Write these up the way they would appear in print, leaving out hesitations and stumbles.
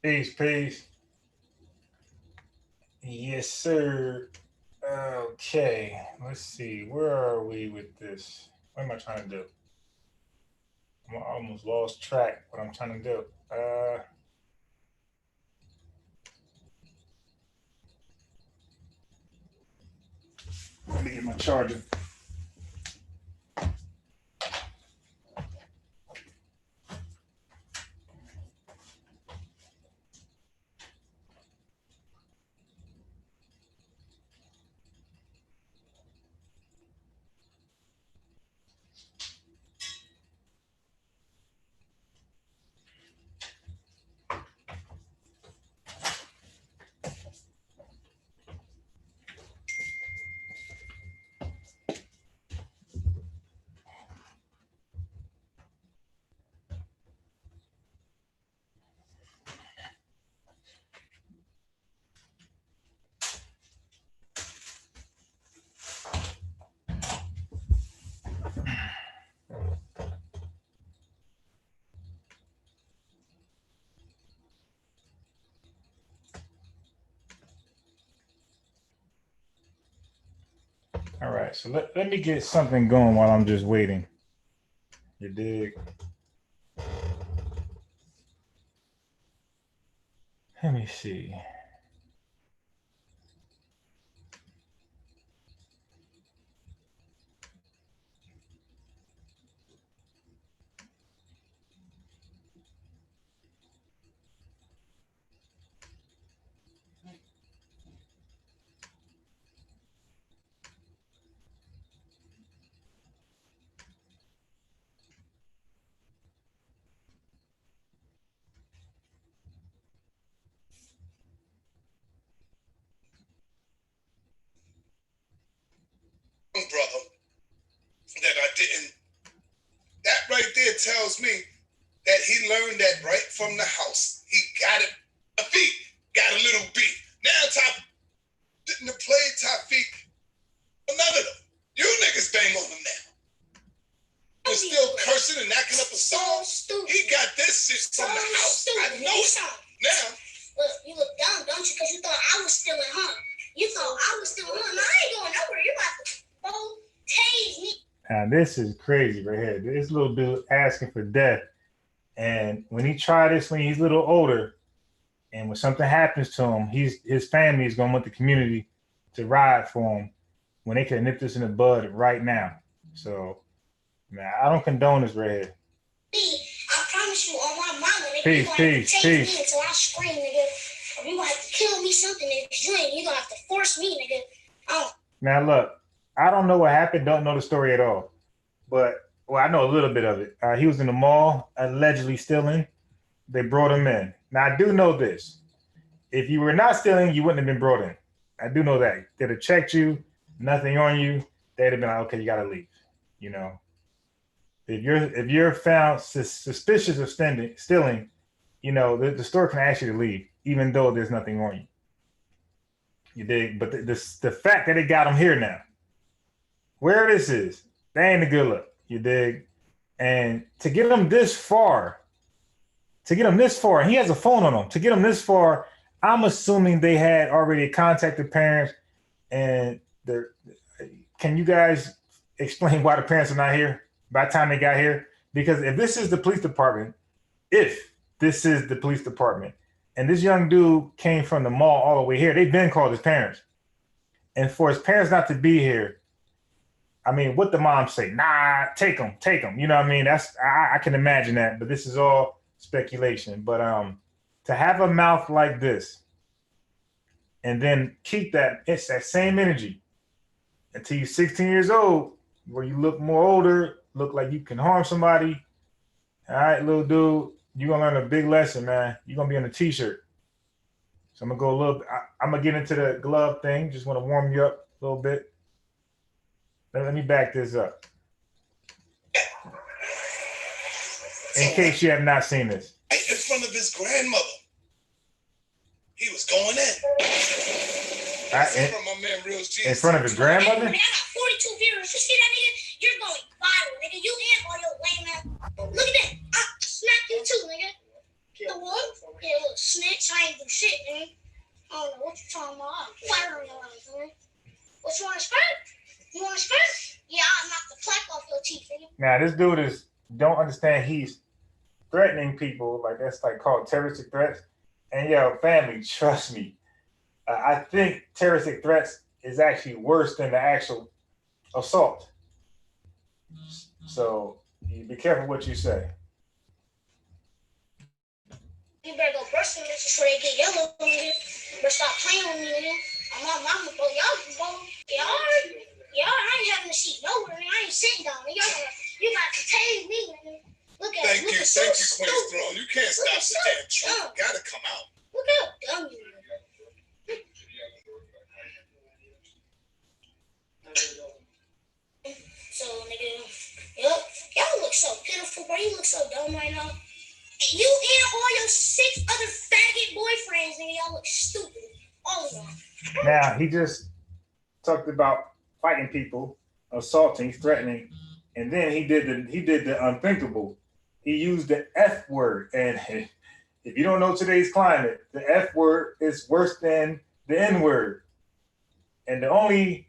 Peace, peace. Yes, sir. Okay, let's see. Where are we with this? What am I trying to do? I almost lost track what I'm trying to do. Let me get my charger. All right, so let me get something going while I'm just waiting. You dig? Let me see. Brother, that I didn't. That right there tells me that he learned that right from the house. He got it. Tafiq got a little beat. Now Top didn't play Tafiq. None of them. You niggas bang on him now. You're still cursing and acting up a song. He got this shit from the house. I know it. Now. Look, you look dumb, don't you? Because you thought I was still at home. You thought I was still at home. I ain't going nowhere. You about to go tase me. Now this is crazy right here. This little dude asking for death, and when he tried this when he's a little older, and when something happens to him, his family is gonna want the community to ride for him when they could nip this in the bud right now. So, man, I don't condone this right here. I promise you on my mama, nigga, Peace, you gonna have to peace, take peace. me until I scream, nigga. Or you gonna have to kill me something, nigga, because you gonna have to force me, nigga. Oh. Now look, I don't know what happened, don't know the story at all. But well, I know a little bit of it. He was in the mall allegedly stealing. They brought him in. Now I do know this. If you were not stealing, you wouldn't have been brought in. I do know that. They'd have checked you, nothing on you. They'd have been like, okay, you gotta leave. You know, if you're found suspicious of stealing, you know, the store can ask you to leave, even though there's nothing on you. You dig? But the fact that they got him here now, where this is, that ain't a good look. You dig? And to get him this far, he has a phone on him. To get him this far, I'm assuming they had already contacted parents. And can you guys explain why the parents are not here by the time they got here? Because if this is the police department, and this young dude came from the mall all the way here, they've been called his parents. And for his parents not to be here, I mean, what the mom say? Nah, take him. You know what I mean? I can imagine that, but this is all speculation. But to have a mouth like this and then keep it's that same energy until you're 16 years old, where you look more older, look like you can harm somebody. All right, little dude, you're gonna learn a big lesson, man. You're gonna be on a t-shirt. So I'm gonna go a little. I'm gonna get into the glove thing. Just want to warm you up a little bit. Let me back this up. In case you have not seen this. Right in front of his grandmother. He was going in. In front of his grandmother? I got 42 viewers. You see that, nigga? You're going viral, nigga. You and all your lame ass. Look at that. I smacked you too, nigga. The what? Yeah, look. snitch. I ain't do shit, man. I don't know what you talking about. I'm firing your ass, man. What, you want a skirt? You want a skirt? Yeah, I'll knock the plaque off your teeth, nigga. Now this dude don't understand he's threatening people, like that's like called terroristic threats. And yo, family, trust me, I think terroristic threats is actually worse than the actual assault. So you be careful what you say. You better go brush them bitches before they get yellow, nigga. Better stop playing with me, nigga. I'm my mama, bro. Y'all, I ain't having a seat nowhere, nigga. I ain't sitting down, nigga. You got to tase me, nigga. Look at Thank you, so Queen's Throne. You can't stop the damn truth. Gotta come out. Look how dumb you are. So, nigga, yup. Y'all look so pitiful, bro. You look so dumb right now. You and all your 6 other faggot boyfriends, nigga, y'all look stupid. All of y'all. Now he just talked about fighting people, assaulting, threatening, and then he did the unthinkable. He used the F word, and if you don't know today's climate, the F word is worse than the N word, and the only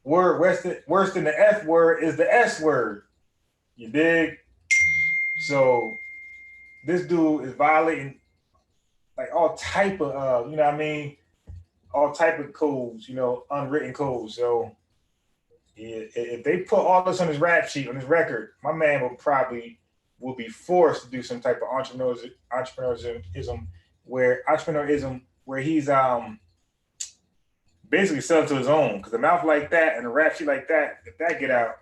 word worse than the F word is the S word. You dig? So this dude is violating like all type of you know what I mean, all type of codes, you know, unwritten codes. So if they put all this on his rap sheet, on his record, my man will be forced to do some type of entrepreneurism where he's basically selling to his own. Because a mouth like that and a rap sheet like that, if that get out,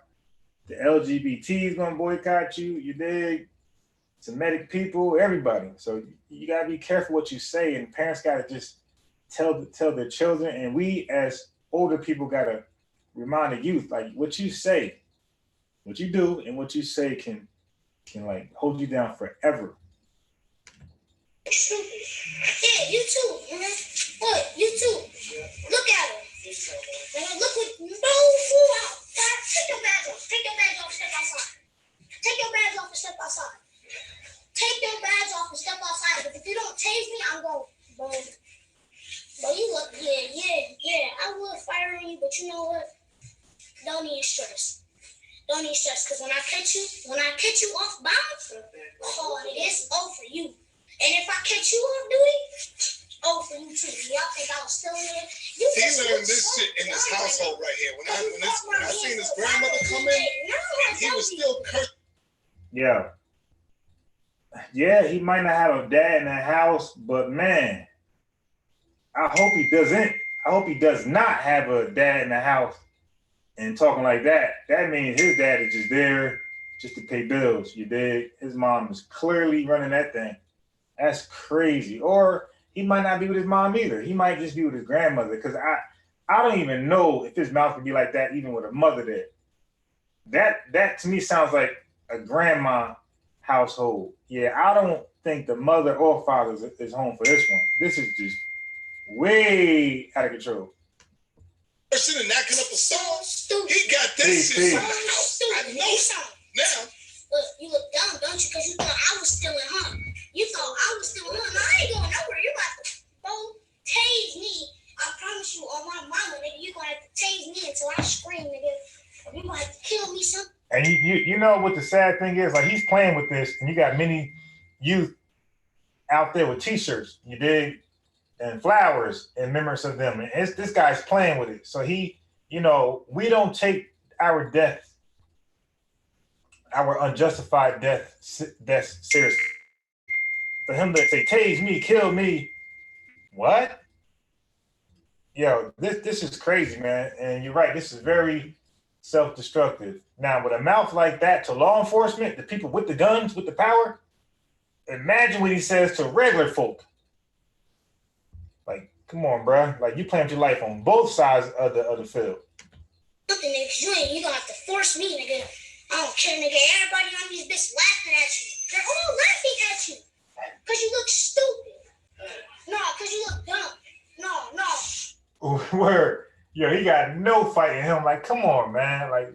the LGBT is gonna boycott you. You dig? Semitic people, everybody. So you gotta be careful what you say, and parents gotta just tell their children, and we as older people gotta remind the youth, like what you say, what you do, and what you say can like hold you down forever. Yeah, you too, man. What? You too. Look at him. Man, look what no fool out. Take your badge off. Take your badge off and step outside. Take your badge off and step outside. Take your badge off and step outside. But if you don't tase me, I'm going, bro. But you look, yeah. I would fire on you, but you know what? Don't need stress. Don't need stress, because when I catch you off bounds, oh, it's O for you. And if I catch you off duty, O for you too. Y'all think I was still there? He learned this shit in his household right here. When I seen his grandmother come in, he was still cursing. Yeah, he might not have a dad in the house, but man, I hope he doesn't. I hope he does not have a dad in the house and talking like that. That means his dad is just there just to pay bills. You dig? His mom is clearly running that thing. That's crazy. Or he might not be with his mom either. He might just be with his grandmother. Because I don't even know if his mouth would be like that even with a mother there. That to me sounds like a grandma household. Yeah, I don't think the mother or father is home for this one. This is just way out of control. Person and knocking up a song. He got this shit from the house. I know something. Now. Look, you look dumb, don't you? Because you thought I was stealing, huh? You thought I was stealing, huh? I ain't going nowhere. You got to tase me. I promise you on my mama, nigga, you gonna have to tase me until I scream, nigga. Or you gonna have to kill me something. And you know what the sad thing is? Like, he's playing with this, and you got many youth out there with t-shirts, you dig, and flowers in remembrance of them. And this guy's playing with it. So he, you know, we don't take our death, our unjustified death seriously. For him to say, tase me, kill me, what? Yo, this is crazy, man. And you're right, this is very self-destructive. Now, with a mouth like that to law enforcement, the people with the guns, with the power, imagine what he says to regular folk. Like, come on, bro. Like, you playing your life on both sides of the field. Something, nigga, you gonna have to force me, nigga. I don't care, nigga. Everybody on these bitches laughing at you. They're all laughing at you. Because you look stupid. No, because you look dumb. No. Word. Yo, he got no fight in him. Like, come on, man. Like,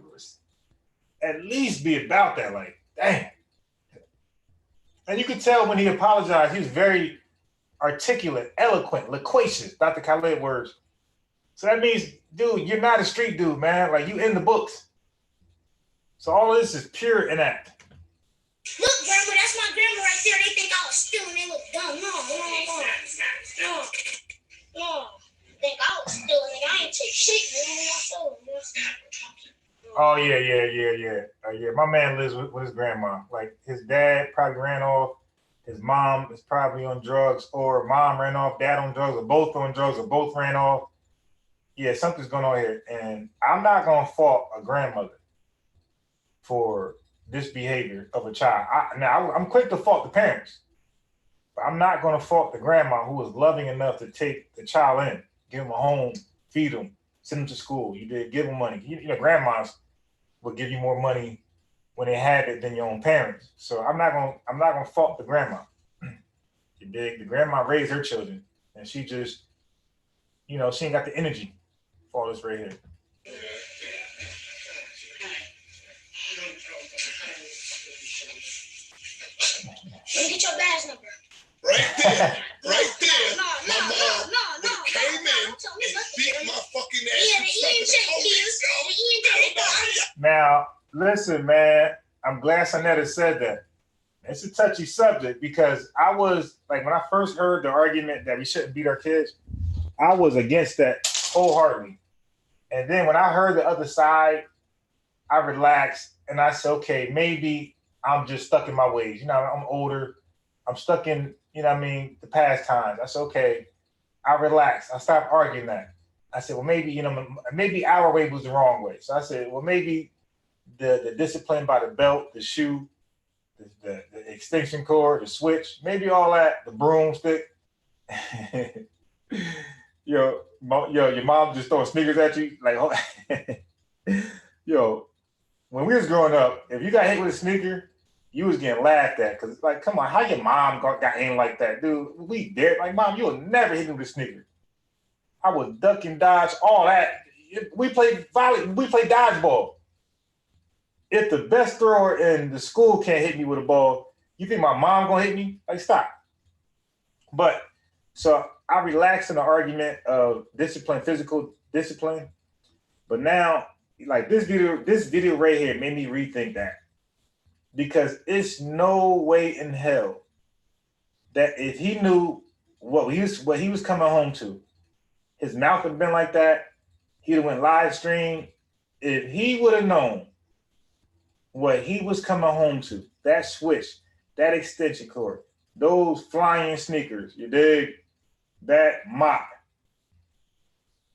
at least be about that. Like, damn. And you could tell when he apologized, he was very articulate, eloquent, loquacious, Dr. Khaled words. So that means, dude, you're not a street dude, man. Like, you in the books. So all of this is pure inact. Look, grandma, that's my grandma right there. They think I was stealing. They look dumb. No. Think I was stealing. I ain't take shit, man. Oh, yeah. Yeah, my man lives with his grandma. Like, his dad probably ran off. His mom is probably on drugs, or mom ran off, dad on drugs, or both on drugs, or both ran off. Yeah, something's going on here. And I'm not going to fault a grandmother for this behavior of a child. I'm quick to fault the parents, but I'm not going to fault the grandma who was loving enough to take the child in, give him a home, feed him, send him to school. You did give him money. You know, grandmas will give you more money when they have it than your own parents. So I'm not gonna fault the grandma. You dig? The grandma raised her children, and she just, she ain't got the energy for all this right here. Let me get your badge number. Right there. My mom came in and beat my fucking ass. Yeah, the ENJ. Now, listen, man, I'm glad Sonetta said that. It's a touchy subject because I was, like, when I first heard the argument that we shouldn't beat our kids, I was against that wholeheartedly. And then when I heard the other side, I relaxed and I said, okay, maybe I'm just stuck in my ways. I'm older. I'm stuck in, the past times. I said, okay, I relaxed. I stopped arguing that. I said, well, maybe, maybe our way was the wrong way. So I said, well, maybe the discipline by the belt, the shoe, the extension cord, the switch, maybe all that, the broomstick. Your mom just throwing sneakers at you. Like, when we was growing up, if you got hit with a sneaker, you was getting laughed at because it's like, come on, how your mom got aimed like that, dude? We did. Like, mom, you'll never hit me with a sneaker. I was duck and dodge, all that. We played dodgeball. If the best thrower in the school can't hit me with a ball, you think my mom gonna hit me? Like, stop. But so I relaxed in the argument of discipline, physical discipline. But now, like, this video right here made me rethink that. Because it's no way in hell that if he knew what he was coming home to, his mouth would have been like that. He'd have went live stream. If he would have known what he was coming home to, that switch, that extension cord, those flying sneakers, you dig? That mop,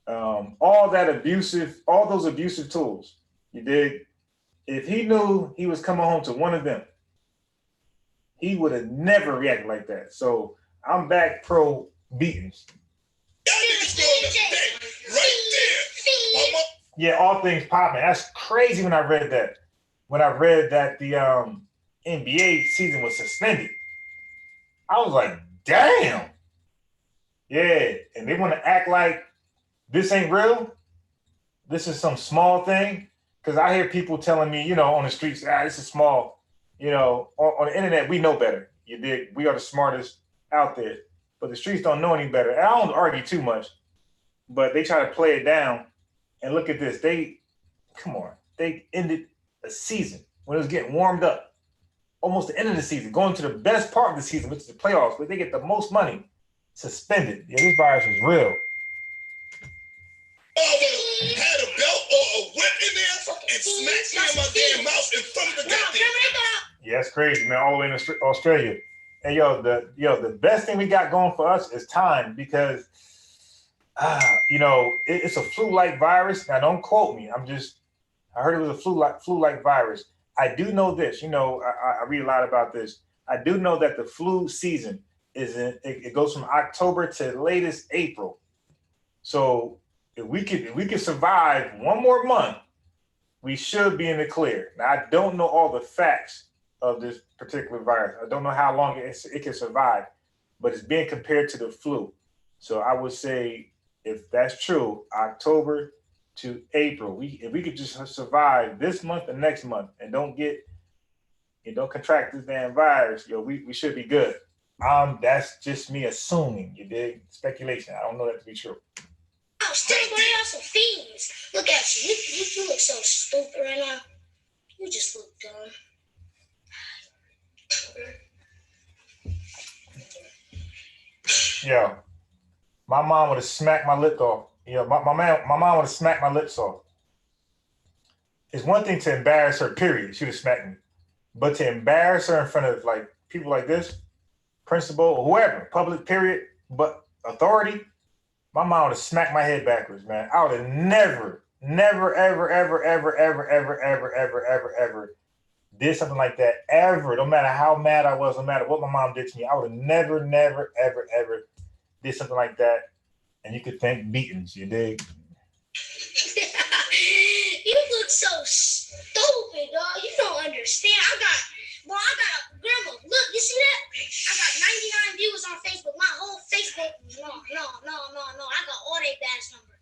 all those abusive tools, you dig? If he knew he was coming home to one of them, he would have never reacted like that. So I'm back pro beatings. Yeah, all things popping. That's crazy when I read that. When I read that the NBA season was suspended, I was like, damn. Yeah, and they want to act like this ain't real. This is some small thing. Because I hear people telling me, on the streets, this is small. On the internet, we know better. You dig? We are the smartest out there. But the streets don't know any better. And I don't argue too much, but they try to play it down. And look at this. They ended a season when it was getting warmed up. Almost the end of the season, going to the best part of the season, which is the playoffs, where they get the most money, suspended. Yeah, this virus is real. Had a belt or a whip in there and smacked me in my damn mouth in front of the goddamn. Yeah, that's crazy, man. All the way in Australia. And the best thing we got going for us is time because, it's a flu-like virus. Now, don't quote me. I heard it was a flu-like virus. I do know this. I read a lot about this. I do know that the flu season it goes from October to latest April. So if we could survive one more month, we should be in the clear. Now, I don't know all the facts of this particular virus. I don't know how long it can survive, but it's being compared to the flu. So I would say, if that's true, October to April, if we could just survive this month and next month and don't contract this damn virus, we should be good. That's just me assuming. You dig? Speculation. I don't know that to be true. I'm still going out some fiends. Look at you. You look so stupid right now. You just look dumb. Yo, my mom would have smacked my lip off. Yo, my mom would have smacked my lips off. It's one thing to embarrass her, period. She would have smacked me. But to embarrass her in front of like people like this, principal or whoever, public, period, but authority, my mom would have smacked my head backwards, man. I would have never, ever did something like that ever. No matter how mad I was, no matter what my mom did to me, I would have never, ever did something like that. And you could thank beatings, you dig? You look so stupid, dog. You don't understand. Grandma, look, you see that? I got 99 views on Facebook. My whole Facebook. No. I got all their badge number.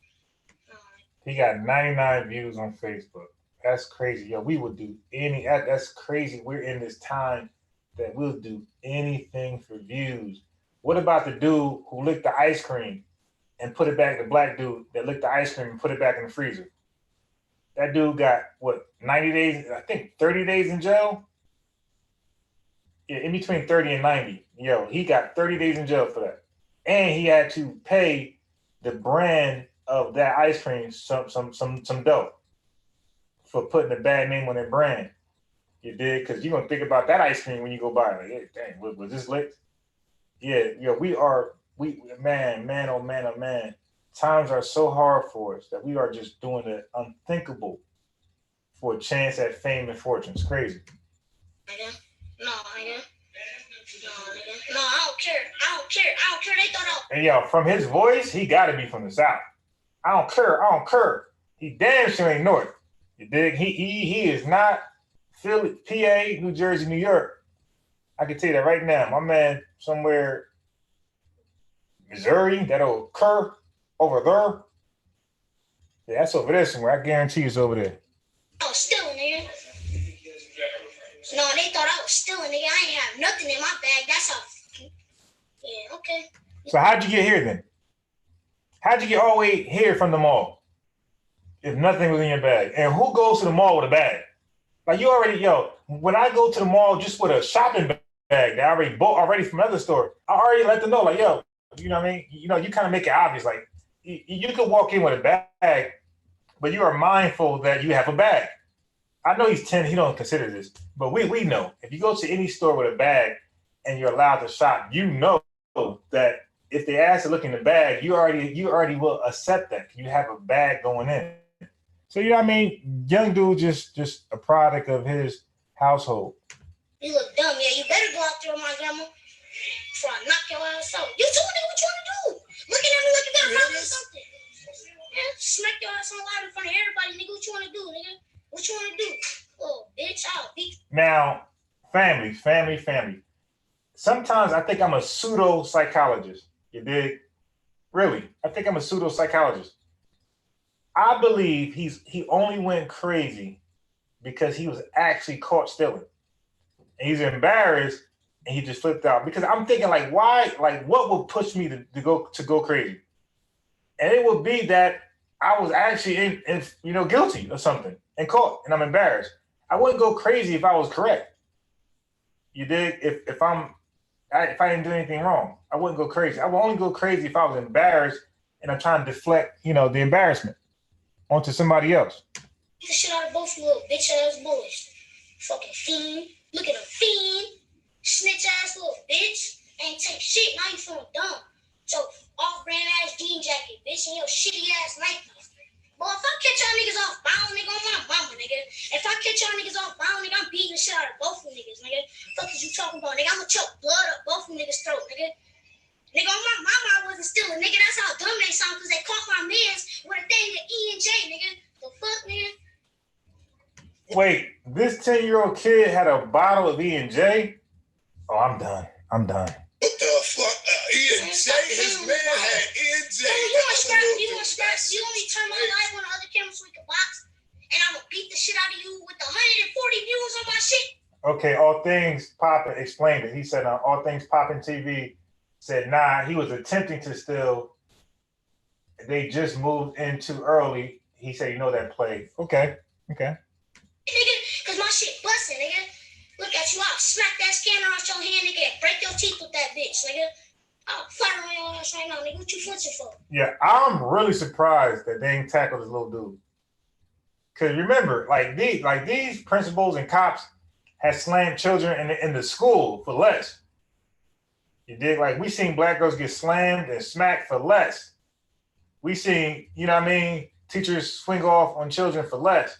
He got 99 views on Facebook. That's crazy. Yo, we would do that's crazy. We're in this time that we'll do anything for views. What about the dude who licked the ice cream and put it back, the black dude that licked the ice cream and put it back in the freezer? That dude got, 90 days, I think 30 days in jail? Yeah, in between 30 and 90. Yo, he got 30 days in jail for that. And he had to pay the brand of that ice cream some dough for putting a bad name on their brand. You did? Because you're going to think about that ice cream when you go buy it. Like, hey, dang, was this licked? Yeah, man, oh man. Times are so hard for us that we are just doing the unthinkable for a chance at fame and fortune. It's crazy. No, I don't care. They thought I... And yo, from his voice, he got to be from the South. I don't care. He damn sure ain't North. You dig? He is not Philly, PA, New Jersey, New York. I can tell you that right now. My man somewhere, Missouri, that old Kerr over there. Yeah, that's over there somewhere. I guarantee it's over there. I was stealing, nigga. No, they thought I was stealing, nigga. I ain't have nothing in my bag. That's how. Yeah, okay. So how'd you get here then? How'd you get all the way here from the mall if nothing was in your bag? And who goes to the mall with a bag? Like you already, when I go to the mall just with a shopping bag that I already bought already from another store, I already let them know, like, yo, you know what I mean? You kind of make it obvious. Like you could walk in with a bag, but you are mindful that you have a bag. I know he's 10, he don't consider this, but we know. If you go to any store with a bag and you're allowed to shop, you know that if they ask to look in the bag, you already will accept that. You have a bag going in. So you know what I mean? Young dude just a product of his household. You look dumb, yeah. You better go out there with my grandma before I knock your ass out. You told me what you want to do. Looking at me like you got a problem or something. Yeah, smack your ass on live in front of everybody, nigga. What you want to do, nigga? What you want to do? Oh, bitch, I'll beat you. Now, family. Sometimes I think I'm a pseudo-psychologist. You dig? Really, I think I'm a pseudo-psychologist. I believe he only went crazy because he was actually caught stealing. And he's embarrassed and he just flipped out. Because I'm thinking, like, why? Like, what would push me to go crazy? And it would be that I was actually guilty of something and caught, and I'm embarrassed. I wouldn't go crazy if I was correct. You dig? If I didn't do anything wrong, I wouldn't go crazy. I would only go crazy if I was embarrassed and I'm trying to deflect, the embarrassment onto somebody else. Get the shit out of both you little bitch ass boys. Fucking fiend. Look at a fiend. Snitch ass little bitch. Ain't take shit. Now you feeling dumb. So off-brand ass jean jacket, bitch, and your shitty ass Nike. Boy, if I catch y'all niggas off bound, nigga, on my mama, nigga. If I catch y'all niggas off bound, nigga, I'm beating the shit out of both of niggas, nigga. Fuck is you talking about, nigga? I'ma choke blood up both of niggas' throat, nigga. Nigga, on my mama, I wasn't stealing, nigga. That's how dumb they sound, because they caught my mans with a thing to E and J, nigga. The fuck, nigga? Wait, this 10-year-old kid had a bottle of E and J? Oh, I'm done. What the fuck? E and J? His man had E and J. You want scraps? You only turn my live on the other camera so we can box? And I'm gonna beat the shit out of you with 140 views on my shit? Okay, All Things Poppin' explained it. He said All Things Poppin' TV said, nah, he was attempting to steal. They just moved in too early. He said, you know that play. Okay. Nigga, cause my shit busting, nigga. Look at you, I'll smack that scanner out your hand, nigga, break your teeth with that bitch, nigga. I'll fire on your ass right now, nigga. What you flinching for? Yeah, I'm really surprised that they ain't tackled this little dude. Cause remember, these principals and cops had slammed children in the school for less. You dig? Like we seen black girls get slammed and smacked for less. We seen, you know what I mean, teachers swing off on children for less.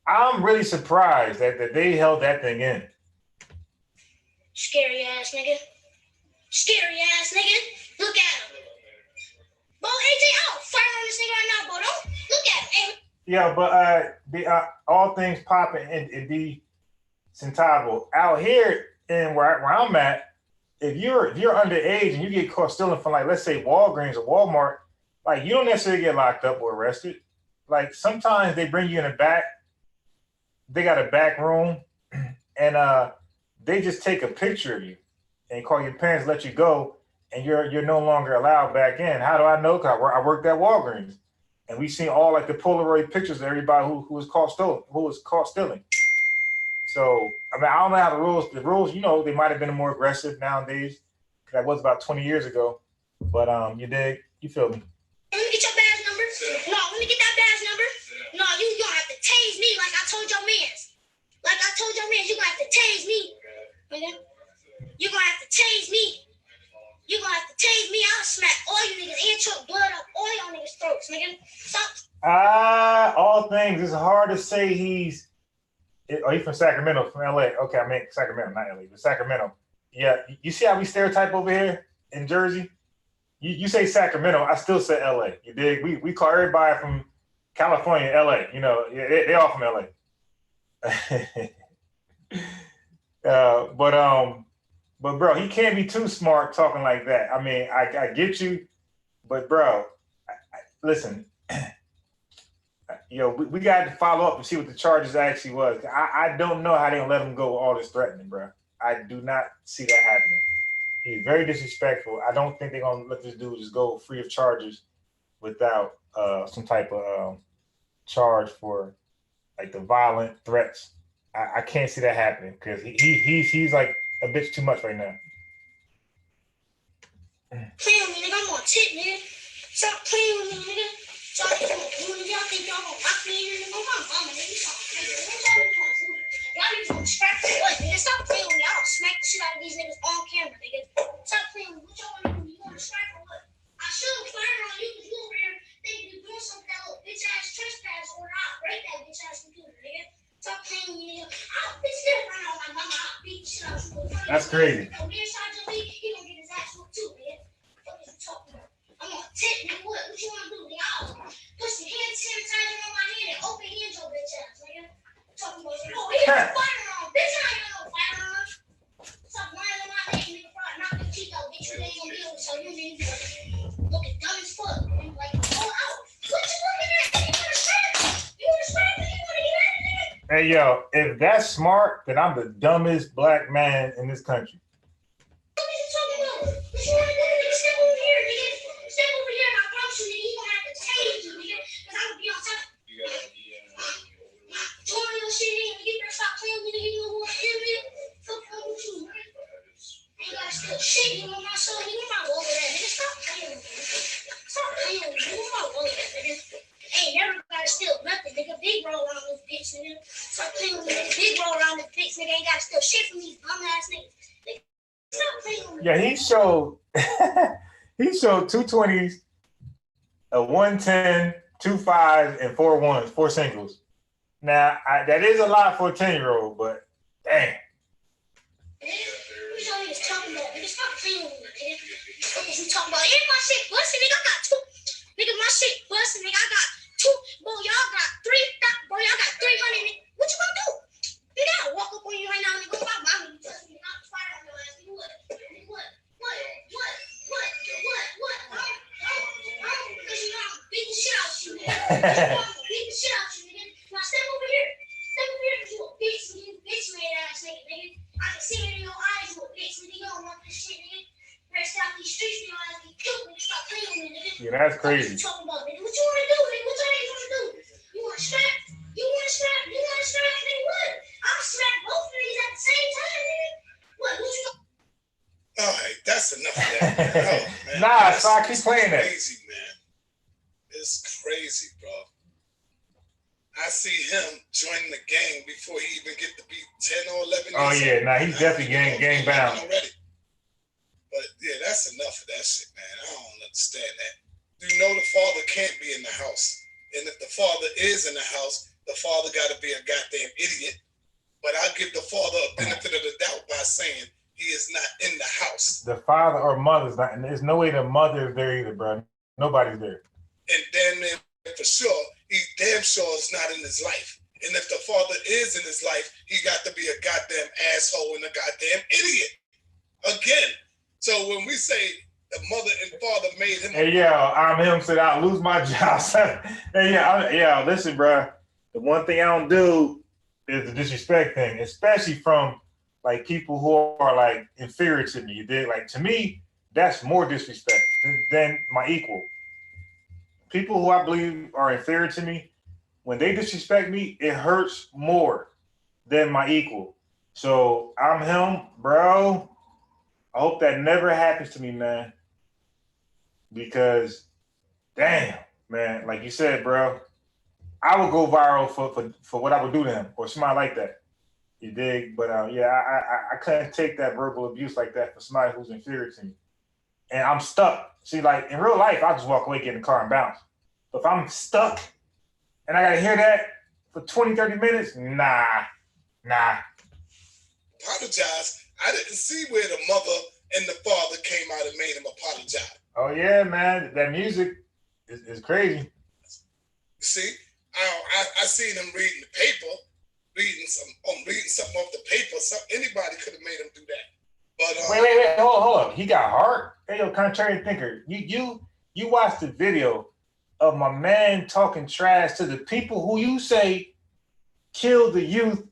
I'm really surprised that they held that thing in. Scary ass nigga. Scary ass nigga. Look at him. Bo, AJ, I'll fire on this nigga right now, Bo. Don't look at him. Hey. Yeah, but the All Things Poppin' in D Centavo out here in where I'm at. If you're underage and you get caught stealing from, like, let's say Walgreens or Walmart, like, you don't necessarily get locked up or arrested. Like, sometimes they bring you in the back. They got a back room, and they just take a picture of you and call your parents, let you go, and you're no longer allowed back in. How do I know? Because I worked at Walgreens, and we seen all like the Polaroid pictures of everybody who was caught stealing. So I mean, I don't know how the rules, you know, they might have been more aggressive nowadays. That was about 20 years ago. But you dig? You feel me? Let me get your badge number. No, let me get that badge number. No, you gonna have to tase me like I told your mans. Like I told your mans, you gonna have to tase me. Nigga. You gonna have to tase me. You gonna have to tase me. I'll smack all you niggas and choke blood up all y'all niggas' throats, nigga. Stop. All things. It's hard to say he's from Sacramento, from LA. Okay, I mean Sacramento, not LA, but Sacramento. Yeah, you see how we stereotype over here in Jersey? You say Sacramento, I still say LA. You dig? We call everybody from California LA. You know, they all from LA. But bro, he can't be too smart talking like that. I mean, I get you, but bro, listen. We got to follow up and see what the charges actually was. I don't know how they gonna let him go with all this threatening, bro. I do not see that happening. He's very disrespectful. I don't think they're gonna let this dude just go free of charges without some type of charge for like the violent threats. I can't see that happening because he's like a bitch too much right now. Playing with me, nigga. I'm gonna tip, nigga. Stop playing with me, nigga. Y'all think y'all gonna lock me in and go my mama, nigga. Y'all niggas gonna scrap the what, nigga? Stop playing with me. I'll smack the shit out of these niggas on camera, nigga. Stop playing with me. What y'all wanna do? You wanna scrap or what? I should have fired on you because you over here thinking you're doing something that little bitch ass trespass or I'll break that bitch ass computer, nigga. Stop playing with me, nigga. I'll bitch this right on my mama. I'll beat the shit out of you. That's crazy. If the inside of me, he gonna get his ass whooped too, nigga. What is you talking about? I'm gonna tip, nigga. What you wanna do, nigga? I'll put some hand sanitizer on my hand and open hands your bitch ass, nigga. Talking about, oh, he got a firearm. Bitch, I ain't got no firearm. Stop lying on my leg, nigga. Bro, knock your teeth out, bitch. You ain't gonna be able to show you, nigga. Looking dumb as fuck. And like, oh, out. What you looking at? You wanna scrap? You wanna scrap it? You wanna get at it, nigga? Hey, yo, if that's smart, then I'm the dumbest black man in this country. What are you talking about? What you wanna do, nigga? Step over here, nigga. Step over here, and I promise you, nigga, you gonna have to change you, nigga. Because I'm gonna be on top. Join your shit, nigga. You better stop playing with me, nigga. You know who I am, nigga? Fuck with you, nigga. Ain't gotta steal shit, you know my son, nigga. My wallet at, nigga. Stop playing with me, nigga. Stop playing with me, nigga. My wallet at, nigga. Ain't never gotta steal nothing, nigga. Big roll around this bitch, nigga. Stop playing with me, nigga. Big roll around this bitch, nigga. Ain't gotta steal shit from these bum ass niggas. Stop playing with me. Yeah, he showed two 20s, a 110, 2 5s, and 4 1s, 4 singles. Now that is a lot for a 10-year-old, but damn. What y'all niggas talking about, nigga? Stop playing with me, nigga. What is you talking about? And my shit busting, nigga. I got 2. Nigga, my shit busting, nigga. I got 2. Bro, y'all got 3. Bro, y'all got 300, nigga. What you gonna do? Nigga, I'll walk up on you right now, nigga. Go my mama, you touch me. I'll fire on your ass. Nigga, what? Because you know I'm beating the shit out of you, nigga. I'm beating the shit out of you, nigga. Now step over here. Step over here, because you a bitch, nigga. Bitch, That's crazy. What you talking about, nigga? What you want to do, nigga? What y'all niggas want to do? You want to strap? You want to strap? You want to strap? Nigga, what? I'll strap both of these at the same time, nigga. What you? All right, that's enough of that. Oh, man. Nah, so I keep playing that. Crazy, man. It's crazy, bro. I see him joining the gang before he even get to be 10 or 11 years old. Oh, yeah. Nah, he's definitely gang bound. Already. But, yeah, that's enough of that shit, man. I don't understand that. You know the father can't be in the house. And if the father is in the house, the father got to be a goddamn idiot. But I give the father a benefit of the doubt by saying he is not in the house. The father or mother's not, and there's no way the mother is there either, bro. Nobody's there. And damn near for sure, he damn sure is not in his life. And if the father is in his life, he got to be a goddamn asshole and a goddamn idiot. Again. So when we say the mother and father made him... Hey, yo, I'm him, said I'll lose my job. Hey, listen, bro. The one thing I don't do is the disrespect thing, especially from, like, people who are, like, inferior to me. You dig? Like, to me, that's more disrespect than my equal. People who I believe are inferior to me, when they disrespect me, it hurts more than my equal. So I'm him, bro. I hope that never happens to me, man. Because, damn, man, like you said, bro, I would go viral for what I would do to him or somebody like that. You dig? But I couldn't take that verbal abuse like that for somebody who's inferior to me. And I'm stuck. See, like in real life, I'll just walk away, get in the car and bounce. But if I'm stuck and I got to hear that for 20, 30 minutes, nah. Apologize. I didn't see where the mother and the father came out and made him apologize. Oh, yeah, man. That music is crazy. You see, I seen him reading the paper, reading something off the paper. Anybody could have made him do that. But wait, hold up. He got heart? Hey, yo, contrary thinker. You watched the video of my man talking trash to the people who you say killed the youth,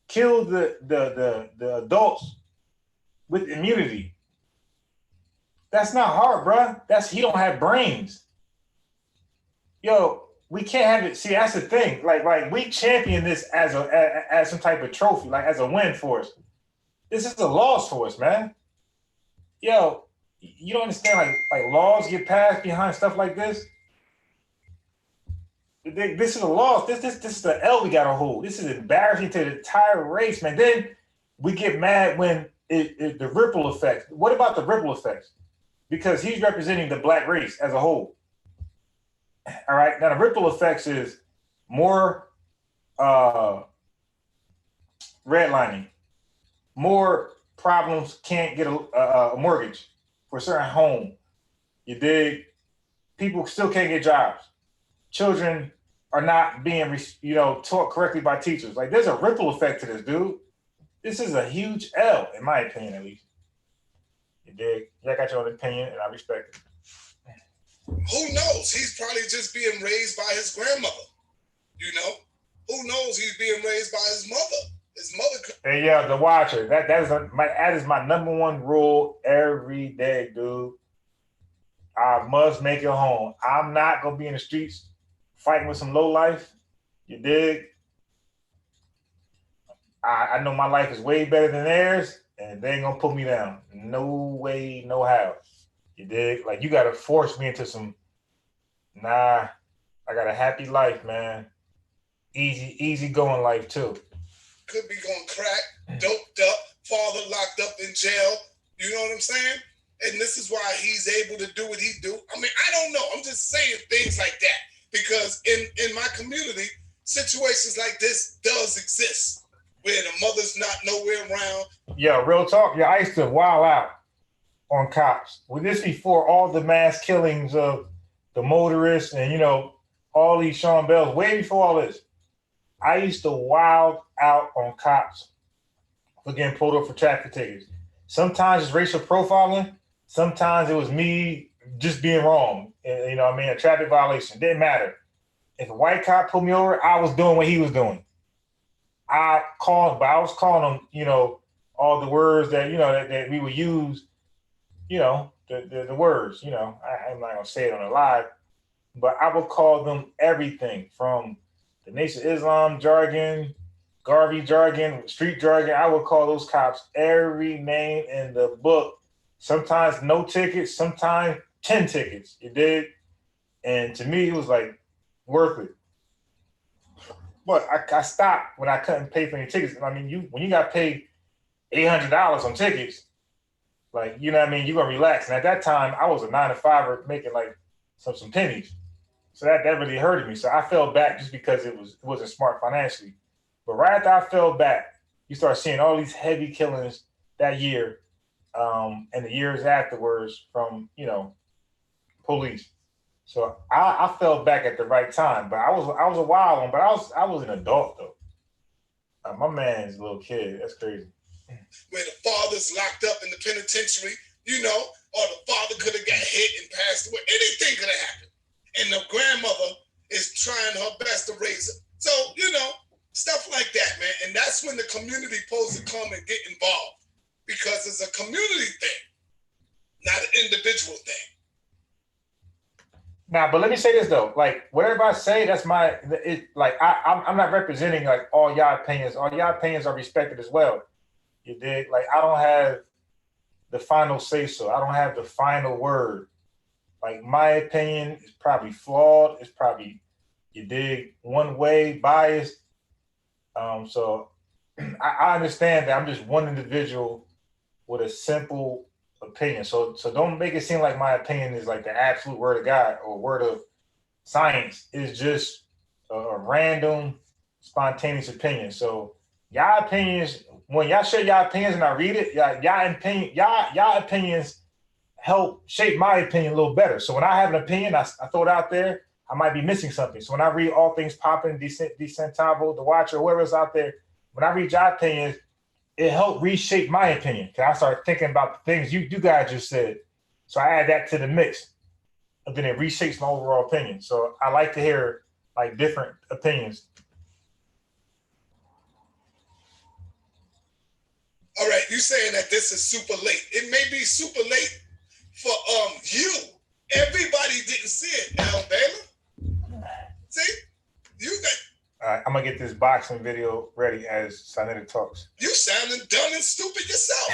killed the adults with immunity. That's not hard, bro. He don't have brains. Yo, we can't have it. See, that's the thing. Like we champion this as some type of trophy, like as a win for us. This is a loss for us, man. Yo, you don't understand, like laws get passed behind stuff like this. This is a loss. This is the L we gotta hold. This is embarrassing to the entire race, man. Then we get mad when the ripple effects. What about the ripple effects? Because he's representing the black race as a whole. All right. Now the ripple effects is more redlining, more problems can't get a mortgage for a certain home. You dig? People still can't get jobs. Children are not being, taught correctly by teachers. Like there's a ripple effect to this, dude. This is a huge L, in my opinion, at least. You dig? Yeah, I got your own opinion, and I respect it. Who knows? He's probably just being raised by his grandmother. You know? Who knows? He's being raised by his mother. His mother. Hey, yeah, the watcher. That is my number one rule every day, dude. I must make it home. I'm not gonna be in the streets fighting with some low life. You dig? I know my life is way better than theirs, and they ain't gonna put me down. No way, no how. You dig? Like you gotta force me into some. Nah, I got a happy life, man. Easy going life too. Could be going crack, doped up, father locked up in jail. You know what I'm saying? And this is why he's able to do what he do. I mean, I don't know. I'm just saying things like that because in my community, situations like this does exist where the mother's not nowhere around. Yeah, real talk. Yeah, I used to wild out on cops. Well, this before all the mass killings of the motorists and, all these Sean Bells, way before all this. I used to wild out on cops for getting pulled up for traffic tickets. Sometimes it's racial profiling. Sometimes it was me just being wrong. A traffic violation. Didn't matter. If a white cop pulled me over, I was doing what he was doing. I was calling him, all the words that, that we would use, the words. You know, I'm not gonna say it on the live, but I would call them everything from the Nation of Islam jargon, Garvey jargon, street jargon. I would call those cops every name in the book. Sometimes no tickets, sometimes 10 tickets. You did. And to me, it was like worth it. But I stopped when I couldn't pay for any tickets. I mean, when you got paid $800 on tickets, like, you know what I mean, you're gonna relax. And at that time, I was a 9 to 5 making like some pennies. So that really hurted me. So I fell back just because it wasn't smart financially. But right after I fell back, you start seeing all these heavy killings that year, and the years afterwards from, you know, police. So I fell back at the right time, but I was a wild one, but I was an adult though. My man's a little kid. That's crazy. Where the father's locked up in the penitentiary, you know, or the father could have got hit and passed away. Anything could have happened. And the grandmother is trying her best to raise her. So, you know, stuff like that, man. And that's when the community supposed to come and get involved, because it's a community thing, not an individual thing. Now, but let me say this though, like whatever I say, that's I'm not representing like all y'all opinions. All y'all opinions are respected as well. You dig? Like I don't have the final say so. I don't have the final word. Like my opinion is probably flawed. It's probably, you dig, one way, biased. So I understand that I'm just one individual with a simple opinion. So don't make it seem like my opinion is like the absolute word of God or word of science. It's just a random, spontaneous opinion. So y'all opinions, when y'all share y'all opinions and I read it, y'all opinions help shape my opinion a little better. So when I have an opinion, I throw it out there, I might be missing something. So when I read All Things Poppin', Decentavo, The Watcher, whoever's out there, when I read your opinions, it helped reshape my opinion. Cause I started thinking about the things you guys just said. So I add that to the mix. And then it reshapes my overall opinion. So I like to hear like different opinions. All right, you saying that this is super late. It may be super late for you. Everybody didn't see it, Al Baylor. See? You got. All right, I'm gonna get this boxing video ready as Sanetta talks. You sounding dumb and stupid yourself.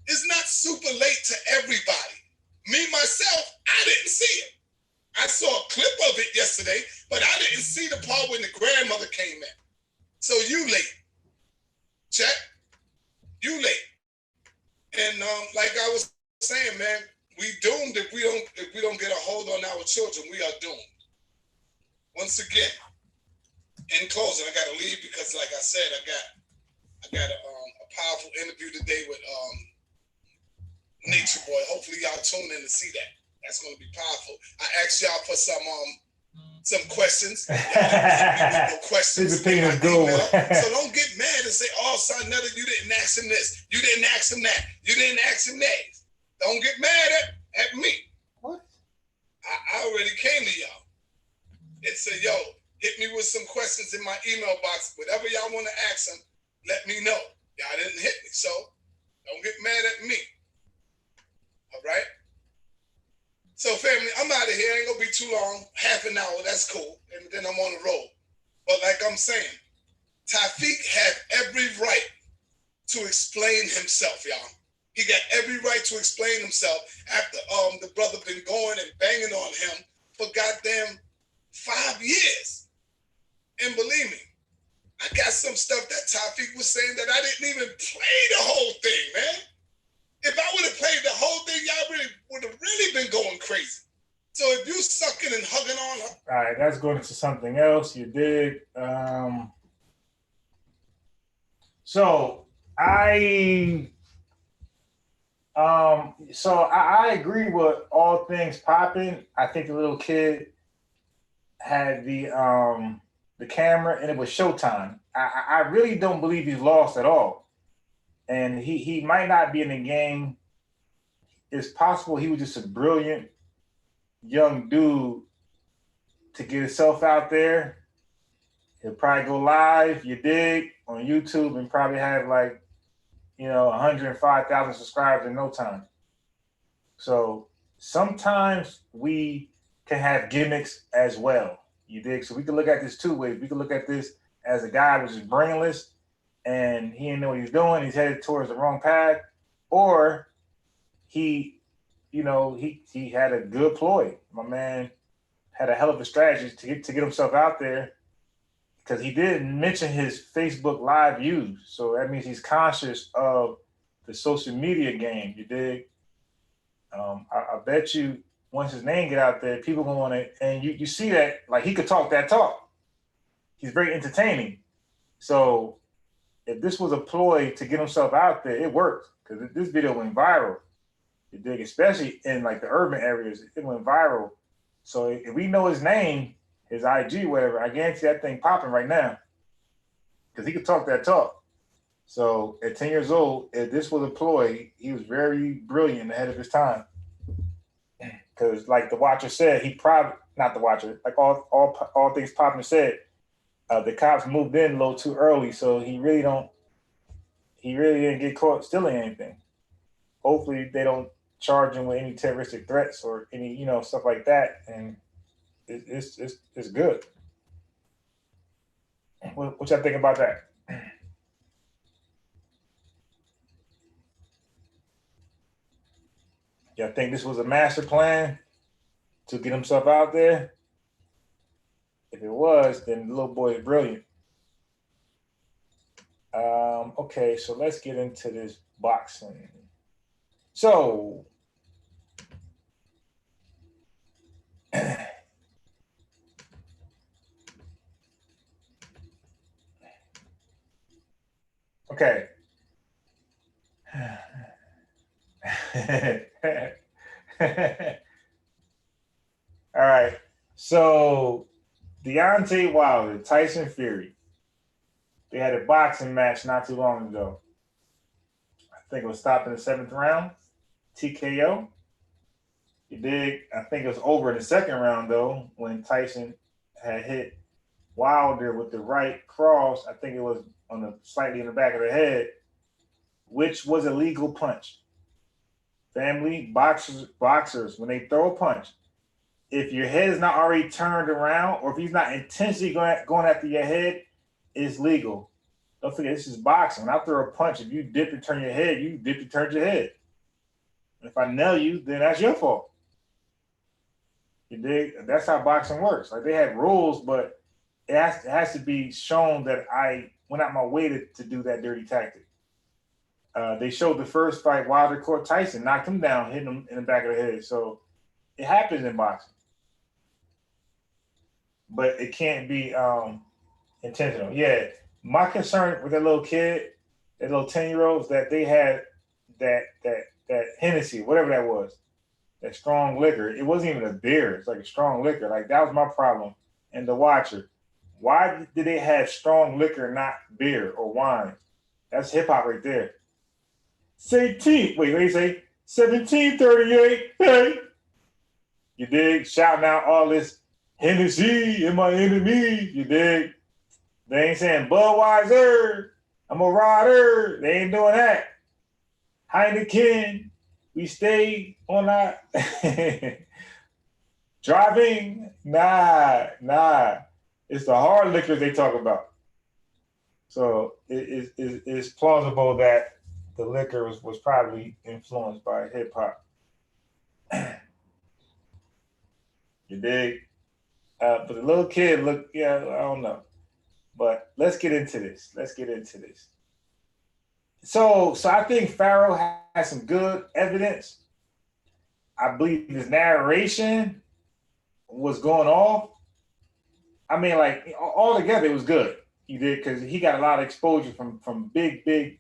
It's not super late to everybody. Me, myself, I didn't see it. I saw a clip of it yesterday, but I didn't see the part when the grandmother came in. So you late. Check. You late. And like I was saying, man, we doomed if we don't get a hold on our children. We are doomed. Once again, in closing, I gotta leave because, like I said, I got a powerful interview today with Nature Boy. Hopefully, y'all tune in to see that. That's gonna be powerful. I asked y'all for some questions. No questions. His opinion is gold. So don't get mad and say, "Oh, son, you didn't ask him this. You didn't ask him that. You didn't ask him that." Don't get mad at me. What? I already came to y'all and said, "Yo, hit me with some questions in my email box. Whatever y'all want to ask them, let me know." Y'all didn't hit me, so don't get mad at me. All right? So, family, I'm out of here. Ain't gonna be too long. Half an hour, that's cool. And then I'm on the road. But like I'm saying, Tafik had every right to explain himself, y'all. He got every right to explain himself after the brother been going and banging on him for goddamn 5 years. And believe me, I got some stuff that Tafik was saying that I didn't even play the whole thing, man. If I would have played the whole thing, y'all would have really been going crazy. So if you sucking and hugging on her. All right, that's going into something else. You did. So I agree with All Things Popping. I think the little kid had the camera and it was showtime. I really don't believe he's lost at all. And he might not be in the game. It's possible he was just a brilliant young dude to get himself out there. He'll probably go live, you dig, on YouTube and probably have 105,000 subscribers in no time. So sometimes we can have gimmicks as well. You dig? So we can look at this two ways. We can look at this as a guy was just brainless and he didn't know what he was doing. He's headed towards the wrong path, or he, he had a good ploy. My man had a hell of a strategy to get himself out there because he did mention his Facebook Live views. So that means he's conscious of the social media game. You dig? I bet you once his name get out there, people gonna want to, and you see that like he could talk that talk. He's very entertaining. So if this was a ploy to get himself out there, it worked because this video went viral. You dig? Especially in like the urban areas, it went viral. So if we know his name, his IG, whatever, I guarantee that thing popping right now because he could talk that talk. So at 10 years old, if this was a ploy, he was very brilliant ahead of his time. Because like the watcher said, he probably not the watcher, like all things popping said, the cops moved in a little too early, so he really didn't get caught stealing anything. Hopefully they don't charge him with any terroristic threats or any stuff like that, and it's good. What y'all think about that? Y'all think this was a master plan to get himself out there? If it was, then the little boy is brilliant. Okay, so let's get into this boxing. So, okay. All right. So, Deontay Wilder, Tyson Fury, they had a boxing match not too long ago. I think it was stopped in the 7th round, TKO. You dig? I think it was over in the 2nd round though when Tyson had hit Wilder with the right cross. I think it was slightly in the back of the head, which was a legal punch. Family boxers, when they throw a punch, if your head is not already turned around, or if he's not intentionally going after your head, it's legal. Don't forget, this is boxing. When I throw a punch, if you dip and turn your head, you dip and turn your head. If I nail you, then that's your fault. You dig? That's how boxing works. Like they have rules, but it has to be shown that I went out my way to do that dirty tactic. They showed the first fight Wilder caught Tyson, knocked him down, hit him in the back of the head. So it happens in boxing, but it can't be intentional. Yeah, my concern with that little kid, that little 10-year-old, is that they had that Hennessy, whatever that was, that strong liquor. It wasn't even a beer. It's like a strong liquor. Like that was my problem. And the watcher, why did they have strong liquor, not beer or wine? That's hip hop right there. Say T. Wait, they say 1738. Hey, you dig? Shouting out all this Hennessy in my enemy. You dig? They ain't saying Budweiser. I'm a rider. They ain't doing that. Heineken. We stay on that. Driving. Nah. It's the hard liquors they talk about. So it's plausible that the liquor was probably influenced by hip hop. You dig? But the little kid looked, I don't know. But let's get into this. So I think Farrell has some good evidence. I believe his narration was going off. I mean, like all together, it was good. He did because he got a lot of exposure from big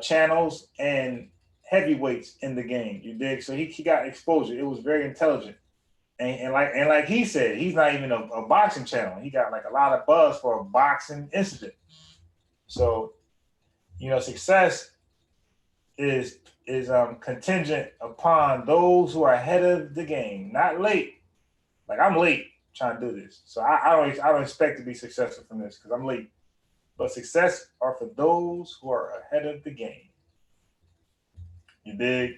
channels and heavyweights in the game. You dig? So he got exposure. It was very intelligent. And like he said, he's not even a boxing channel. He got like a lot of buzz for a boxing incident. So, success is contingent upon those who are ahead of the game, not late. Like I'm late trying to do this, so I don't expect to be successful from this because I'm late. But success are for those who are ahead of the game. You dig?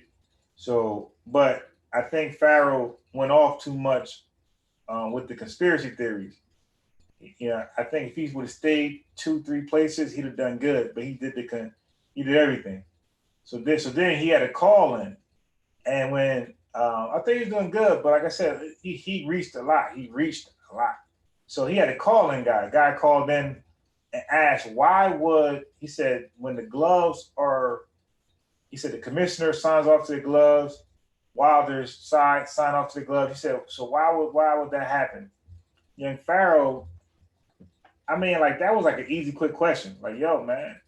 So, but I think Farrell went off too much with the conspiracy theories. Yeah, I think if he would have stayed 2, 3 places, he'd have done good. But he did everything. So then he had a call in, and when I think he's doing good, but like I said, he reached a lot. He reached a lot. So he had a call in guy. Guy called in and asked why would he said when the gloves are he said the commissioner signs off to the gloves, Wilder's side sign off to the gloves. He said, so why would that happen? Young Farrell, I mean, like that was like an easy, quick question. Like, yo, man,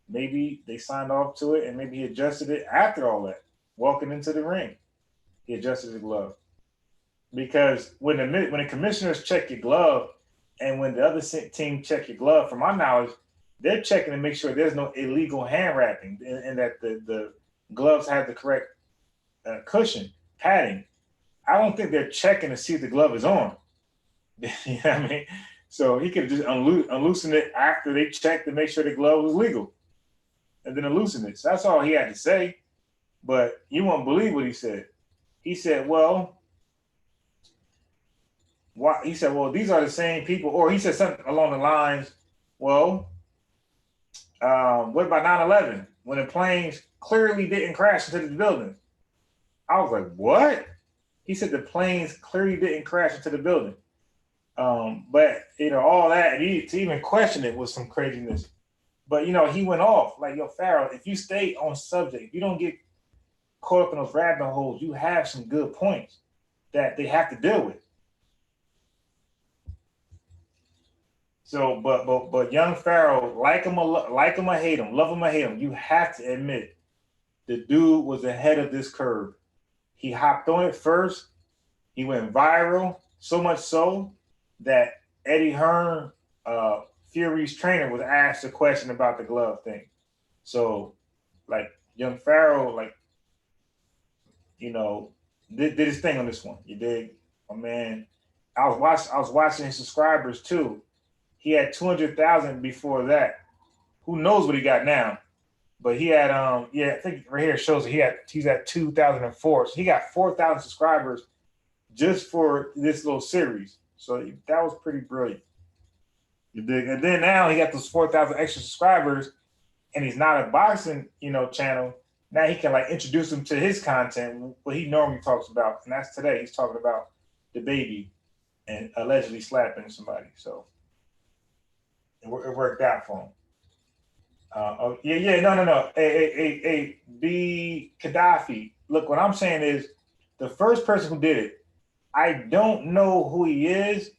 maybe they signed off to it and maybe he adjusted it after all that. Walking into the ring, he adjusted the glove. Because when the commissioners check your glove and when the other team check your glove, from my knowledge, they're checking to make sure there's no illegal hand wrapping and that the gloves have the correct cushion, padding. I don't think they're checking to see if the glove is on. You know what I mean? So he could just unloosen it after they checked to make sure the glove was legal and then unloosen it. So that's all he had to say. But you won't believe what he said. He said, well, why? He said, well, these are the same people. Or he said something along the lines, well, what about 9/11 when the planes clearly didn't crash into the building? I was like, what? He said the planes clearly didn't crash into the building. But all that to even question it was some craziness. But he went off like, yo, Farrell, if you stay on subject, if you don't get caught up in those rabbit holes, you have some good points that they have to deal with. So, but young Farrell, like him or hate him, love him or hate him, you have to admit the dude was ahead of this curve. He hopped on it first. He went viral, so much so that Eddie Hearn, Fury's trainer, was asked a question about the glove thing. So, like young Farrell, did his thing on this one. You dig? Oh man, I was watching his subscribers too. He had 200,000 before that. Who knows what he got now? But he had I think right here shows that he's at 2004. So he got 4,000 subscribers just for this little series. So that was pretty brilliant. You dig? And then now he got those 4,000 extra subscribers, and he's not a boxing channel. Now he can introduce them to his content, what he normally talks about, and that's today. He's talking about the baby and allegedly slapping somebody. So it worked out for him. No. Hey, B. Gaddafi. Look, what I'm saying is the first person who did it, I don't know who he is,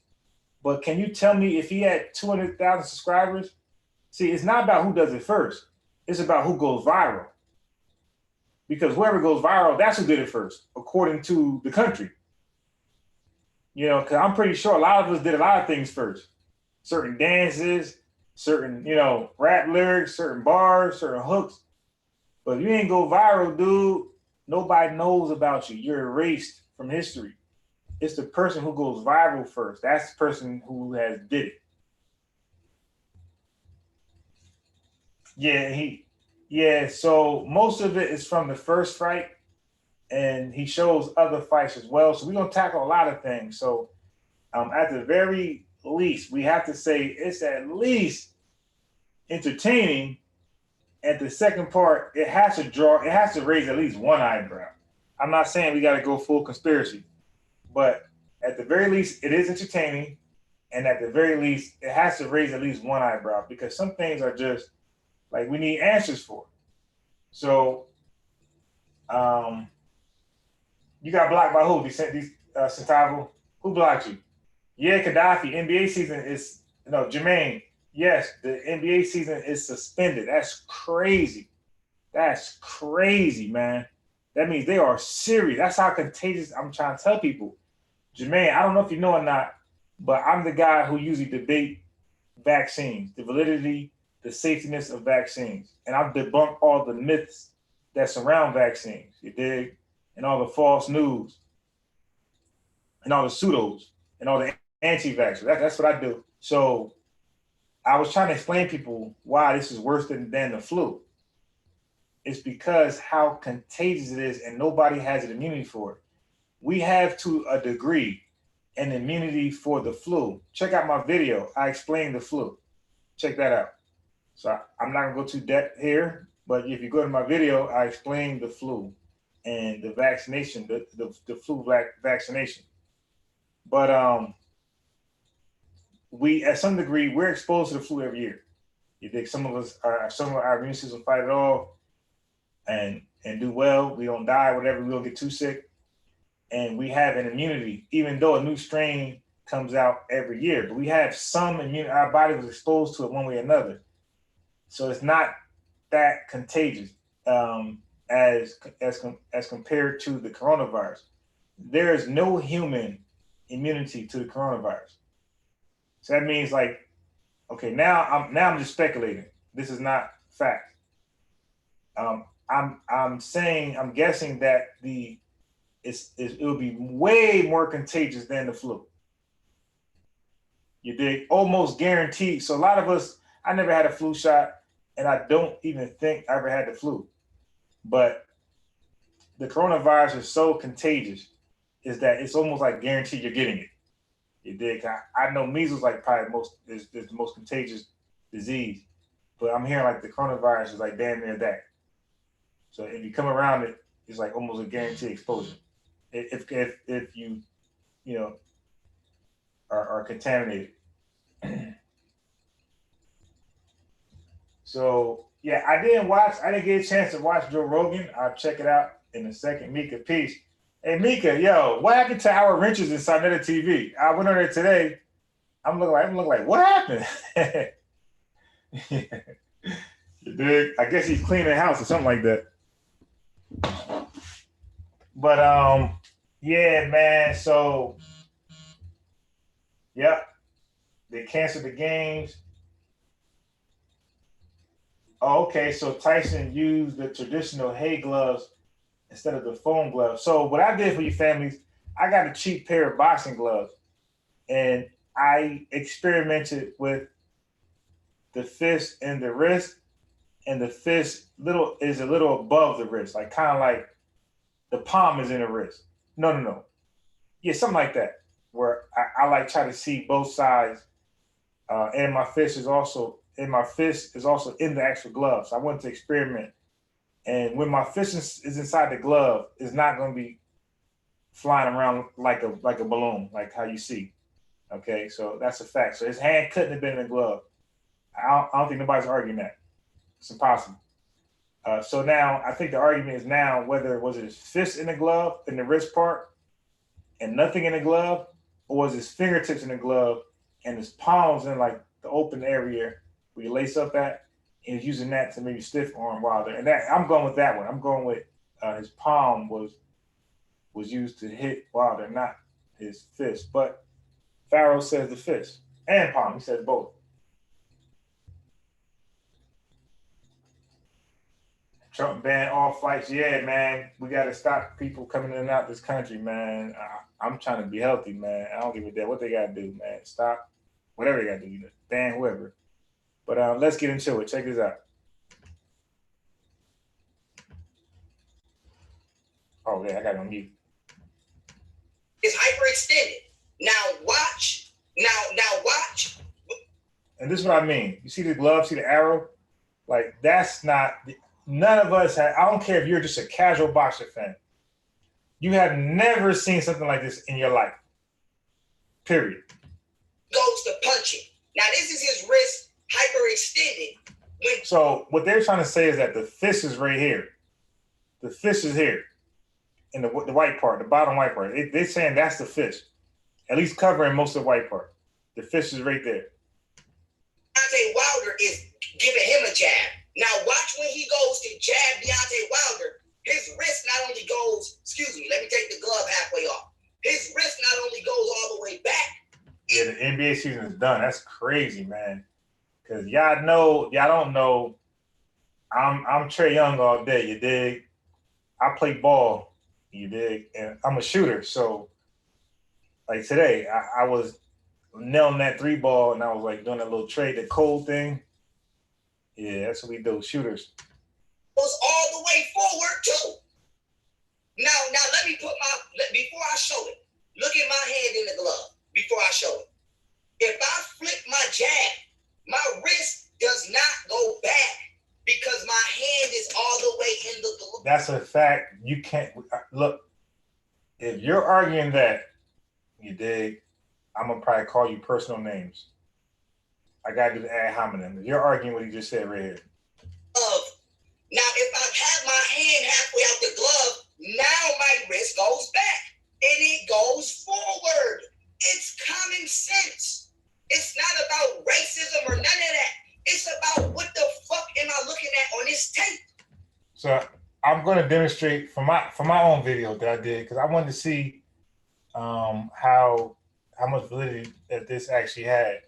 but can you tell me if he had 200,000 subscribers? See, it's not about who does it first. It's about who goes viral. Because whoever goes viral, that's who did it first, according to the country. Because I'm pretty sure a lot of us did a lot of things first. Certain dances, certain, rap lyrics, certain bars, certain hooks. But if you ain't go viral, dude, nobody knows about you. You're erased from history. It's the person who goes viral first. That's the person who has did it. So most of it is from the first fight, and he shows other fights as well. So we're going to tackle a lot of things. So at the very least, we have to say it's at least entertaining. At the second part, it has to raise at least one eyebrow. I'm not saying we got to go full conspiracy, but at the very least, it is entertaining. And at the very least, it has to raise at least one eyebrow, because some things are just like we need answers for. So, you got blocked by who? Centavo? Who blocked you? Yeah, Gaddafi. NBA season is Jermaine. Yes, the NBA season is suspended. That's crazy. That's crazy, man. That means they are serious. That's how contagious I'm trying to tell people. Jermaine, I don't know if you know or not, but I'm the guy who usually debate vaccines, the validity, the safetyness of vaccines. And I've debunked all the myths that surround vaccines, you dig? And all the false news, and all the pseudos, and all the anti-vaxxers. That's what I do. So I was trying to explain to people why this is worse than the flu. It's because how contagious it is and nobody has an immunity for it. We have, to a degree, an immunity for the flu. Check out my video. I explain the flu. Check that out. So I'm not gonna go too depth here, but if you go to my video, I explain the flu and the vaccination, the flu vaccination. But we, at some degree, we're exposed to the flu every year. You think some of our immune system fight it off and do well. We don't die, whatever. We don't get too sick, and we have an immunity, even though a new strain comes out every year. But we have some immunity. Our body was exposed to it one way or another, so it's not that contagious as compared to the coronavirus. There is no human immunity to the coronavirus. So that means, like, okay, now I'm just speculating. This is not fact. I'm guessing that it will be way more contagious than the flu. You dig? Almost guaranteed. So a lot of us, I never had a flu shot, and I don't even think I ever had the flu. But the coronavirus is so contagious, is that it's almost like guaranteed you're getting it. You dig? I know measles like probably is the most contagious disease, but I'm hearing like the coronavirus is like damn near that. So if you come around it, it's like almost a guaranteed exposure. If you are contaminated. So yeah, I didn't get a chance to watch Joe Rogan. I'll check it out in a second. Mika, peace. Hey Mika, yo, what happened to our wrenches inside of the TV? I went on there today. I'm looking like, what happened? You dig? I guess he's cleaning the house or something like that. But yeah, man. So yep, they canceled the games. Oh, okay. So Tyson used the traditional hay gloves instead of the foam gloves. So what I did for you families, I got a cheap pair of boxing gloves, and I experimented with the fist and the wrist, and the fist is a little above the wrist, like kind of like the palm is in the wrist. No. Yeah, something like that, where I like try to see both sides, and my fist is also in the actual glove. So I wanted to experiment. And when my fist is inside the glove, it's not going to be flying around like a balloon, like how you see. Okay, so that's a fact. So his hand couldn't have been in the glove. I don't think nobody's arguing that. It's impossible. So now I think the argument is now whether was it his fist in the glove, in the wrist part, and nothing in the glove, or was his fingertips in the glove and his palms in like the open area where you lace up at, and he's using that to maybe stiff arm Wilder. And that I'm going with that one. I'm going with his palm was used to hit Wilder, not his fist. But Farrow says the fist and palm. He says both. Trump banned all flights. Yeah, man. We got to stop people coming in and out this country, man. I'm trying to be healthy, man. I don't give a damn what they got to do, man. Stop whatever they got to do. Ban whoever. But let's get into it. Check this out. Oh, yeah, I got it on mute. It's hyperextended. Now watch. Now watch. And this is what I mean. You see the glove, see the arrow? Like, that's not... None of us have... I don't care if you're just a casual boxer fan. You have never seen something like this in your life. Period. Goes to punching. Now, this is his wrist hyperextended. So what they're trying to say is that the fist is right here. The fist is here. In the white part, the bottom white part. They're saying that's the fist. At least covering most of the white part. The fist is right there. Deontay Wilder is giving him a jab. Now watch when he goes to jab Deontay Wilder. His wrist not only goes, let me take the glove halfway off. His wrist not only goes all the way back. Yeah, the NBA season is done. That's crazy, man. Because y'all don't know, I'm Trae Young all day, you dig? I play ball, you dig? And I'm a shooter. So, like today, I was nailing that 3 ball, and I was like doing that little trade, the cold thing. Yeah, that's what we do, shooters. Goes all the way forward too. Now let me before I show it, look at my hand in the glove before I show it. If I flick my jab, my wrist does not go back because my hand is all the way in the glove. That's a fact. You can't look. If you're arguing that, you dig, I'm gonna probably call you personal names. I gotta do the ad hominem. If you're arguing what he just said right here. Now, if I have my hand halfway out the glove, now my wrist goes back and it goes forward. It's common sense. It's not about racism or none of that. It's about what the fuck am I looking at on this tape? So I'm going to demonstrate for my own video that I did because I wanted to see how much validity that this actually had.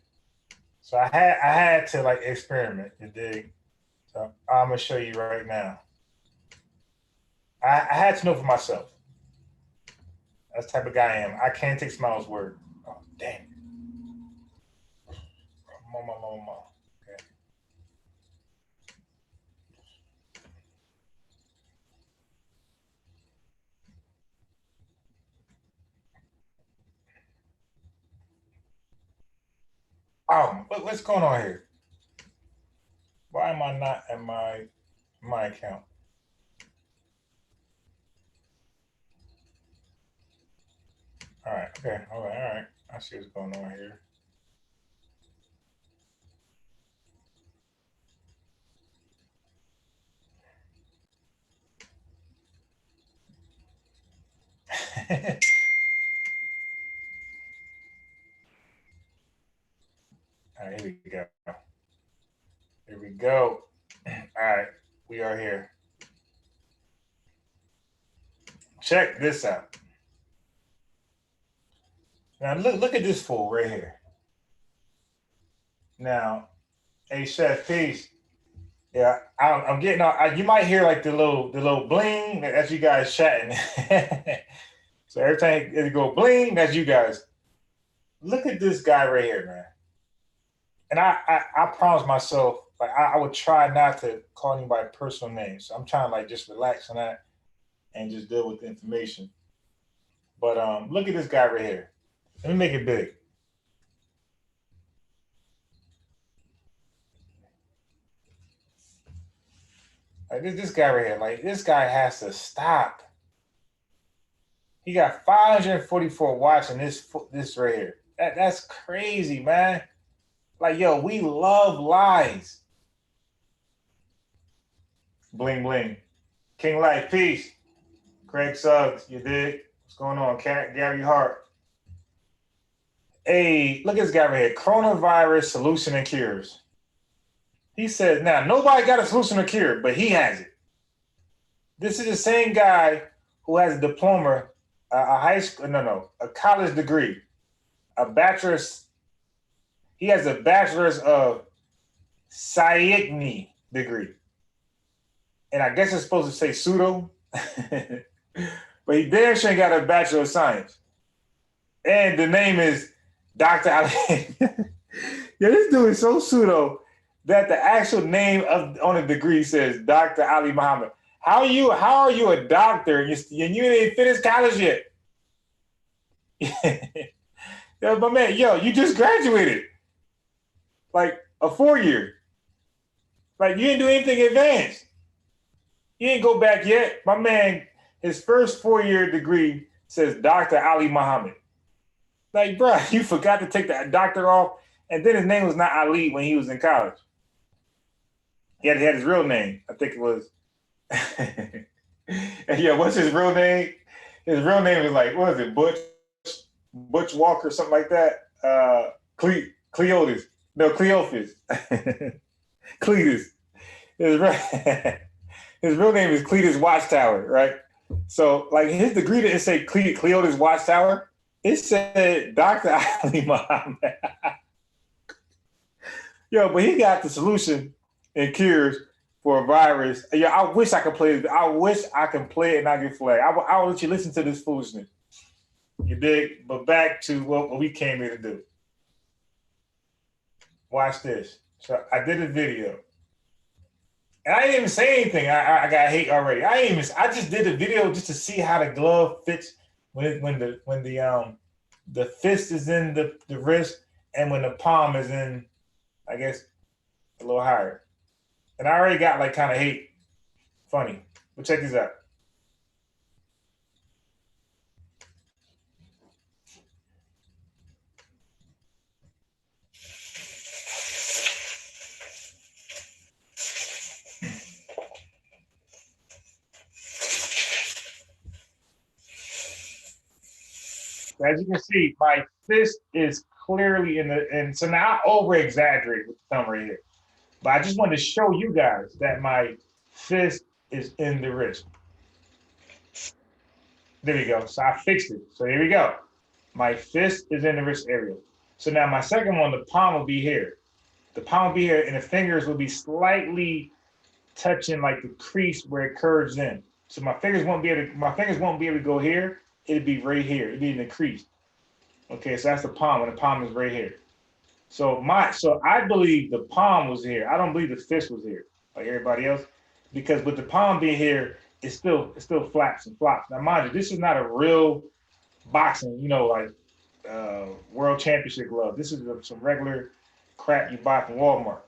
So I had to like experiment, you dig? So I'm gonna show you right now. I had to know for myself. That's the type of guy I am. I can't take Smiles' word. Oh, damn. Okay. Oh, what's going on here? Why am I not at my account? All right, okay, all right. I see what's going on here. All right, here we go. Here we go. All right, we are here. Check this out. Now look at this fool right here. Now, hey Chef, peace. Yeah, I'm getting out. You might hear like the little bling. That's you guys chatting. So every time it go bling, that's you guys. Look at this guy right here, man. And I promised myself like I would try not to call anybody personal names. So I'm trying to like just relax on that and just deal with the information. But look at this guy right here. Let me make it big. Like this guy right here, like this guy has to stop. He got 544 watts in this right here. That's crazy, man. Like, yo, we love lies. Bling bling. King Life, peace. Craig Suggs, you dig? What's going on? Gary Hart. Hey, look at this guy right here. Coronavirus solution and cures. He says, now, nobody got a solution or cure, but he has it. This is the same guy who has a diploma, a college degree, a bachelor's. He has a bachelor's of Psychology degree. And I guess it's supposed to say pseudo, but he damn sure got a bachelor of science. And the name is Dr. Ali. Yeah, this dude is so pseudo that the actual name on the degree says Dr. Ali Muhammad. How are you a doctor and you ain't finished college yet? Yo, my man, you just graduated. Like a 4-year. Like you didn't do anything advanced. You didn't go back yet. My man, his first 4-year degree says Dr. Ali Muhammad. Like, bro, you forgot to take the doctor off. And then his name was not Ali when he was in college. He had his real name. I think it was. And yeah, what's his real name? His real name is like, what is it? Butch Walker, something like that. Cleotis. No, Cleophas. Cletus. His real name is Cletus Watchtower, right? So, like, his degree didn't say Cleotis Watchtower. It said Dr. Ali Muhammad. Yo, but he got the solution and cures for a virus. Yeah, I wish I could play it. I wish I could play it and not get flagged. I will let you listen to this foolishness. You dig? But back to what we came here to do. Watch this. So I did a video. And I didn't even say anything. I got hate already. I just did the video just to see how the glove fits when the fist is in the wrist and when the palm is in, I guess, a little higher. And I already got like kind of hate. Funny. But check this out. So as you can see, my fist is clearly and so now I over exaggerate with the thumb right here. But I just wanted to show you guys that my fist is in the wrist. There we go. So I fixed it. So here we go. My fist is in the wrist area. So now my second one, the palm will be here. The palm will be here, and the fingers will be slightly touching like the crease where it curves in. So my fingers won't be able to go here. It'd be right here. It'd be in the crease. Okay, so that's the palm, and the palm is right here. So I believe the palm was here. I don't believe the fist was here, like everybody else, because with the palm being here, it still flaps and flops. Now, mind you, this is not a real boxing, like world championship glove. This is some regular crap you buy from Walmart.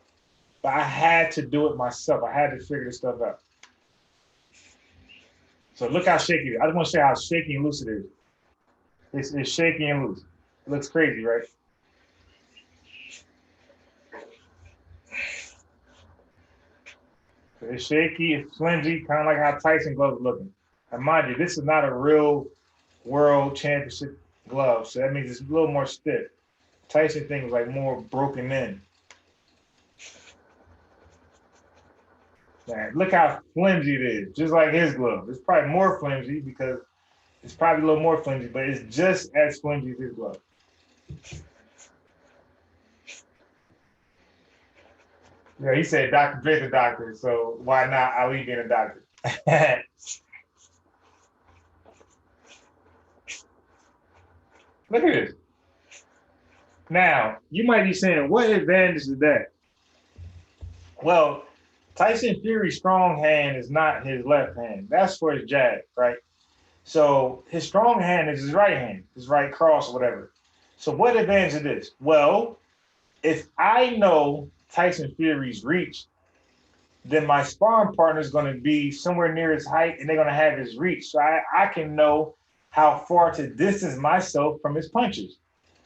But I had to do it myself. I had to figure this stuff out. So look how shaky it is. I just want to show you how shaky and loose it is. It's shaky and loose. It looks crazy, right? So it's shaky, it's flimsy, kind of like how Tyson gloves are looking. And mind you, this is not a real world championship glove, so that means it's a little more stiff. Tyson thing was like more broken in. Man, look how flimsy it is, just like his glove. It's probably more flimsy because it's probably a little more flimsy, but it's just as flimsy as his glove. Yeah, he said Dr. Dre's a doctor, so why not Ali being a doctor? Look at this. Now, you might be saying, what advantage is that? Well, Tyson Fury's strong hand is not his left hand. That's for his jab, right? So his strong hand is his right hand, his right cross or whatever. So what advantage is this? Well, if I know Tyson Fury's reach, then my sparring partner is going to be somewhere near his height and they're going to have his reach. So I can know how far to distance myself from his punches.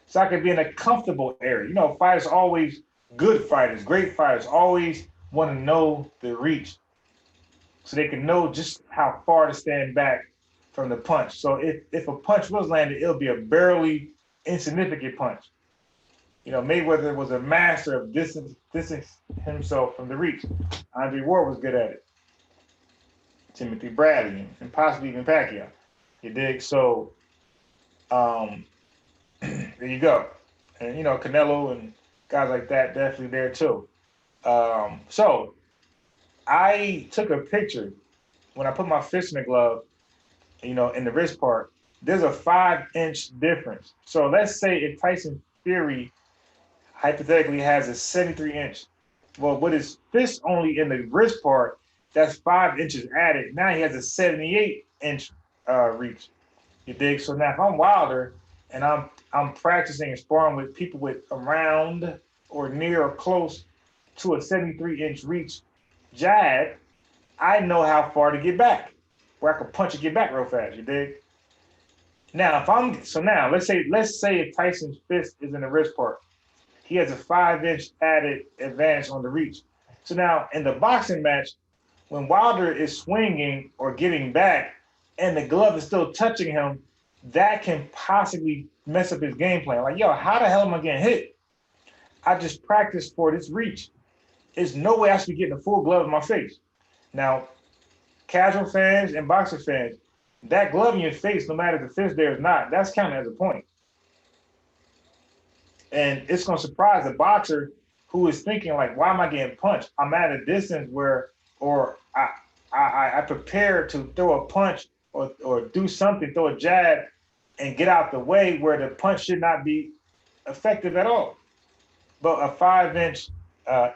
So I can be in a comfortable area. Fighters always, good fighters, great fighters, always want to know the reach so they can know just how far to stand back from the punch. So if a punch was landed, it'll be a barely insignificant punch. Mayweather was a master of distancing himself from the reach. Andre Ward was good at it. Timothy Bradley and possibly even Pacquiao. You dig? So there you go. And Canelo and guys like that definitely there too. So I took a picture when I put my fist in the glove, in the wrist part. There's a 5-inch difference. So let's say if Tyson Fury hypothetically has a 73-inch, well, with his fist only in the wrist part, that's 5 inches added. Now he has a 78-inch reach. You dig? So now if I'm Wilder and I'm practicing and sparring with people with around or near or close to a 73-inch reach jab, I know how far to get back, where I can punch and get back real fast. You dig? Now let's say if Tyson's fist is in the wrist part, he has a 5-inch added advantage on the reach. So now in the boxing match, when Wilder is swinging or getting back and the glove is still touching him, that can possibly mess up his game plan. Like, yo, how the hell am I getting hit? I just practiced for this reach. There's no way I should be getting a full glove in my face. Now, casual fans and boxer fans, that glove in your face, no matter if the fist there is not, that's counted as a point. And it's going to surprise the boxer who is thinking like, why am I getting punched? I'm at a distance or I prepare to throw a punch or do something, throw a jab and get out the way where the punch should not be effective at all. But a 5-inch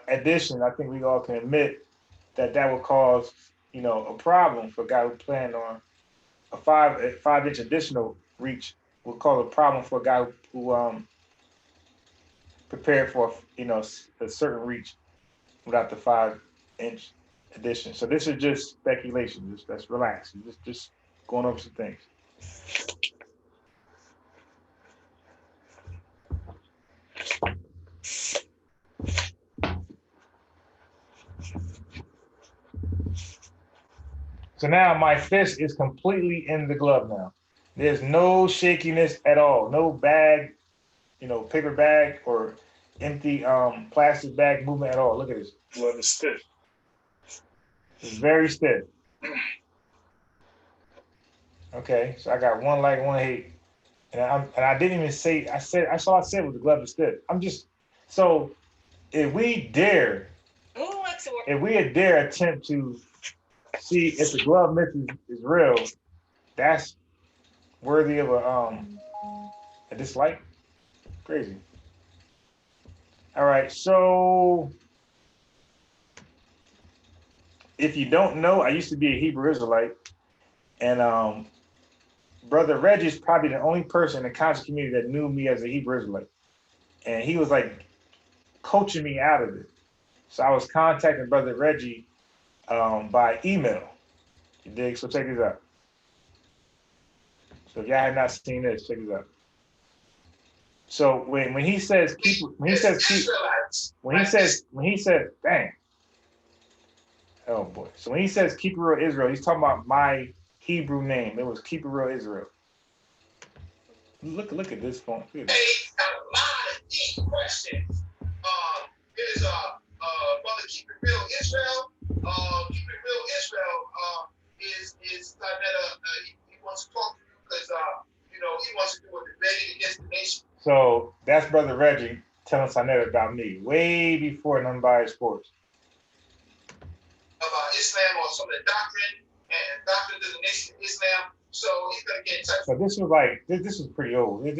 addition, I think we all can admit, that would cause, a problem for a guy who planned on a 5-inch additional reach would cause a problem for a guy who prepared for, a certain reach without the 5-inch addition. So this is just speculation. Let's relax. Just going over some things. So now my fist is completely in the glove now. There's no shakiness at all. No bag, paper bag or empty plastic bag movement at all. Look at this. Glove is stiff. It's very stiff. Okay, so I got one light, one hate. And I didn't even say, I said with the glove is stiff. So if we dare attempt to see if the glove miss is real, that's worthy of a dislike. Crazy. All right, so if you don't know, I used to be a Hebrew Israelite, and Brother Reggie's probably the only person in the conscious community that knew me as a Hebrew Israelite, and he was like coaching me out of it. So I was contacting Brother Reggie by email. You dig? So check this out. So if y'all have not seen this, check this out. So when he says dang. Oh boy. So when he says keep it real Israel, he's talking about my Hebrew name. It was keep it real Israel. Look at this phone. Hey, got a lot of deep questions. There's brother Keep It Real Israel. Keep It Real Israel is he wants to talk to you because he wants to do a debate against the nation. So that's Brother Reggie telling Sanetta about me way before Unbiased Sports. About Islam or some of the doctrine and doctrine of the nation of Islam. So he's gonna get in touch. So this was like this was pretty old. It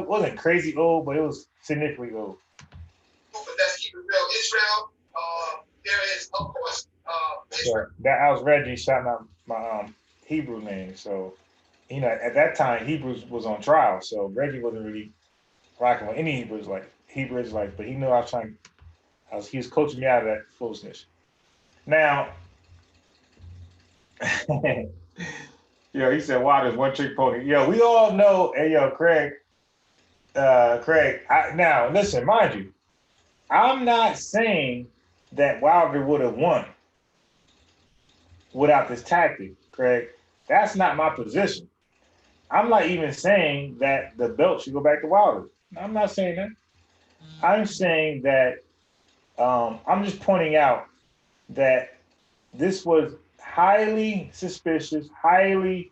wasn't crazy old, but it was significantly old. But that's Keep It Real Israel. There is, of course, so that I was Reggie shouting out my Hebrew name. So at that time Hebrews was on trial, so Reggie wasn't really rocking with any Hebrews like, but he knew I was trying. He was coaching me out of that foolishness. Now, he said, wow, there's one trick pony. Yo, we all know, hey, yo, Craig, now, listen, mind you, I'm not saying that Wilder would have won without this tactic, Craig. That's not my position. I'm not even saying that the belt should go back to Wilder. I'm not saying that. I'm saying that I'm just pointing out that this was highly suspicious, highly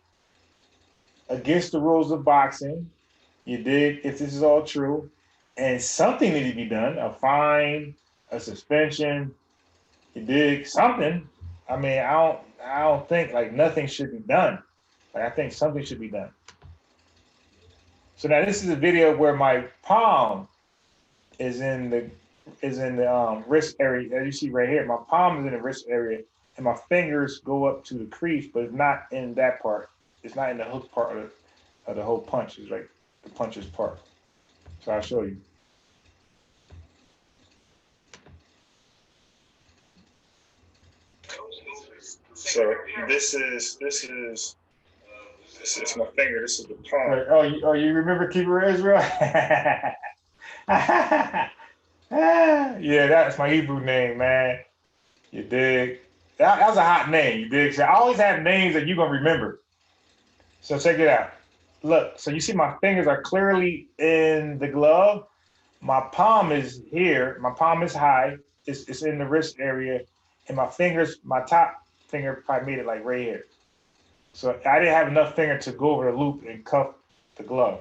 against the rules of boxing. You dig? If this is all true, and something needed to be done, a fine, a suspension, you dig? Something. I mean, I don't think like nothing should be done. Like I think something should be done. So now this is a video where my palm is in the wrist area. As you see right here, my palm is in the wrist area, and my fingers go up to the crease, but it's not in that part. It's not in the hook part of the whole punch. It's like the puncher's part. So I'll show you. So this is my finger. This is the palm. Oh, you remember Keep It Real Israel? Yeah, that's my Hebrew name, man. You dig? That was a hot name, you dig? So I always have names that you're going to remember. So check it out. Look, so you see my fingers are clearly in the glove. My palm is here. My palm is high. It's in the wrist area. And my fingers, my top finger probably made it like right here. So I didn't have enough finger to go over the loop and cuff the glove.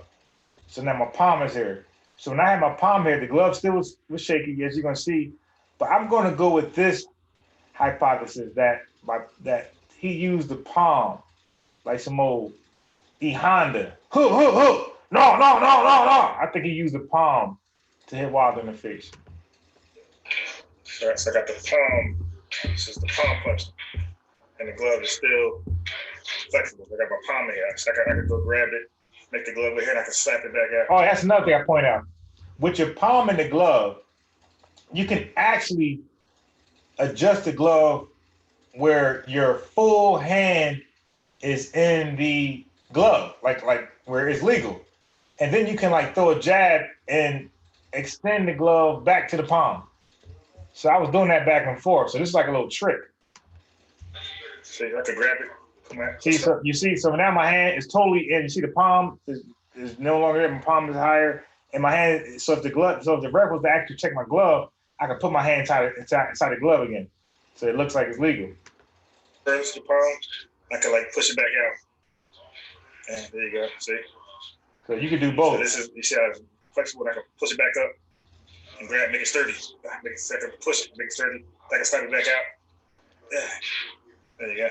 So now my palm is here. So when I had my palm here, the glove still was shaky, as you're going to see. But I'm going to go with this hypothesis that he used the palm like some old E Honda. No. I think he used the palm to hit Wilder in the face. All right, so I got the palm This is the palm punch, and the glove is still flexible. I got my palm in here, so I can go grab it, make the glove in here, and I can slap it back out. Oh, that's another thing I point out. With your palm in the glove, you can actually adjust the glove where your full hand is in the glove, like where it's legal. And then you can like throw a jab and extend the glove back to the palm. So I was doing that back and forth. So this is like a little trick. See, I can grab it. See, so you see, so now my hand is totally in. You see the palm is no longer there. My palm is higher. And my hand, so if the ref was to actually check my glove, I can put my hand inside the glove again. So it looks like it's legal. First the palm, I can like push it back out. And there you go, see? So you can do both. So this is, you see how it's flexible, I can push it back up and grab, make it sturdy. Make it second, push it, make it sturdy. I can slap it back out. Yeah. There you go.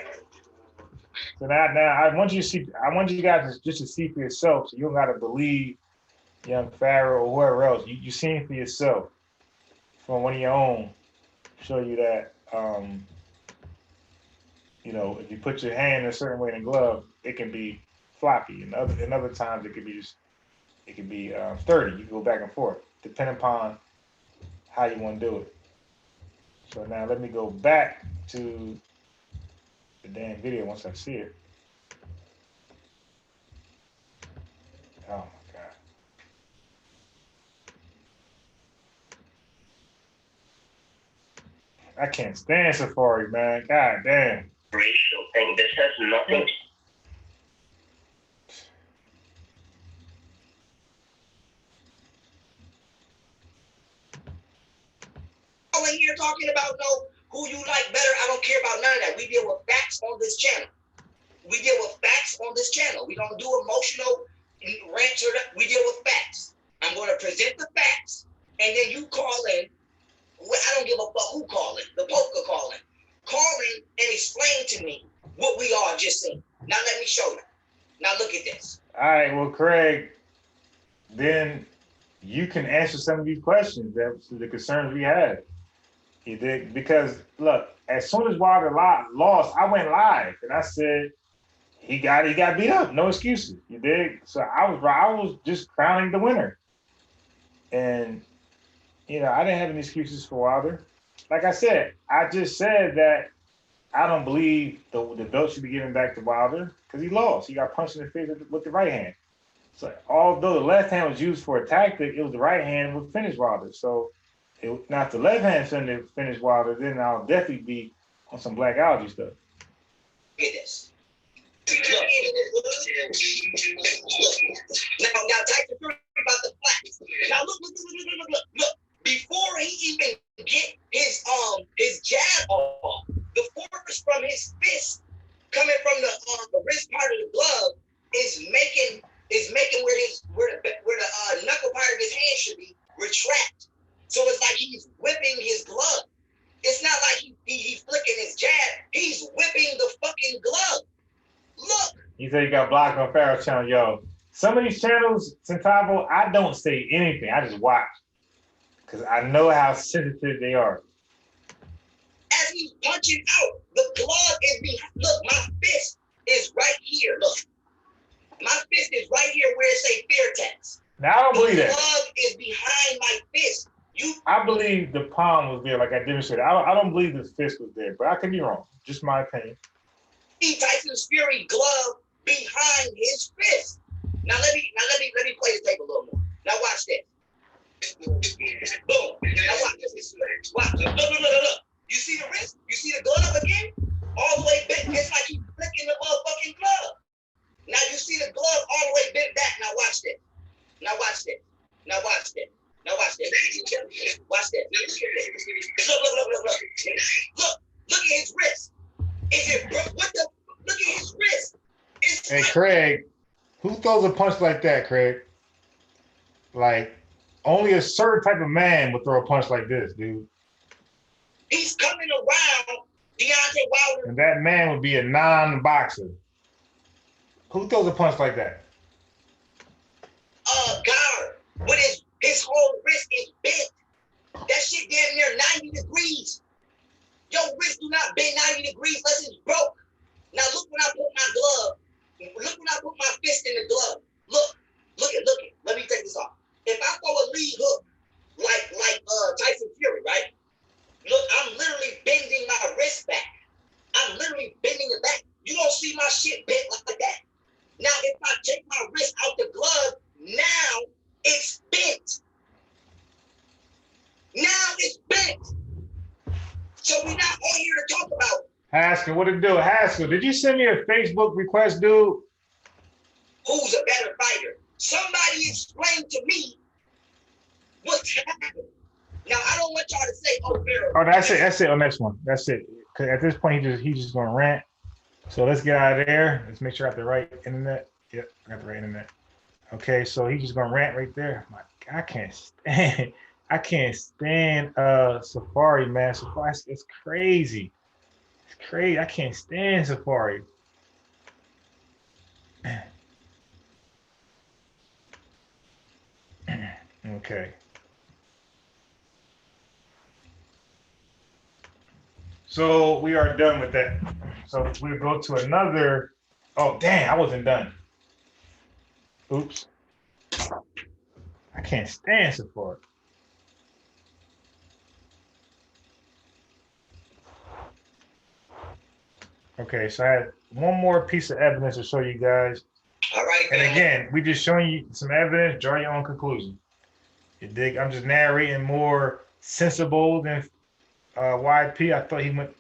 So now I want you guys just to see for yourself, so you don't gotta believe young Pharaoh or whoever else. You seen for yourself from one of your own, show you that you know, if you put your hand a certain way in a glove, it can be floppy, and other times it could be sturdy. You can go back and forth depending upon how you want to do it. So now let me go back to the damn video once I see it. Oh my God. I can't stand Safari, man. God damn. Racial thing. This has nothing. All in here talking about who you like better. I don't care about none of that. We deal with facts on this channel. We deal with facts on this channel. We don't do emotional rants or that. We deal with facts. I'm going to present the facts, and then you call in. I don't give a fuck who calling. The poker calling. Call in and explain to me what we all just seen. Now let me show you. Now look at this. All right, well, Craig, then you can answer some of these questions, that's the concerns we had. You did, because look, as soon as Wilder lost, I went live and I said he got beat up, no excuses. You dig? So I was just crowning the winner, and you know I didn't have any excuses for Wilder. Like I said, I just said that I don't believe the belt should be given back to Wilder because he lost. He got punched in the face with the right hand. So although the left hand was used for a tactic, it was the right hand would finish Wilder. So now if the left hand finish Wilder, then I'll definitely be on some black algae stuff. Look at this. Look. Now Tyson Fury about the flags. Now look. Before he even get his jab off, the force from his fist coming from the wrist part of the glove is making where the knuckle part of his hand should be retract. So it's like he's whipping his glove. It's not like he's flicking his jab. He's whipping the fucking glove. Look. He said he got blocked on Pharaoh's channel. Yo, some of these channels, Centavo, I don't say anything. I just watch because I know how sensitive they are. As he's punching out, the glove is behind. Look, my fist is right here. Look. My fist is right here where it say fear text. Now I don't believe that. The glove is behind my fist. I believe the palm was there, like I demonstrated. I don't believe the fist was there, but I could be wrong. Just my opinion. See Tyson's Fury glove behind his fist. Now let me play the tape a little more. Now watch this. Boom. Now watch this. Watch. Look. You see the wrist? You see the glove again? All the way bent. It's like he's flicking the motherfucking glove. Now you see the glove all the way bent back. Now watch this. Now watch this. Now watch this. Now watch this. Watch this. Look at his wrist. Look at his wrist. Hey, Craig, who throws a punch like that, Craig? Like, only a certain type of man would throw a punch like this, dude. He's coming around Deontay Wilder. And that man would be a non-boxer. Who throws a punch like that? Guard. With his whole wrist is bent. That shit damn near 90 degrees. Your wrist do not bend 90 degrees unless it's broke. Now look when I put my glove. Look when I put my fist in the glove. Look it. Let me take this off. If I throw a lead hook like Tyson Fury, right? Look, I'm literally bending my wrist back. I'm literally bending it back. You don't see my shit bent like that. Now, if I take my wrist out the glove, now it's bent. Now it's bent. So we're not on here to talk about. Haskell, what it do? Haskell, did you send me a Facebook request, dude? Who's a better fighter? Somebody explain to me what's happening. Now, I don't want y'all to say, oh, Pharaoh. Oh, that's it. Oh, next one. That's it. Because at this point, he's just going to rant. So let's get out of there. Let's make sure I got the right internet. Yep, I got the right internet. Okay, so he's just going to rant right there. My God, I can't stand Safari, man. Safari, it's crazy. It's crazy. I can't stand Safari. Okay. So we are done with that. So we'll go to another. Oh, dang, I wasn't done. Oops. I can't stand Safari. Okay, so I had one more piece of evidence to show you guys. All right. And again, we just showing you some evidence, draw your own conclusion. You dig? I'm just narrating more sensible than YP. I thought he went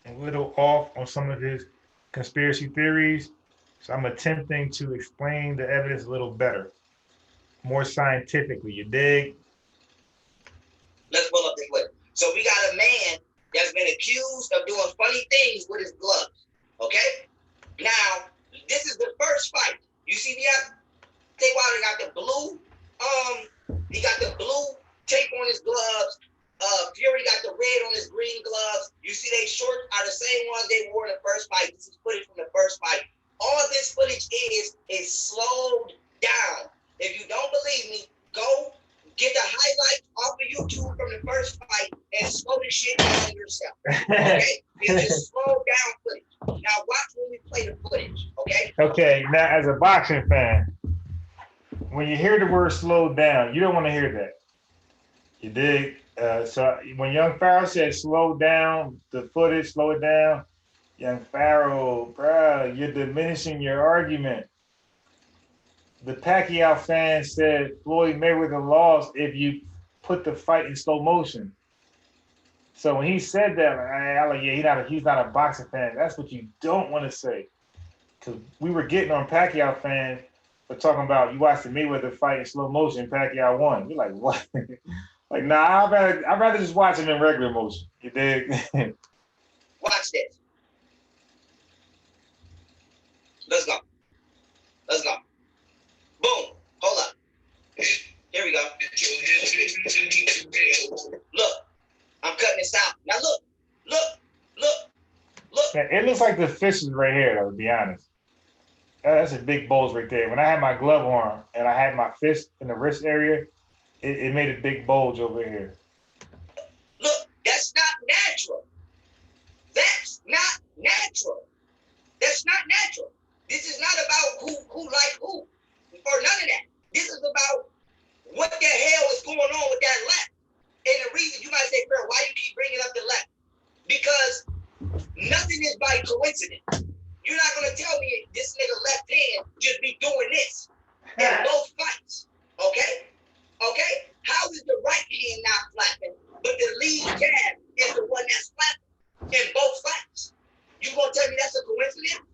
a little off on some of his conspiracy theories. So I'm attempting to explain the evidence a little better, more scientifically. You dig? Let's pull up this way. So we got a man that's been accused of doing funny things with his gloves. Okay? Now, this is the first fight. You see Deontay Wilder got the blue, he got the blue tape on his gloves. Fury got the red on his green gloves. You see they shorts are the same ones they wore in the first fight. This is footage from the first fight. All this footage is slowed down. If you don't believe me, go get the highlights off of YouTube from the first fight and slow the shit down yourself. Okay? It's just slow down footage. Now watch when we play the footage. Okay? Okay, now as a boxing fan, when you hear the word slowed down, you don't want to hear that. You dig? So when Young Pharaoh said slow down the footage, slow it down, Young Pharaoh, bro, you're diminishing your argument. The Pacquiao fan said Floyd Mayweather lost if you put the fight in slow motion. So when he said that, I'm like, yeah, he's not a boxing fan. That's what you don't want to say. Because we were getting on Pacquiao fans for talking about you watched the Mayweather fight in slow motion, Pacquiao won. You're like, what? Like, nah, I'd rather just watch him in regular motion. You dig? Watch this. Let's go. Let's go. Boom. Hold up. Here we go. Look. I'm cutting this out. Now look. Yeah, it looks like the fist is right here, though, to be honest. That's a big bulge right there. When I had my glove on and I had my fist in the wrist area, it made a big bulge over here. Look, that's not natural. That's not natural. That's not natural. This is not about who like who or none of that. This is about what the hell is going on with that left. And the reason you might say, bro, why you keep bringing up the left? Because nothing is by coincidence. You're not going to tell me this nigga left hand just be doing this in both fights. Okay? Okay? How is the right hand not flapping, but the lead jab is the one that's flapping in both fights? You going to tell me that's a coincidence?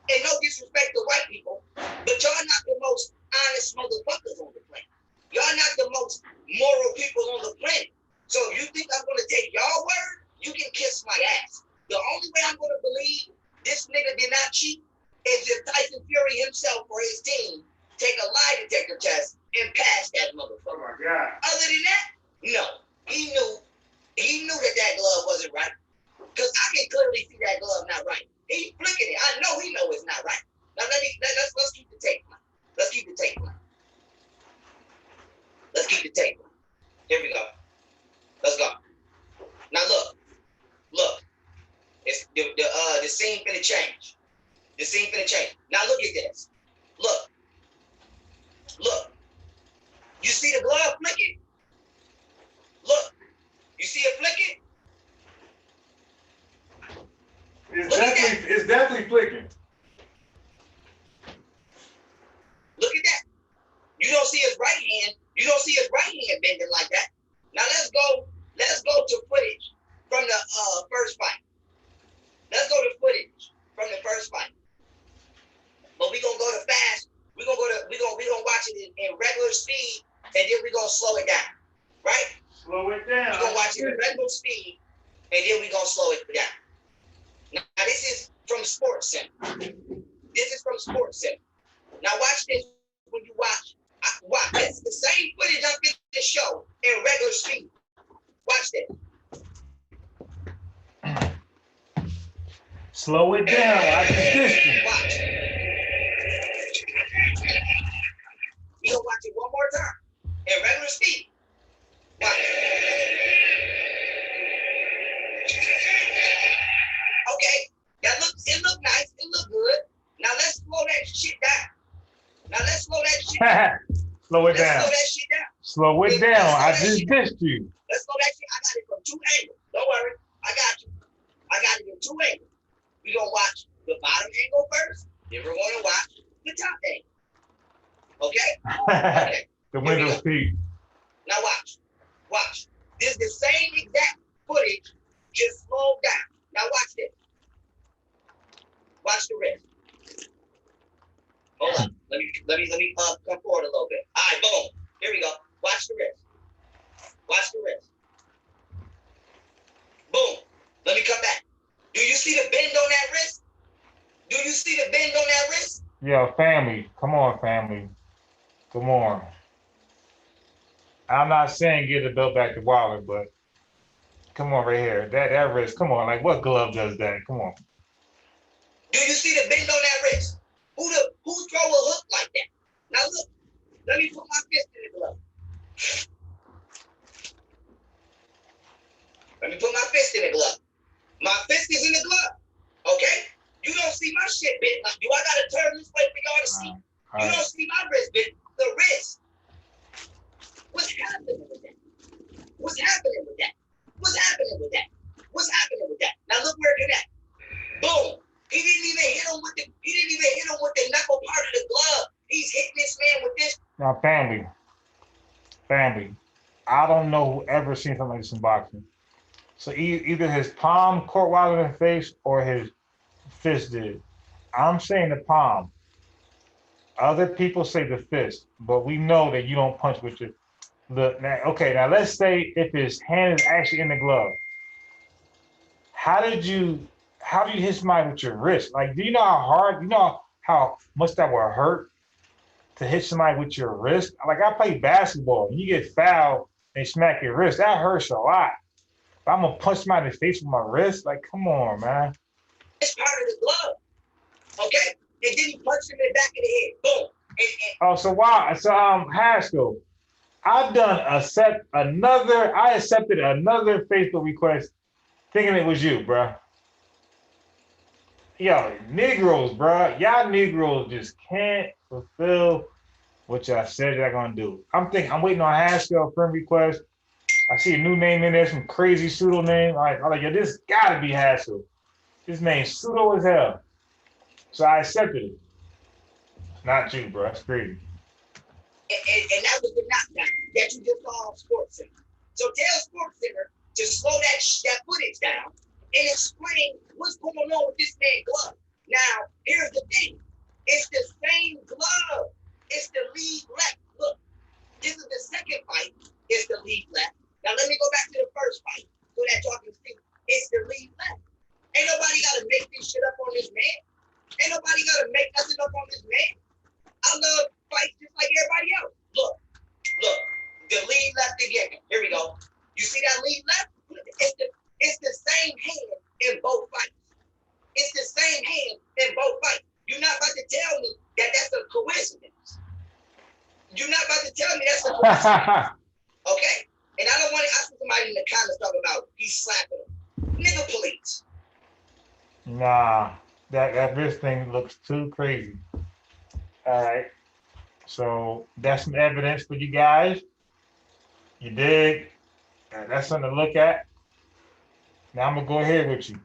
And no disrespect to white people, but y'all not the most honest motherfuckers on the planet. Y'all not the most moral people on the planet. So if you think I'm going to take y'all word, you can kiss my ass. The only way I'm going to believe this nigga did not cheat is if Tyson Fury himself or his team take a lie detector test and pass that motherfucker. Oh my God. Other than that, no. He knew that glove wasn't right. Because I can clearly see that glove not right. He's flicking it. I know he know it's not right. Now let's keep the tape. Let's keep the tape. Let's keep the tape. Here we go. Let's go. Now look. scene finna change. The scene finna change. Now look at this. Look. Look. You see the glove flicking? Look. You see it flicking? It's definitely flicking. Look at that. You don't see his right hand. You don't see his right hand bending like that. Now let's go to footage from the first fight. Let's go to footage from the first fight. But we're gonna go to fast. We're gonna watch it in regular speed, and then we're gonna slow it down. Right? Slow it down. We're gonna watch it in regular speed, and then we're gonna slow it down. Now this is from Sports Center. This is from Sports Center. Now watch this when you watch. Watch. This is the same footage I'm going to show in regular speed. Watch this. Slow it down. I can watch. We're going to watch it one more time in regular speed. Watch. Okay. It looked nice. It looked good. Now let's slow that shit down. Slow it down. Slow that shit down. Slow it down. I just dissed you. Let's slow that shit. I got it from 2 angles. Don't worry. I got you. I got it in 2 angles. We're going to watch the bottom angle first. Then we're going to watch the top angle. Okay? Okay. The window speed. Now watch. Watch. This is the same exact footage, just slowed down. Now watch this. Watch the wrist. Hold on. Let me come forward a little bit. All right, boom. Here we go. Watch the wrist. Watch the wrist. Boom. Let me come back. Do you see the bend on that wrist? Do you see the bend on that wrist? Yeah, family. Come on, family. Come on. I'm not saying get the belt back to Wilder, but come on right here. That wrist. Come on. Like what glove does that? Come on. Do you see the bend on that wrist? Who throw a hook like that? Now look, let me put my fist in the glove. Let me put my fist in the glove. My fist is in the glove. Okay? You don't see my shit bent. Like, do I gotta turn this way for y'all to see? You don't see my wrist bent. The wrist. What's happening with that? What's happening with that? What's happening with that? What's happening with that? Now look where it at. Boom. He didn't even hit him with the knuckle part of the glove. He's hitting this man with this. Now, family. I don't know who ever seen something like this in boxing. So either his palm caught Wilder in the face or his fist did. I'm saying the palm. Other people say the fist, but we know that you don't punch with your look. Now, okay, now let's say if his hand is actually in the glove. How do you hit somebody with your wrist? Like, do you know how hard, you know how much that would hurt to hit somebody with your wrist? Like, I play basketball. When you get fouled, they smack your wrist. That hurts a lot. But I'm going to punch somebody in the face with my wrist? Like, come on, man. It's part of the glove. Okay? And then he punched him in the back of the head. Boom. Oh, so wow. So, Haskell, I accepted another Facebook request thinking it was you, bro. Yo, Negroes, bro. Y'all Negroes just can't fulfill what y'all said y'all gonna do. I'm waiting on Haskell friend request. I see a new name in there, some crazy pseudo name. I'm like, yo, this gotta be Haskell. This name's pseudo as hell. So I accepted it. Not you, bro. That's crazy. And that was the knockdown that you just saw on Sports Center. So tell Sports Center to slow that footage down and explain what's going on with this man's glove. Now, here's the thing. It's the same glove. It's the lead left. Look, this is the second fight. It's the lead left. Now, let me go back to the first fight so that y'all can see. It's the lead left. Ain't nobody got to make this shit up on this man. Ain't nobody got to make nothing up on this man. I love fights just like everybody else. Look, the lead left again. Here we go. You see that lead left? It's the same hand in both fights. It's the same hand in both fights. You're not about to tell me that that's a coincidence. You're not about to tell me that's a coincidence. Okay? And I don't want to ask somebody in the comments talking about he's slapping him. Nigga, please. Nah, that wrist thing looks too crazy. All right, so that's some evidence for you guys. You dig? That's something to look at. Now I'm gonna go ahead with you.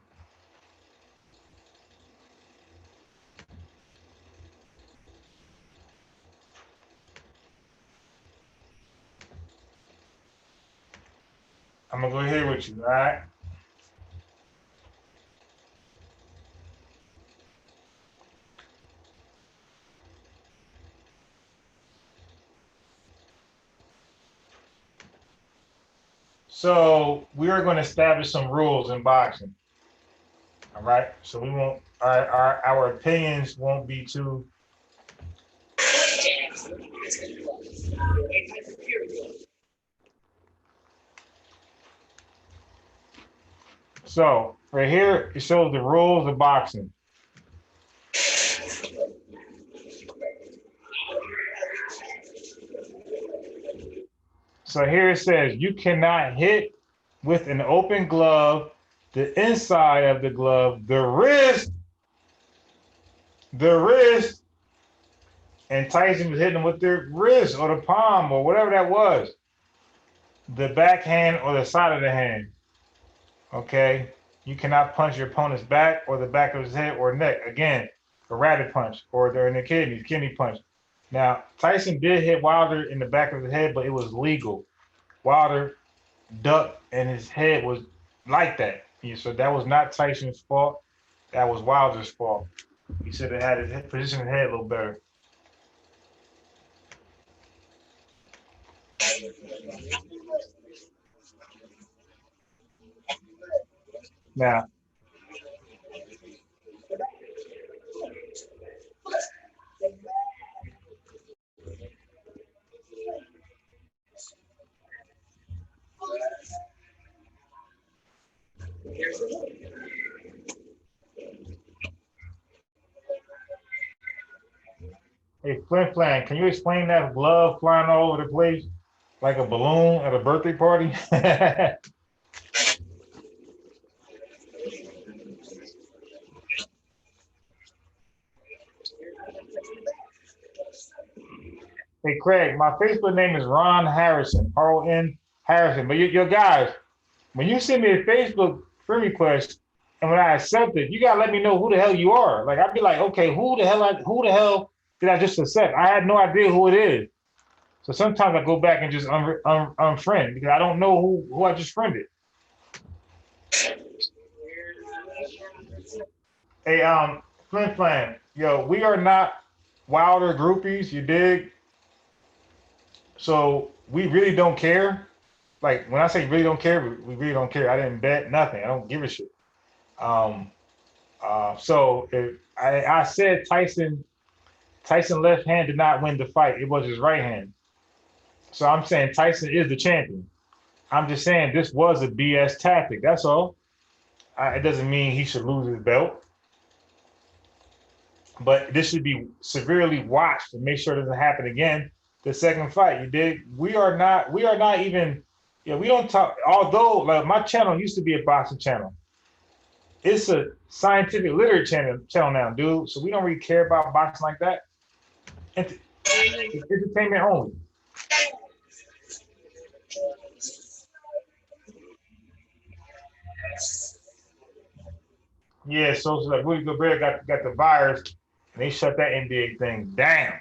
I'm gonna go ahead with you. All right. So we are going to establish some rules in boxing. All right. So we won't. Our opinions won't be too. So right here it shows the rules of boxing. So here it says you cannot hit with an open glove, the inside of the glove, the wrist, and Tyson was hitting him with the wrist or the palm or whatever that was, the backhand or the side of the hand. Okay, you cannot punch your opponent's back or the back of his head or neck. Again, a rabbit punch or they're in the kidney punch. Now Tyson did hit Wilder in the back of the head, but it was legal. Wilder ducked and his head was like that. So that was not Tyson's fault. That was Wilder's fault. He should have had his position his head a little better. Now, hey, Flint Flan, can you explain that glove flying all over the place like a balloon at a birthday party? Hey, Craig, my Facebook name is Ron Harrison, R-O-N Harrison. But you guys, when you send me a Facebook friend request and when I accept it, you gotta let me know who the hell you are. Like I'd be like, okay, who the hell did I just accept? I had no idea who it is. So sometimes I go back and just unfriend because I don't know who I just friended. Hey, Flynn Flan, yo, we are not Wilder groupies, you dig? So we really don't care. Like when I say really don't care, we really don't care. I didn't bet nothing. I don't give a shit. Um, so if I said Tyson left hand did not win the fight. It was his right hand. So I'm saying Tyson is the champion. I'm just saying this was a BS tactic. That's all. It doesn't mean he should lose his belt, but this should be severely watched to make sure it doesn't happen again. The second fight, you dig? We are not even. Yeah, we don't talk. Although, like my channel used to be a boxing channel, it's a scientific literature channel now, dude. So we don't really care about boxing like that. It's entertainment only. Yeah, so it's like Rudy Gobert got the virus, and they shut that NBA thing down.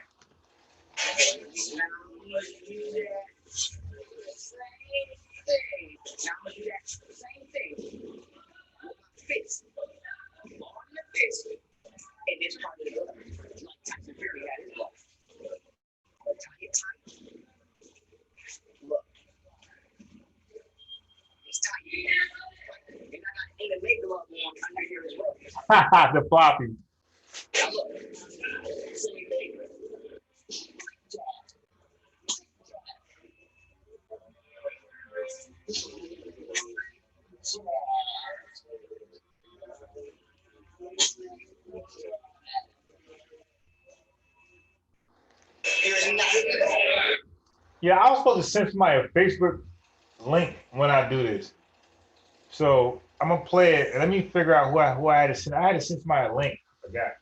The floppy. Yeah, I was supposed to send somebody a Facebook link when I do this. So I'm gonna play it. Let me figure out who I had to send. I had to send somebody a link. I forgot.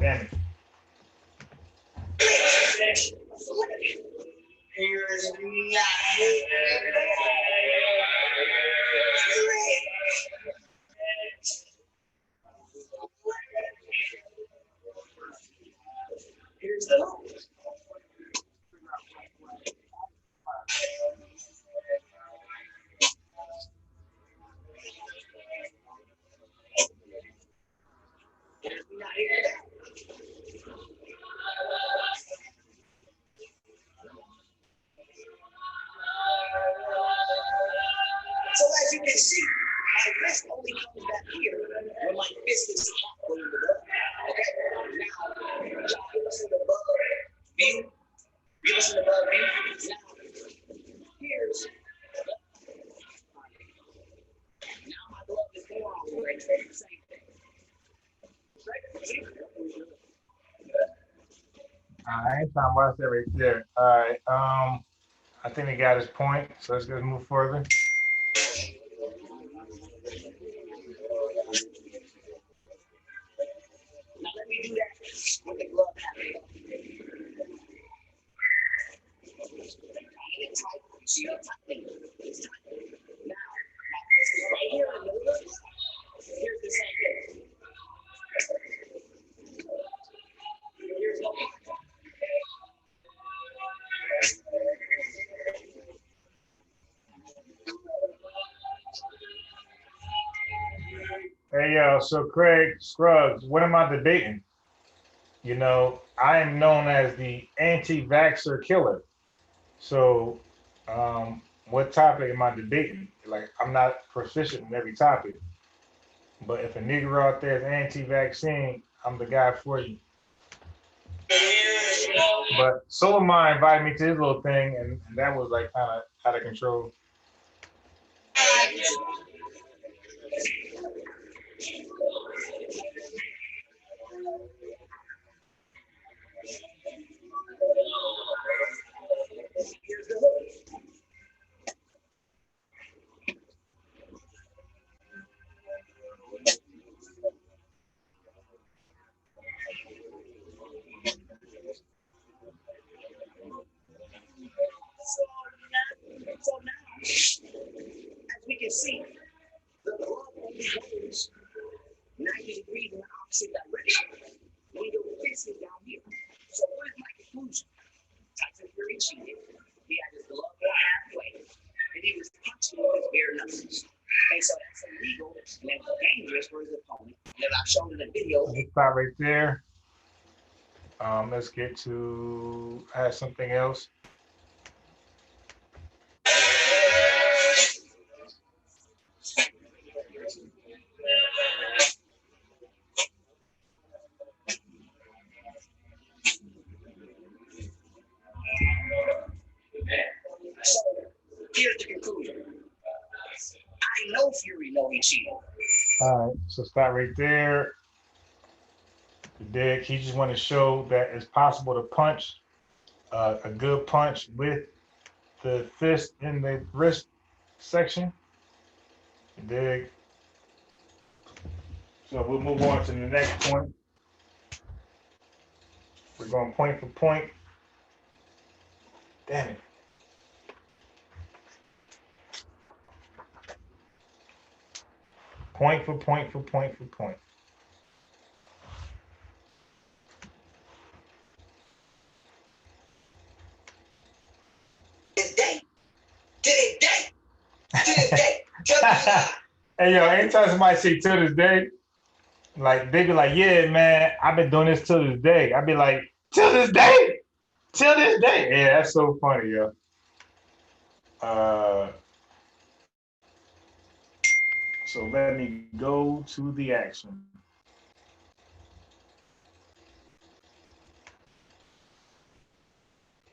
Damn it. Here's the So as you can see, my wrist only comes back here when my fist is halfway in the blood. Okay, now y'all give us an above view. Give us an above view. Now here's now my glove is more on the right side. Same thing. I ain't trying to watch that right there. All right. I think he got his point. So let's just move further. Now let me do that with the glove happening. It's tight. See how tight? It's tight. Now, this is right here in the middle of the glove. Here's the same thing. Here's the Hey, yo, so Craig Scruggs, what am I debating? You know, I am known as the anti-vaxxer killer. So, what topic am I debating? Like, I'm not proficient in every topic, but if a nigger out there is anti-vaccine, I'm the guy for you. But Solomon invited me to his little thing, and that was like kind of out of control. here's the hook. So now, as we can see, the glove only goes 90 degrees in the opposite direction when your fist is down here. So what is my conclusion? Tyson Fury cheated. He had his glove on halfway, and he was punching with his bare knuckles. And so that's illegal and that's dangerous for his opponent. And I've shown in the video. Let's stop right there. Let's get to add something else. So here's the conclusion. I know Fury know he cheated. All right, so stop right there. He just want to show that it's possible to punch a good punch with the fist in the wrist section. Dig. So we'll move on to the next point. We're going point for point. Damn it. Point for point for point for point. This day. To this day. To this day. Hey, yo, anytime somebody say to this day, like, they be like, yeah, man, I've been doing this till this day. I'd be like, till this day? Till this day? Yeah, that's so funny, yo. So let me go to the action.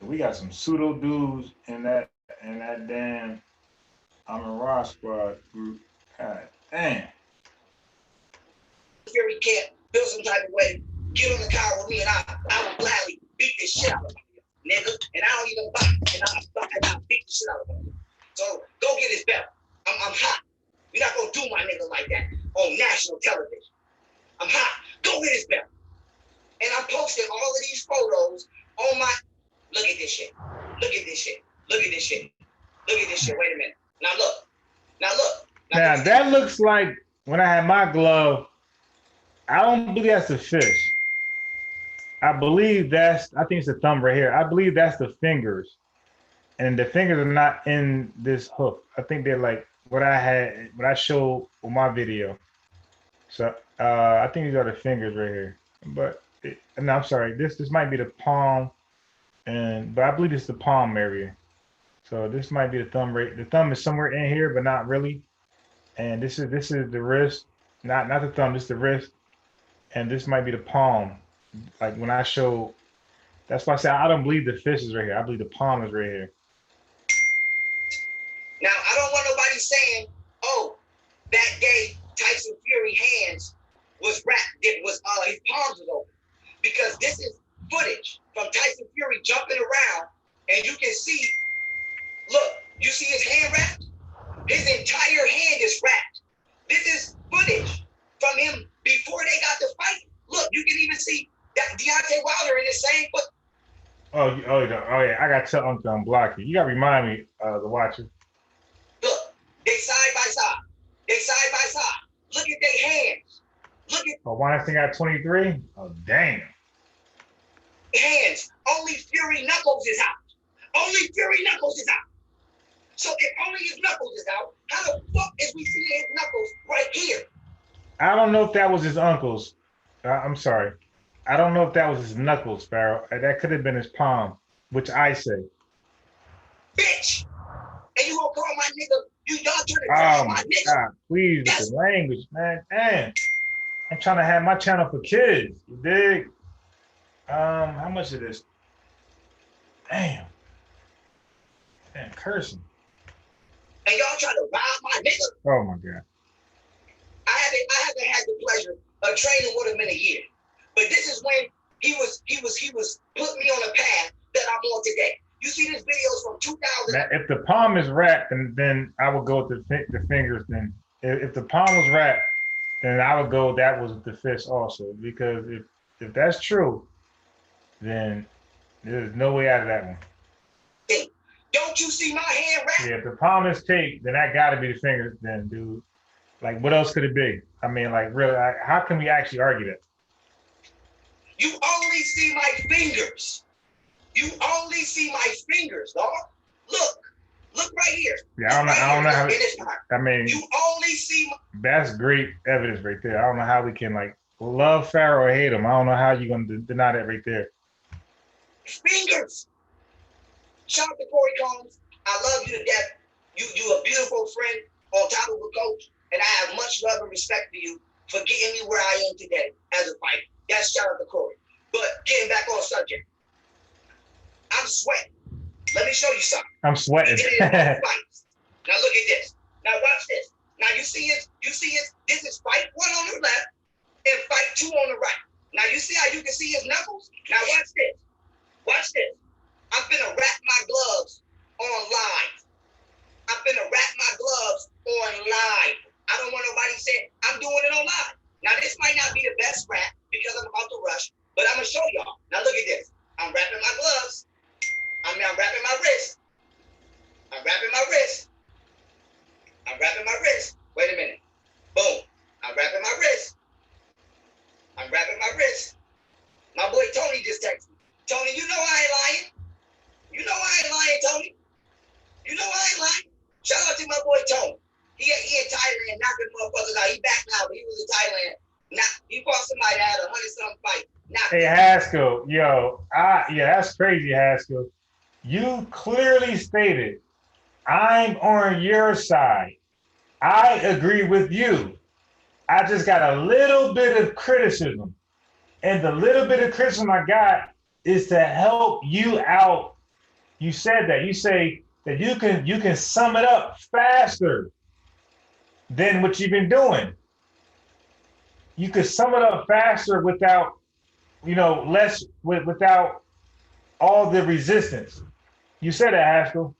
We got some pseudo dudes in that damn I'm a Raw squad group. God damn. Fury can't feel some type of way. Get on the car with me and I will gladly beat this shit out of you, nigga. And I don't even fight. And I'll beat the shit out of you. So go get his belt. I'm hot. We're not gonna do my nigga like that on national television. I'm hot. Go hit his belt. And I'm posting all of these photos on my. Look at this shit. Look at this shit. Look at this shit. Look at this shit. Wait a minute. Now look. Now look. Now that looks like when I had my glove. I don't believe that's a fish. I believe I think it's the thumb right here. I believe that's the fingers. And the fingers are not in this hoof. I think they're like what I showed on my video. So I think these are the fingers right here. But no, I'm sorry. This might be the palm, but I believe it's the palm area. So this might be the thumb right. The thumb is somewhere in here, but not really. And this is the wrist, not the thumb. This is the wrist, and this might be the palm. Like when I show, that's why I say I don't believe the fist is right here. I believe the palm is right here. Now, I don't want nobody saying, oh, that day Tyson Fury hands was wrapped, his palms was open. Because this is footage from Tyson Fury jumping around, and you can see, look, you see his hand wrapped? His entire hand is wrapped. This is footage from him before they got to fight. Look, you can even see that Deontay Wilder in the same foot. Oh yeah, I got to tell Uncle unblock you. You got to remind me, the watcher. Look, they side by side. They side by side. Look at their hands. Look at. Oh, Weinstein got 23? Oh, damn. Hands. Only Fury knuckles is out. Only Fury knuckles is out. So if only his knuckles is out, how the fuck is we seeing his knuckles right here? I don't know if that was his uncle's. I'm sorry. I don't know if that was his knuckles, Sparrow. That could have been his palm, which I say. Bitch! And you gonna call my nigga, y'all trying to Oh call my nigga. God, please, with the language, man. Damn. I'm trying to have my channel for kids. You dig? How much is this? Damn. Damn, cursing. And y'all trying to rob my nigga. Oh my God. I haven't had the pleasure of training with him in a year. But this is when he was putting me on a path that I'm on today. You see this videos from 2000. Now, if the palm is wrapped, then I would go with the fingers. Then if the palm was wrapped, then I would go that was the fist also. Because if that's true, then there's no way out of that one. Don't you see my hand wrapped? Yeah, if the palm is taped, then that got to be the fingers. Then, dude, like what else could it be? I mean, like really, how can we actually argue that? You only see my fingers. You only see my fingers, dog. Look right here. Yeah, I don't know how. I mean, you only see. That's great evidence right there. I don't know how we can like love Pharaoh or hate him. I don't know how you're gonna deny that right there. Fingers. Shout out to Corey Combs. I love you to death. You a beautiful friend on top of a coach, and I have much love and respect for you for getting me where I am today as a fighter. That's shout out to Corey. But getting back on subject, I'm sweating. Let me show you something. I'm sweating. Now look at this. Now watch this. Now you see it. This is fight one on the left and fight two on the right. Now you see how you can see his knuckles? Now watch this. Watch this. I'm finna wrap my gloves on live. I'm finna wrap my gloves on live. I don't want nobody saying I'm doing it on live. Now this might not be the best wrap because I'm about to rush, but I'm gonna show y'all. Now look at this. I'm wrapping my gloves. I'm wrapping my wrist. I'm wrapping my wrist. I'm wrapping my wrist. Wait a minute. Boom. I'm wrapping my wrist. I'm wrapping my wrist. My boy Tony just texted me. Tony, you know I ain't lying. You know I ain't lying, Tony. You know I ain't lying. Shout out to my boy Tony. He in Thailand knocking motherfuckers out. He back now, but he was in Thailand. He fought somebody that had 100-something fight. Hey Haskell, yo, yeah, that's crazy, Haskell. You clearly stated, I'm on your side. I agree with you. I just got a little bit of criticism. And the little bit of criticism I got is to help you out. You said that. You say that you can sum it up faster than what you've been doing. You could sum it up faster without, without all the resistance. You said that, Haskell.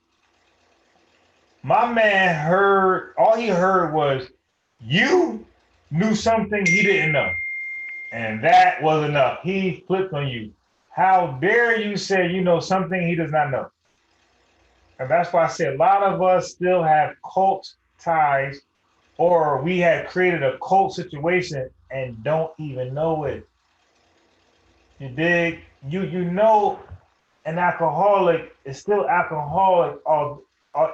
My man all he heard was You knew something he didn't know. And that was enough. He flipped on you. How dare you say you know something he does not know? And that's why I say a lot of us still have cult ties, or we have created a cult situation and don't even know it. You dig? You know an alcoholic is still alcoholic, or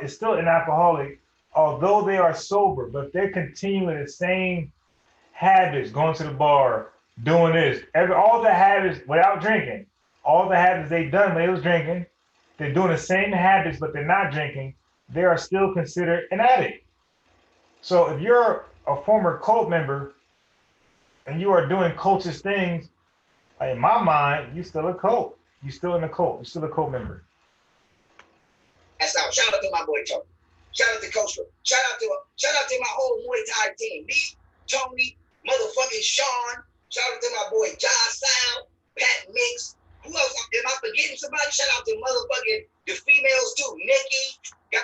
is still an alcoholic, although they are sober, but they're continuing the same habits, going to the bar, doing this, all the habits without drinking, all the habits they done when they was drinking, they're doing the same habits, but they're not drinking. They are still considered an addict. So if you're a former cult member and you are doing cultish things, in my mind, you still a cult. You still in the cult. You're still a cult member. That's out. Shout out to my boy Tony. Shout out to Coach. Shout out to my whole Muay Thai team. Me, Tony, motherfucking Sean. Shout out to my boy Josh Sal, Pat Mix. Who else? Am I forgetting somebody? Shout out to motherfucking the females too. Nikki.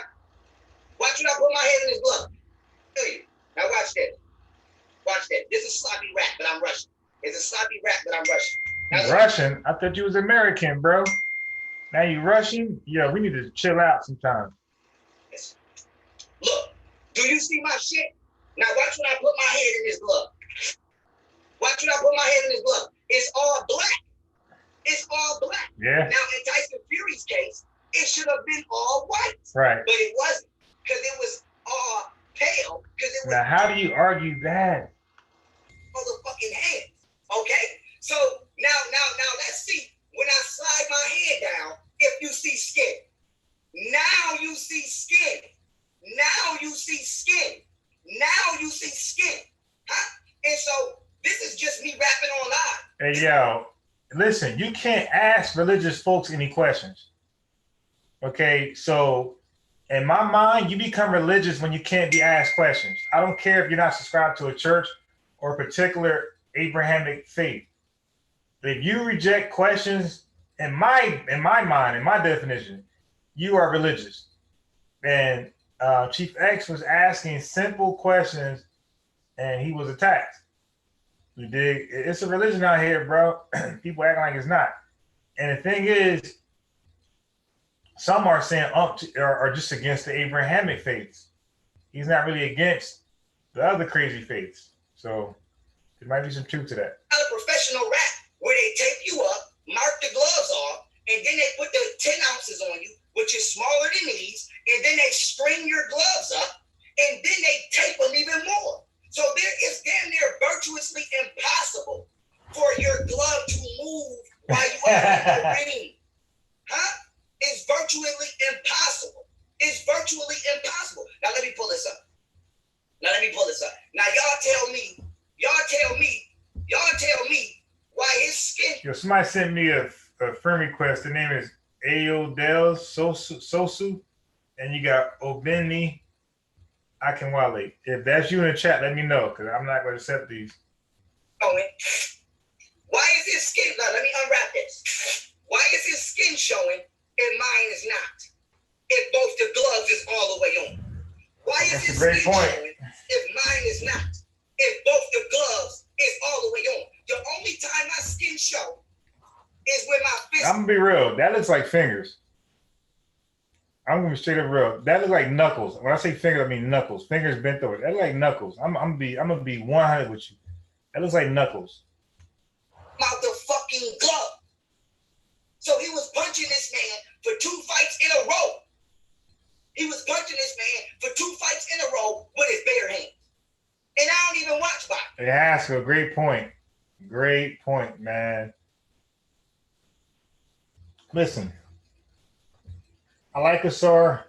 Watch when I put my head in his glove. Now watch that. Watch that. This is sloppy rap, but I'm Russian. It's a sloppy rap, but I'm Russian. Russian? I thought you was American, bro. Now you Russian? Yeah, we need to chill out sometime. Look, do you see my shit? Now watch when I put my head in his glove. Watch when I put my head in his glove. It's all black. It's all black. Yeah. Now in Tyson Fury's case, it should have been all white. Right. But it wasn't, because it was all pale. Now how do you argue that? Motherfucking hands. Okay? So now let's see. When I slide my head down, if you see skin. Now you see skin. Now you see skin. Now you see skin. Huh? And so this is just me rapping on live. Hey, yo, listen, you can't ask religious folks any questions. Okay, so in my mind, you become religious when you can't be asked questions. I don't care if you're not subscribed to a church or a particular Abrahamic faith. If you reject questions, in my mind, in my definition, you are religious. And Chief X was asking simple questions, and he was attacked. You dig? It's a religion out here, bro. People acting like it's not. And the thing is, some are saying are just against the Abrahamic faiths. He's not really against the other crazy faiths. So there might be some truth to that. A professional rap where they tape you up, mark the gloves off, and then they put the 10 ounces on you, which is smaller than these, and then they string your gloves up, and then they tape them even more. So it's damn near virtuously impossible for your glove to move while you are in the ring. Huh? It's virtually impossible. It's virtually impossible. Now let me pull this up. Now y'all tell me why his skin. Yo, somebody sent me a friend request. The name is Ayodele Sosu, and you got Obeni Akinwale. If that's you in the chat, let me know, because I'm not going to accept these. Why is his skin? Now, let me unwrap this. Why is his skin showing and mine is not? If both the gloves is all the way on. Why is his skin showing if mine is not? If both the gloves is all the way on. The only time my skin show is when my fist. I'm gonna be real. That looks like fingers. I'm gonna be straight up real. That looks like knuckles. When I say fingers, I mean knuckles. Fingers bent over. That looks like knuckles. I'm gonna be 100 with you. That looks like knuckles. Out the fucking glove. So he was punching this man for 2 fights in a row. With his bare hands. And I don't even watch boxing. Hey, Haskell, great point. Great point, man. Listen, I like Asar,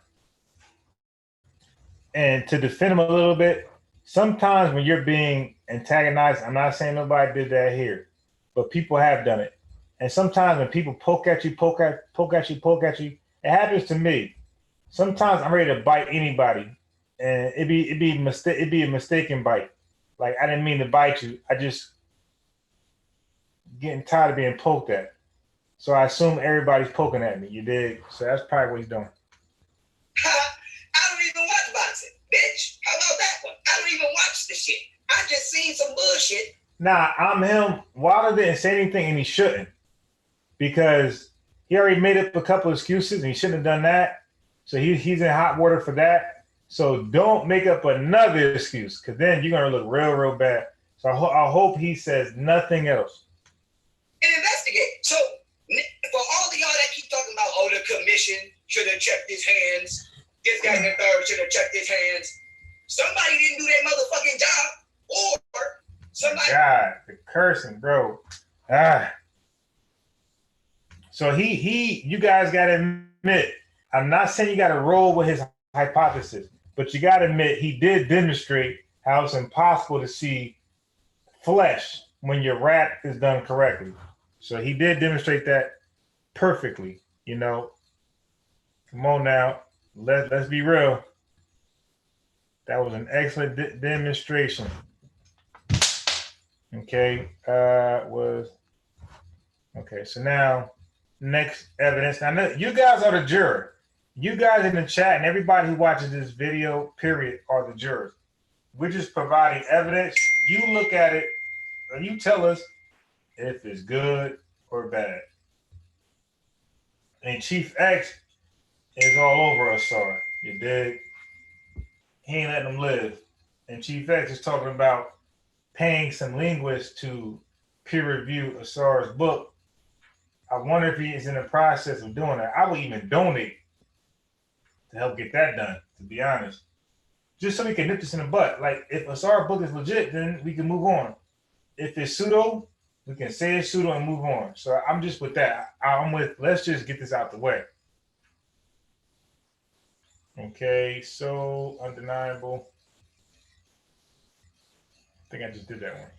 and to defend him a little bit, sometimes when you're being antagonized, I'm not saying nobody did that here, but people have done it. And sometimes when people poke at you, it happens to me. Sometimes I'm ready to bite anybody, and it'd be a mistaken bite. Like, I didn't mean to bite you. I just getting tired of being poked at. So I assume everybody's poking at me. You dig? So that's probably what he's doing. I don't even watch boxing, bitch. How about that one? I don't even watch this shit. I just seen some bullshit. Nah, I'm him. Wilder didn't say anything, and he shouldn't, because he already made up a couple excuses, and he shouldn't have done that. So he's in hot water for that. So don't make up another excuse, because then you're gonna look real, real bad. So I hope he says nothing else. And investigate. So for all of y'all that keep talking about, oh, the commission should have checked his hands. This guy in the third should have checked his hands. Somebody didn't do their motherfucking job, or somebody. God, the cursing, bro. So you guys gotta admit, I'm not saying you gotta roll with his hypothesis, but you gotta admit he did demonstrate how it's impossible to see flesh when your rap is done correctly. So he did demonstrate that perfectly, you know. Come on now, let's be real. That was an excellent demonstration. Okay, so now next evidence. Now you guys are the juror. You guys in the chat and everybody who watches this video, period, are the jurors. We're just providing evidence. You look at it and you tell us if it's good or bad. And Chief X is all over Asar. You dig? He ain't letting them live. And Chief X is talking about paying some linguists to peer review Asar's book. I wonder if he is in the process of doing that. I would even donate to help get that done, to be honest. Just so we can nip this in the butt. Like, if Asar's book is legit, then we can move on. If it's pseudo, we can say it's pseudo and move on. So I'm just with that. I'm with, let's just get this out the way. Okay, so undeniable. I think I just did that one.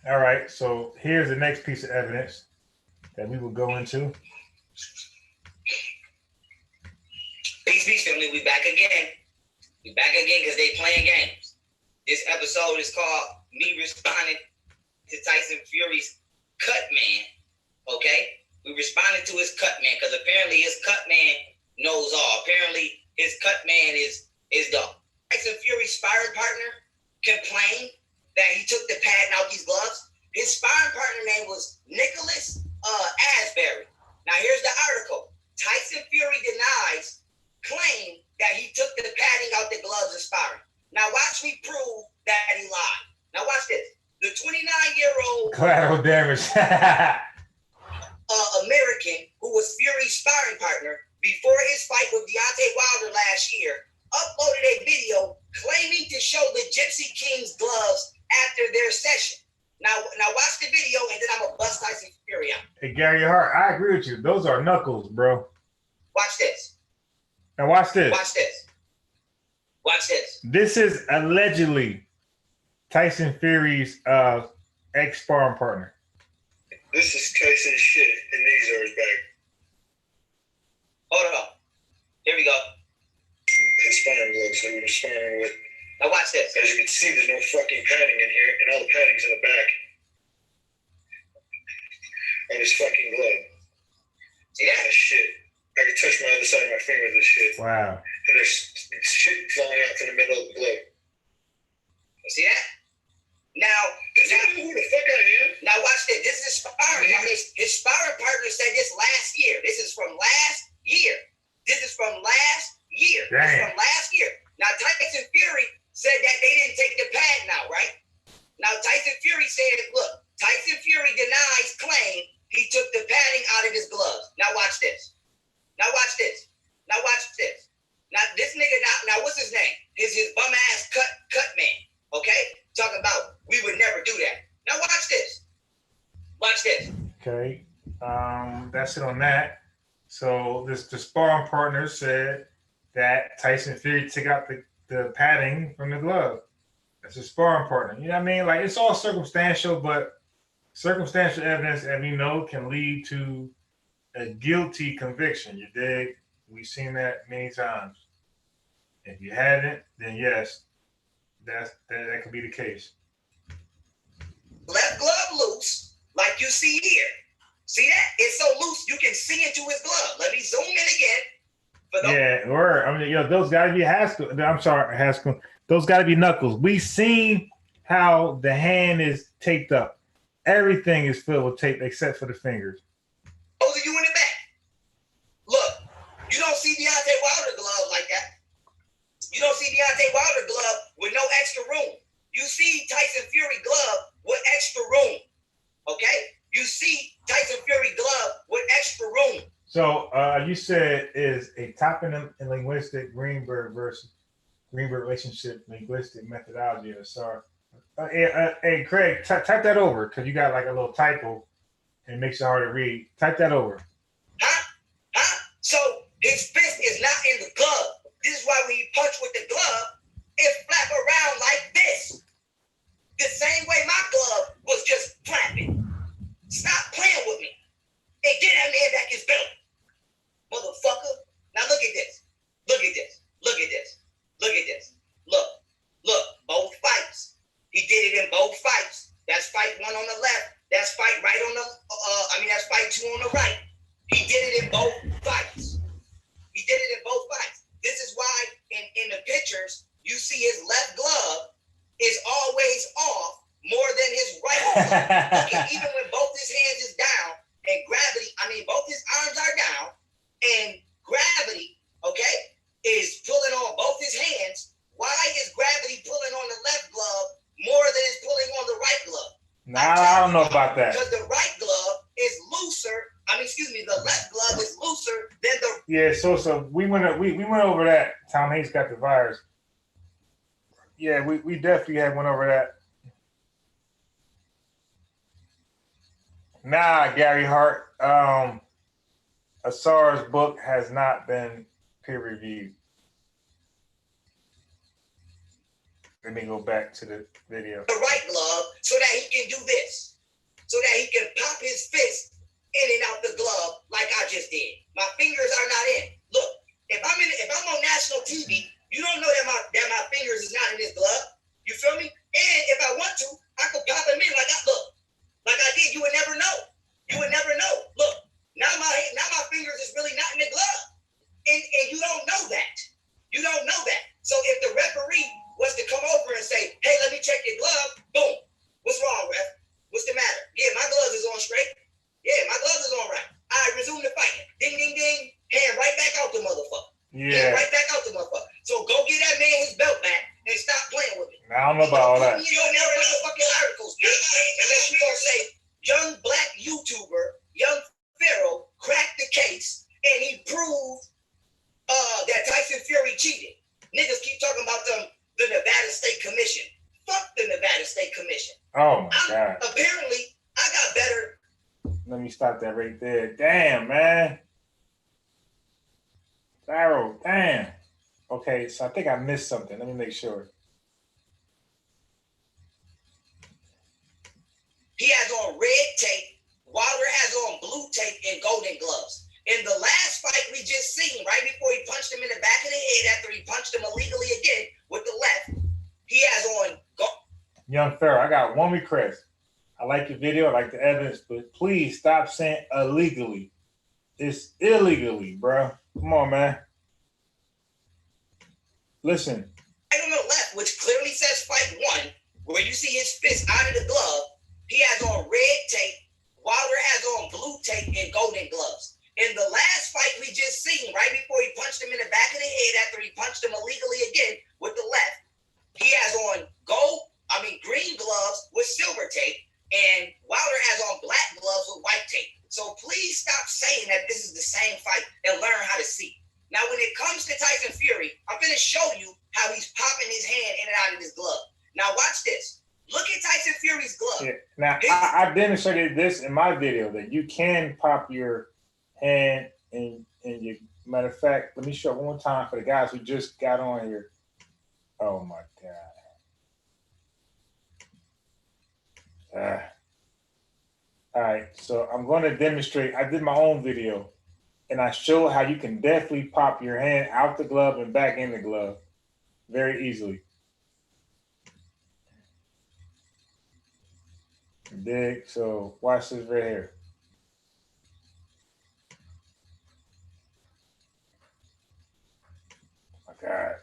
All right, so here's the next piece of evidence that we will go into. Peace, family. We back again. We back again because they playing games. This episode is called Me Responding to Tyson Fury's Cut Man. Okay? We responded to his cut man because apparently his cut man knows all. Apparently his cut man is the Tyson Fury's sparring partner complained that he took the padding out these gloves. His sparring partner name was Nicholas Asbury. Now here's the article. Tyson Fury denies claim that he took the padding out the gloves in sparring. Now watch me prove that he lied. Now watch this. The 29-year-old collateral damage. American who was Fury's sparring partner before his fight with Deontay Wilder last year uploaded a video claiming to show the Gypsy King's gloves after their session. Now watch the video and then I'm gonna bust Tyson Fury out. Hey Gary Hart, I agree with you. Those are knuckles, bro. Watch this. Now watch this. Watch this. Watch this. This is allegedly Tyson Fury's ex-sparring partner. This is Tyson's shit, and these are his bag. Hold on. Here we go. His sparring gloves that we were sparring with. Now watch this. As you can see, there's no fucking padding in here, and all the padding's in the back of his fucking glove. See that? Shit. I can touch my other side of my finger with this shit. Wow. And there's shit falling out from the middle of the glove. You see that? Now, does he know who the fuck I am? Now watch this. This is sparring. His sparring partner said this last year. This is from last year. This is from last year. Damn. This is from last year. Now Tyson Fury said that they didn't take the padding out, right? Now Tyson Fury said, look, Tyson Fury denies claim he took the padding out of his gloves. Now watch this. Now watch this. Now watch this. Now this nigga now what's his name? His bum ass cut man. Okay? Talking about we would never do that. Now watch this. Watch this. Okay. That's it on that. So the sparring partner said that Tyson Fury took out the padding from the glove. That's a sparring partner. You know what I mean? Like, it's all circumstantial, but circumstantial evidence, as we know, can lead to a guilty conviction. You dig? We've seen that many times. If you hadn't, then yes, that could be the case. Left glove loose, like you see here. See that? It's so loose you can see into his glove. Let me zoom in again. Yeah, or I mean, those gotta be Haskell. I'm sorry, Haskell. Those gotta be knuckles. We seen how the hand is taped up. Everything is filled with tape except for the fingers. Those of you in the back, look, you don't see Deontay Wilder glove like that. You don't see Deontay Wilder glove with no extra room. You see Tyson Fury glove with extra room. Okay? You see Tyson Fury glove with extra room. So you said is a topic in linguistic Greenberg relationship linguistic methodology of SAR. Hey, Craig, type that over because you got like a little typo and it makes it hard to read. Type that over. Huh? So his fist is not in the glove. This is why when you punch with the glove, it flap around like this. The same way my glove was just flapping. Stop playing with me and get that man back his belt. Motherfucker. Now look at this. Look at this. Look at this. Look at this. Look. Both fights. He did it in both fights. That's fight 1 on the left. That's fight right on the that's fight 2 on the right. He did it in both fights. This is why in the pictures you see his left glove is always off more than his right glove. Even when both his hands is down and gravity, both his arms are down and gravity, okay, is pulling on both his hands. Why is gravity pulling on the left glove more than it's pulling on the right glove? Nah, I don't know about that. Because the right glove is looser. The left glove is looser than the. Yeah, so we went over that. Tom Hanks got the virus. Yeah, we definitely had went over that. Nah, Gary Hart. Asar's book has not been peer reviewed. Let me go back to the video. The right glove so that he can do this. So that he can pop his fist in and out the glove like I just did. My fingers are not in. Look, if I'm on national TV, you don't know that my fingers is not in this glove. You feel me? And if I want to, I could pop them in like I did. You would never know. Look, now my fingers is really not in the glove. And you don't know that. So if the referee was to come over and say, hey, let me check your glove, boom. What's wrong, ref? What's the matter? Yeah, my gloves is on straight. Yeah, my gloves is on right. I resume the fight. Ding, ding, ding. Hand right back out the motherfucker. Yeah. Hand right back out the motherfucker. So go get that man his belt back and stop playing with me. I don't know about all that. You'll never read the fucking articles, unless you gonna say young black YouTuber, young Pharaoh, cracked the case and he proved that Tyson Fury cheated. Niggas keep talking about the Nevada State Commission. Fuck the Nevada State Commission. Oh my God. Apparently, I got better. Let me stop that right there. Damn, man. Pharaoh, damn. Okay, so I think I missed something. Let me make sure. He has on red tape. Wilder has on blue tape and golden gloves. In the last fight we just seen, right before he punched him in the back of the head after he punched him illegally again with the left, he has on Young Pharaoh, I got one request. I like your video, I like the evidence, but please stop saying illegally. It's illegally, bro. Come on, man. Listen. Right on the left, which clearly says fight 1, where you see his fist out of the glove, he has on red tape. Wilder has on blue tape and golden gloves. In the last fight we just seen, right before he punched him in the back of the head after he punched him illegally again with the left, he has on green gloves with silver tape, and Wilder has on black gloves with white tape. So please stop saying that this is the same fight and learn how to see. Now, when it comes to Tyson Fury, I'm going to show you how he's popping his hand in and out of his glove. Now, watch this. Look at Tyson Fury's glove. Yeah. Now, I demonstrated this in my video that you can pop your hand in your. Matter of fact, let me show it one more time for the guys who just got on here. Oh my God. All right, so I'm going to demonstrate. I did my own video, and I showed how you can definitely pop your hand out the glove and back in the glove very easily. Dig. So watch this right here. God.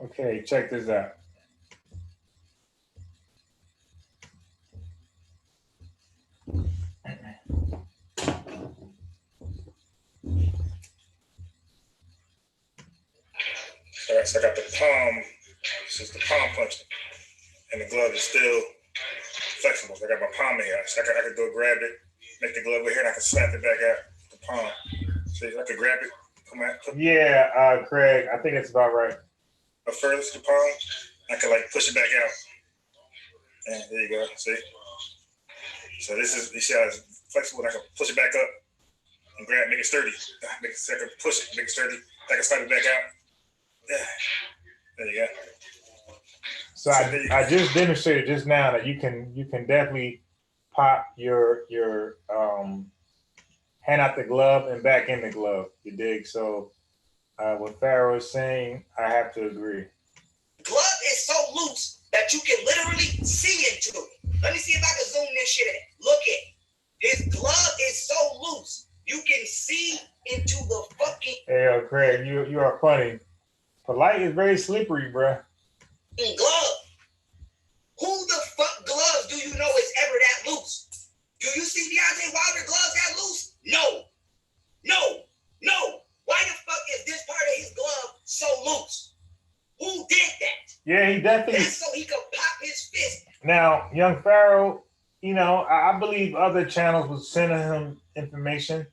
Okay, check this out. All right, so I got the palm. This is the palm punching, and the glove is still flexible. So I got my palm in here, so I could go grab it, make the glove over here, and I can snap it back out the palm. So I could grab it, come out. Yeah, Craig, I think it's about right. Furthest the palm, I can like push it back out. And there you go. See? So this is, you see how it's flexible, and I can push it back up and grab, make it sturdy. Make it, so I can push it, make it sturdy. I can slide it back out. Yeah. There you go. So I just demonstrated just now that you can definitely pop your hand out the glove and back in the glove. You dig? So what Pharaoh is saying, I have to agree. Glove is so loose that you can literally see into it. Let me see if I can zoom this shit in. Look at his glove is so loose you can see into the fucking. Hey, Craig, you are funny. But light is very slippery, bruh. Glove. Who the fuck gloves do you know is ever that loose? Do you see Deontay Wilder gloves that loose? No. Why the fuck is this part of his glove so loose? Who did that? Yeah, he definitely. That's so he could pop his fist. Now, young Pharaoh, you know, I believe other channels was sending him information,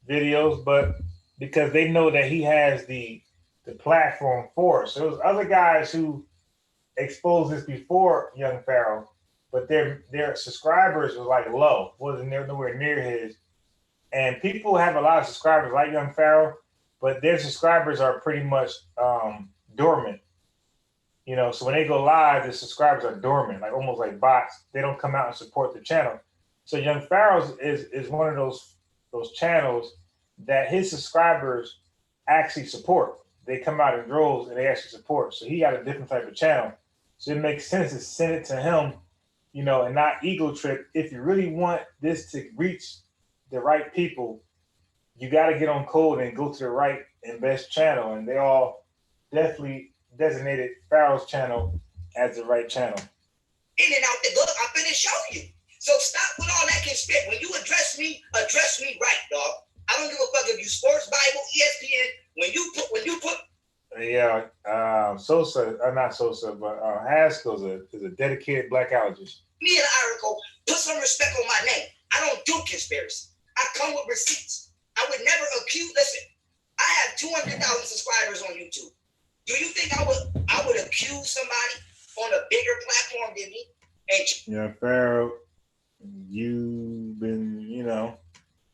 videos, but because they know that he has the platform for it. So there was other guys who exposed this before young Pharaoh, but their subscribers was like low, wasn't nowhere near his. And people have a lot of subscribers like young Pharaoh, but their subscribers are pretty much dormant. You know, so when they go live, the subscribers are dormant, like almost like bots. They don't come out and support the channel. So young Pharaoh is one of those channels that his subscribers actually support. They come out in droves and they actually support. So he got a different type of channel. So it makes sense to send it to him, you know, and not ego trip. If you really want this to reach the right people, you got to get on code and go to the right and best channel. And they all definitely designated Pharaoh's channel as the right channel. In and out the glove, I'm finna show you. So stop with all that can spit. When you address me right, dog. I don't give a fuck if you sports, Bible, ESPN. When you put. Yeah, Sosa, not Sosa, but Haskell is a dedicated blackologist. Me an article, put some respect on my name. I don't do conspiracy. I come with receipts. I would never accuse. Listen, I have 200,000 subscribers on YouTube. Do you think I would accuse somebody on a bigger platform than me? And yeah, Pharaoh, you've been, you know,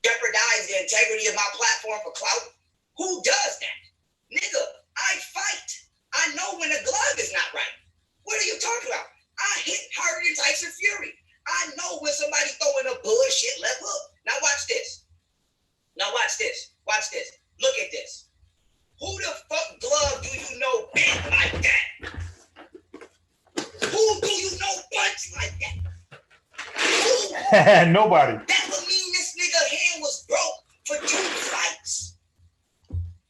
jeopardize the integrity of my platform for clout? Who does that? Nigga, I fight. I know when a glove is not right. What are you talking about? I hit harder than Tyson Fury. I know when somebody throwing a bullshit left hook. Now watch this. Watch this. Look at this. Who the fuck glove do you know bent like that? Who do you know punch like that? Nobody. That would mean this nigga hand was broke for 2 fights.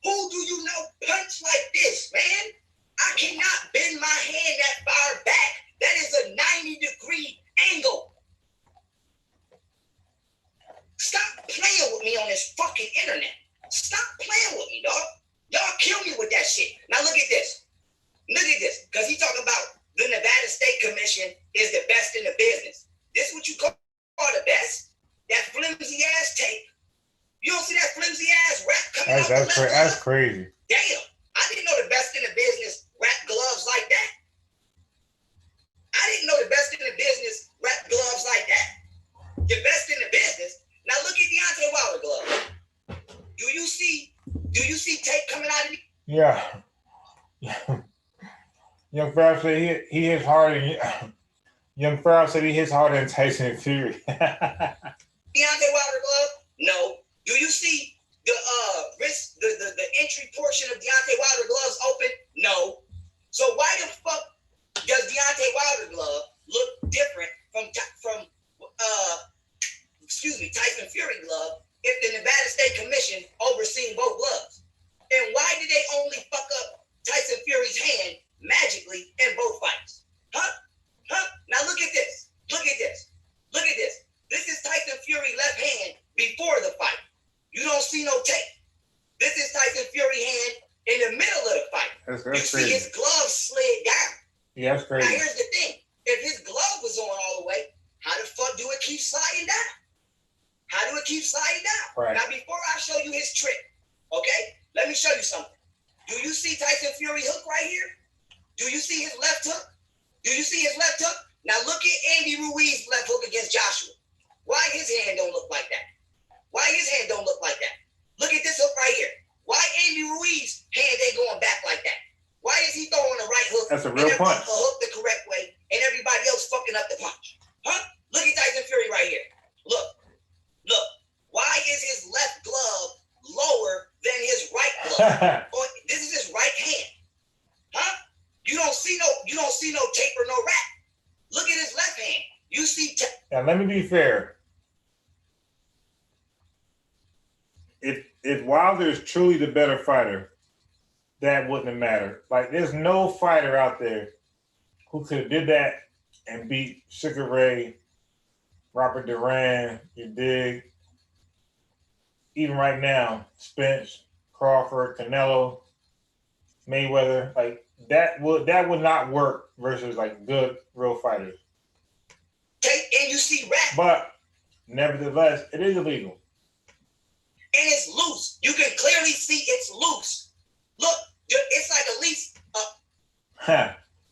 Who do you know punch like this, man? I cannot bend my hand that far back. That is a 90-degree angle. Stop playing with me on this fucking internet. Stop playing with me, dog. Y'all kill me with that shit. Now look at this. Because he talking about the Nevada State Commission is the best in the business. This what you call the best? That flimsy ass tape? You don't see that flimsy ass wrap coming out the left glove? That's crazy. Damn. I didn't know the best in the business wrap gloves like that. I didn't know the best in the business wrap gloves like that. The best in the business. Now look at Deontay Wilder glove. Do you see tape coming out of it? Yeah. Young Pharaoh said he hits harder. Young Pharaoh said he hits harder than Tyson Fury. Deontay Wilder glove? No. Do you see the wrist, the entry portion of Deontay Wilder gloves open? No. So why the fuck does Deontay Wilder glove look different from Tyson Fury glove if the Nevada State Commission overseeing both gloves? And why did they only fuck up Tyson Fury's hand magically in both fights? Huh? Now look at this. Look at this. Look at this. This is Tyson Fury left hand before the fight. You don't see no tape. This is Tyson Fury hand in the middle of the fight. That's you see his glove slid down. Yeah, that's crazy. Now here's the thing. If his glove was on all the way, how the fuck do it keep sliding down? How do it keep sliding down? Right. Now before I show you his trick, okay? Let me show you something. Do you see Tyson Fury hook right here? Do you see his left hook? Do you see his left hook? Now look at Andy Ruiz's left hook against Joshua. Why his hand don't look like that? Why his hand don't look like that? Look at this hook right here. Why Andy Ruiz's hand ain't going back like that? Why is he throwing the right hook? That's a real punch. A hook the correct way, and everybody else fucking up the punch. Huh? Look at Tyson Fury right here. Look. Why is his left glove lower than his right glove? This is his right hand. Huh? You don't see no tape or no wrap. Look at his left hand. You see now let me be fair. If Wilder is truly the better fighter, that wouldn't have mattered. Like, there's no fighter out there who could have did that and beat Sugar Ray, Robert Duran, you dig? Even right now, Spence, Crawford, Canelo, Mayweather, like that would not work versus like good real fighters. And you see rap. But nevertheless, it is illegal. And it's loose. You can clearly see it's loose. Look, it's like at least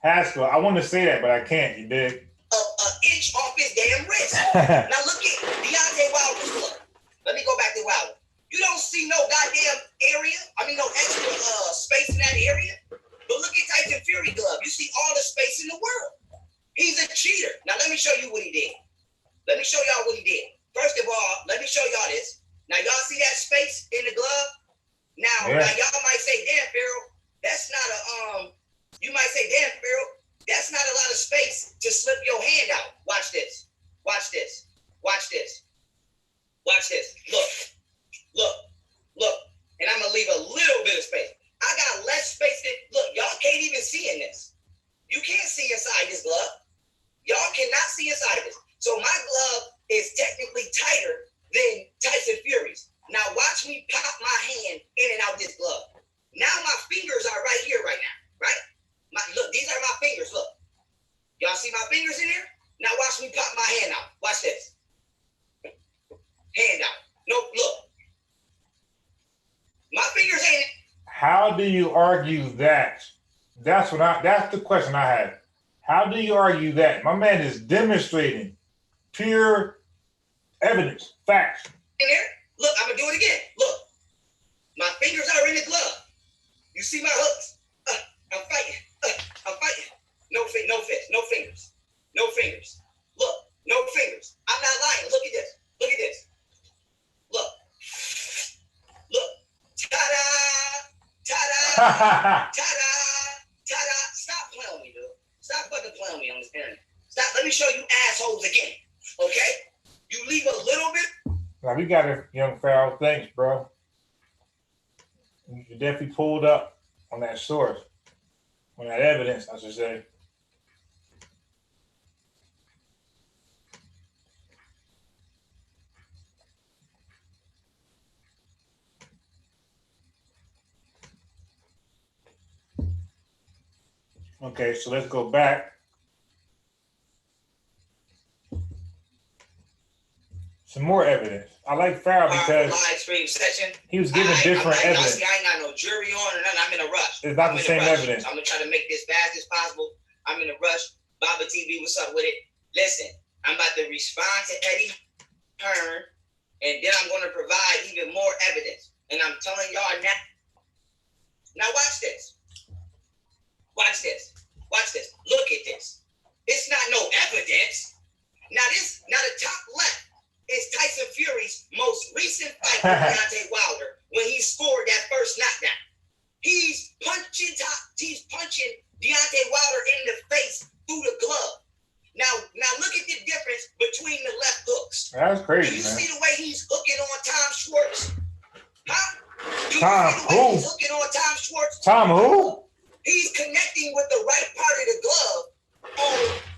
Haskell, I want to say that, but I can't. You dig? An inch off his damn wrist. Now look at Deontay Wilder's glove. Let me go back to Wilder. You don't see no goddamn area. I mean, no extra space in that area. But look at Tyson Fury glove. You see all the space in the world. He's a cheater. Now let me show you what he did. Let me show y'all what he did. First of all, let me show y'all this. Now y'all see that space in the glove? Now y'all might say, damn, Pharaoh, that's not a you might say, damn, Pharaoh, that's not a lot of space to slip your hand out. Watch this. Watch this. Watch this. Watch this. Look. And I'm gonna leave a little bit of space. I got less space than y'all can't even see in this. You can't see inside this glove. Y'all cannot see inside this. So my glove is technically tighter than Tyson Fury's. Now watch me pop my hand in and out this glove. Now my fingers are right here right now, right? Look, these are my fingers, look. Y'all see my fingers in here? Now watch me pop my hand out. Watch this. Hand out. No, look. My fingers ain't. How do you argue that? That's the question I had. How do you argue that? My man is demonstrating pure evidence, facts. In there? Look, I'm gonna do it again. Look. My fingers are in the glove. You see my hooks? I'm fighting. I'm fighting. No fingers. No fingers. Look, no fingers. I'm not lying. Look at this. Look at this. Look. Ta-da! Ta-da! Ta-da! Ta-da! Stop playing with me, dude. Stop fucking playing with me on this internet. Stop. Let me show you assholes again. Okay? You leave a little bit. Now we got it, young Farrell. Thanks, bro. You definitely pulled up on that source, on that evidence, I should say. Okay, so let's go back. Some more evidence. I like Farrell because live stream session. He was giving different evidence. I ain't got no jury on or nothing. I'm in a rush. It's not the same evidence. I'm gonna try to make this fast as possible. I'm in a rush. Baba TV, what's up with it? Listen, I'm about to respond to Eddie Hearn, and then I'm gonna provide even more evidence. And I'm telling y'all now. Now watch this. Watch this. Watch this. Look at this. It's not no evidence. Now the top left is Tyson Fury's most recent fight with Deontay Wilder That's crazy, Do you man. see the way he's hooking on Tom Schwartz? Huh? Do you Tom see the way who? he's hooking on Tom Schwartz? Tom who? He's connecting with the right part of the glove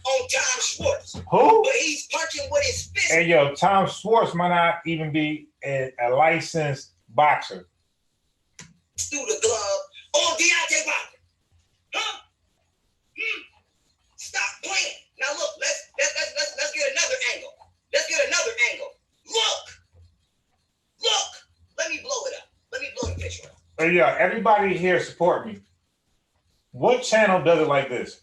on Tom Schwartz. Who? But he's punching with his fist. Hey, yo, Tom Schwartz might not even be a licensed boxer. Through the glove on Deontay Wilder. Huh? Stop playing. Now look, let's get another angle. Let's get another angle. Look. Let me blow it up. Let me blow the picture up. Hey, yo, everybody here support me. What channel does it like this?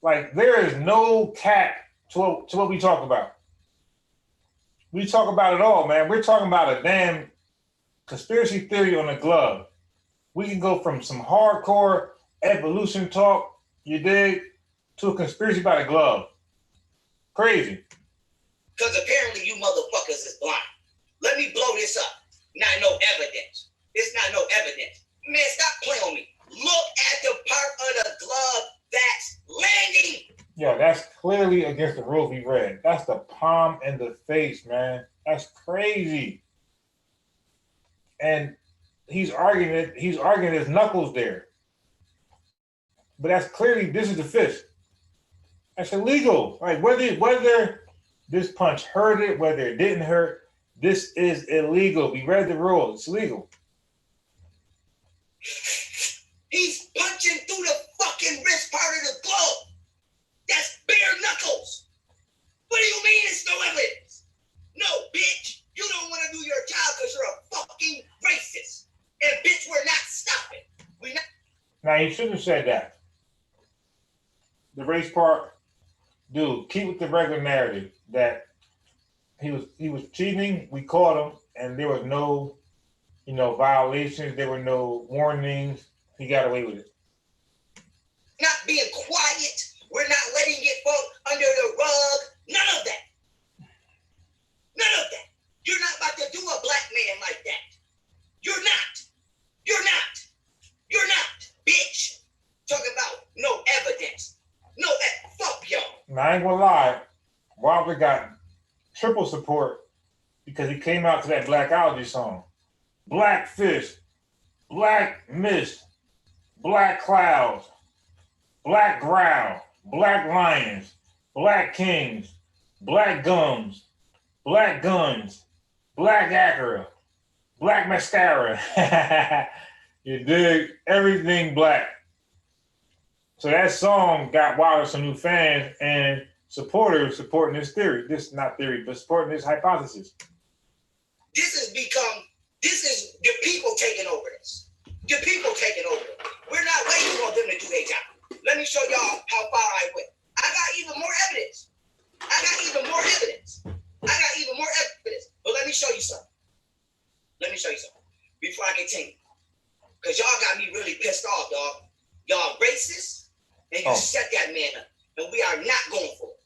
Like, there is no cap to what we talk about. We talk about it all, man. We're talking about a damn conspiracy theory on a glove. We can go from some hardcore evolution talk, you dig, to a conspiracy about a glove. Crazy. Because apparently you motherfuckers is blind. Let me blow this up. Not no evidence. It's not no evidence. Man, stop playing on me. Look at the part of the glove that's landing. Yeah, that's clearly against the rules we read. That's the palm and the face, man. That's crazy. And he's arguing his knuckles there. But that's clearly, this is the fist. That's illegal. Like whether this punch hurt it, whether it didn't hurt, this is illegal. We read the rules. It's illegal. He's punching through the fucking wrist part of the glove. That's bare knuckles. What do you mean it's no evidence? No, bitch. You don't want to do your job because you're a fucking racist. And bitch, we're not stopping. We're not. Now, he shouldn't have said that. The race part, dude, keep with the regular narrative that he was cheating. We caught him, and there was no, violations. There were no warnings. He got away with it. Not being quiet. We're not letting it fall under the rug. None of that. None of that. You're not about to do a black man like that. You're not. You're not. You're not, bitch. Talking about no evidence. No, fuck y'all. Now, I ain't gonna lie, Wilder got triple support because he came out to that Blackology song. Black fish, black mist, black clouds, black growl, black lions, black kings, black gums, black guns, black Acura, black mascara. You dig? Everything black. So that song got Wilder some new fans and supporters supporting this theory. This not theory, but supporting this hypothesis. This is the people taking over this. The people taking over it. We're not waiting on them to do their job. Let me show y'all how far I went. I got even more evidence. But let me show you something. Before I continue. Because y'all got me really pissed off, dog. Y'all racist, and you set that man up. And we are not going for it.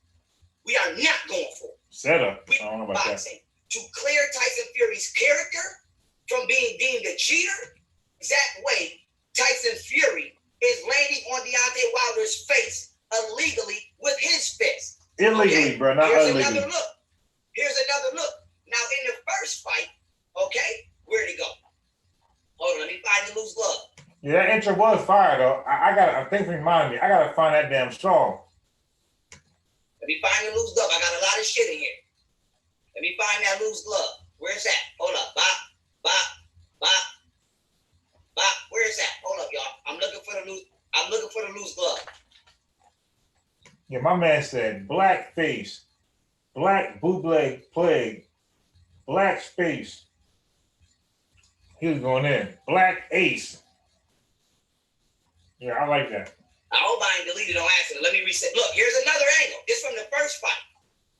Set up. We I don't know about boxing to clear Tyson Fury's character from being deemed a cheater. Exact way Tyson Fury is landing on Deontay Wilder's face illegally with his fist. Illegally, bro, not Here's illegally. Here's another look. Now, in the first fight, where'd he go? Hold on, let me find the loose glove. Yeah, that intro was fire though. I think remind me. I gotta find that damn song. Let me find the loose glove. I got a lot of shit in here. Let me find that loose glove. Where's that? Hold up. Bop. Where's that? Hold up, y'all. I'm looking for the loose glove. Yeah, my man said black face, black bootleg plague, black space. He was going in. Black ace. Yeah, I like that. I hope I ain't deleted on accident. Let me reset. Look, here's another angle. This from the first fight.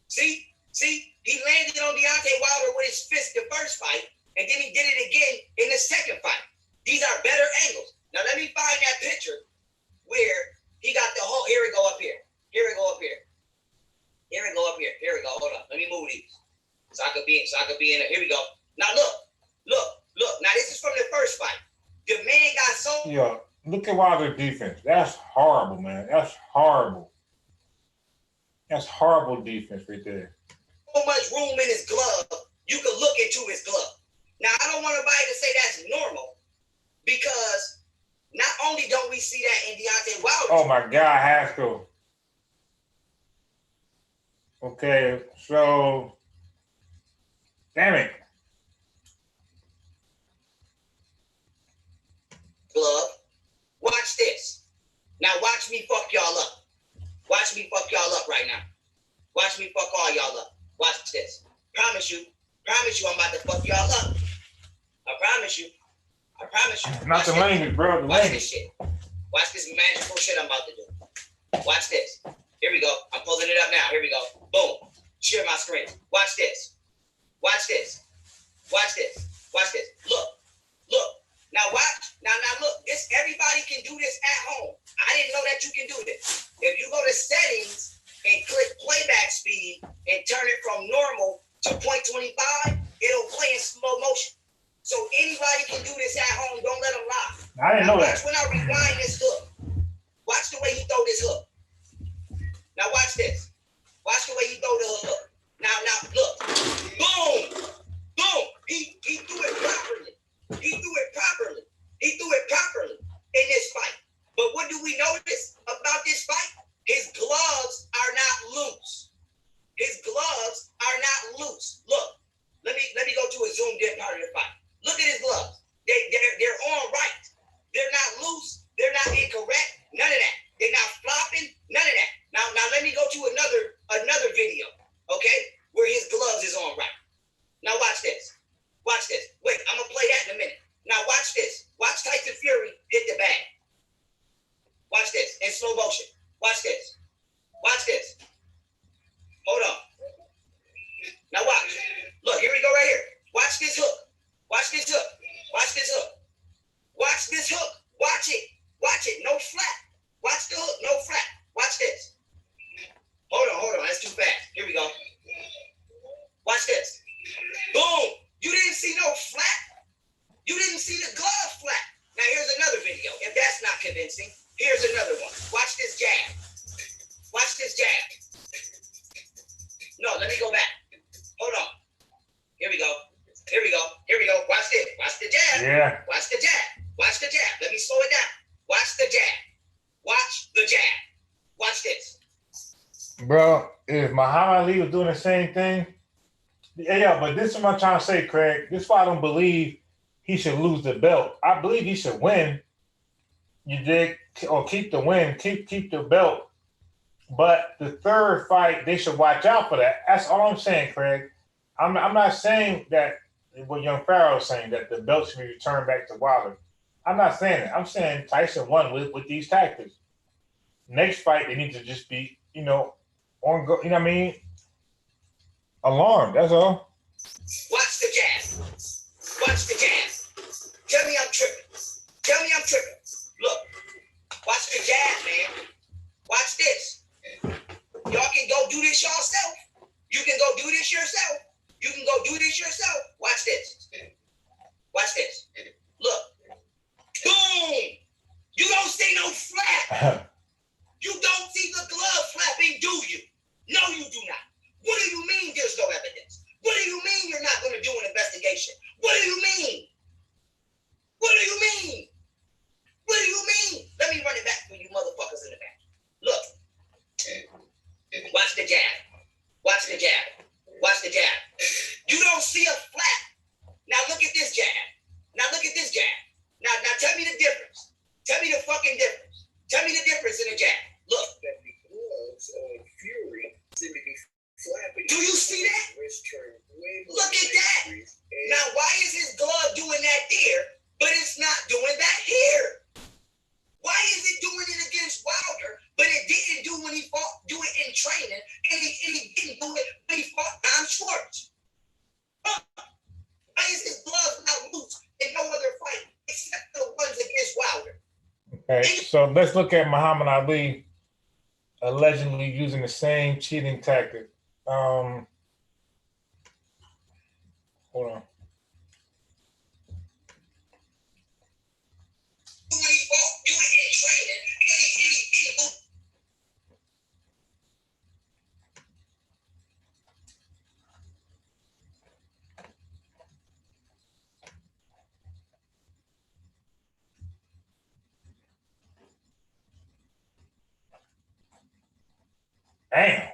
See? He landed on Deontay Wilder with his fist the first fight, and then he did it again in the second fight. These are better angles. Now let me find that picture where he got the whole. Here we go up here. Here we go. Hold up. Let me move these so I could be in there. Here we go. Now look. Now this is from the first fight. The man got so. Yeah, look at Wilder's defense. That's horrible, man. That's horrible. That's horrible defense right there. so much room in his glove, you can look into his glove. Now, I don't want nobody to say that's normal because not only don't we see that in Deontay Wilder. Oh my God, Haskell. Okay, so damn it. Glove. Watch this. Now watch me fuck y'all up. Watch me fuck y'all up right now. Watch me fuck all y'all up. Watch this. Promise you I'm about to fuck y'all up. I promise you. Not the language, bro. The Watch language. this shit. Watch this magical shit I'm about to do. Watch this. Here we go. I'm pulling it up now. Here we go. Boom. Share my screen. Watch this. Watch this. Watch this. Watch this. Look. Now watch. Now look. This everybody can do this at home. I didn't know that you can do this. If you go to settings and click playback speed and turn it from normal to 0.25, it'll play in slow motion. So anybody can do this at home. Don't let them lie. I didn't know that. Watch when I rewind this hook. Watch the way he throw this hook. Now watch this. Watch the way he throw the hook. Now look. Boom. Boom. He threw it properly. He threw it properly in this fight. But what do we notice about this fight? His gloves are not loose. Look. Let me go to a zoomed in part of the fight. Look at his gloves. They're on right. They're not loose. They're not incorrect. None of that. They're not flopping. None of that. Now let me go to another video, okay, where his gloves is on right. Now watch this. Wait, I'm gonna play that in a minute. Now watch this. Watch Tyson Fury hit the bag. Watch this in slow motion. Watch this. Hold on. Now watch. Look, here we go right here. Watch this hook. Watch this hook. Watch it. No flat. Watch the hook. No flat. Watch this. Hold on. That's too fast. Here we go. Watch this. Boom. You didn't see no flat. You didn't see the glove flat. Now here's another video. If that's not convincing, here's another one. Watch this jab. No, let me go back. Hold on. Here we go. Watch this. Watch the jab. Yeah. Watch the jab. Let me slow it down. Watch the jab. Watch this. Bro, if Muhammad Ali was doing the same thing, yeah, but this is what I'm trying to say, Craig. This is why I don't believe he should lose the belt. I believe he should win. You dig? Or keep the win, keep the belt. But the third fight, they should watch out for that. That's all I'm saying, Craig. I'm not saying that what Young Pharaoh is saying, that the belt should be returned back to Wilder. I'm not saying that. I'm saying Tyson won with these tactics. Next fight, they need to just be, on go. You know what I mean? Alarmed. That's all. Watch the jab. Tell me I'm tripping. Look. Watch the jab, man. Watch this. Y'all can go do this yourself. You can go do this yourself. Watch this. Look. Boom. You don't see no flap. You don't see the glove flapping, do you? No, you do not. What do you mean there's no evidence? What do you mean you're not going to do an investigation? What do you mean? Let me run it back for you motherfuckers in the back. Look. Watch the jab. You don't see a flap. Now look at this jab. Now tell me the difference. Tell me the fucking difference. Tell me the difference in the jab. Look. That the gloves on Fury seem to be flapping. Do you see that? Look at that. Now why is his glove doing that there, but it's not doing that here? Why is it doing it against Wilder, but it didn't do when he do it in training, and he didn't do it when he fought Don Schwartz? Why is his glove not loose in no other fight except the ones against Wilder? Okay, so let's look at Muhammad Ali allegedly using the same cheating tactic. Hold on. Damn.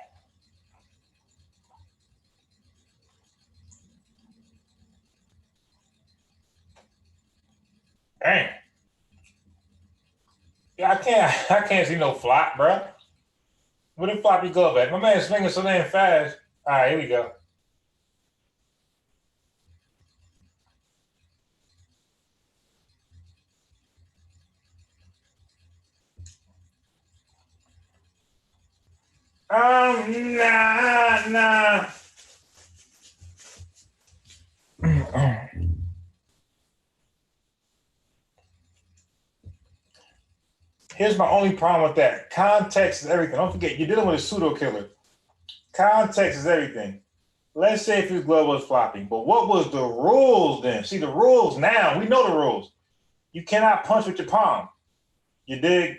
Damn. Yeah, I can't see no flop, bro. Where the floppy glove at? My man's swinging so damn fast. All right, here we go. Nah. Here's my only problem with that. Context is everything. Don't forget, you're dealing with a pseudo killer. Context is everything. Let's say if his glove was flopping, but what was the rules then? See, the rules now, we know the rules. You cannot punch with your palm. You dig?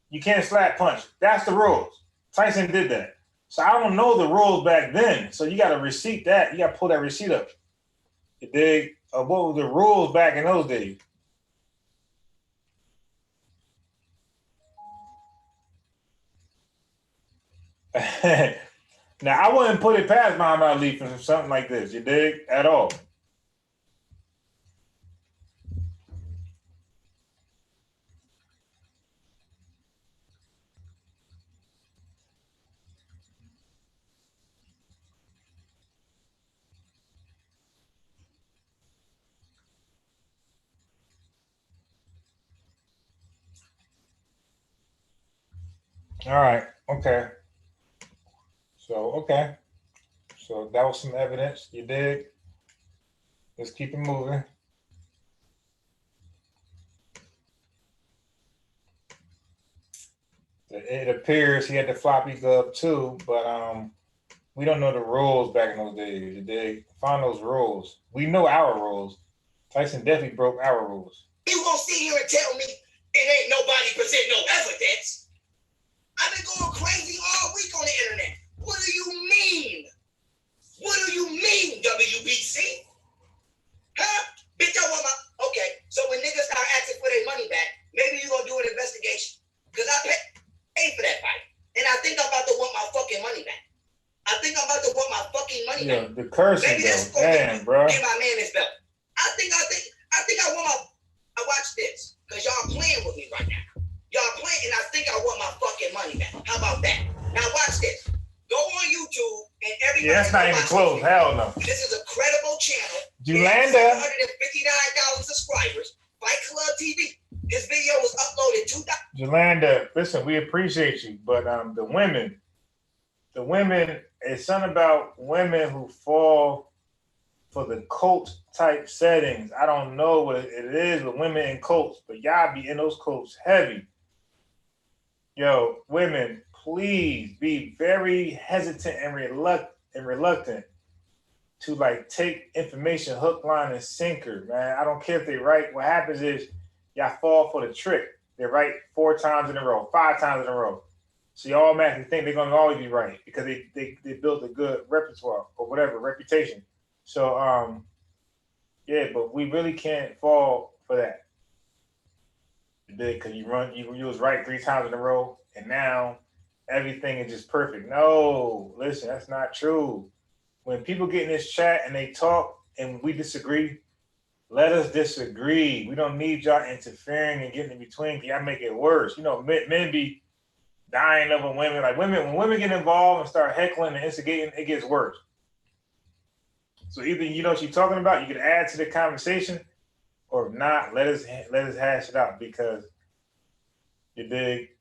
You can't slap punch. That's the rules. Tyson did that. So I don't know the rules back then. So you got to receipt that. You got to pull that receipt up. You dig? What were the rules back in those days? Now, I wouldn't put it past Muhammad Ali for something like this. You dig? At all. All right. Okay. So that was some evidence. You dig? Let's keep it moving. It appears he had the floppy glove too, but we don't know the rules back in those days. You dig? Find those rules. We know our rules. Tyson definitely broke our rules. You gonna sit here and tell me it ain't nobody present no evidence? I've been going crazy all week on the internet. What do you mean? What do you mean, WBC? Huh? Bitch, I want my... Okay, so when niggas start asking for their money back, maybe you gonna do an investigation. Because I paid for that fight. And I think I'm about to want my fucking money back. I think I'm about to want my fucking money back. The cursing, maybe that's though. Damn, bro. Get my man his belt. I think I want my... I watch this. Because y'all playing with me right now. Y'all playing, and I think I want my fucking money back. How about that? Now watch this. Go on YouTube and everybody... Yeah, that's not even close. Hell no. This is a credible channel. Julanda. 159,000 subscribers. Fight Club TV. This video was uploaded 2000. Julanda, listen, we appreciate you, but the women, it's something about women who fall for the cult type settings. I don't know what it is with women in cults, but y'all be in those cults heavy. Yo, women, please be very hesitant and reluctant to like take information hook, line, and sinker, man. I don't care if they right. What happens is y'all fall for the trick. They're right 4 times in a row, 5 times in a row. So you automatically think they're gonna always be right because they built a good repertoire or whatever, reputation. So yeah, but we really can't fall for that. Because you was right 3 times in a row, and now everything is just perfect. No, listen, that's not true. When people get in this chat and they talk and we disagree, let us disagree. We don't need y'all interfering and getting in between. Y'all make it worse. You know, men be dying over women. Like when women get involved and start heckling and instigating, it gets worse. So either you know what you're talking about, you can add to the conversation, or not. Let us hash it out because you dig.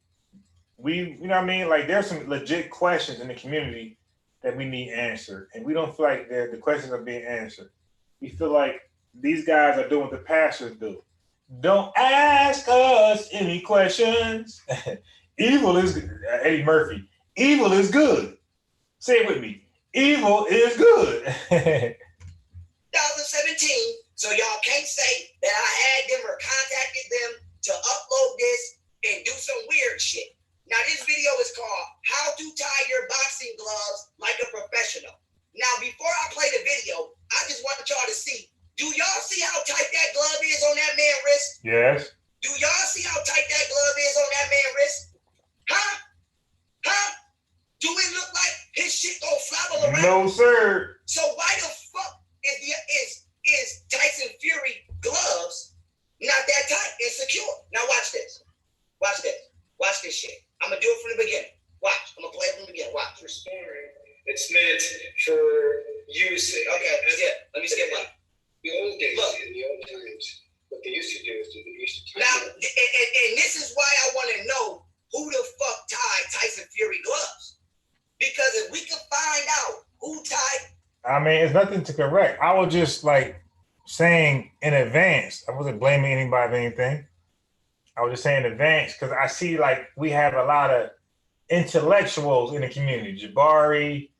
You know what I mean? Like there's some legit questions in the community that we need answered, and we don't feel like the questions are being answered. We feel like these guys are doing what the pastors do. Don't ask us any questions. Evil is Eddie Murphy. Evil is good. Say it with me. Evil is good. 2017, so y'all can't say that I had them or contacted them to upload this and do some weird shit. Now this video is called How to Tie Your Boxing Gloves Like a Professional. Now before I play the video, I just want y'all to see, do y'all see how tight that glove is on that man's wrist? Yes. Do y'all see how tight that glove is on that man's wrist? Huh? Do it look No, sir. So why the fuck is Tyson Fury gloves not that tight and secure? Now watch this. Watch this. Watch this shit. I'm gonna do it from the beginning. Watch. I'm gonna play it from the beginning. Watch. For sparring, it's meant for use. Okay, skip. Let me skip one. The old days, Look. in the old times, what they used to do is they used to Now, tie and this is why I want to know who the fuck tied Tyson Fury gloves. Because if we can find out who tied, I mean, it's nothing to correct. I was just like saying in advance. I wasn't blaming anybody for anything. I was just saying in advance because I see like we have a lot of intellectuals in the community. Jabari,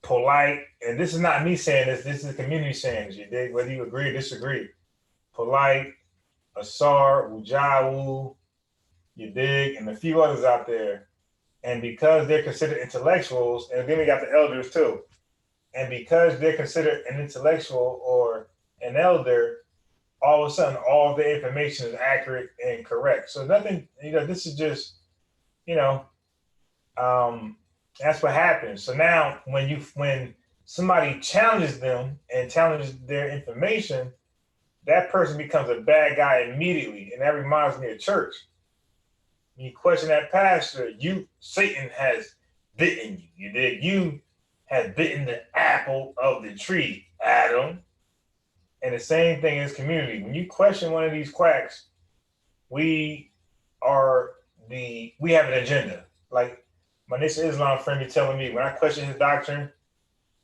Polite, and this is not me saying this. This is the community saying this. You dig? Whether you agree or disagree. Polite, Asar, Ujawu, you dig, and a few others out there. And because they're considered intellectuals, and then we got the elders too. And because they're considered an intellectual or an elder, all of a sudden, all the information is accurate and correct. So nothing, this is just, that's what happens. So now when somebody challenges them and challenges their information, that person becomes a bad guy immediately. And that reminds me of church. When you question that pastor, Satan has bitten you. You did. You have bitten the apple of the tree, Adam. And the same thing is community. When you question one of these quacks, we have an agenda. Like my next Islam friend is telling me when I question his doctrine,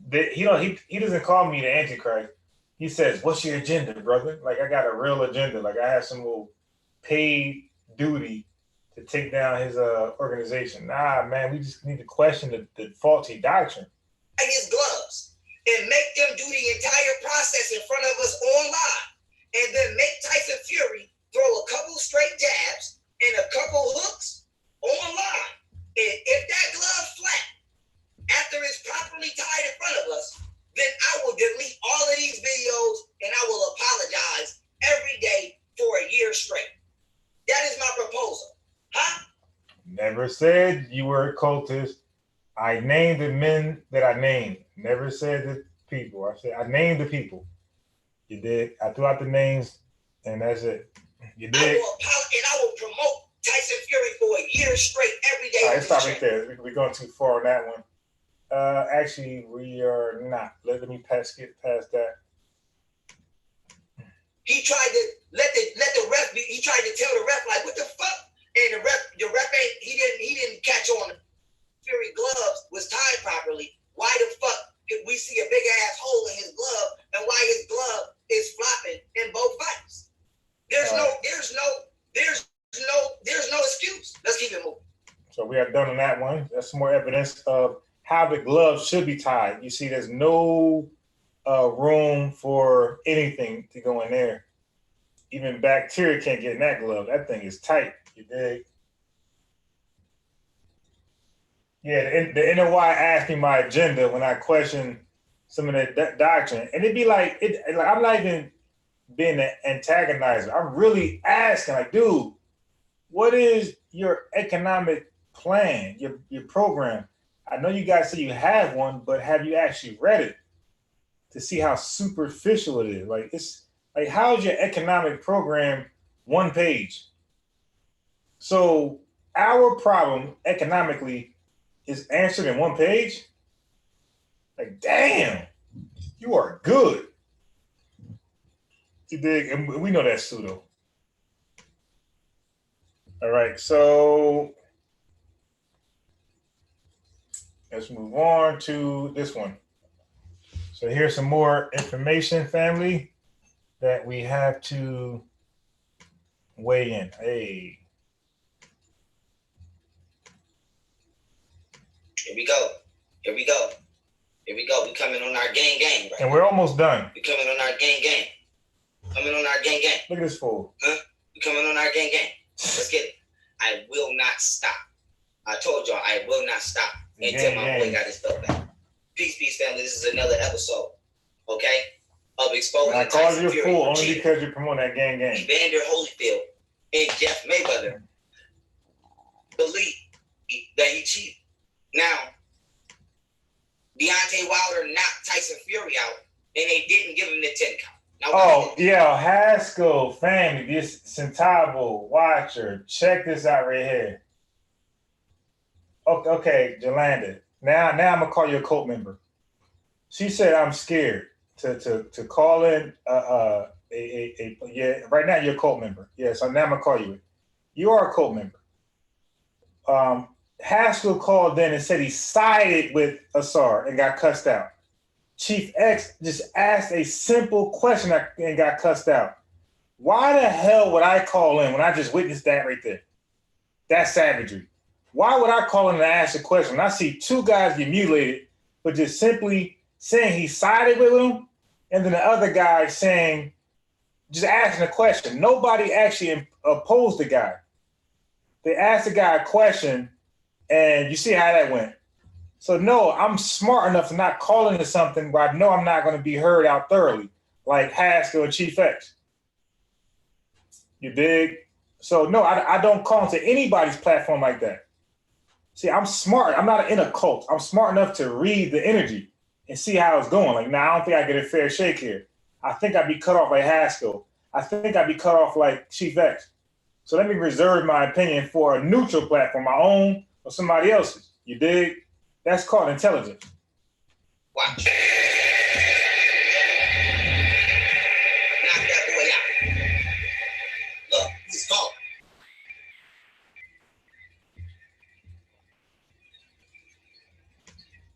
that he doesn't call me the Antichrist. He says, "What's your agenda, brother?" Like I got a real agenda. Like I have some little paid duty to take down his organization. Nah, man, we just need to question the faulty doctrine. his gloves and make them do the entire process in front of us online, and then make Tyson Fury throw a couple straight jabs and a couple hooks online. And if that glove flat after it's properly tied in front of us, then I will delete all of these videos and I will apologize every day for a year straight. That is my proposal. Huh? Never said you were a cultist. I named the men that I named. Never said the people. I said I named the people. You did. I threw out the names, and that's it. You did. I will promote Tyson Fury for a year straight every day. All right, stop right there. We're going too far on that one. Actually, we are not. Let me skip past that. He tried to let the ref be. He tried to tell the ref like, "What the fuck?" And the ref ain't. He didn't catch on. Fury gloves was tied properly. Why the fuck did we see a big ass hole in his glove, and why his glove is flopping in both fights? There's no excuse. Let's keep it moving. So we are done on that one. That's some more evidence of how the gloves should be tied. You see, there's no room for anything to go in there. Even bacteria can't get in that glove. That thing is tight. You dig? Yeah, the NOI asked me my agenda when I question some of that doctrine. And it'd be like, I'm not even being an antagonizer. I'm really asking, like, dude, what is your economic plan, your program? I know you guys say you have one, but have you actually read it to see how superficial it is? Like, it's like, how's your economic program one page? So our problem economically is answered in one page? Like, damn, you are good. You dig? And we know that's pseudo. All right, so let's move on to this one. So here's some more information, family, that we have to weigh in. Hey. Here we go. We coming on our gang, right? And we're almost done. We coming on our gang. Look at this fool. Huh? We coming on our gang. Let's get it. I will not stop. I told y'all I will not stop until my boy got his belt back. Peace, family. This is another episode, okay, of exposing. I called you a fool only because you're promoting that gang. Evander Holyfield and Jeff Mayweather believe that he cheated. Now, Deontay Wilder knocked Tyson Fury out, and they didn't give him the 10 count. Now, Oh, yeah, Haskell, family, this Centavo, watcher. Check this out right here. Okay, Jolanda. Now I'm gonna call you a cult member. She said I'm scared to call in yeah. Right now you're a cult member. Yeah, so now I'm gonna call you it. You are a cult member. Haskell called in and said he sided with Asar and got cussed out. Chief X just asked a simple question and got cussed out. Why the hell would I call in when I just witnessed that right there? That's savagery. Why would I call in and ask a question when I see two guys get mutilated, but just simply saying he sided with him, and then the other guy saying, just asking a question. Nobody actually opposed the guy. They asked the guy a question, and you see how that went. So no, I'm smart enough to not call into something where I know I'm not going to be heard out thoroughly, like Haskell and Chief X. You dig? So no, I don't call into anybody's platform like that. See, I'm smart. I'm not in a cult. I'm smart enough to read the energy and see how it's going. Like, now I don't think I get a fair shake here. I think I'd be cut off like Haskell. I think I'd be cut off like Chief X. So let me reserve my opinion for a neutral platform, my own or somebody else's. You dig? That's called intelligence. Watch. Knock that boy out. Look, he's gone.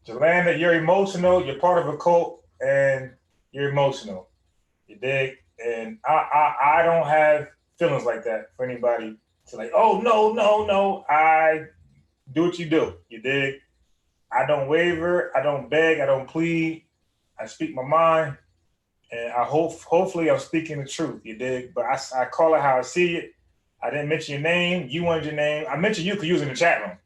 Jolanda, you're emotional. You're part of a cult, and you're emotional. You dig? And I don't have feelings like that for anybody to like, oh, no. I do what you do. You dig? I don't waver. I don't beg. I don't plead. I speak my mind. And hopefully I'm speaking the truth. You dig? But I call it how I see it. I didn't mention your name. You wanted your name. I mentioned you because you was in the chat room.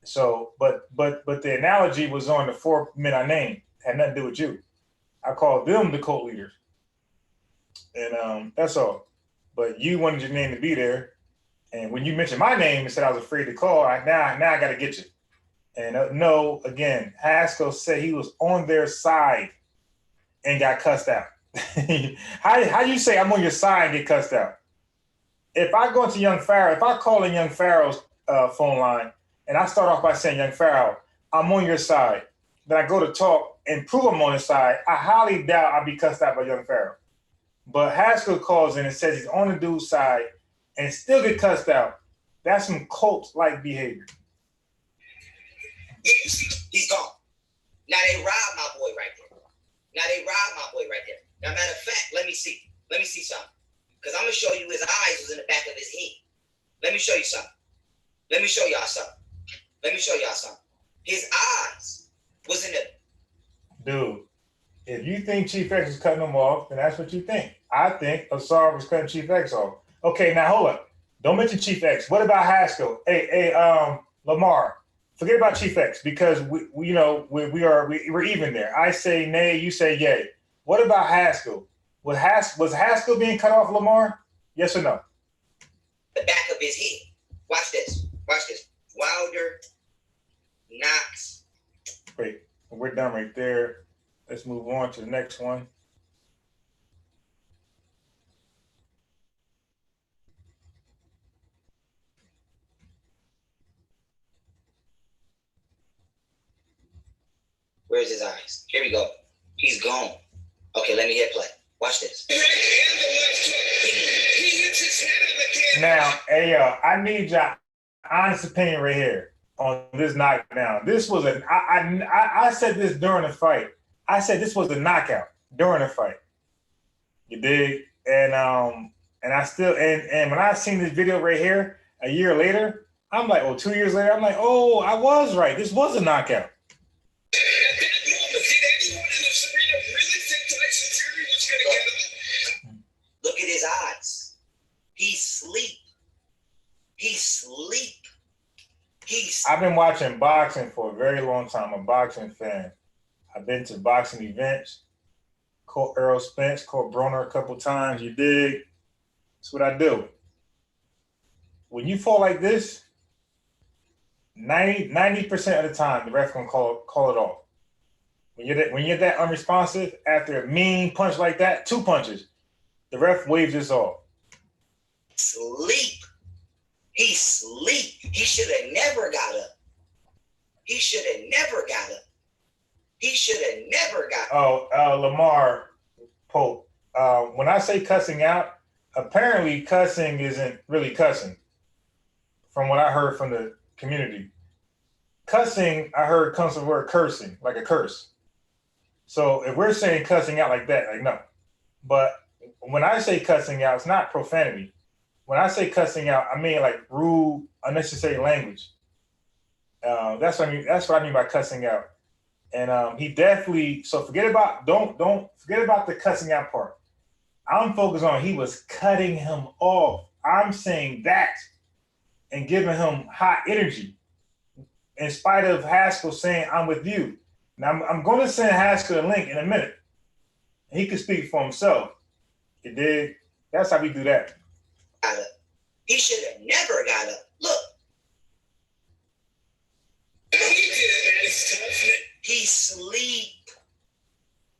So, but the analogy was on the 4 men I named. It had nothing to do with you. I called them the cult leaders. And that's all. But you wanted your name to be there. And when you mentioned my name and said I was afraid to call, now I got to get you. And no, again, Haskell said he was on their side and got cussed out. How do you say I'm on your side and get cussed out? If I go into Young Pharaoh, if I call in Young Pharaoh's phone line and I start off by saying, Young Pharaoh, I'm on your side, then I go to talk and prove I'm on his side, I highly doubt I'll be cussed out by Young Pharaoh. But Haskell calls in and says he's on the dude's side and still get cussed out. That's some cult-like behavior. He's gone. Now they robbed my boy right there. Now, matter of fact, let me see something. Because I'm going to show you his eyes was in the back of his head. Let me show you something. Let me show y'all something. His eyes was in the... Dude, if you think Chief X is cutting him off, then that's what you think. I think Asar was cutting Chief X off. Okay, now hold up. Don't mention Chief X. What about Haskell? Hey, Lamar, forget about Chief X because we're even there. I say nay, you say yay. What about Haskell? Was Haskell being cut off, Lamar? Yes or no? The back of his head. Watch this. Wilder knocks. Wait, we're done right there. Let's move on to the next one. Where's his eyes? Here we go. He's gone. Okay, let me hit play. Watch this. Now, hey, I need your honest opinion right here on this knockdown. This was I said this during the fight. I said this was a knockout during the fight. You dig? And I still and when I seen this video right here a year later, I'm like, 2 years later, I'm like, oh, I was right. This was a knockout. Look at his eyes. He's asleep. I've been watching boxing for a very long time. I'm a boxing fan. I've been to boxing events. Caught Errol Spence, caught Broner a couple times. You dig? That's what I do. When you fall like this, 90% of the time, the ref gonna call it off. when you're that unresponsive after a mean punch like that, 2 punches, the ref waves this off. Sleep. He sleep. He should have never got up. He should have never got up. He should have never got up. Oh, Lamar Pope. When I say cussing out, apparently cussing isn't really cussing. From what I heard from the community, cussing I heard comes from the word cursing, like a curse. So if we're saying cussing out like that, like no. But when I say cussing out, it's not profanity. When I say cussing out, I mean like rude, unnecessary language. That's what I mean. That's what I mean by cussing out. And he definitely. So don't forget about the cussing out part. I'm focused on he was cutting him off. I'm saying that and giving him hot energy, in spite of Haskell saying I'm with you. Now I'm going to send Haskell a link in a minute. He can speak for himself. You dig? That's how we do that. He should have never got up. Look. He sleep.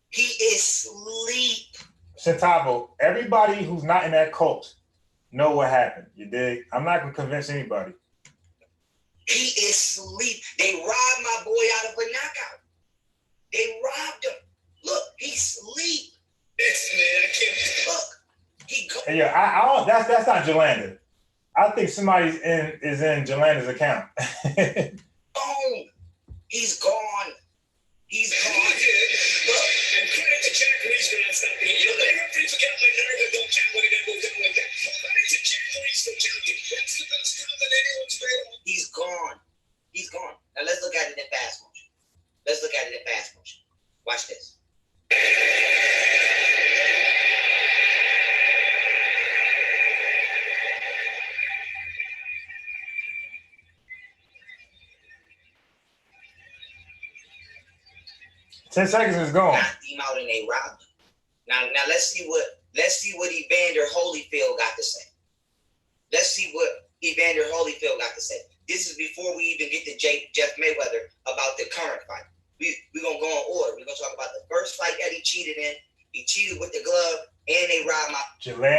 He is sleep. Centavo, everybody who's not in that cult know what happened. You dig? I'm not going to convince anybody. He is sleep. They robbed my boy out of a knockout. They robbed him. Look, he sleep. Yes, man, I can't. Look, he go. Hey, yeah, I don't. That's not Jolanda. I think somebody's is in Jolanda's account. Gone. He's gone. He's gone. Look, and credit to Jack Reese for not stopping it. You know, everybody forget my nerve and don't count when it goes down like that. Credit to Jack Reese for counting. That's the best count that anyone's made on. He's gone. He's gone. Now let's look at it in fast motion. Let's look at it in fast motion. Watch this. 10 seconds is gone. Knocked him out and they robbed him. Now let's see what Evander Holyfield got to say. Let's see what Evander Holyfield got to say. This is before we even get to Jeff Mayweather about the current fight. We're gonna go in order. We're gonna talk about the first fight that he cheated in. He cheated with the glove and they robbed my Jolanda.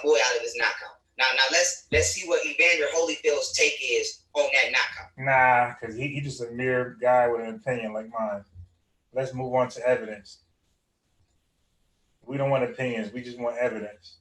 boy out of his knockout. Now let's see what Evander Holyfield's take is on that knockout. Nah, because he just a mere guy with an opinion like mine. Let's move on to evidence. We don't want opinions. We just want evidence.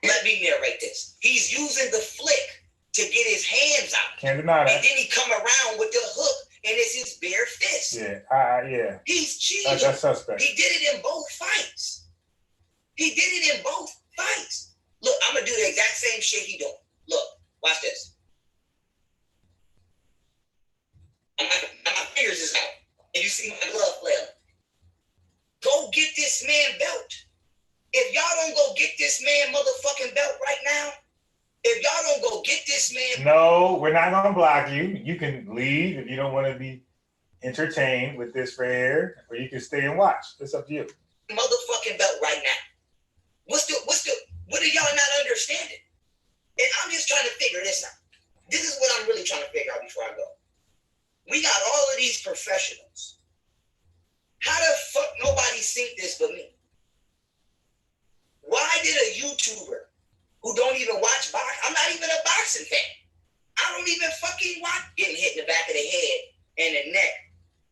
Let me narrate this. He's using the flick to get his hands out. Can't deny that. And then he come around with the hook and it's his bare fist. Yeah, yeah. He's cheating. That's suspect. He did it in both fights. Look, I'm going to do the exact same shit he doing. Look, watch this. And my fingers is out. And you see my glove flail. Go get this man belt. If y'all don't go get this man motherfucking belt right now, if y'all don't go get this man... No, we're not going to block you. You can leave if you don't want to be entertained with this right here, or you can stay and watch. It's up to you. Motherfucking belt right now. What are y'all not understanding? And I'm just trying to figure this out. This is what I'm really trying to figure out before I go. We got all of these professionals. How the fuck nobody seen this but me? Why did a YouTuber who don't even watch boxing, I'm not even a boxing fan. I don't even fucking watch getting hit in the back of the head and the neck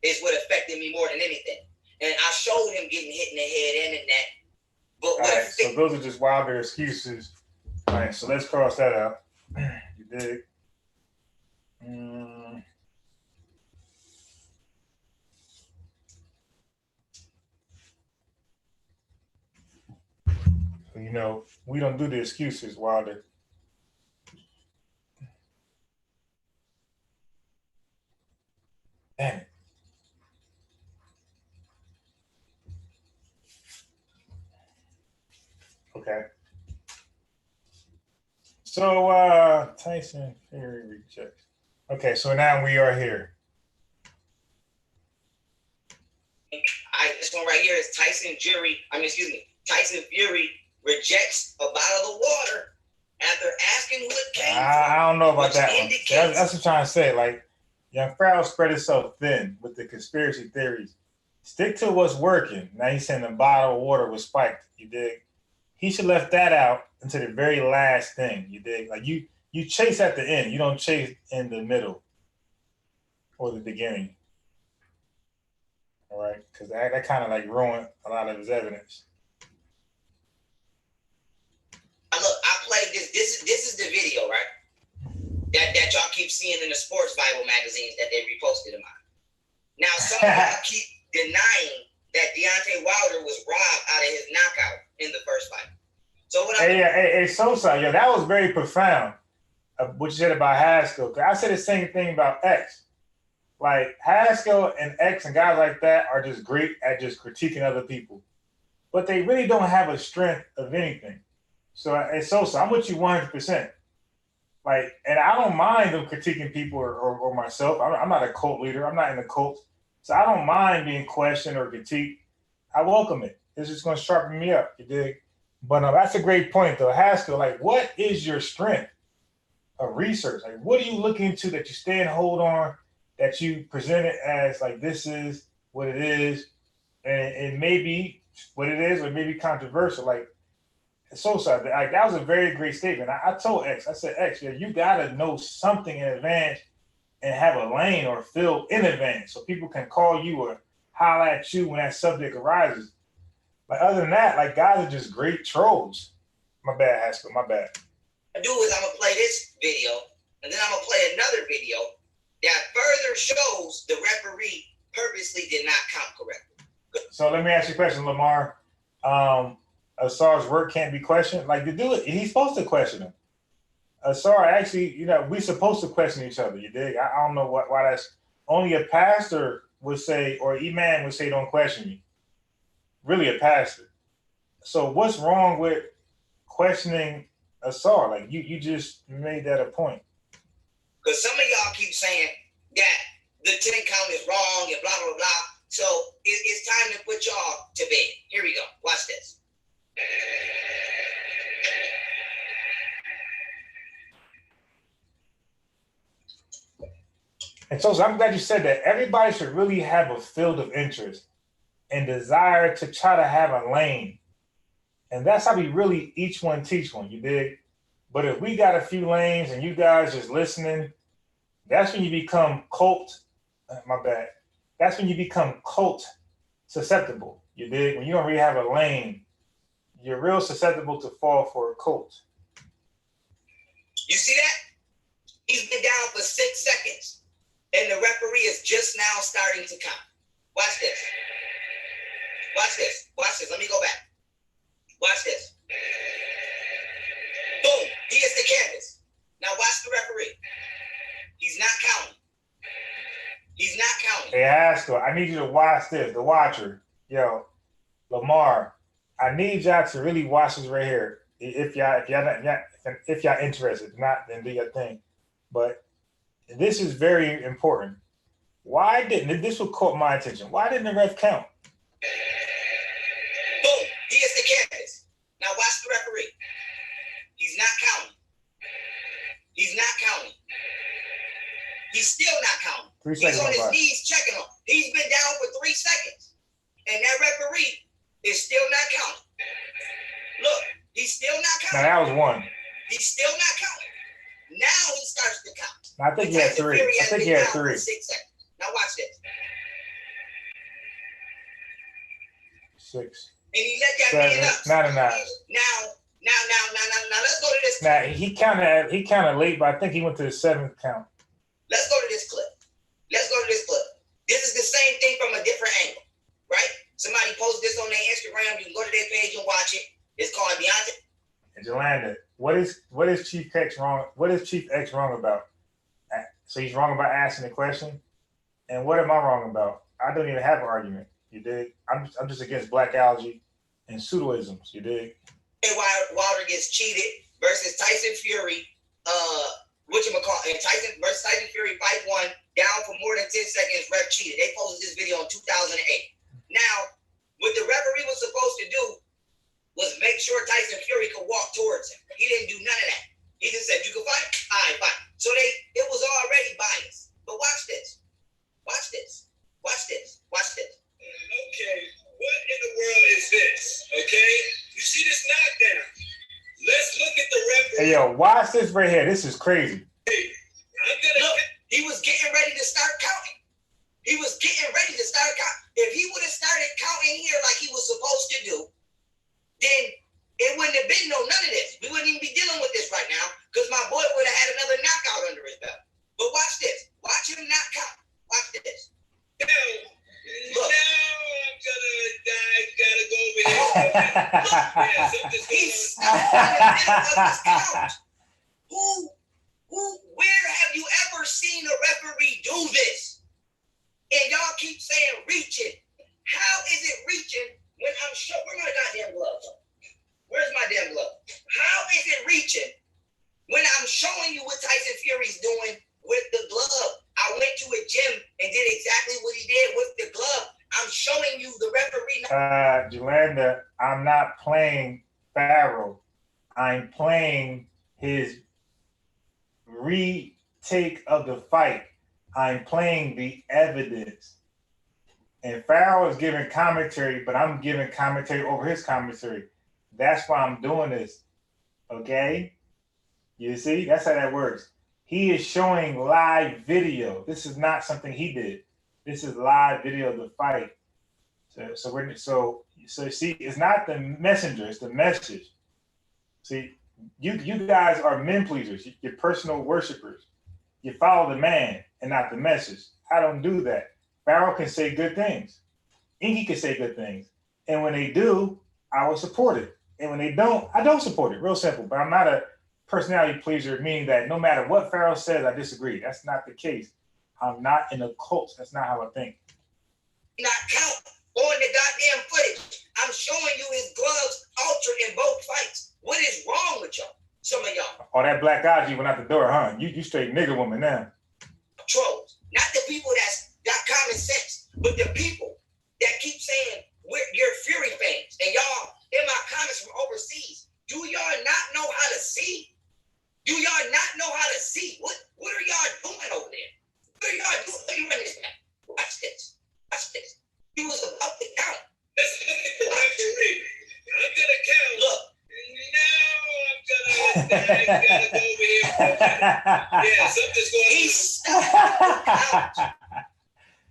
is what affected me more than anything. And I showed him getting hit in the head and the neck. But all right, so those are just wilder excuses. All right, so let's cross that out. You dig? You know, we don't do the excuses, Wilder. Damn it. Okay. So Tyson Fury rejects. Okay, so now we are here. This one right here is Tyson Fury rejects a bottle of water after asking who it came from. I don't know about that one. That's what I'm trying to say. Like, Young Pharaoh spread himself thin with the conspiracy theories. Stick to what's working. Now he's saying the bottle of water was spiked. You dig? He should left that out until the very last thing. You dig? Like you chase at the end. You don't chase in the middle or the beginning. All right, because that kind of like ruined a lot of his evidence. Look, I played this. This is the video, right? That y'all keep seeing in the sports Bible magazines that they reposted of mine. Now, some of y'all keep denying that Deontay Wilder was robbed out of his knockout in the first fight. So what hey, Sosa, yeah, that was very profound. What you said about Haskell. I said the same thing about X. Like Haskell and X and guys like that are just great at just critiquing other people, but they really don't have a strength of anything. So, hey, Sosa, I'm with you 100%. Like, and I don't mind them critiquing people or myself. I'm not a cult leader. I'm not in the cult. So I don't mind being questioned or critiqued. I welcome it. It's just going to sharpen me up. You dig? But that's a great point, though. Haskell, like, what is your strength of research? Like, what are you looking to that you stay and hold on, that you present it as, like, this is what it is, and it may be what it is or it may be controversial. Like, so sorry. Like, that was a very great statement. I told X, I said, X, yeah, you got to know something in advance and have a lane or field in advance so people can call you or holler at you when that subject arises. Like, other than that, like, guys are just great trolls. My bad, Haskell, my bad. I do is I'm going to play this video, and then I'm going to play another video that further shows the referee purposely did not count correctly. So let me ask you a question, Lamar. Asar's work can't be questioned. Like, the dude, he's supposed to question him. Asar actually, we're supposed to question each other. You dig? I don't know why that's only a pastor would say, or imam would say, don't question me. Really, a pastor. So what's wrong with questioning Asar? Like, you just made that a point. Because some of y'all keep saying that the 10 count is wrong and blah, blah, blah. So it's time to put y'all to bed. Here we go. Watch this. And so I'm glad you said that. Everybody should really have a field of interest and desire to try to have a lane. And that's how we really each one teach one, you dig? But if we got a few lanes and you guys just listening, that's when you become cult. My bad. That's when you become cult susceptible, you dig? When you don't really have a lane, you're real susceptible to fall for a cult. You see that? He's been down for 6 seconds, and the referee is just now starting to count. Watch this. Watch this. Watch this. Let me go back. Watch this. Boom. He hits the canvas. Now watch the referee. He's not counting. He's not counting. Hey, Haskell, I need you to watch this. The watcher. Yo, Lamar, I need y'all to really watch this right here. If y'all interested, if not, then do your thing. But this is very important. Why didn't this will caught my attention? Why didn't the ref count? Boom! He hits the canvas. Now watch the referee. He's not counting. He's not counting. He's still not counting. 3 seconds. He's on his knees checking him. He's been down for 3 seconds, and that referee is still not counting. Look, he's still not counting. Now that was 1. He's still not counting. Now he starts to count. I think he had 3. I think he had 3. 6 seconds. Now watch this. 6. And he let that man up. 9 and 9. Now let's go to this. Now he counted late, but I think he went to the 7th count. Let's go to this clip. This is the same thing from a different angle, right? Somebody posted this on their Instagram. You can go to their page and watch it. It's called Deontay. And Jolanda, what is Chief X wrong? What is Chief X wrong about? So he's wrong about asking the question. And what am I wrong about? I don't even have an argument. You dig? I'm just against black algae and pseudoisms. You dig? Wilder gets cheated versus Tyson Fury. And Tyson versus Tyson Fury fight 1 down for more than 10 seconds. Ref cheated. They posted this video in 2008. Now, what the referee was supposed to do was make sure Tyson Hey, yo, watch this right here. This is crazy. Look, he was getting ready to start counting. He was getting ready to start counting. If he would have started counting here like he was supposed to do, then it wouldn't have been none of this. We wouldn't even be dealing with this right now because my boy would have had another knockout under his belt. But watch this. Watch him not count. Watch this. Look. Now I'm gotta go over here. Look, he stopped in the middle of his count. Where have you ever seen a referee do this? And y'all keep saying reaching. How is it reaching when I'm sure where my goddamn gloves are? Where's my damn glove? How is it reaching when I'm showing you what Tyson Fury's doing with the glove? I went to a gym and did exactly what he did with the glove. I'm showing you the referee. Jolanda, I'm not playing Pharaoh. I'm playing his retake of the fight. I'm playing the evidence. And Pharaoh is giving commentary, but I'm giving commentary over his commentary. That's why I'm doing this. Okay? You see? That's how that works. He is showing live video. This is not something he did. This is live video of the fight. So see, it's not the messenger, it's the message. See, you guys are men pleasers. You're personal worshipers. You follow the man and not the message. I don't do that. Pharaoh can say good things. Inky can say good things. And when they do, I will support it. And when they don't, I don't support it. Real simple. But I'm not a personality pleaser, meaning that no matter what Pharaoh says, I disagree. That's not the case. I'm not in a cult. That's not how I think. Not count on the goddamn footage. I'm showing you his gloves altered in both fights. What is wrong with y'all? Some of y'all. Oh, that black eye you went out the door, huh? You straight nigga woman now. Trolls. Not the people that's got common sense, but the people that keep saying you're Fury fans. And y'all, in my comments from overseas, do y'all not know how to see? Do y'all not know how to see? What are y'all doing over there? What are y'all doing? Let me run this back. Watch this. Watch this. He was about to count. I'm gonna count. Look. Now I'm gotta go over here for a minute. Yeah, something's going on. He stopped the count.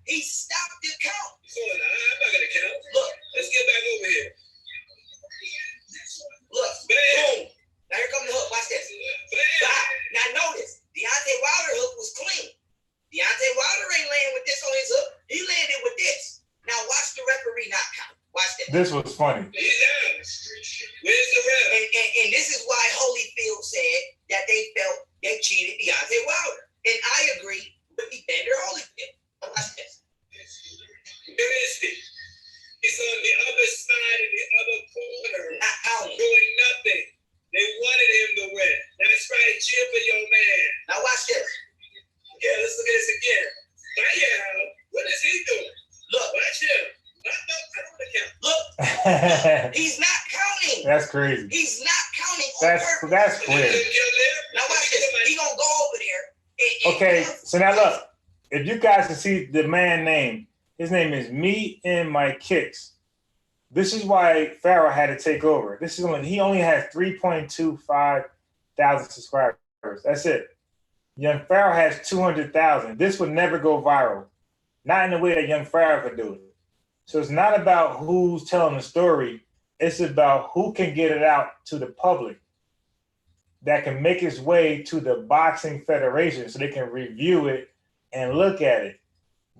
He stopped the count. I'm not gonna count. Look. Let's get back over here. Look. Boom. Now here comes the hook. Watch this. Now notice, Deontay Wilder hook was clean. Deontay Wilder ain't laying with this on his hook. He landed with this. Now watch the referee not count. Watch this. This was funny. He's down. Where's the ref? And this is why Holyfield said that they felt they cheated Deontay Wilder. And I agree with Evander Holyfield. Watch this. Where is he? He's on the other side of the other corner. Not counting. Doing nothing. They wanted him to win. That's right. Cheer for your man. Now watch this. Yeah, let's look at this again. Now, what is he doing? Look. Watch him. I don't want to count. Look. He's not counting. That's crazy. He's not counting. That's clear. Now watch this. He gonna go over there. Okay, so now look. If you guys can see the man name, his name is Me and My Kicks. This is why Pharaoh had to take over. He only has 3.25 thousand subscribers. That's it. Young Pharaoh has 200,000. This would never go viral. Not in the way that Young Pharaoh could do it. So it's not about who's telling the story. It's about who can get it out to the public that can make its way to the Boxing Federation so they can review it and look at it.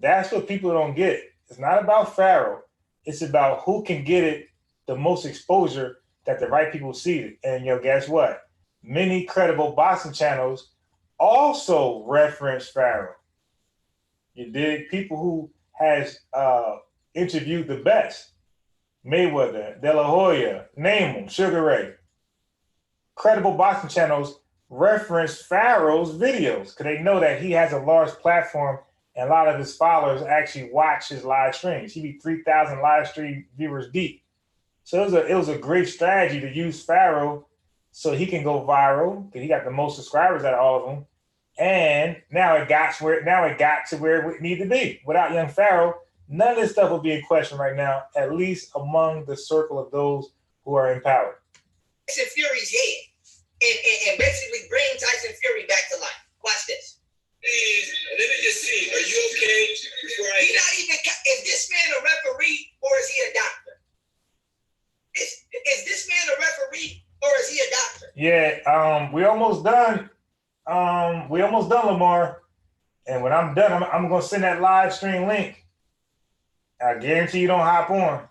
That's what people don't get. It's not about Pharaoh. It's about who can get it the most exposure that the right people see it. And guess what? Many credible boxing channels also reference Pharaoh. You dig? People who has interviewed the best. Mayweather, De La Hoya, name them, Sugar Ray. Credible boxing channels reference Pharaoh's videos because they know that he has a large platform and a lot of his followers actually watch his live streams. He be 3,000 live stream viewers deep. So it was a great strategy to use Pharaoh so he can go viral because he got the most subscribers out of all of them. And now it got to where it needed to be. Without Young Pharaoh, none of this stuff will be in question right now, at least among the circle of those who are in power. Tyson Fury's head and basically bring Tyson Fury back to life. Watch this. Let me just see. Are you okay? Before I is this man a referee or is he a doctor? Is this man a referee or is he a doctor? Yeah, we almost done. Lamar. And when I'm done, I'm gonna send that live stream link. I guarantee you don't hop on.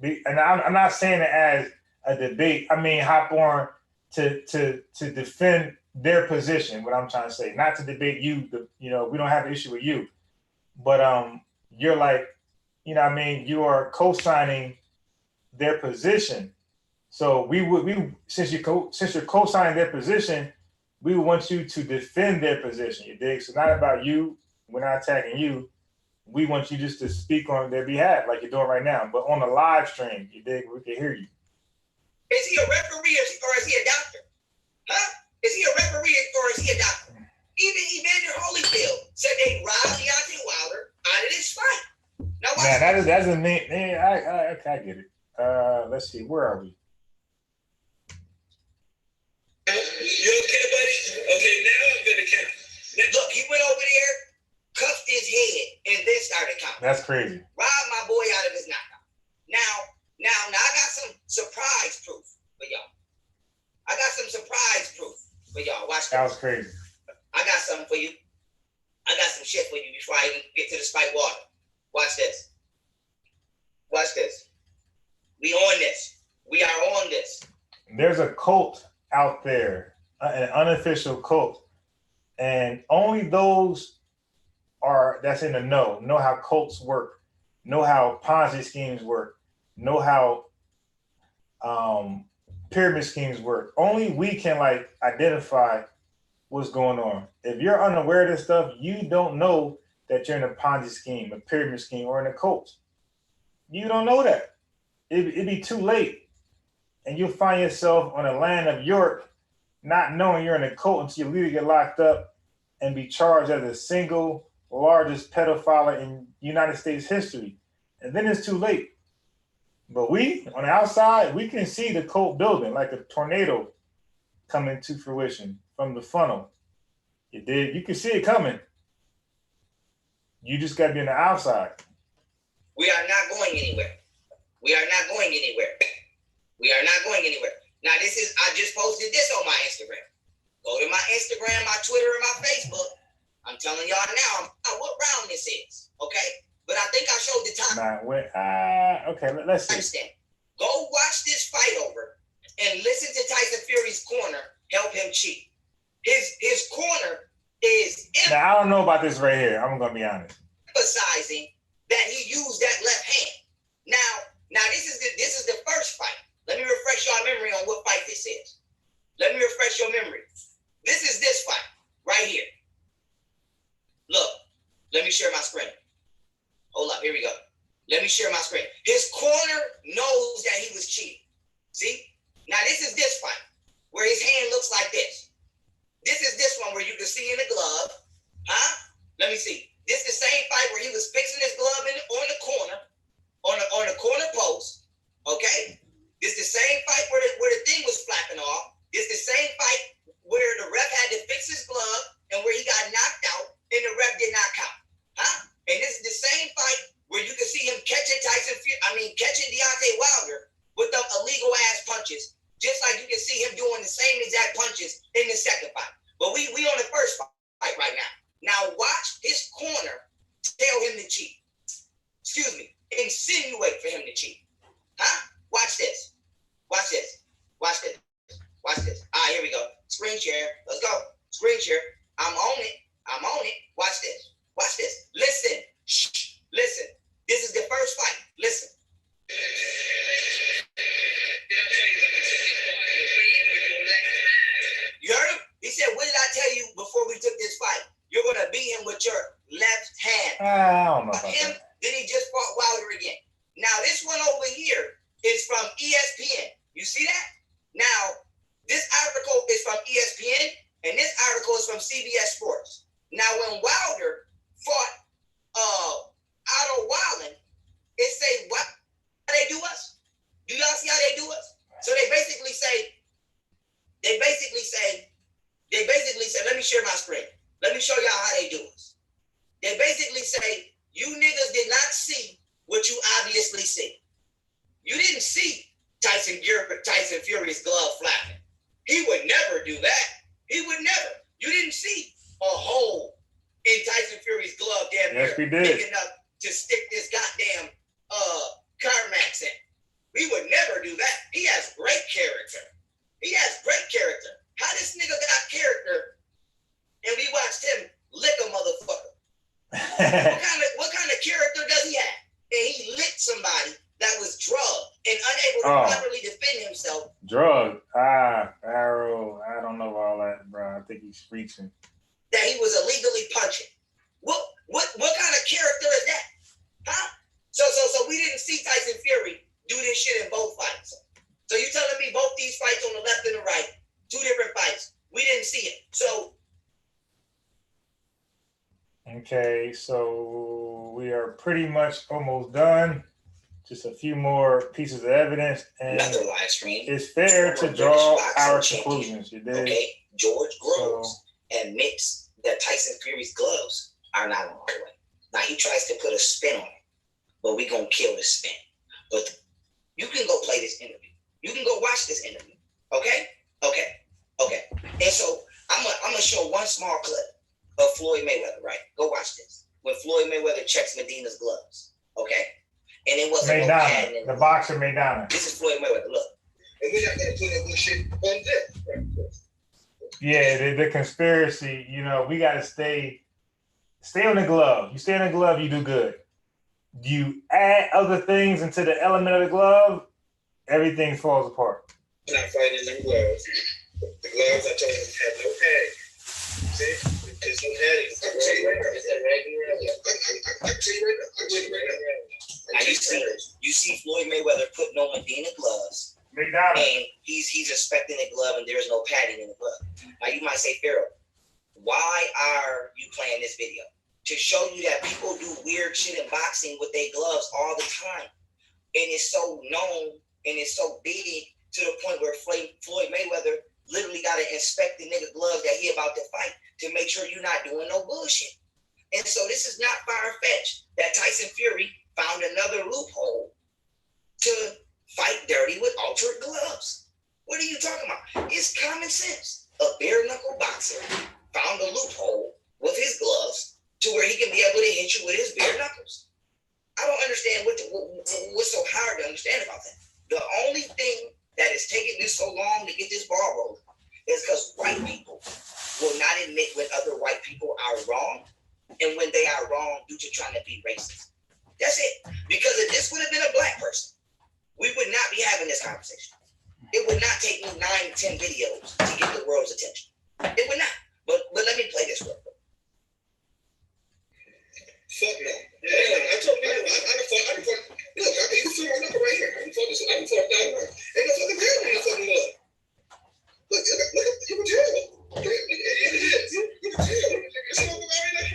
And I'm not saying it as a debate. I mean hop on to defend their position. What I'm trying to say, not to debate you. We don't have an issue with you, but you're like, what I mean, you are co-signing their position. So since you're co-signing their position, we want you to defend their position. You dig? So not about you. We're not attacking you. We want you just to speak on their behalf, like you're doing right now. But on the live stream, you dig? We can hear you. Is he a referee or is he a doctor? Huh? Is he a referee or is he a doctor? Even Evander Holyfield said they robbed Deontay Wilder out of this fight. Now, man, that doesn't mean. I get it. Let's see. Where are we? You okay, buddy? Okay, now I'm gonna count. Look, he went over there, cuffed his head, and then started counting. That's crazy. Robbed my boy out of his knockout. Now I got some surprise proof for y'all. Watch That this. was crazy. I got something for you. I got some shit for you before I even get to the spike water. Watch this. We on this. We are on this. There's a cult out there, an unofficial cult, and only those that's in the know how cults work, know how Ponzi schemes work, know how pyramid schemes work. Only we can identify what's going on. If you're unaware of this stuff, you don't know that you're in a Ponzi scheme, a pyramid scheme, or in a cult. You don't know that. It'd be too late. And you'll find yourself on the land of York not knowing you're in a cult until you either get locked up and be charged as the single largest pedophile in United States history. And then it's too late. But we, on the outside, we can see the cult building like a tornado coming to fruition from the funnel. You can see it coming. You just got to be on the outside. We are not going anywhere. Now, I just posted this on my Instagram. Go to my Instagram, my Twitter, and my Facebook. I'm telling y'all now what round this is, okay? But I think I showed the time. Okay, let's see. Understand. Go watch this fight over and listen to Tyson Fury's corner help him cheat. His corner is now, I don't know about this right here. I'm going to be honest. Emphasizing that he used that left hand. Now this is the first fight. Let me refresh your memory on what fight this is. Let me refresh your memory. This is this fight right here. Look, let me share my screen. Hold up, here we go. Let me share my screen. His corner knows that he was cheating. See? Now this is this fight where his hand looks like this. This is this one where you can see in the glove. Huh? Let me see. This is the same fight where he was fixing his glove on the corner, on the corner post. Okay? This is the same fight where the thing was flapping off. This is the same fight where the ref had to fix his glove and where he got knocked out and the ref did not count. Huh? And this is the same fight where you can see him catching Deontay Wilder with them illegal ass punches, just like you can see him doing the same exact punches in the second fight. But we on the first fight right now. Now watch his corner tell him to cheat. Excuse me, insinuate for him to cheat. Huh? Watch this. All right, here we go. Screen share. Let's go. Screen share. I'm on it. Watch this. Listen. Shh. Listen. This is the first fight. Listen. You heard him? He said, what did I tell you before we took this fight? You're going to beat him with your left hand. I don't know about him, that. Then he just fought Wilder again. Now, this one over here is from ESPN. You see that? Now, this article is from ESPN, and this article is from CBS Sports. Now, when Wilder fought Otto Wallin, it say, what they do us? Do y'all see how they do us? So they basically You didn't see Tyson Fury's glove flapping. He would never do that. He would never. You didn't see a hole in Tyson Fury's glove damn near big enough to stick this goddamn Carmax in. We would never do that. He has great character. He has great character. How this nigga got character and we watched him lick a motherfucker? what kind of character does he have? And he licked somebody that was drugged and unable to properly defend himself. Drugged? Pharaoh. I don't know all that, bro. I think he's reaching. That he was illegally punching. What kind of character is that? Huh? So we didn't see Tyson Fury do this shit in both fights. So you telling me both these fights on the left and the right, 2 different fights, we didn't see it. So okay, so we are pretty much almost done. Just a few more pieces of evidence, and another live stream. It's fair to draw our conclusions. You did. Okay, George Groves admits that Tyson Fury's gloves are not on the way. Now he tries to put a spin on it, but we gonna kill his spin. But you can go play this interview. You can go watch this interview. Okay. And so I'm gonna show one small clip of Floyd Mayweather. Right. Go watch this. When Floyd Mayweather checks Medina's gloves. Okay. And it wasn't Maidana, the boxer Maidana. This is Floyd Mayweather. Look. And we're not gonna put that bullshit on this. Yeah, the conspiracy. You know, we gotta stay on the glove. You stay on the glove, you do good. You add other things into the element of the glove, everything falls apart. I'm not fighting them gloves. The gloves I told him had no padding. See? There's no padding. I can tell you right now. I can tell you right now. Now you see Floyd Mayweather put no Medina gloves. McDonald. And he's expecting a glove and there's no padding in the glove. Now you might say, Pharaoh, why are you playing this video? To show you that people do weird shit in boxing with their gloves all the time. And it's so known and it's so big to the point where Floyd Mayweather literally got to inspect the nigga gloves that he about to fight to make sure you're not doing no bullshit. And so this is not far-fetched that Tyson Fury found another loophole to fight dirty with altered gloves. What are you talking about? It's common sense. A bare-knuckle boxer found a loophole with his gloves to where he can be able to hit you with his bare knuckles. I don't understand what's so hard to understand about that. The only thing that is taking this so long to get this ball rolling is because white people will not admit when other white people are wrong and when they are wrong due to trying to be racist. That's it. Because if this would have been a black person, we would not be having this conversation. It would not take me 9-10 videos to get the world's attention. It would not. But let me play this real quick. Fuck no. Yeah, I told you, I can fuck. Look, you can feel my knuckle right here. I can fuck down there. Ain't no fucking pain in the fucking mud. Look, you can tell. It is. You can tell. It's all about right now.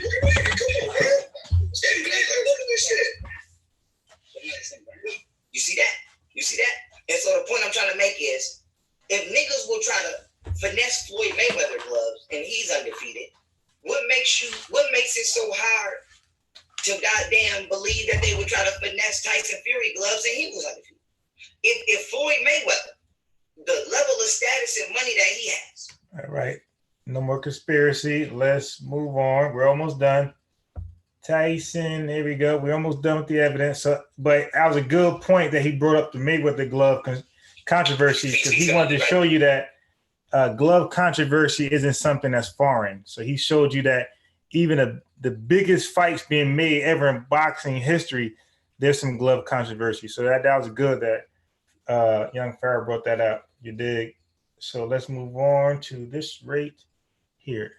Come on, man. Steady, man. Look at this shit. You see that? And so the point I'm trying to make is, if niggas will try to finesse Floyd Mayweather gloves and he's undefeated, what makes it so hard to goddamn believe that they would try to finesse Tyson Fury gloves and he was undefeated? If Floyd Mayweather, the level of status and money that he has. All right. No more conspiracy. Let's move on. We're almost done. Tyson, here we go. We're almost done with the evidence. So, but that was a good point that he brought up the Mayweather glove controversy, because he wanted to show you that glove controversy isn't something that's foreign. So he showed you that even the biggest fights being made ever in boxing history, there's some glove controversy. So that was good that young Pharaoh brought that up. You dig? So let's move on to this right here.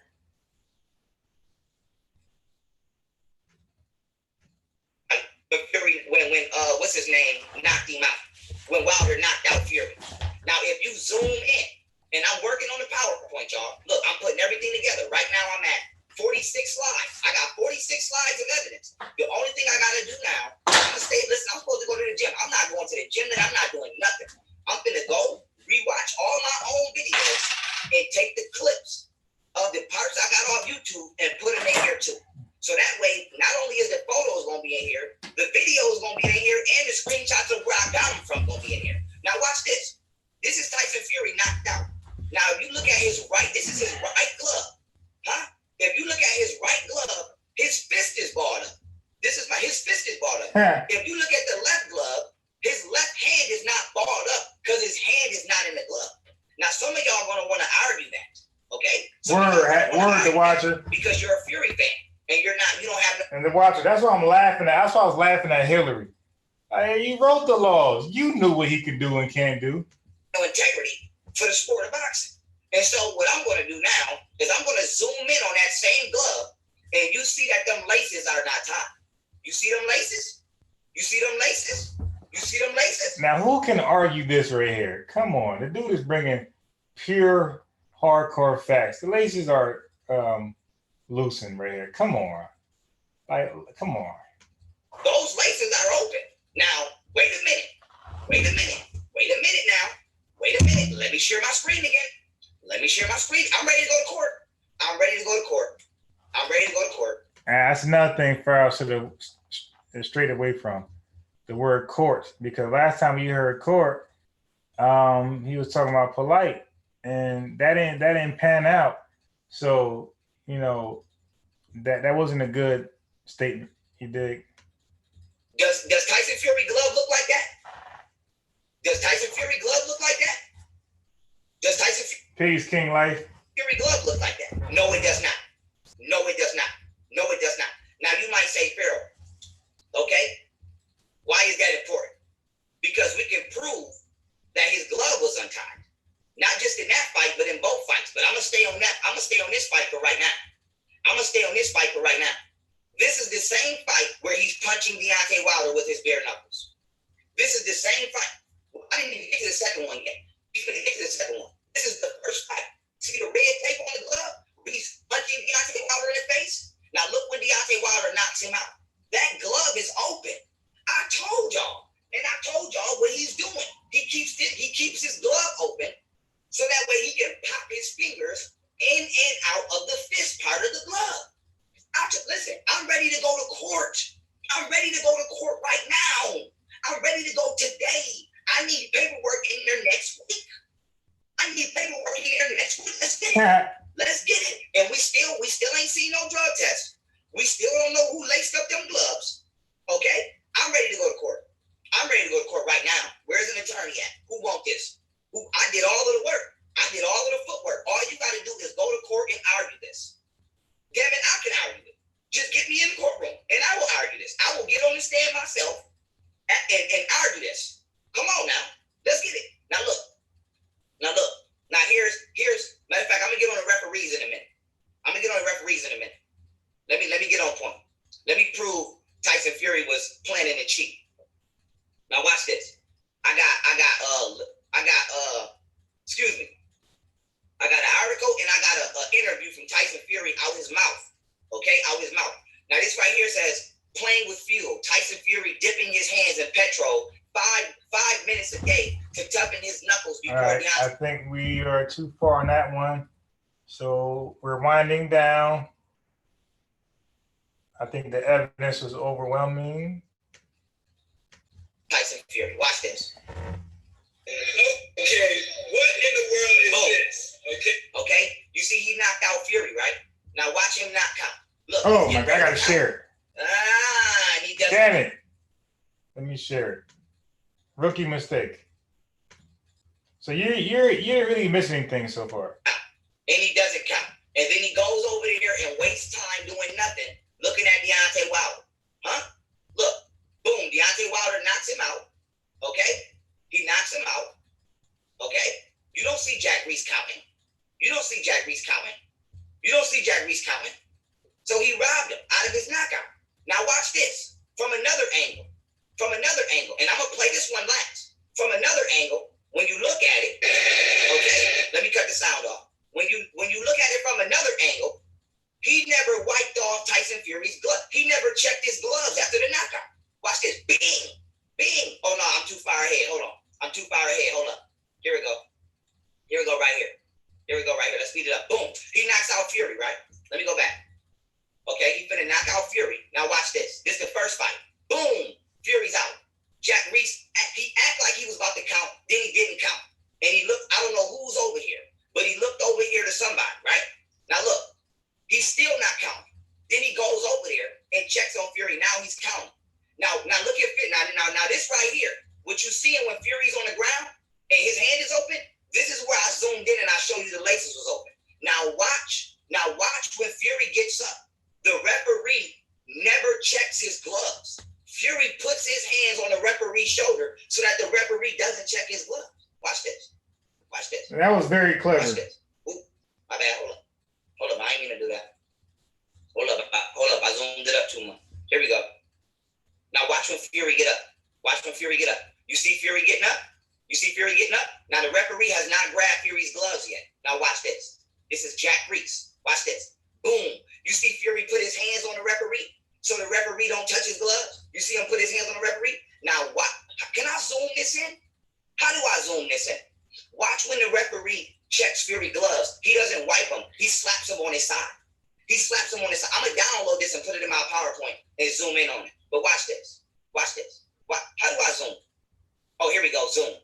Fury, when what's his name knocked him out, when Wilder knocked out Fury. Now, if you zoom in, and I'm working on the PowerPoint, y'all. Look, I'm putting everything together. Right now, I'm at 46 slides. I got 46 slides of evidence. The only thing I got to do now, I'm supposed to go to the gym. I'm not going to the gym, and I'm not doing nothing. I'm going to go rewatch all my own videos and take the clips of the parts I got off YouTube and put them in here too. So that way, not only is the photos going to be in here, the video is going to be in here, and the screenshots of where I got them from So word, the Watcher. Because you're a Fury fan, and you don't have. And the Watcher. That's why I'm laughing at. That's why I was laughing at Hillary. You wrote the laws. You knew what he could do and can't do. No integrity for the sport of boxing. And so what I'm going to do now is I'm going to zoom in on that same glove, and you see that them laces are not tied. You see them laces? You see them laces? You see them laces? Now, who can argue this right here? Come on. The dude is bringing pure, hardcore facts. The laces are loosened right here. Come on. Come on. Those laces are open. Now, wait a minute. Wait a minute now. Wait a minute. Let me share my screen again. Let me share my screen. I'm ready to go to court. I'm ready to go to court. I'm ready to go to court. That's another thing Farrell should have strayed away from. The word court. Because last time you heard court, he was talking about polite. And that didn't pan out. So, that wasn't a good statement. You dig? Does Tyson Fury glove look like that? Does Tyson Fury glove look like that? Does Tyson Peace, King Life. Fury glove look like that? No, it does not. No, it does not. No, it does not. Now you might say, Pharaoh, okay? Why is that important? Because we can prove that his glove was untied. Not just in that fight, but in both fights. But I'm gonna stay on that. I'm gonna stay on this fight for right now. This is the same fight where he's punching Deontay Wilder with his bare knuckles. This is the same fight. I didn't even get to the second one yet. He's gonna get to the second one. This is the first fight. See the red tape on the glove? He's punching Deontay Wilder in the face. Now look when Deontay Wilder knocks him out. That glove is open. I told y'all what he's doing. He keeps his glove open so that way he can pop his fingers in and out of the fist part of the glove. Listen, I'm ready to go to court. I'm ready to go to court right now. I'm ready to go today. I need paperwork in here next week. Let's get it. Let's get it. And we still ain't seen no drug test. We still don't know who laced up them gloves. Okay? I'm ready to go to court. I'm ready to go to court right now. Where's an attorney at? Who wants this? I did all of the work. I did all of the footwork. All you got to do is go to court and argue this. Damn it, I can argue it. Just get me in the courtroom and I will argue this. I will get on the stand myself and argue this. Come on now. Let's get it. Now look. Now here's matter of fact, I'm gonna get on the referees in a minute. Let me get on point. Let me prove Tyson Fury was planning to cheat. Now watch this. I got an article and I got an interview from Tyson Fury out his mouth. Okay, out his mouth. Now this right here says playing with fuel. Tyson Fury dipping his hands in petrol 5 minutes a day to toughen his knuckles before I think we are too far on that one. So we're winding down. I think the evidence was overwhelming. Tyson Fury, watch this. Okay, what in the world is this? Okay. You see he knocked out Fury, right? Now watch him knock out. Look. Oh my God, I gotta share it. He doesn't. Damn it. Let me share it. Rookie mistake. So you're really missing anything so far. And he doesn't count. And then he goes over there and wastes time doing nothing, looking at Deontay Wilder. Huh? Look, boom, Deontay Wilder knocks him out. Okay? He knocks him out. Okay? You don't see Jack Reese counting. So he robbed him out of his knockout. Now watch this. From another angle. And I'm going to play this one last. From another angle, when you look at it, okay, let me cut the sound off. When you look at it from another angle, he never wiped off Tyson Fury's glove. He never checked his gloves after the knockout. Watch this. Bing. Bing. Oh, no, I'm too far ahead. Hold on. Hold up. Here we go right here. Let's speed it up. Boom. He knocks out Fury, right? Let me go back. Okay, he finna knock out Fury. Now watch this. This is the first fight. Boom. Fury's out. Jack Reese, he acted like he was about to count, then he didn't count. And he looked, I don't know who's over here, but he looked over here to somebody, right? Now look, he's still not counting. Then he goes over there and checks on Fury. Now he's counting. Now look at now this right here. What you seeing when Fury's on the ground and his hand is open, this is where I zoomed in and I showed you the laces was open. Now watch when Fury gets up. The referee never checks his gloves. Fury puts his hands on the referee's shoulder so that the referee doesn't check his gloves. Watch this. Watch this. That was very clever. Watch this. Ooh, my bad. Hold up. I ain't mean to do that. Hold up. I zoomed it up too much. Here we go. Now watch when Fury get up. Watch when Fury get up. You see Fury getting up? You see Fury getting up? Now the referee has not grabbed Fury's gloves yet. Now watch this. This is Jack Reese. Watch this. Boom. You see Fury put his hands on the referee so the referee don't touch his gloves? You see him put his hands on the referee? Now what? Can I zoom this in? How do I zoom this in? Watch when the referee checks Fury gloves. He doesn't wipe them. He slaps him on his side. He slaps him on his side. I'm going to download this and put it in my PowerPoint and zoom in on it. But watch this. Watch this. How do I zoom? Oh, here we go. Zoom.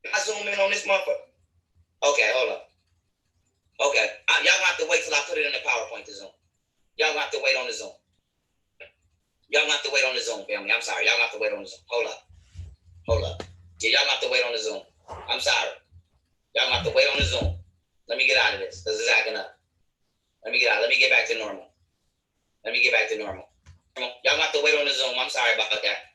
Can I zoom in on this motherfucker? Okay, hold up. Okay. Y'all gonna have to wait till I put it in the PowerPoint to zoom. Y'all gonna have to wait on the zoom. Y'all gonna have to wait on the zoom, family. I'm sorry. Y'all gonna have to wait on the zoom. Hold up. Yeah, y'all gonna have to wait on the zoom. I'm sorry. Y'all gonna have to wait on the zoom. Let me get out of this. This is acting up. Let me get out. Let me get back to normal. Y'all gonna have to wait on the zoom. I'm sorry about that.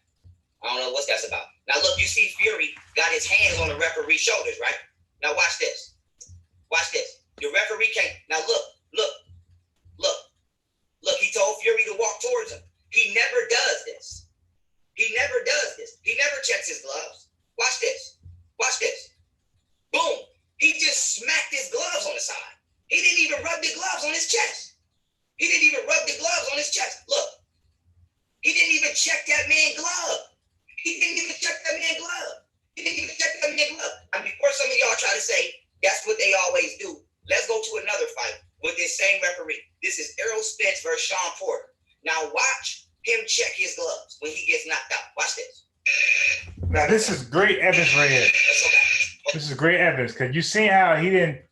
I don't know what that's about. Now look, you see Fury got his hands on the referee's shoulders, right? Now watch this. Watch this. The referee can't. Now look. He told Fury to walk towards him. He never does this. He never checks his gloves. Watch this. Boom. He just smacked his gloves on the side. He didn't even rub the gloves on his chest. Look. He didn't even check that man's glove. And before some of y'all try to say that's what they always do, let's go to another fight with this same referee. This is Errol Spence versus Sean Porter. Now watch him check his gloves when he gets knocked out. Watch this. Now this is great evidence right here. This is great evidence because you see how he didn't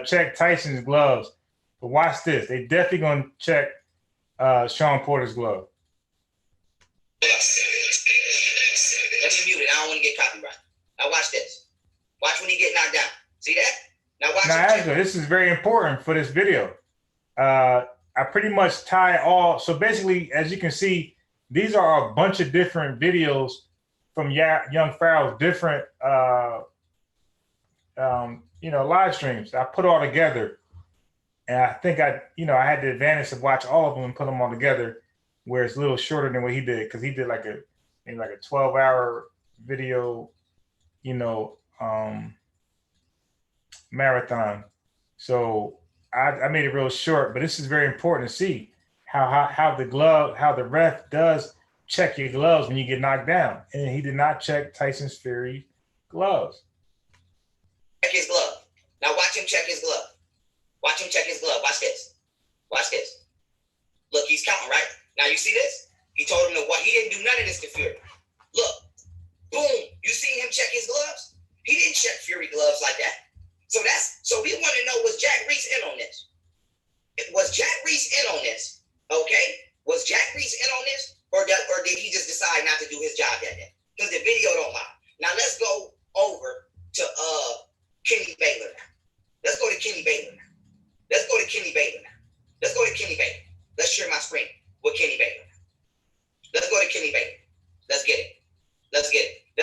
check Tyson's gloves. But watch this. They definitely gonna check Sean Porter's glove. Let me mute it. I don't want to get copyright. Now watch this. Watch when he get knocked down. See that? Now watch. Now this is very important for this video. I pretty much tie all. So basically, as you can see, these are a bunch of different videos from Young Pharaoh's different live streams. I put all together. And I think I had the advantage to watch all of them and put them all together, where it's a little shorter than what he did, because he did like a 12-hour video, marathon. So I made it real short, but this is very important to see how the ref does check your gloves when you get knocked down, and he did not check Fury's gloves. Check his glove. Now watch him check his glove. Watch this. Look, he's counting, right? Now you see this? He told him he didn't do none of this to Fury. Look, boom. You see him check his gloves? He didn't check Fury gloves like that. So we want to know, was Jack Reese in on this? Was Jack Reese in on this? Okay? Was Jack Reese in on this? Or did he just decide not to do his job that day? Because the video don't lie. Now let's go over to Kenny Baylor now. Let's go to Kenny Baylor. Let's share my screen with Kenny Baylor. Let's go to Kenny Baylor. Let's get it. Let's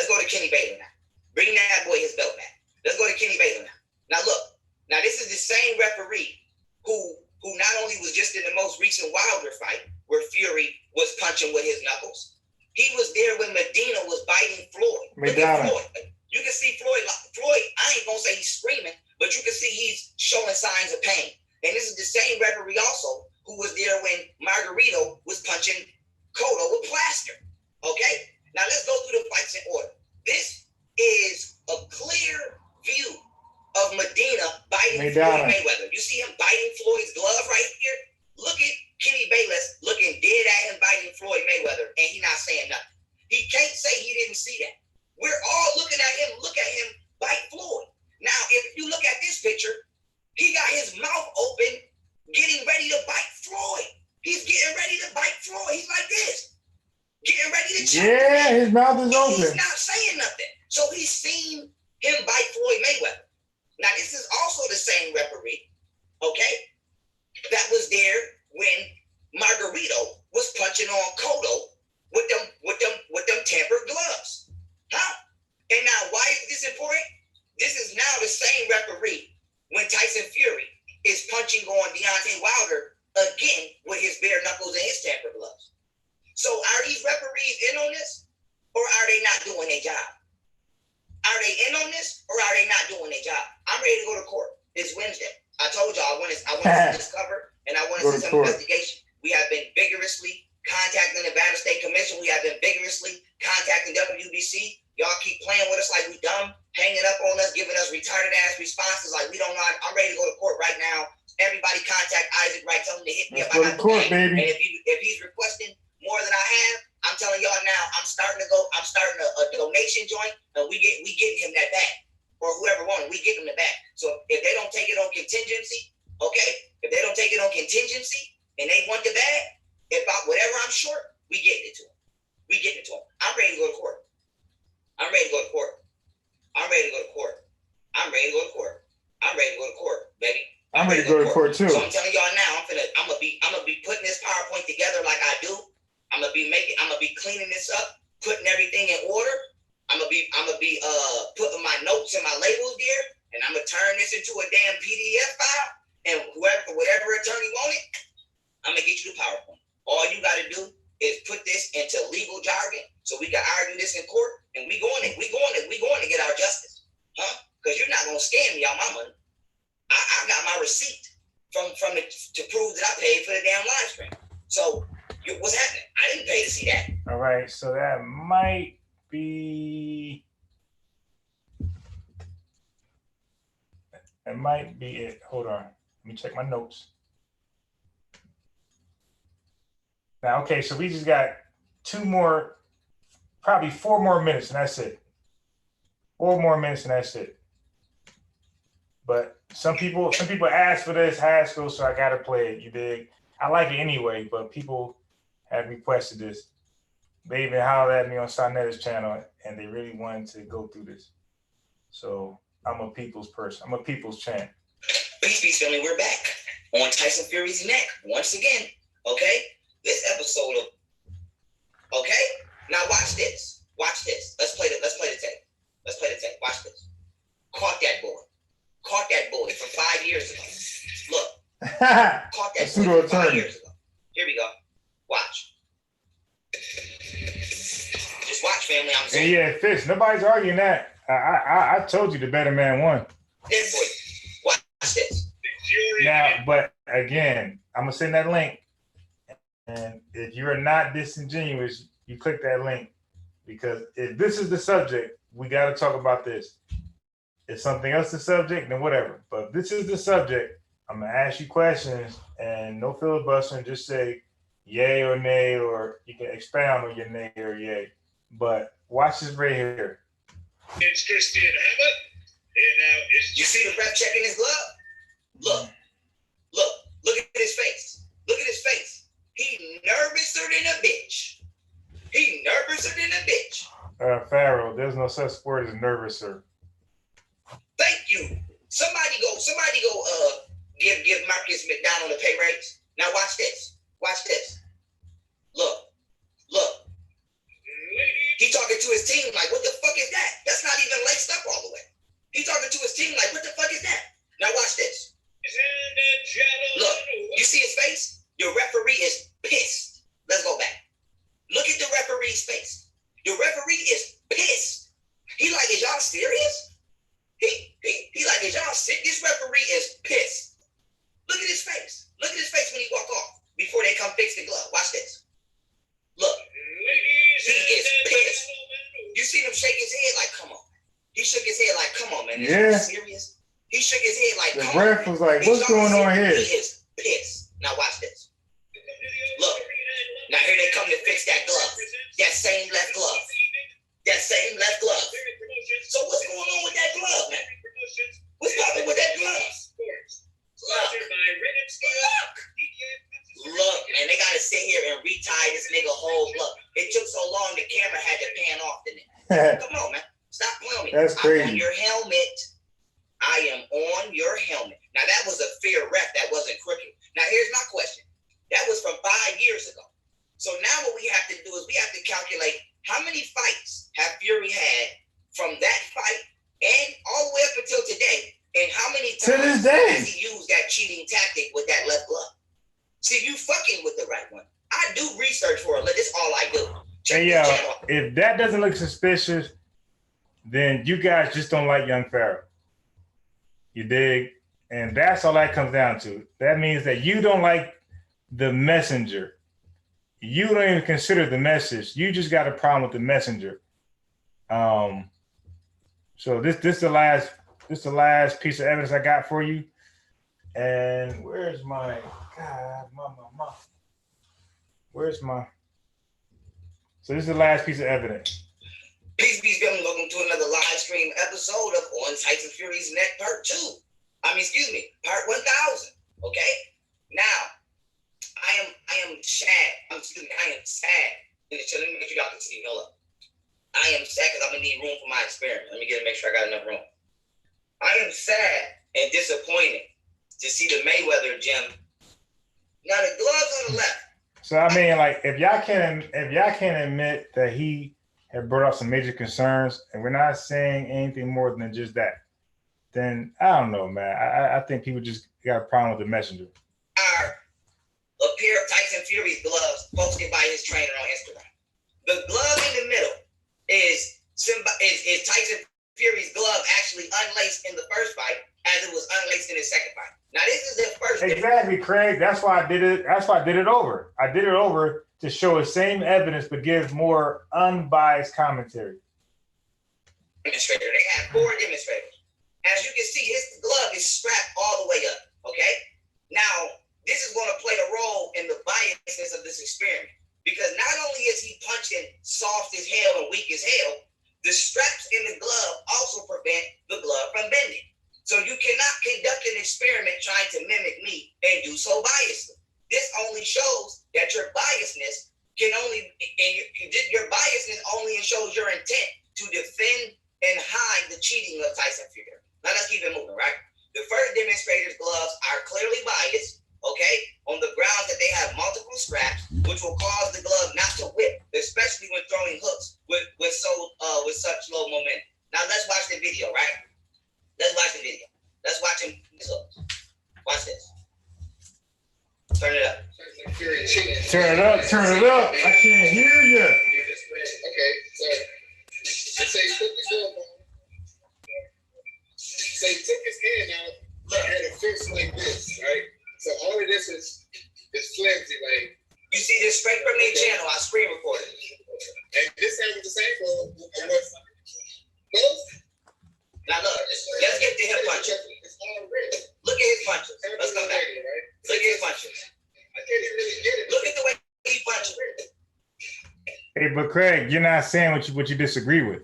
go to Kenny Baylor now. Bring that boy his belt back. Let's go to Kenny Baylor now. Now look. Now this is the same referee who not only was just in the most recent Wilder fight where Fury was punching with his knuckles. He was there when Medina was biting Floyd. Look at Floyd. You can see Floyd. I ain't gonna say he's screaming, but you can see he's showing signs of pain. And this is the same referee also who was there when Margarito was punching Cotto with plaster. Okay? Now let's go through the fights in order. This is a clear view of Medina biting Floyd Mayweather. You see him biting Floyd's glove right here? Look at Kenny Bayless looking dead at him biting Floyd Mayweather, and he not saying nothing. He can't say he didn't see that. We're all looking at him, bite Floyd. Now, if you look at this picture, he got his mouth open, getting ready to bite Floyd. He's getting ready to bite Floyd. He's like this, getting ready to choke. Yeah, his mouth is open. He's not saying nothing. So he's seen him bite Floyd Mayweather. same referee, okay, that was there when Margarito was punching on Cotto with them tampered gloves. Huh? And now why is this important? This is now the same referee when Tyson Fury is punching on Deontay Wilder again with his bare knuckles and his tampered gloves. So are these referees in on this, or are they not doing their job? Are they in on this, or are they not doing their job? I'm ready to go to court. It's Wednesday. I told y'all I want to see this cover, and I want to see some investigation. We have been vigorously contacting the Nevada State Commission. We have been vigorously contacting WBC. Y'all keep playing with us like we dumb, hanging up on us, giving us retarded ass responses like we don't know. I'm ready to go to court right now. Everybody contact Isaac Wright. Tell him to hit me up. I got the court, baby. And if he's requesting more than I have, I'm telling y'all now, I'm starting a donation joint, and we getting him that back, or whoever won, we get him the back. So if they don't take it on contingency, okay, if they don't take it on contingency and they want the bag, whatever I'm short, we getting it to them. We getting it to them. I'm ready to go to court. I'm ready to go to court. I'm ready to go to court. I'm ready to go to court. I'm ready to go to court, baby. I'm ready to go to court too. So I'm telling y'all now, I'm gonna be putting this PowerPoint together like I do. I'm gonna be cleaning this up, putting everything in order. I'm gonna be putting my notes and my labels there, and I'm gonna turn this into a damn PDF file. And whatever attorney want it, I'm gonna get you the PowerPoint. All you gotta do is put this into legal jargon, so we can argue this in court, and we going to get our justice, huh? Because you're not gonna scam me out my money. I got my receipt from it to prove that I paid for the damn live stream. So what's happening? I didn't pay to see that. All right, so that might be it. Hold on, let me check my notes. Now, okay, so we just got probably 4 more minutes, and that's it. 4 more minutes, and that's it. But some people ask for this Haskell, so I gotta play it. You dig? I like it anyway, but people have requested this. They even hollered at me on Sonetta's channel, and they really wanted to go through this. So I'm a people's person. I'm a people's champ. Peace, family. We're back on Tyson Fury's neck once again. Okay, this episode of. Okay, now watch this. Watch this. Let's play the tape. Watch this. Caught that boy from 5 years ago. Look. Caught that boy from 5 years ago. Here we go. Watch. Just watch, family. I'm saying. Yeah, Fitz. Nobody's arguing that. I told you the better man won. This boy. Watch this. Now, but again, I'm gonna send that link. And if you're not disingenuous, you click that link, because if this is the subject, we got to talk about this. If something else the subject, then whatever. But if this is the subject, I'm gonna ask you questions, and no filibustering. Just say yay or nay, or you can expound on your nay or yay. But watch this right here. It's Christian Hammett. And now it's. You see the ref checking his glove? Look at his face. Look at his face. He nervouser than a bitch. Pharaoh, there's no such word as nervouser. Thank you. Somebody go give Marcus McDonald a pay raise. Now watch this. Look. He talking to his team like, what the fuck is that? That's not even laced up all the way. He talking to his team like, what the fuck is that? Now watch this. Look, you see his face? Your referee is pissed. Let's go back. Look at the referee's face. Your referee is pissed. He like, is y'all serious? He like, is y'all sick? This referee is pissed. Look at his face. Look at his face when he walk off before they come fix the glove. Watch this. Look. He is pissed. You see him shake his head like, come on. He shook his head like, come on, man. Is y'all serious? He shook his head like, come on. The ref was like, what's going on here? He is pissed. Now watch this. Look. Now here they come to fix that glove. That same left glove. So what's going on with that glove, man? What's popping with that glove? Look, man, they gotta sit here and retie this nigga whole glove. It took so long the camera had to pan off the nigga. Come on, man. Stop playing with me. That's crazy. I'm on your helmet. Now that was a fair ref. That wasn't crooked. Now here's my question. That was from 5 years ago. So now what we have to do is we have to calculate how many fights have Fury had from that fight and all the way up until today, and how many times has he used that cheating tactic with that left glove? See, you fucking with the right one. I do research for it. That's all I do. Hey, yo, if that doesn't look suspicious, then you guys just don't like Young Pharaoh. You dig? And that's all that comes down to. That means that you don't like the messenger. You don't even consider the message. You just got a problem with the messenger. So this is the last piece of evidence I got for you. And where's my where's my? So this is the last piece of evidence. Peace be still. Welcome to another live stream episode of On Tyson Fury's Net Part 2. Part 1000. Okay. Now, I am sad. I am sad. Let me make sure y'all can see. Hold up. I am sad because I'm gonna need room for my experiment. Let me make sure I got enough room. I am sad and disappointed to see the Mayweather gym. Now the gloves on the left. So I mean, like, if y'all can admit that he had brought up some major concerns, and we're not saying anything more than just that, then I don't know, man. I think people just got a problem with the messenger. A pair of Tyson Fury's gloves posted by his trainer on Instagram. The glove in the middle is Tyson Fury's glove actually unlaced in the first fight as it was unlaced in his second fight. Now this is their first. Exactly, Craig. That's why I did it. That's why I did it over. I did it over to show the same evidence, but give more unbiased commentary. Demonstrator. They have 4 demonstrators. As you can see, his glove is strapped all the way up. Okay. Now this is going to play a role in the biasness of this experiment, because not only is he punching soft as hell and weak as hell, the straps in the glove also prevent the glove from bending. So you cannot conduct an experiment trying to mimic me and do so biasly. This only shows that your biasness only shows your intent to defend and hide the cheating of Tyson Fury. Now let's keep it moving, right? The first demonstrator's gloves are clearly biased, okay, on the grounds that they have multiple straps, which will cause the glove not to whip, especially when throwing hooks with such low momentum. Now let's watch the video, right? Let's watch the video. Let's watch him. Watch this. Turn it up. Turn it up. Turn it up. I can't hear you. Okay, so say he put the glove on. Say he took his hand out and had a fist like this, right? So all of this is flimsy, like. You see this straight from their channel. I screen recorded. And this hand was the same for both. Now look, let's get to him punching. Look at his punches. Let's come back. Look at his punches. I can't even really get it. Look at the way he punches. Hey, but Craig, you're not saying what you disagree with.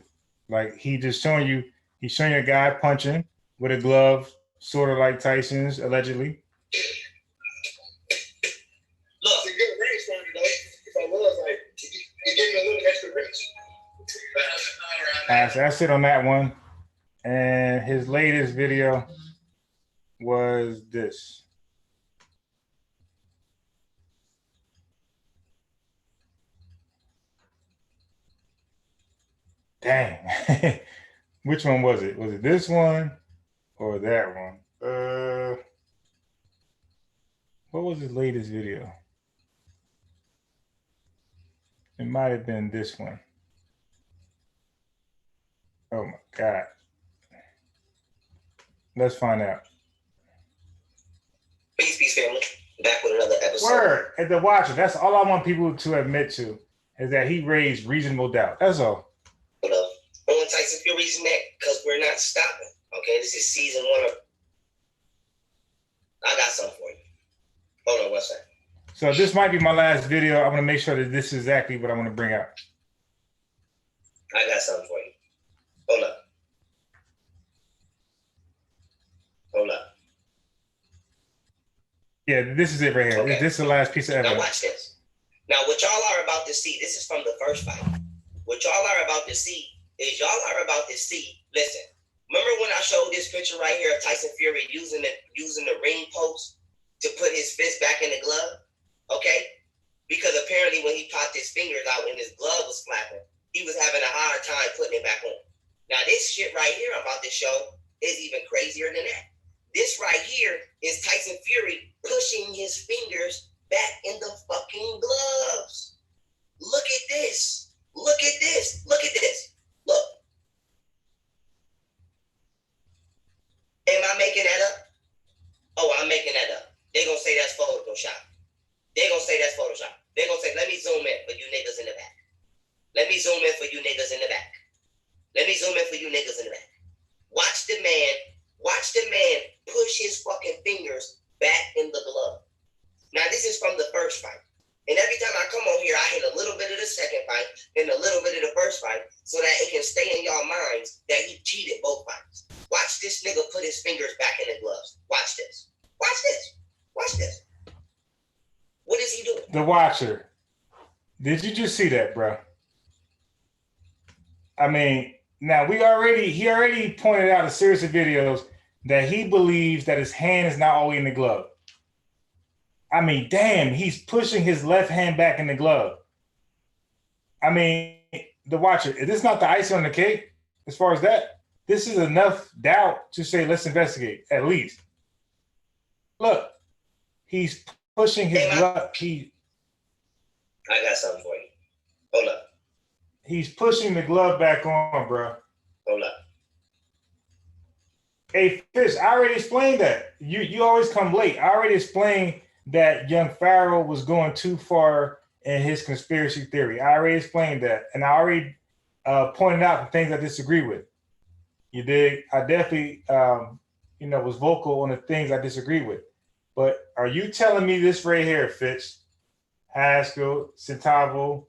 Like, he's showing you a guy punching with a glove, sort of like Tyson's, allegedly. Look, it's a good range for me, though. If I was like, you give me a little extra range. So that's it on that one. And his latest video was this. Dang. Which one was it? Was it this one or that one? What was his latest video? It might have been this one. Oh my God. Let's find out. Peace, family. Back with another episode. Word. At the watcher, that's all I want people to admit to, is that he raised reasonable doubt. That's all. Hold up. On Tyson Fury's neck, because we're not stopping. Okay, this is season 1 of. I got something for you. Hold on, what's that? So this might be my last video. I want to make sure that this is exactly what I want to bring out. I got something for you. Hold up. Hold up. Yeah, this is it right here. Okay. This is the last piece of evidence. Now watch this. Now what y'all are about to see, this is from the first fight. What y'all are about to see is listen, Remember when I showed this picture right here of Tyson Fury using the ring post to put his fist back in the glove? Okay? Because apparently when he popped his fingers out when his glove was flapping, he was having a hard time putting it back on. Now this shit right here I'm about to show is even crazier than that. This right here is Tyson Fury pushing his fingers back in the fucking gloves. Look at this. Look at this. Look at this. Look. Am I making that up? Oh, I'm making that up. They're going to say that's Photoshop. They're going to say that's Photoshop. They're going to say, let me zoom in for you niggas in the back. Let me zoom in for you niggas in the back. Let me zoom in for you niggas in the back. Watch the man push his fucking fingers back in the glove. Now, this is from the first fight. And every time I come on here, I hit a little bit of the second fight and a little bit of the first fight so that it can stay in y'all minds that he cheated both fights. Watch this nigga put his fingers back in the gloves. Watch this. Watch this. Watch this. What is he doing? The Watcher. Did you just see that, bro? I mean, now he already pointed out a series of videos that he believes that his hand is not always in the glove. I mean, damn, he's pushing his left hand back in the glove. I mean, the Watcher, is this not the icing on the cake as far as that? This is enough doubt to say, let's investigate, at least. Look, he's pushing his glove. I got something for you. Hold up. He's pushing the glove back on, bro. Hold up. Hey, Fish, I already explained that. You always come late. I already explained that young Pharaoh was going too far in his conspiracy theory. I already explained that. And I already pointed out the things I disagree with. You dig? I definitely, was vocal on the things I disagree with. But are you telling me this right here, Fitz, Haskell, Centavo,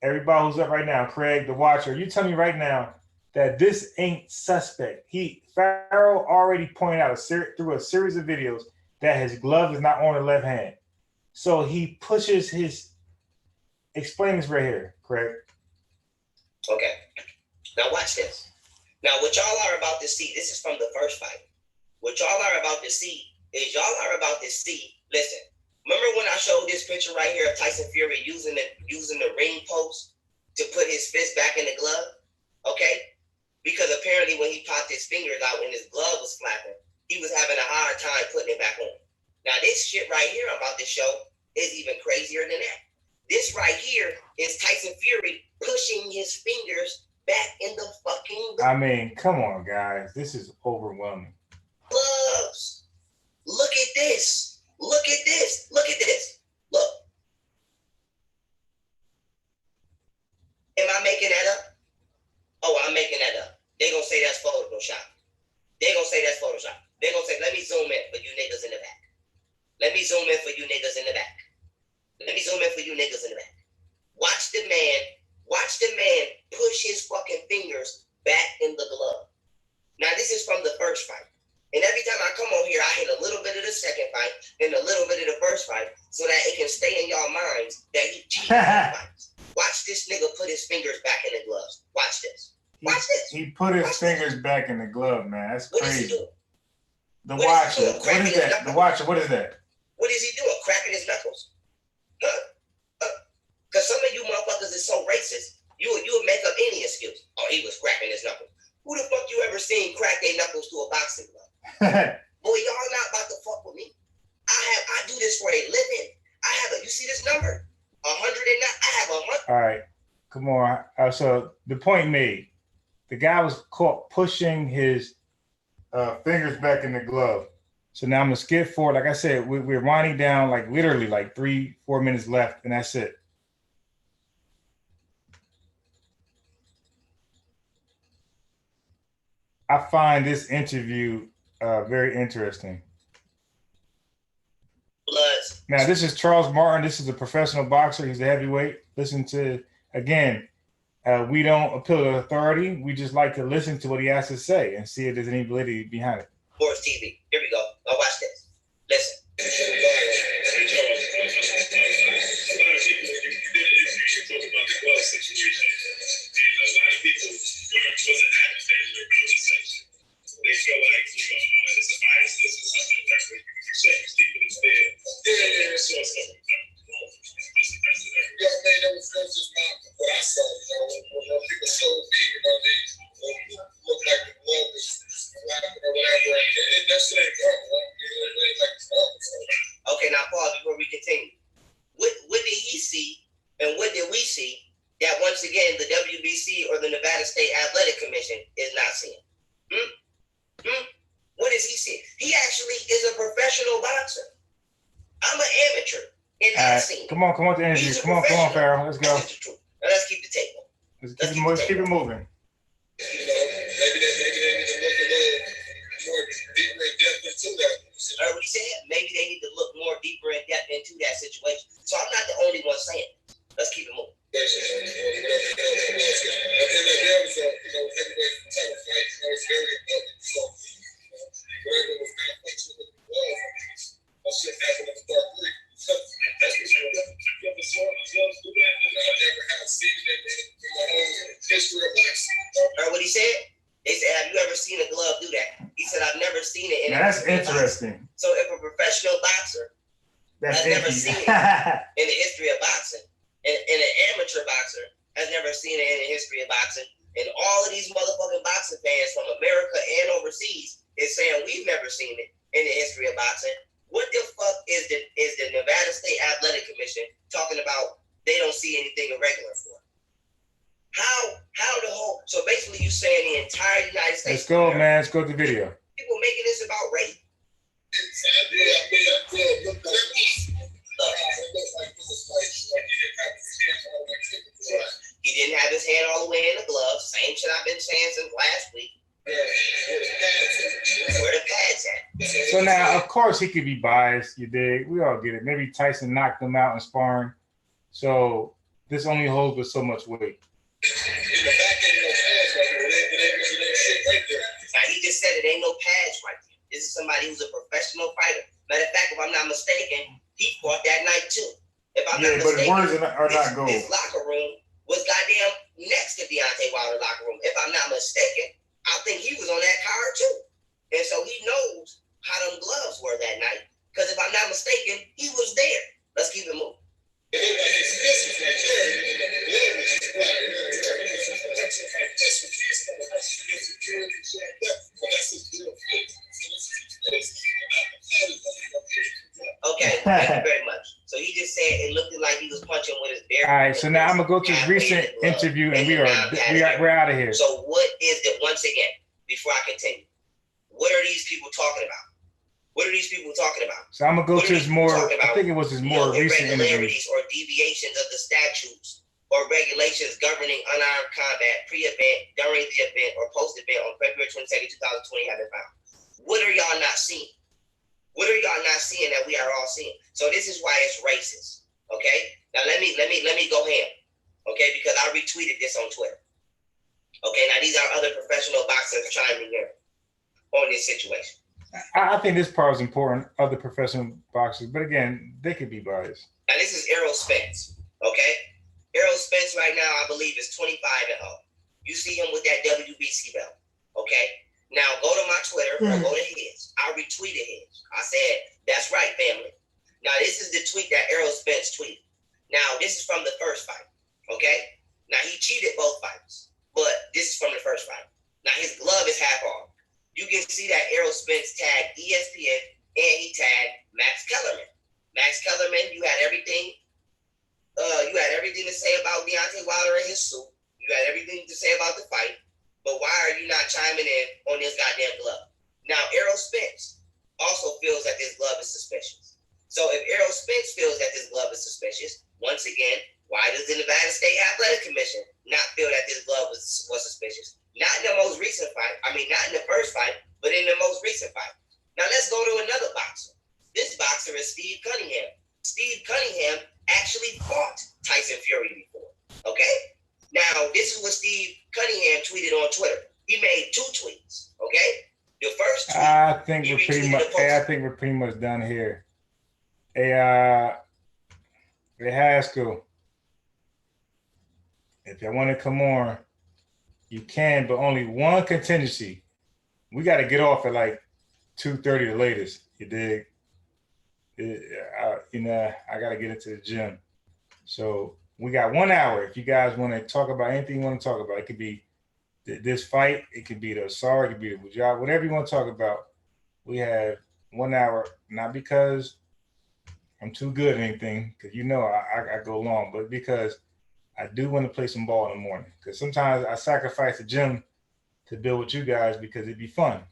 everybody who's up right now, Craig, the Watcher, are you telling me right now that this ain't suspect? Pharaoh already pointed out through a series of videos that his glove is not on the left hand. So he pushes his, explain this right here, Craig. Okay. Now watch this. Now what y'all are about to see, this is from the first fight. What y'all are about to see is listen, remember when I showed this picture right here of Tyson Fury using the ring post to put his fist back in the glove? Okay? Because apparently when he popped his fingers out when his glove was flapping, he was having a hard time putting it back on. Now this shit right here I'm about to show is even crazier than that. This right here is Tyson Fury pushing his fingers back in the fucking glove. I mean, come on, guys. This is overwhelming. Gloves. Look at this. Look at this. Look at this. Look. Am I making that up? Oh, I'm making that up. They're going to say that's Photoshop. They're going to say that's Photoshop. They're going to say, let me zoom in for you niggas in the back. Let me zoom in for you niggas in the back. Let me zoom in for you niggas in the back. Watch the man push his fucking fingers back in the glove. Now, this is from the first fight. And every time I come on here, I hit a little bit of the second fight and a little bit of the first fight so that it can stay in y'all minds that he cheated both fights. Watch this nigga put his fingers back in the gloves. Watch this. Watch this. He put his fingers back in the glove, man. That's crazy. What is he doing? The Watcher. What is that? The Watcher, what is that? What is he doing? Cracking his knuckles? Because some of you motherfuckers is so racist, you would make up any excuse. Oh, he was cracking his knuckles. Who the fuck you ever seen crack their knuckles to a boxing glove? Boy, y'all not about to fuck with me. I do this for a living. You see this number? 109. I have 100. All right, come on. So the point made. The guy was caught pushing his fingers back in the glove. So now I'm gonna skip forward. Like I said, we're winding down like literally like 3-4 minutes left, and that's it. I find this interview very interesting. Bloods. Now, this is Charles Martin. This is a professional boxer. He's a heavyweight. Listen to, again, we don't appeal to authority. We just like to listen to what he has to say and see if there's any validity behind it. Sports TV. Here we go. Now watch this. Listen. WBC or the Nevada State Athletic Commission is not seeing? What is he seeing? He actually is a professional boxer. I'm an amateur in that scene. Come on to interview. Come on, Farrell. Let's go. Now let's keep the tape on. Let's keep it moving. You know, maybe they need to look a little more deeper in depth into that. Heard what he said? Maybe they need to look more deeper in depth into that situation. So I'm not the only one saying it. Let's keep it moving. At the end of the day, it was a heavyweight title fight. It's very important. So whatever was not fixing with the gloves, that shit happened at the dark three. That's for sure. You ever saw the gloves do that? I never have seen it in my whole history of boxing. Heard what he said? They said, have you ever seen a glove do that? He said, I've never seen it. That's interesting. So if a professional boxer has never seen it in the history of boxing, and an amateur boxer has never seen it in the history of boxing, and all of these motherfucking boxing fans from America and overseas is saying we've never seen it in the history of boxing, what the fuck is the Nevada State Athletic Commission talking about they don't see anything irregular for? How the whole, so basically you saying the entire United States. Let's go, man. Let's go to the video. People making this about rape. He didn't have his hand all the way in the glove. Same shit I've been saying since last week. Where the pads at? So now, of course, he could be biased. You dig? We all get it. Maybe Tyson knocked him out in sparring. So this only holds with so much weight. Now, he just said it ain't no pads right there. This is somebody who's a professional fighter. Matter of fact, if I'm not mistaken, he fought that night too. If I'm not mistaken, but his words are not gold. His locker room was goddamn next to Deontay Wilder's locker room. If I'm not mistaken, I think he was on that card too. And so he knows how them gloves were that night. Because if I'm not mistaken, he was there. Let's keep it moving. Okay, thank you very much. So he just said it looked like he was punching with his bare. All right, so now I'm gonna go to his recent interview, and we're out of here. So what is it? Once again, before I continue, what are these people talking about? What are these people talking about? So I'm gonna go to his more. I think it was his more recent interview. Irregularities or deviations of the statutes or regulations governing unarmed combat pre-event, during the event, or post-event on February 22nd, 2020 have been found. What are y'all not seeing? What are y'all not seeing that we are all seeing? So this is why it's racist. Okay. Now let me go ham. Okay, because I retweeted this on Twitter. Okay. Now these are other professional boxers chiming in on this situation. I think this part is important. Other professional boxers, but again, they could be biased. Now this is Errol Spence. Okay. Errol Spence right now, I believe, is 25-0. You see him with that WBC belt. Okay. Now go to my Twitter or go to his. I retweeted his. I said, that's right, family. Now this is the tweet that Errol Spence tweeted. Now this is from the first fight. Okay. Now he cheated both fights, but this is from the first fight. Now his glove is half off. You can see that Errol Spence tagged ESPN and he tagged Max Kellerman. Max Kellerman, you had everything. You had everything to say about Deontay Wilder and his suit. You had everything to say about the fight. But why are you not chiming in on this goddamn glove? Now, Errol Spence also feels that this glove is suspicious. So if Errol Spence feels that this glove is suspicious, once again, why does the Nevada State Athletic Commission not feel that this glove was suspicious? Not in the most recent fight. I mean, not in the first fight, but in the most recent fight. Now let's go to another boxer. This boxer is Steve Cunningham. Steve Cunningham actually fought Tyson Fury before. Okay? Now, this is what Steve Cunningham tweeted on Twitter. He made 2 tweets. Okay? The first tweet, I think we're pretty much done here. Hey, Haskell, if y'all want to come on, you can, but only one contingency. We got to get off at like 2:30 the latest. You dig? I got to get into the gym. So we got 1 hour. If you guys want to talk about anything you want to talk about, it could be this fight, it could be the Asar, it could be the Bujab, whatever you want to talk about. We have 1 hour, not because I'm too good at anything, because I go long, but because I do want to play some ball in the morning because sometimes I sacrifice the gym to build with you guys because it'd be fun.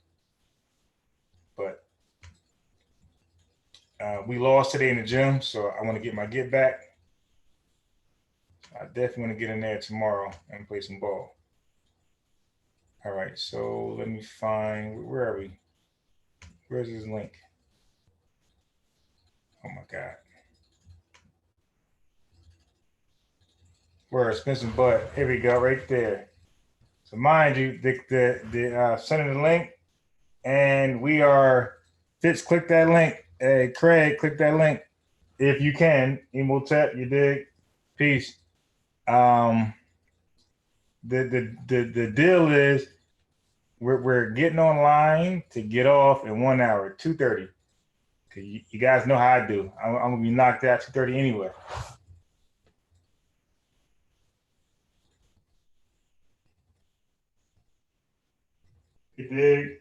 But we lost today in the gym, so I want to get my get back. I definitely want to get in there tomorrow and play some ball. All right, so let me find, where are we? Where's this link? Oh my God. Where Spencer Butt? Here we go, right there. So mind you, the sending the link, and we are. Fitz, click that link. Hey, Craig, click that link if you can. Emotep, you dig? Peace. The deal is we're getting online to get off in 1 hour, 2:30. Cause you guys know how I do. I'm gonna be knocked out 2:30 anyway. You dig?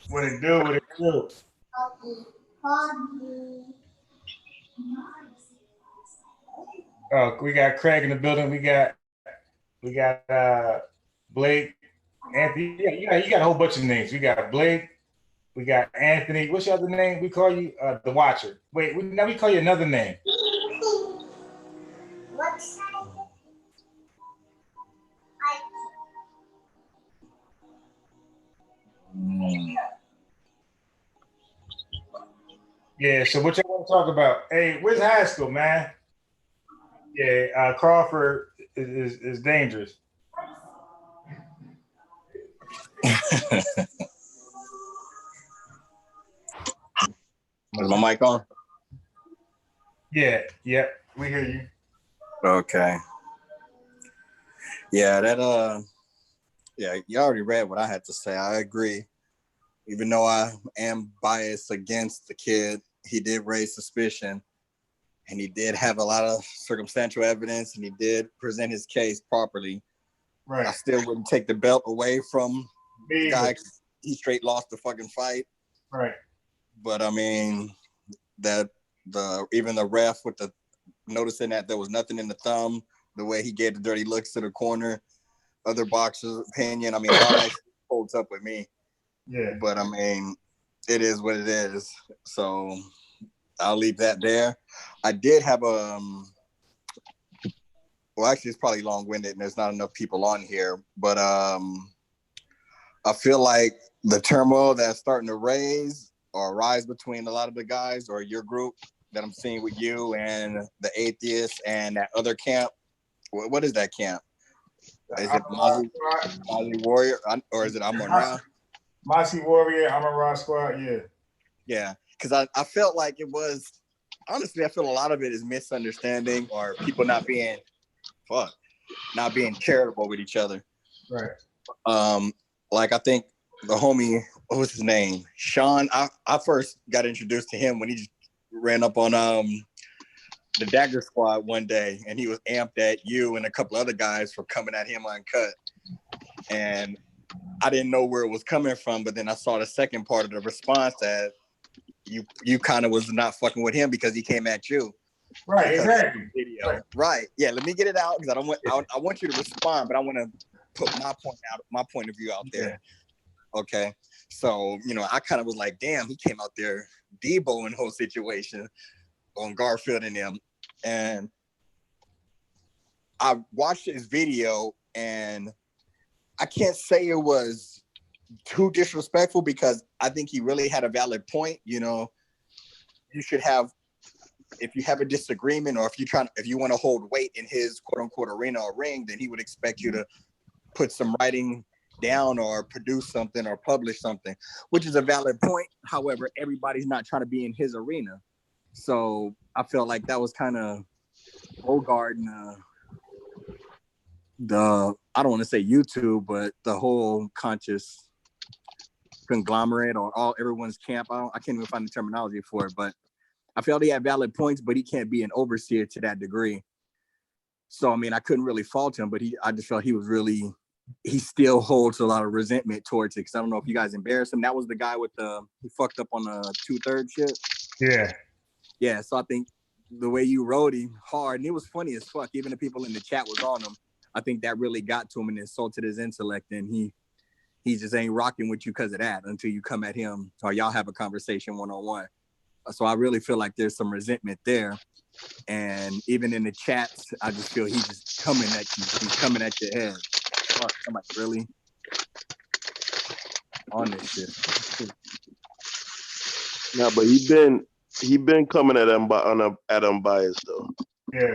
What it do? What it do? Oh, we got Craig in the building. We got Blake, Anthony. You got a whole bunch of names. We got Blake. We got Anthony. What's your other name? We call you the Watcher. Wait, now we call you another name. Yeah. So what you want to talk about? Hey, where's Haskell, man? Yeah, Crawford is dangerous. Is my mic on? Yeah, yep, we hear you. Okay. Yeah, yeah, you already read what I had to say. I agree. Even though I am biased against the kid, he did raise suspicion and he did have a lot of circumstantial evidence and he did present his case properly. Right. I still wouldn't take the belt away from the guy. He straight lost the fucking fight. Right. But I mean, even the ref with the noticing that there was nothing in the thumb, the way he gave the dirty looks to the corner, other boxers' opinion. I mean, all that holds up with me. Yeah. But I mean, it is what it is. So I'll leave that there. I did have well, actually, it's probably long-winded and there's not enough people on here. But I feel like the turmoil that's starting to rise between a lot of the guys or your group that I'm seeing with you and the atheists and that other camp. What is that camp? Is it Mozzie Warrior or is it Amon Ra? Mozzie Warrior, Amon Ra Squad, yeah. Yeah, because I felt like it was, honestly, I feel a lot of it is misunderstanding or people not being charitable with each other. Right. Like I think the homie what was his name? Sean. I first got introduced to him when he just ran up on the Dagger Squad one day, and he was amped at you and a couple other guys for coming at him uncut. And I didn't know where it was coming from, but then I saw the second part of the response that you kind of was not fucking with him because he came at you. Right, exactly. Right. Yeah, let me get it out because I want you to respond, but I want to put my point of view out there. Yeah. Okay. So, I kind of was like, damn, he came out there Debo in the whole situation on Garfield and them. And I watched his video, and I can't say it was too disrespectful because I think he really had a valid point. You should have, if you have a disagreement or if you want to hold weight in his quote unquote arena or ring, then he would expect you to put some writing down or produce something or publish something, which is a valid point. However, everybody's not trying to be in his arena. So I felt like that was kind of Bogart and I don't want to say YouTube, but the whole conscious conglomerate or everyone's camp. I can't even find the terminology for it, but I felt he had valid points, but he can't be an overseer to that degree. So, I couldn't really fault him, but I just felt he still holds a lot of resentment towards it. Because I don't know if you guys embarrassed him. That was the guy he fucked up on the 2/3 shit. Yeah. Yeah, so I think the way you wrote him hard, and it was funny as fuck. Even the people in the chat was on him. I think that really got to him and insulted his intellect, and he just ain't rocking with you because of that until you come at him or y'all have a conversation one-on-one. So I really feel like there's some resentment there. And even in the chats, I just feel he's just coming at you. He's coming at your head. Fuck, I'm like, really? On this shit. No, but he been coming at unbiased though. Yeah.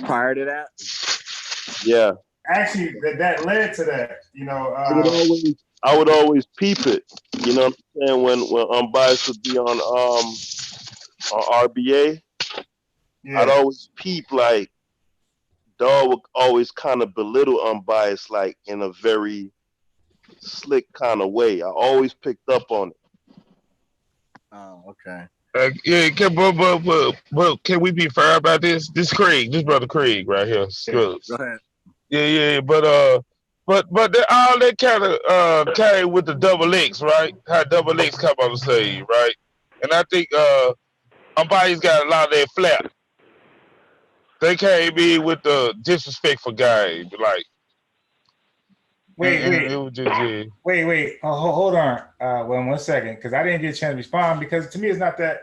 Prior to that? Yeah. Actually, that led to that. I would always peep it. You know what I'm saying? When unbiased would be on RBA, yeah. I'd always peep like dog would always kind of belittle unbiased like in a very slick kind of way. I always picked up on it. Oh, okay. Yeah, but can we be fair about this? This brother Craig right here. Go ahead. Yeah, but all that kind of came with the double X, right? How double X come on the scene, right? And I think Umbay's got a lot of that flap. They came in with the disrespectful game, like. Wait. It was just, yeah. Wait. Hold on. 1 second, because I didn't get a chance to respond because to me it's not that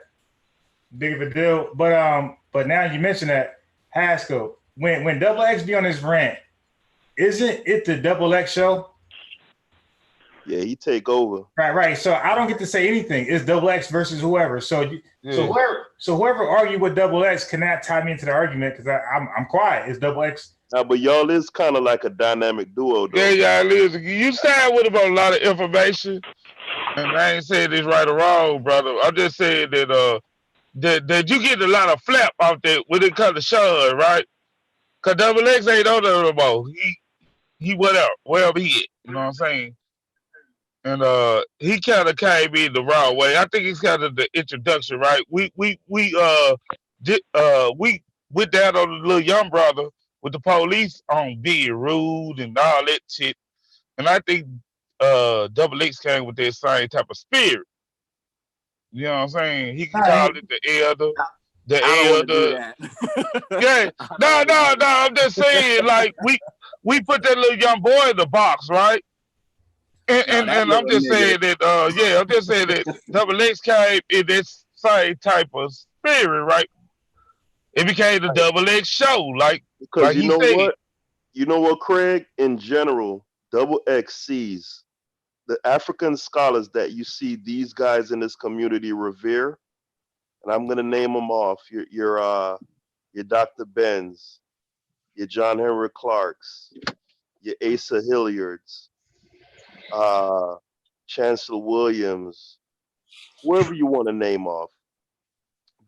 big of a deal. But now you mentioned that Haskell, when Double X be on his rant, isn't it the Double X show? Yeah, he take over. Right. So I don't get to say anything. It's Double X versus whoever. So whoever argue with Double X cannot tie me into the argument because I'm quiet. It's Double X. But y'all is kind of like a dynamic duo, though. Yeah, y'all is. You side with him on a lot of information, and I ain't saying this right or wrong, brother. I'm just saying that that you get a lot of flap out there when it comes to Sean, right? Cause Double X ain't on there no more. He wherever he is. You know what I'm saying? And he kind of came in the wrong way. I think it's kind of the introduction, right? We went down on the little young brother with the police on being rude and all that shit. And I think Double X came with that same type of spirit. You know what I'm saying? He can call it the elder. The elder. Yeah. No. I'm just saying, like, we put that little young boy in the box, right? And I'm just saying that, I'm just saying that Double X came in this same type of spirit, right? It became the Double X show, like because you know what, Craig? In general, Double X sees the African scholars that you see these guys in this community revere, and I'm gonna name them off. Your Dr. Benz, your John Henry Clarks, your Asa Hilliards, Chancellor Williams, whoever you want to name off.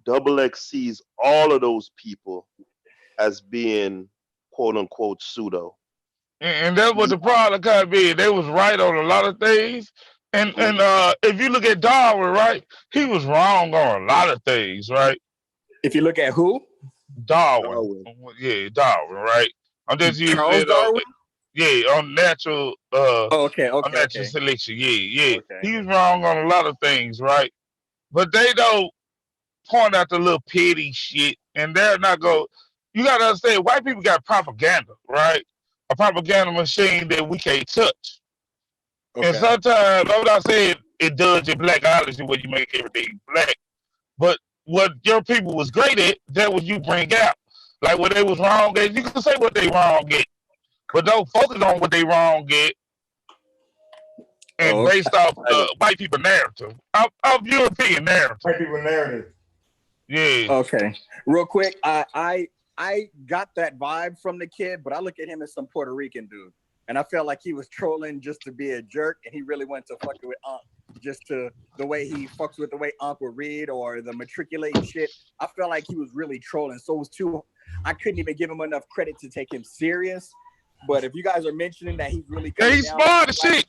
Double X sees all of those people as being quote unquote pseudo. And that's what the problem could be. They was right on a lot of things, And if you look at Darwin, right, he was wrong on a lot of things, right? If you look at who? Darwin, Darwin. yeah, Darwin, right? I'm just using Charles it on, Darwin? yeah, on natural, Oh, okay, on okay, natural okay. selection, yeah. Okay. He was wrong on a lot of things, right? But they don't point out the little petty shit, and they're not go. You gotta understand, white people got propaganda, right? A propaganda machine that we can't touch. And Okay. sometimes, I'm not saying it does in black honesty where you make everything black, but what your people was great at, that was you bring out. Like what they was wrong at, you can say what they wrong at, but don't focus on what they wrong at and Oh, okay. based off the white people narrative, of European narrative. White people narrative. Yeah. Okay. Real quick, I got that vibe from the kid, but I look at him as some Puerto Rican dude. And I felt like he was trolling just to be a jerk, and he really went to fucking with Unc just to the way he fucks with the way Unc would read or the matriculating shit. I felt like he was really trolling. So it was too, I couldn't even give him enough credit to take him serious. But if you guys are mentioning that he's really Yeah, he's smart as shit.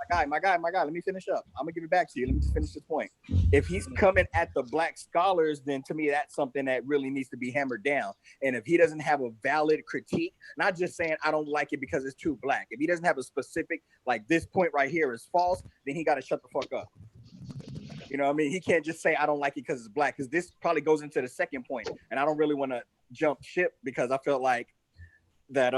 my guy, let me finish up. I'm gonna give it back to you. Let me just finish this point. If he's coming at the black scholars, then to me that's something that really needs to be hammered down. And if he doesn't have a valid critique, not just saying I don't like it because it's too black. If he doesn't have a specific, like this point right here is false, then he got to shut the fuck up. You know what I mean? He can't just say I don't like it because it's black, because this probably goes into the second point. And I don't really want to jump ship because I felt like that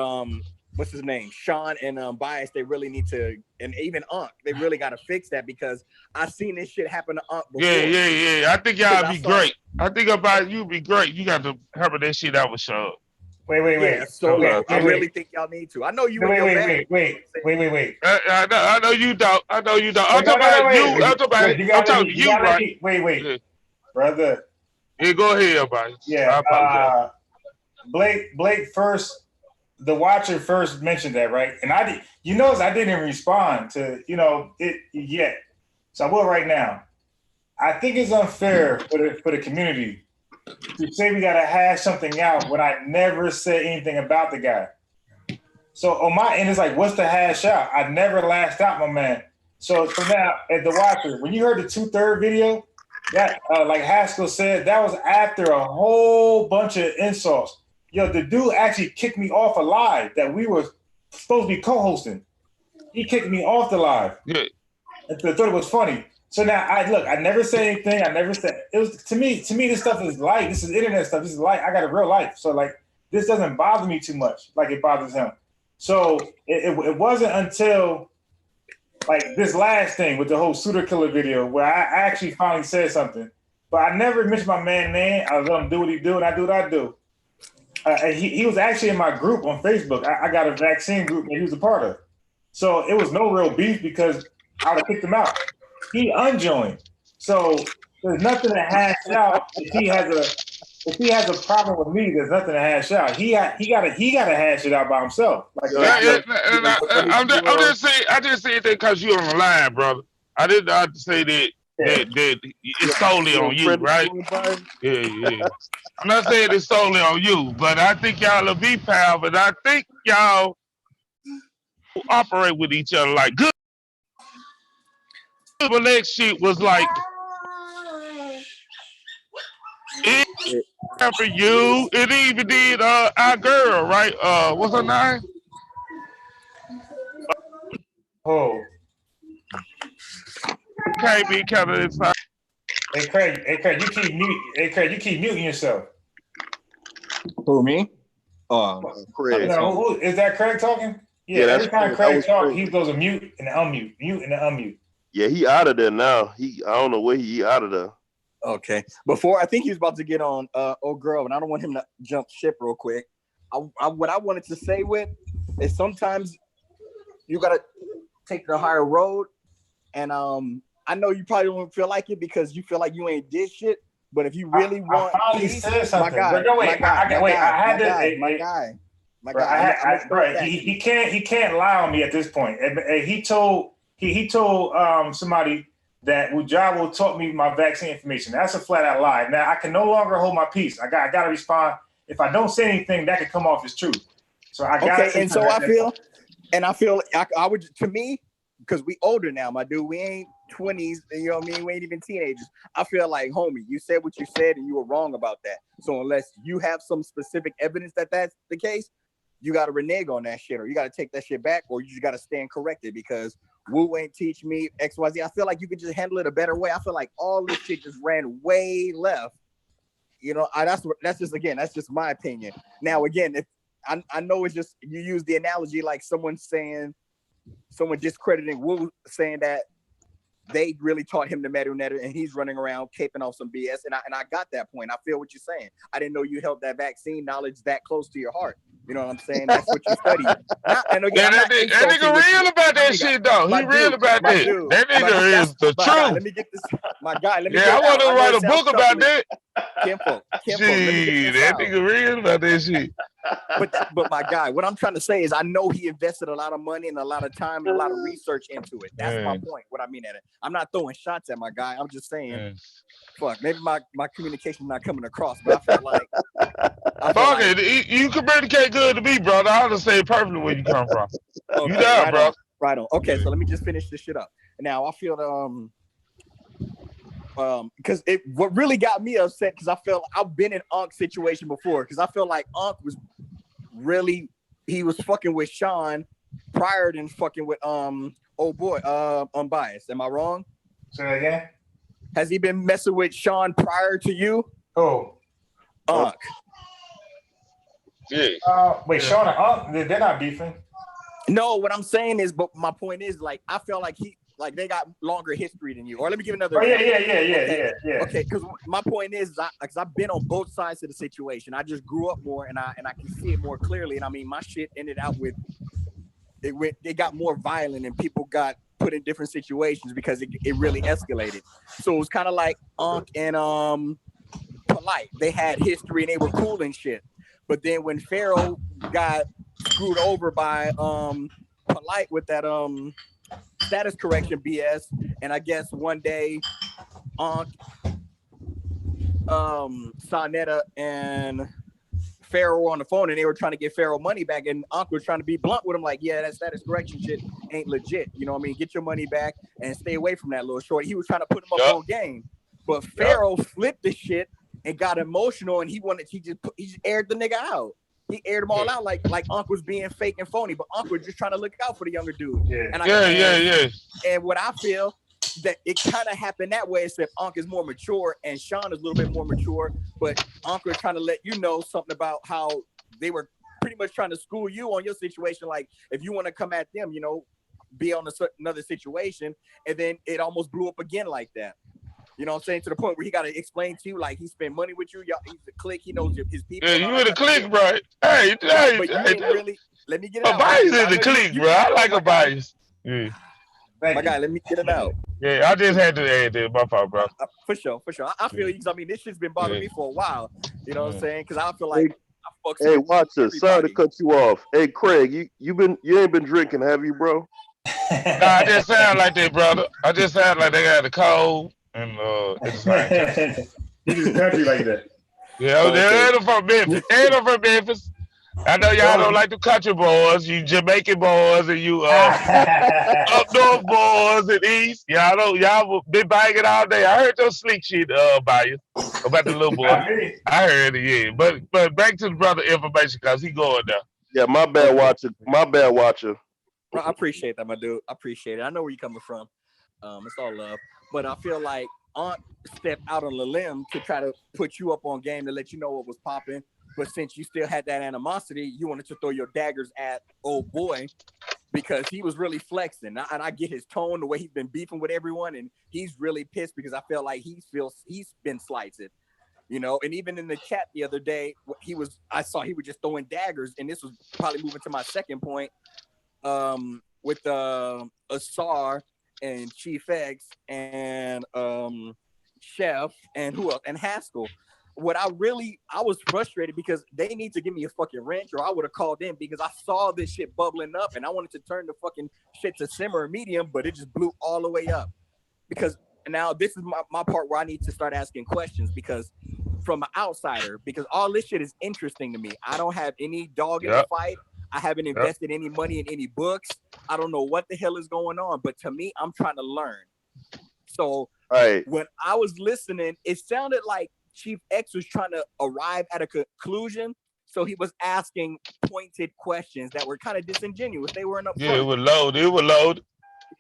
what's his name, Sean and Bias, they really need to, and even Unc, they really got to fix that, because I've seen this shit happen to Unc before. Yeah. I think y'all be great. I think about you be great. You got to hammer that shit out with Sean. Wait. Yeah, so I really think y'all need to. I know you. Wait. I know you don't. I'm talking about you. I'm talking to you, right? Wait, brother. Yeah, go ahead, everybody. Yeah, I apologize. Blake first. The Watcher first mentioned that, right? And I didn't respond to it yet, so I will right now. I think it's unfair for the community to say we gotta hash something out when I never said anything about the guy. So on my end, it's like, what's the hash out? I never lashed out, my man. So now, at the Watcher, when you heard the 2/3 video, that like Haskell said, that was after a whole bunch of insults. Yo, the dude actually kicked me off a live that we were supposed to be co-hosting. He kicked me off the live. Yeah. I thought it was funny. So now I never said anything. I never said it was to me, this stuff is light. This is internet stuff. This is light. I got a real life. So like this doesn't bother me too much like it bothers him. So it wasn't until like this last thing with the whole Suitor Killer video where I actually finally said something. But I never mentioned my man's name. I let him do what he do, and I do what I do. He was actually in my group on Facebook. I got a vaccine group that he was a part of. So it was no real beef because I would have kicked him out. He unjoined. So there's nothing to hash out. If he has a problem with me, there's nothing to hash out. He gotta hash it out by himself. Like I'm just saying that because you're on the line, brother. I did not say that. That it's solely on you, right? Yeah. I'm not saying it's solely on you, but I think y'all will be pal, but I think y'all operate with each other like good. But that shit was like it for you. It even did our girl, right? What's her name? Oh. Can't be counted inside. Hey Craig, you keep muting yourself. Who, me? Craig. Who is that? Craig talking? Yeah, every time Craig talks, he goes a mute and unmute, mute and unmute. Yeah, he out of there now. I don't know where he out of there. Okay. Before, I think he was about to get on old girl, and I don't want him to jump ship real quick. What I wanted to say with is sometimes you gotta take the higher road, and I know you probably don't feel like it because you feel like you ain't did shit. But if you really want, I finally said something. My guy. He can't lie on me at this point. He told somebody that Ujabo taught me my vaccine information. That's a flat out lie. Now I can no longer hold my peace. I got to respond. If I don't say anything, that could come off as truth. So I got to. And so I feel I would, to me, because we older now, my dude. We ain't 20s, you know what I mean? We ain't even teenagers. I feel like, homie, you said what you said and you were wrong about that. So unless you have some specific evidence that that's the case, you got to renege on that shit, or you got to take that shit back, or you just got to stand corrected because Wu ain't teach me XYZ. I feel like you could just handle it a better way. I feel like all this shit just ran way left. You know, that's just my opinion. Now, again, if I know it's just, you use the analogy like someone discrediting Wu, saying that they really taught him the metal netter and he's running around caping off some BS. And I got that point. I feel what you're saying. I didn't know you held that vaccine knowledge that close to your heart. You know what I'm saying? That's what you study. And again, that nigga real about that shit though. He real about that. That nigga is the truth. Let me get this. My guy, let me get it I want to out. write a book about that. Kinfolk, Gee, that nigga real about that shit. But my guy, what I'm trying to say is I know he invested a lot of money and a lot of time and a lot of research into it. That's my point. What I mean at it. I'm not throwing shots at my guy. I'm just saying, fuck, maybe my communication not coming across, but I feel like you communicate good to me, brother. I understand perfectly where you come from. Okay, you down, bro. Right on. Okay, so let me just finish this shit up. Now I feel because what really got me upset, because I felt I've been in Unk's situation before, because I feel like Unk was he was fucking with Sean prior than fucking with old boy Unbiased. Am I wrong? Say that again. Has he been messing with Sean prior to you? Oh, Unk. Yeah. Wait, Sean and Unk, they're not beefing. No, what I'm saying is, but my point is, like, I feel like they got longer history than you. Or let me give another example. Yeah. Okay, because my point is, because I've been on both sides of the situation. I just grew up more, and I can see it more clearly. And I mean, my shit ended out with it got more violent, and people got put in different situations because it really escalated. So it was kind of like Unk and Polite. They had history and they were cool and shit. But then when Pharaoh got screwed over by Polite with that status correction BS, and I guess one day Sonetta and Pharaoh were on the phone and they were trying to get Pharaoh money back, and Unc was trying to be blunt with him, like, yeah, that status correction shit ain't legit. You know what I mean? Get your money back and stay away from that little short. He was trying to put him up on game. But Pharaoh flipped the shit and got emotional, and he just aired the nigga out. He aired them all out like Unc was being fake and phony, but Unc was just trying to look out for the younger dude. And what I feel that it kind of happened that way, except Unc is more mature and Sean is a little bit more mature, but Unc was trying to let you know something about how they were pretty much trying to school you on your situation. Like, if you want to come at them, you know, be on another situation, and then it almost blew up again like that. You know what I'm saying? To the point where he got to explain to you, like, he spent money with you. Y'all, he's a clique. He knows his people. Yeah, you in the clique, bro. Hey, but you didn't really. Let me get it out. Bias in the clique, bro. I like a bias. Yeah. My guy, let me get it out. Yeah, I just had to add that. My fault, bro. For sure. I feel you, because I mean, this shit's been bothering me for a while. You know what I'm saying? Because I feel like Hey, Watcher, sorry to cut you off. Hey, Craig, you ain't been drinking, have you, bro? Nah, I just sound like that, brother. I just sound like they got a cold and it's like you just country like that. Yeah, they're from Memphis. I know y'all don't like the country boys, you Jamaican boys, and you up north boys and east. Y'all been banging all day. I heard your slick shit about you, about the little boy. I heard it, yeah. But back to the brother information, cause he going there. Yeah, my bad, Watcher. I appreciate that, my dude. I appreciate it. I know where you're coming from. It's all love. But I feel like Aunt stepped out on the limb to try to put you up on game to let you know what was popping. But since you still had that animosity, you wanted to throw your daggers at old boy because he was really flexing. And I get his tone, the way he's been beefing with everyone, and he's really pissed because I feel like he's been slighted. You know, and even in the chat the other day, I saw he was just throwing daggers, and this was probably moving to my second point, with Asar and Chief X and Chef and who else, and Haskell. I was frustrated because they need to give me a fucking wrench, or I would have called in, because I saw this shit bubbling up and I wanted to turn the fucking shit to simmer medium, but it just blew all the way up. Because now this is my part where I need to start asking questions, because from an outsider, because all this shit is interesting to me. I don't have any dog in the fight. I haven't invested any money in any books. I don't know what the hell is going on, but to me, I'm trying to learn. So Right. when I was listening, it sounded like Chief X was trying to arrive at a conclusion. So he was asking pointed questions that were kind of disingenuous. They weren't upfront. Yeah, it was loaded. It was loaded.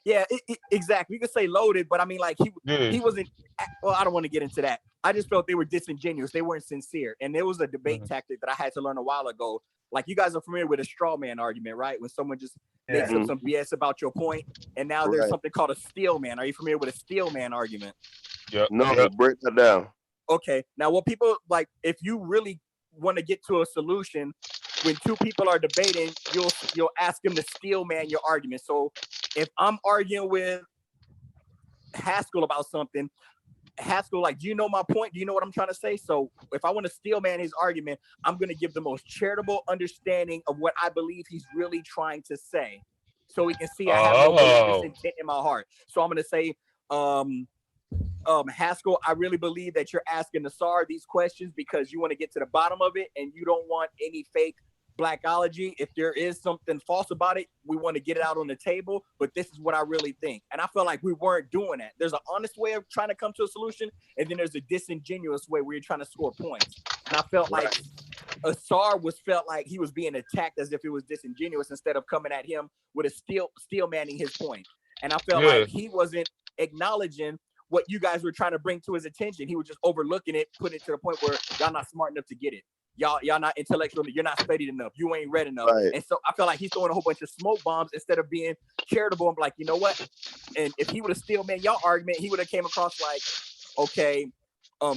Yeah, exactly. You could say loaded, but I mean, like Yeah. he wasn't. Well, I don't want to get into that. I just felt they were disingenuous. They weren't sincere, and there was a debate tactic that I had to learn a while ago. Like you guys are familiar with a straw man argument, right? When someone just makes up some BS about your point, and now there's something called a steel man. Are you familiar with a steel man argument? Yep. No, break that down. Okay. Now, what people like, if you really want to get to a solution, when two people are debating, you'll ask them to steel man your argument. So if I'm arguing with Haskell about something, Haskell, like, do you know my point? Do you know what I'm trying to say? So if I want to steel man his argument, I'm going to give the most charitable understanding of what I believe he's really trying to say. So we can see I have no malicious intent in my heart. So I'm going to say, Haskell, I really believe that you're asking Nassar these questions because you want to get to the bottom of it and you don't want any fake blackology. If there is something false about it, we want to get it out on the table, but this is what I really think. And I feel like we weren't doing that. There's an honest way of trying to come to a solution, and then there's a disingenuous way where you're trying to score points. And I felt like Asar felt like he was being attacked as if it was disingenuous instead of coming at him with a steel manning his point. And I felt like he wasn't acknowledging what you guys were trying to bring to his attention. He was just overlooking it, putting it to the point where y'all not smart enough to get it. Y'all not intellectual. You're not studied enough. You ain't read enough. Right. And so I feel like he's throwing a whole bunch of smoke bombs instead of being charitable. I'm like, you know what? And if he would have steel man y'all argument, he would have came across like, okay,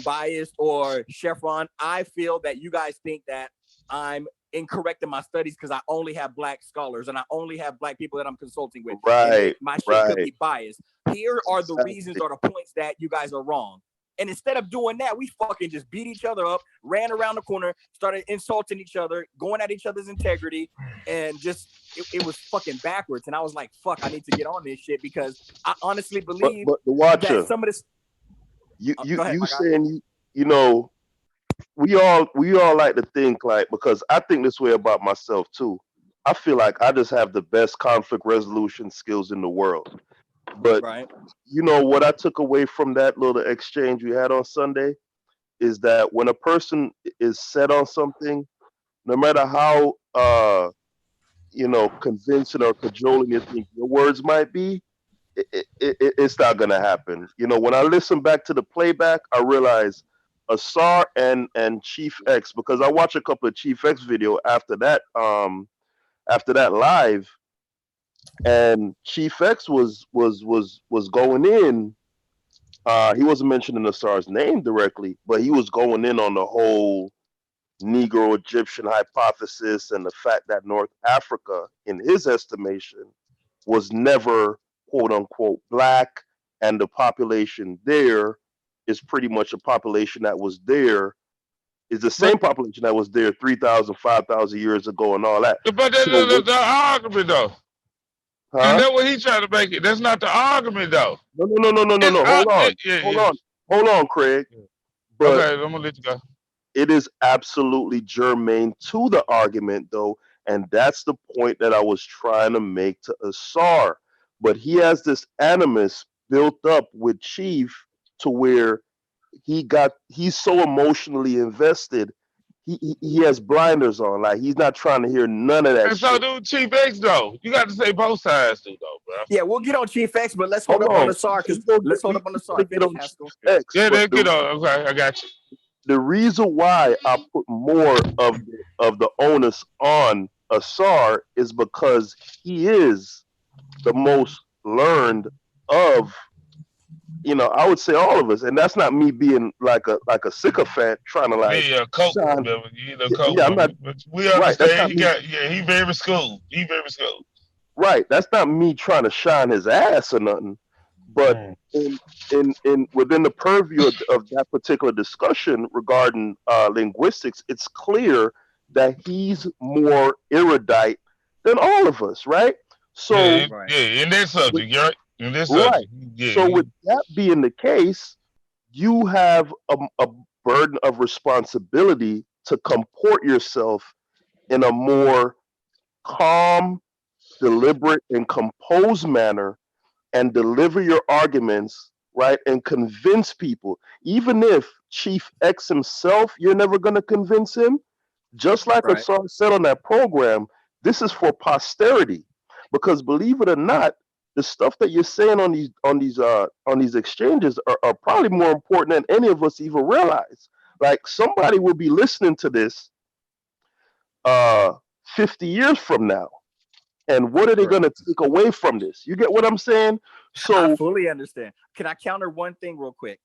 biased or Chevron. I feel that you guys think that I'm incorrect in my studies because I only have black scholars and I only have black people that I'm consulting with. Right. My shit could be biased. Here are the reasons or the points that you guys are wrong. And instead of doing that, we fucking just beat each other up, ran around the corner, started insulting each other, going at each other's integrity, and just it was fucking backwards. And I was like, fuck, I need to get on this shit because I honestly believe but the watcher, that some of this you ahead, saying you know, we all like to think like, because I think this way about myself too. I feel like I just have the best conflict resolution skills in the world. But you know what I took away from that little exchange we had on Sunday is that when a person is set on something, no matter how convincing or cajoling you think your words might be, it's not gonna happen. You know, when I listen back to the playback, I realize Asar and Chief X, because I watched a couple of Chief X video after that live, and Chief X was going in. He wasn't mentioning Asar's name directly, but he was going in on the whole Negro Egyptian hypothesis and the fact that North Africa, in his estimation, was never quote unquote black, and the population there is pretty much a population that was there, is the same population that was there 3,000, 5,000 years ago and all that. But that's the argument though. Huh? And that's what he's trying to make it. That's not the argument though. No. Hold on, Craig. But okay, I'm gonna let you go. It is absolutely germane to the argument though, and that's the point that I was trying to make to Asar. But he has this animus built up with Chief to where he's so emotionally invested. He has blinders on, like he's not trying to hear none of that. And so do Chief X though. You got to say both sides too though, bro. Yeah, we'll get on Chief X, but let's hold up on Asar because let's hold up on Asar. Yeah, get on. Okay, I got you. The reason why I put more of the onus on Asar is because he is the most learned of, I would say all of us, and that's not me being like a sycophant trying to like. Yeah, coke. I'm not. But we understand. Right, he very schooled. He very schooled. Right, that's not me trying to shine his ass or nothing. But in within the purview of that particular discussion regarding linguistics, it's clear that he's more erudite than all of us, right? So in that subject, right? In this subject, so with that being the case, you have a burden of responsibility to comport yourself in a more calm, deliberate, and composed manner, and deliver your arguments right, and convince people. Even if Chief X himself, you're never going to convince him. Just like Right. Asar said on that program, this is for posterity. Because believe it or not, the stuff that you're saying on these exchanges are probably more important than any of us even realize. Like somebody will be listening to this 50 years from now. And what are they going to take away from this? You get what I'm saying? So I fully understand. Can I counter one thing real quick?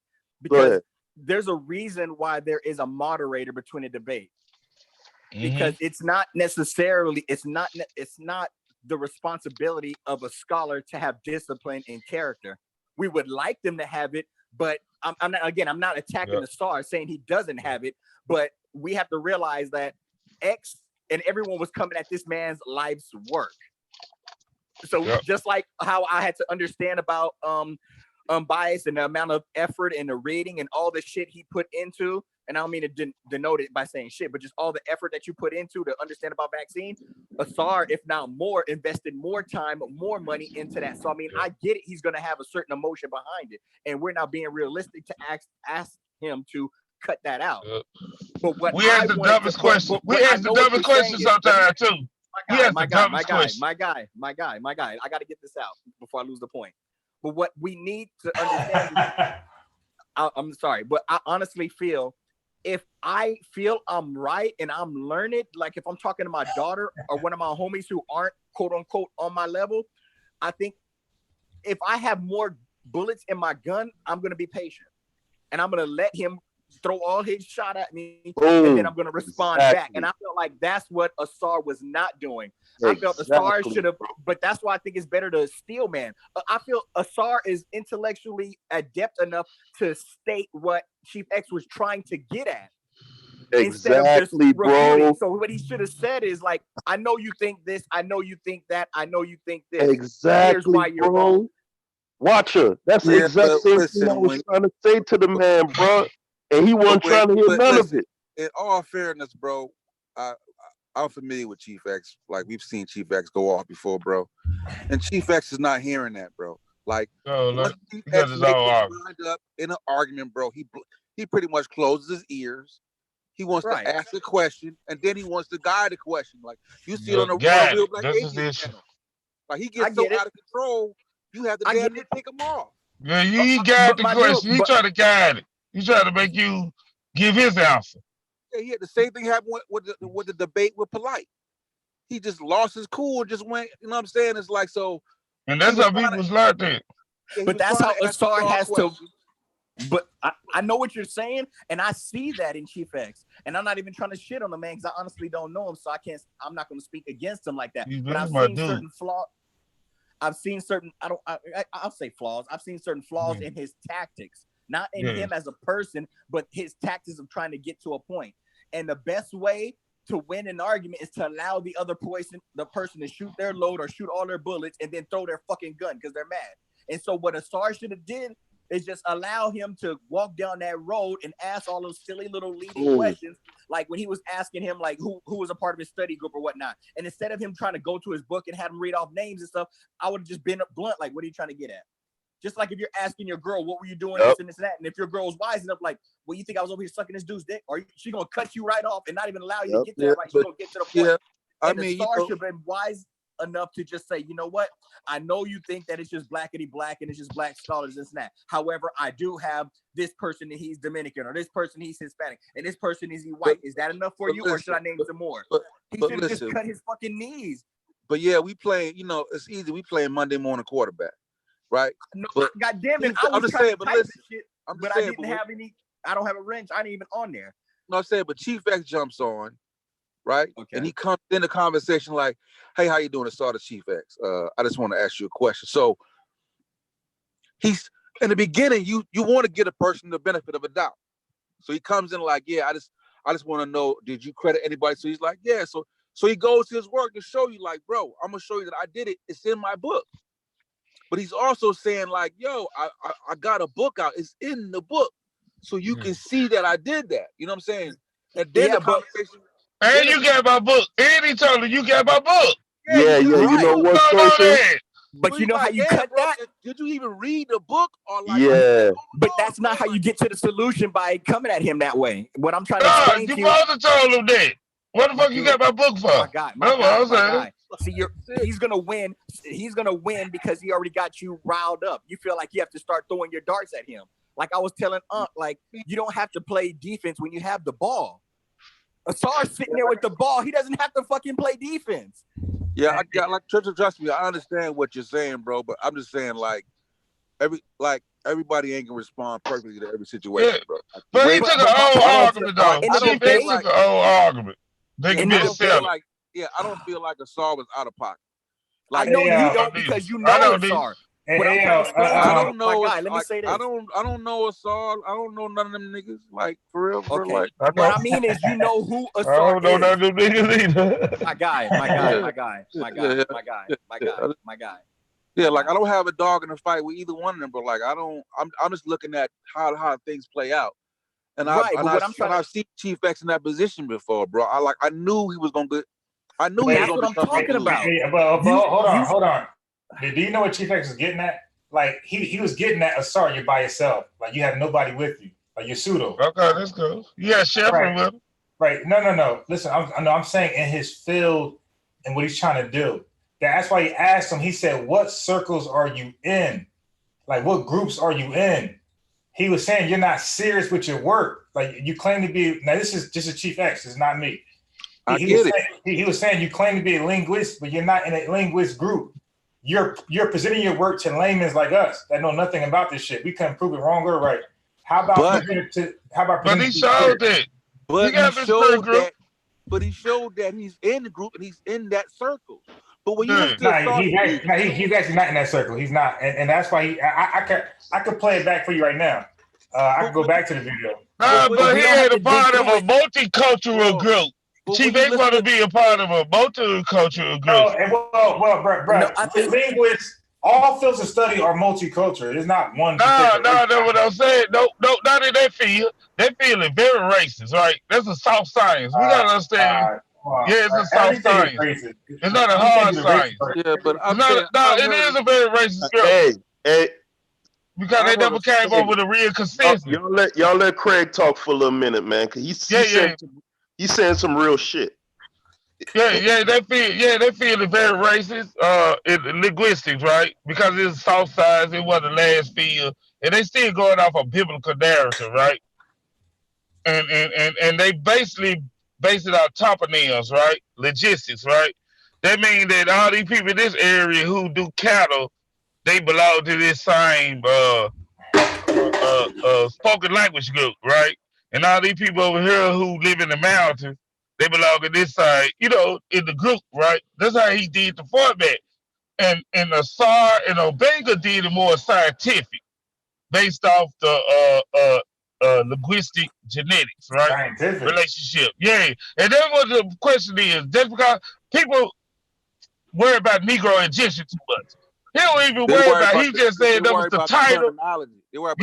go Because ahead. there's a reason why there is a moderator between a debate. Mhm. Because it's not the responsibility of a scholar to have discipline and character. We would like them to have it, but I'm not attacking the star saying he doesn't have it, but we have to realize that X and everyone was coming at this man's life's work. So just like how I had to understand about bias and the amount of effort and the reading and all the shit he put into, and I don't mean to denote it by saying shit, but just all the effort that you put into to understand about vaccine, Asar, if not more, invested more time, more money into that. So I mean, I get it. He's going to have a certain emotion behind it, and we're not being realistic to ask him to cut that out. But what we ask the dumbest question. We ask the dumbest question sometimes too. My guy. I got to get this out before I lose the point. But what we need to understand is, I'm sorry, but I honestly feel if I feel I'm right and I'm learned, like if I'm talking to my daughter or one of my homies who aren't quote unquote on my level, I think if I have more bullets in my gun, I'm going to be patient and I'm going to let him throw all his shot at me, and then I'm going to respond back. And I feel like that's what Asar was not doing. I felt Asar should have, but that's why I think it's better to steal man. I feel Asar is intellectually adept enough to state what Chief X was trying to get at. Instead of just refuting. So what he should have said is like, I know you think this, I know you think that, I know you think this. Exactly, here's why you're wrong. Watcher, that's the exact same thing I was trying to say to the man, bro. And he wasn't trying to hear none of it. In all fairness, bro, I'm familiar with Chief X. Like, we've seen Chief X go off before, bro. And Chief X is not hearing that, bro. Like, once Chief X makes mind up in an argument, bro, he pretty much closes his ears. He wants to ask a question, and then he wants to guide the question. Like, you see it on the Real Black Atheist channel. Like, he gets so out of control, you have to damn near pick him off. Yeah, he guide the question. He try to guide it. He tried to make you give his answer. Yeah, he had the same thing happen with the debate with Polite. He just lost his cool and just went, you know what I'm saying? It's like, so. And that's how people learn it. Yeah, but that's how Asar has to. But I know what you're saying, and I see that in Chief X. And I'm not even trying to shit on the man because I honestly don't know him, so I'm not going to speak against him like that. But I've seen certain flaws. I've seen certain, I'll say flaws. I've seen certain flaws in his tactics. Not in him as a person, but his tactics of trying to get to a point. And the best way to win an argument is to allow the other person to shoot their load or shoot all their bullets and then throw their fucking gun because they're mad. And so what Asar should have did is just allow him to walk down that road and ask all those silly little leading questions, like when he was asking him like who was a part of his study group or whatnot. And instead of him trying to go to his book and have him read off names and stuff, I would have just been blunt, like, what are you trying to get at? Just like if you're asking your girl, what were you doing, this and this and that, and if your girl's wise enough, like, well, you think I was over here sucking this dude's dick, or she gonna cut you right off and not even allow you to get to that right? She's gonna get to the point. And the star should have been wise enough to just say, you know what? I know you think that it's just blackity black and it's just black scholars and that. However, I do have this person that he's Dominican, or this person he's Hispanic, and this person is he white. Is that enough for you, or should I name some more? He should have just cut his fucking knees. But yeah, we play. You know, it's easy. We playing Monday morning quarterback. Right. No, God damn it. I was just saying, but listen, shit, but I didn't have any, I don't have a wrench. I ain't even on there. No, I'm saying, but Chief X jumps on, right? Okay. And he comes in the conversation like, hey, how you doing? It's all the Chief X. I just want to ask you a question. So he's in the beginning, you want to get a person the benefit of a doubt. So he comes in like, yeah, I just want to know, did you credit anybody? So he's like, yeah. So he goes to his work to show you, like, bro, I'm gonna show you that I did it. It's in my book. But he's also saying like, yo, I got a book out. It's in the book. So you can see that I did that. You know what I'm saying? And then the conversation. And you got my book. And he told him you got my book. Yeah. You know what, Social? But you know how you cut that? Did you even read the book or like? Yeah. But that's not how you get to the solution by coming at him that way. What I'm trying to Nah, explain you to you. supposed to told him that. What the fuck you got my book for? My guy, That's what I'm saying. See, he's gonna win. He's gonna win because he already got you riled up. You feel like you have to start throwing your darts at him. Like I was telling like you don't have to play defense when you have the ball. Asar's sitting there with the ball. He doesn't have to fucking play defense. Yeah, I got like trust me. I understand what you're saying, bro. But I'm just saying, like everybody ain't gonna respond perfectly to every situation, bro. But he took an old argument though. Chief X took an old argument. They can be I don't feel like Asar was out of pocket. Like, I know you don't because you know Asar. But I'm trying to explain I don't know. Let me say this. I don't know Asar. I don't know none of them niggas. Like for real. Okay. Like, what I mean is, you know who Asar I don't know is. none of them niggas either. My guy. Yeah, like I don't have a dog in the fight with either one of them, but like I'm just looking at how things play out. And I've seen Chief X in that position before, bro. I knew he was gonna get. I knew he was gonna. That's what I'm talking about. But hold on. Do you know what Chief X was getting at? Like he was getting at Asar, you're by yourself. Like you have nobody with you. Like you're pseudo. Okay, let's go. Yeah, Shepard with him. Right. No. Listen, I'm saying in his field and what he's trying to do. That's why he asked him. He said, "What circles are you in? Like what groups are you in?" He was saying you're not serious with your work. Like you claim to be. Now this is just a Chief X. It's not me. He was saying you claim to be a linguist, but you're not in a linguist group. You're presenting your work to laymen like us that know nothing about this shit. We couldn't prove it wrong or right. How about But he showed it. But he showed that he's in the group and he's in that circle. But when you he's actually not in that circle. He's not, and that's why I could play it back for you right now. I can go back to the video. Nah, but he ain't a part of a multicultural group. Chief X want to be a part of a multicultural group. Well, bro. Linguists, all fields of study are multicultural. It's not one. No, that's what I'm saying. No, not in that field. That field is very racist, right? That's a soft science. We gotta understand. It's a soft science. It's not a hard science. Yeah, but it is a very racist field. Hey. Because they never came up with a real consensus. Y'all let Craig talk for a little minute, man. Cause he's saying some real shit. They feel it very racist. In linguistics, right? Because it's soft science. It was the last field, and they still going off a biblical narrative, right? And they basically base it on toponyms, right? Logistics, right? That means that all these people in this area who do cattle, they belong to this same spoken language group, right? And all these people over here who live in the mountains, they belong to this side, in the group, right? That's how he did the format. And Asar and Omega did it more scientific, based off the linguistic genetics, right? Scientific relationship. Yeah. And then what the question is, just because people worry about Negro Egyptian too much. He don't even worry about. He just said that was the title. They worry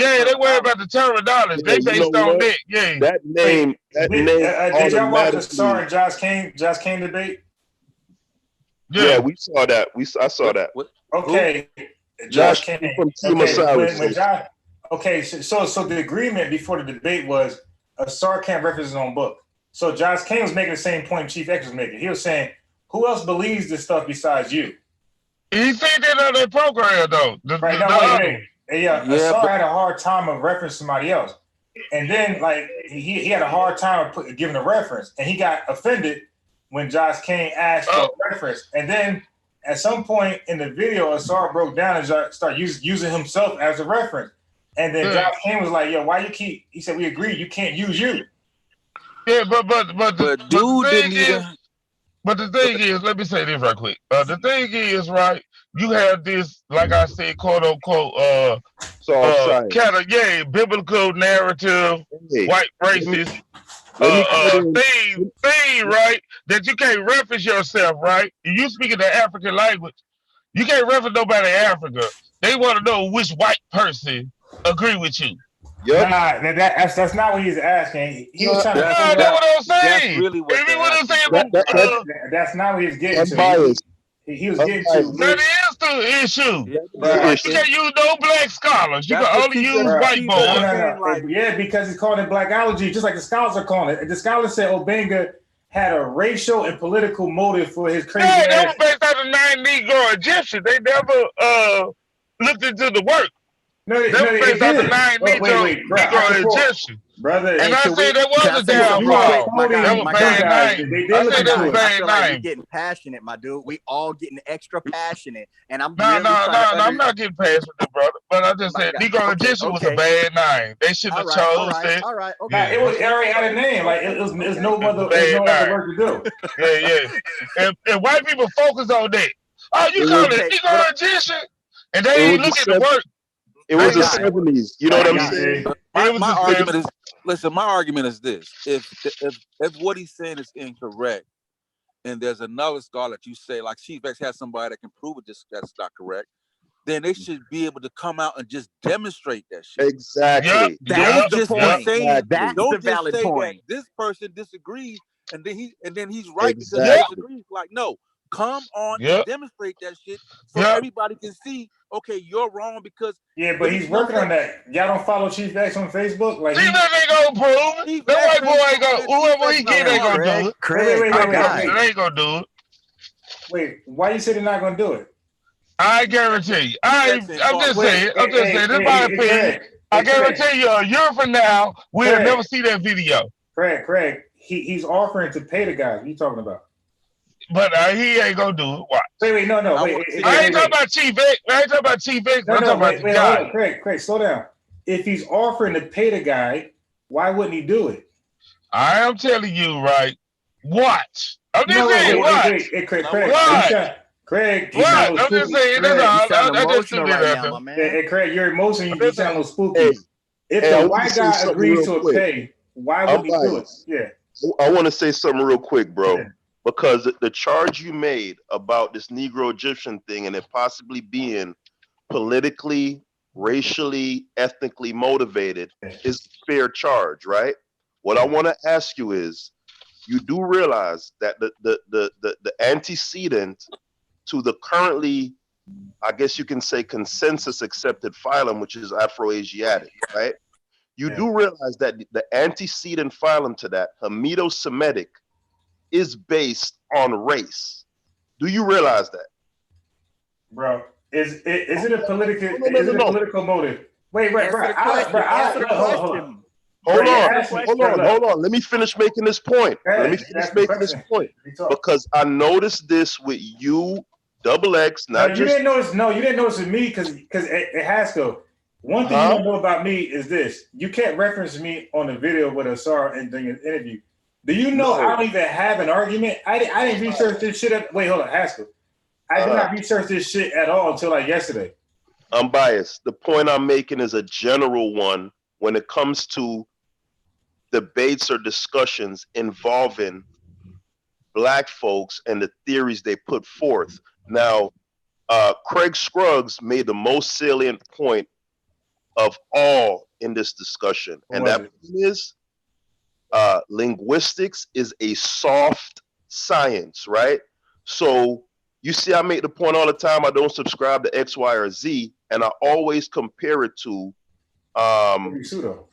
about the terminology. They based on that. Yeah. That name. Did y'all watch the Asar and Josh Kane debate? Yeah, we saw that. I saw that. Okay, Josh Kane from Team Osiris. Okay, so the agreement before the debate was Asar can't reference his own book. So Josh Kane was making the same point Chief X was making. He was saying, "Who else believes this stuff besides you?" He said that on that program, though. Asar had a hard time of referencing somebody else. And then, like, he had a hard time of giving a reference. And he got offended when Josh Kane asked for a reference. And then, at some point in the video, Asar broke down and started using himself as a reference. And then Josh Kane was like, "Yo, why you keep..." He said, "We agreed you can't use you." Yeah, but the thing is, let me say this right quick. The thing is, right, you have this, like I said, quote unquote, biblical narrative, white racist thing, right? That you can't reference yourself, right? You speaking the African language, you can't reference nobody in Africa. They want to know which white person agree with you. Yep. Nah, that's not what he's asking. He was trying to. That's what I'm saying. That's really what that's not what he was getting to. He was getting to. That is the the issue. Yeah, You can't use no black scholars. You can only use white boys. Yeah, because it's called in blackology, just like the scholars are calling it. The scholars said Obenga had a racial and political motive for his crazy Yeah, ass. they were based on the 9 Negro Egyptians. They never looked into the work. They were based on the 9 Negro Egyptians. Brother, and I say that was a damn downfall. That was bad name. I said that was I bad feel like name. we're getting passionate, my dude. We all getting extra passionate, and I'm No, I'm not getting passionate, brother. But I just said Negro Egyptian was a bad name. They shouldn't have chose that. All right, okay. It was already had a name. Like it was no other work to do. Yeah. And white people focus on that. Oh, you call it Negro Egyptian, and they ain't look at the work. It was the 70s. You know what I'm saying? My argument is, listen, my argument is this. If what he's saying is incorrect, and there's another scholar that you say, like Chief X has somebody that can prove it that's not correct, then they should be able to come out and just demonstrate that shit. Exactly. That's the point. That's Don't the just valid say point. that this person disagrees and then he's right because he disagrees. Like, no, come on and demonstrate that shit so everybody can see, okay, you're wrong because but he's working on that. Y'all don't follow Chief X on Facebook? Like Chief X ain't gonna prove it. That white boy ain't gonna, whoever he get ain't gonna do it. They ain't gonna do it. Wait, why you say they're not gonna do it? I guarantee you. I'm just saying. This is my opinion. I guarantee you, a year from now, we'll never see that video. Craig, he's offering to pay the guys. What are you talking about? But he ain't gonna do it. Why? Wait, no. I ain't talking about Chief X. I ain't talking about Chief X. I'm talking about the guy. Hold on, Craig, slow down. If he's offering to pay the guy, why wouldn't he do it? I am telling you, right? Watch. I'm just saying, watch. Craig, what? I'm just saying, that's all. I just threw that out there. Hey, Craig, your emotion, you sound a little spooky. If the white guy agrees to a pay, why would he do it? Yeah. I want to say something real quick, bro. Because the charge you made about this Negro Egyptian thing and it possibly being politically, racially, ethnically motivated is a fair charge, right? What I want to ask you is, you do realize that the antecedent to the currently, I guess you can say, consensus accepted phylum, which is Afroasiatic, right? You do realize that the antecedent phylum to that, Hamido-Semitic, is based on race. Do you realize that? Bro, is it a political motive? Wait, bro. Hold on. Let me finish making this point. Because I noticed this with you, Double X. You didn't notice with me because it has to. One thing you don't know about me is this: you can't reference me on the video with Asar and during an interview. Do you know I don't even have an argument? I didn't research this shit. Wait, hold on, Haskell. I did not research this shit at all until like yesterday. I'm biased. The point I'm making is a general one when it comes to debates or discussions involving Black folks and the theories they put forth. Now, Craig Scruggs made the most salient point of all in this discussion, and that is linguistics is a soft science, right? So you see, I make the point all the time, I don't subscribe to X, Y, or Z, and I always compare it to pseudo.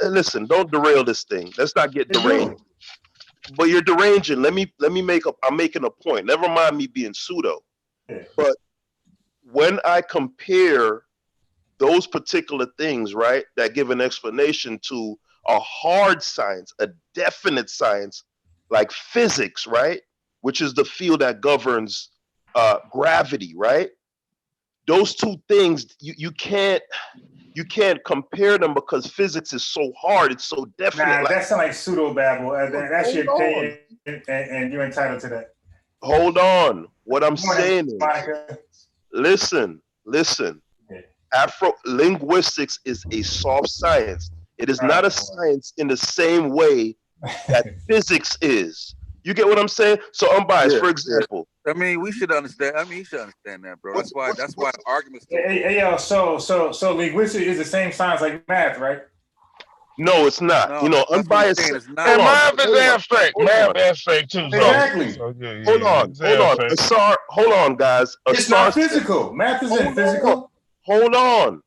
Listen, don't derail this thing. Let's not get deranged. But you're deranging. I'm making a point. Never mind me being pseudo. But when I compare those particular things, right, that give an explanation to a hard science, a definite science, like physics, right, which is the field that governs gravity, right? Those two things, you can't compare them because physics is so hard. It's so definite. Nah, that sounds like pseudo babble. That's your opinion, and you're entitled to that. Hold on. What I'm saying is, listen. Linguistics is a soft science. It is not a science in the same way that physics is. You get what I'm saying? So I'm biased. For example, I mean, we should understand. You should understand that, bro. That's why the argument's. So linguistics is the same science like math, right? No, it's not. No, You know, that's what he's unbiased. saying. It's not. Hold And on, math is hold on, abstract. hold Math on. abstract too. Exactly. So Hold on, it's hold on. abstract. Hold on, guys. It's not physical. Math isn't physical. Hold on.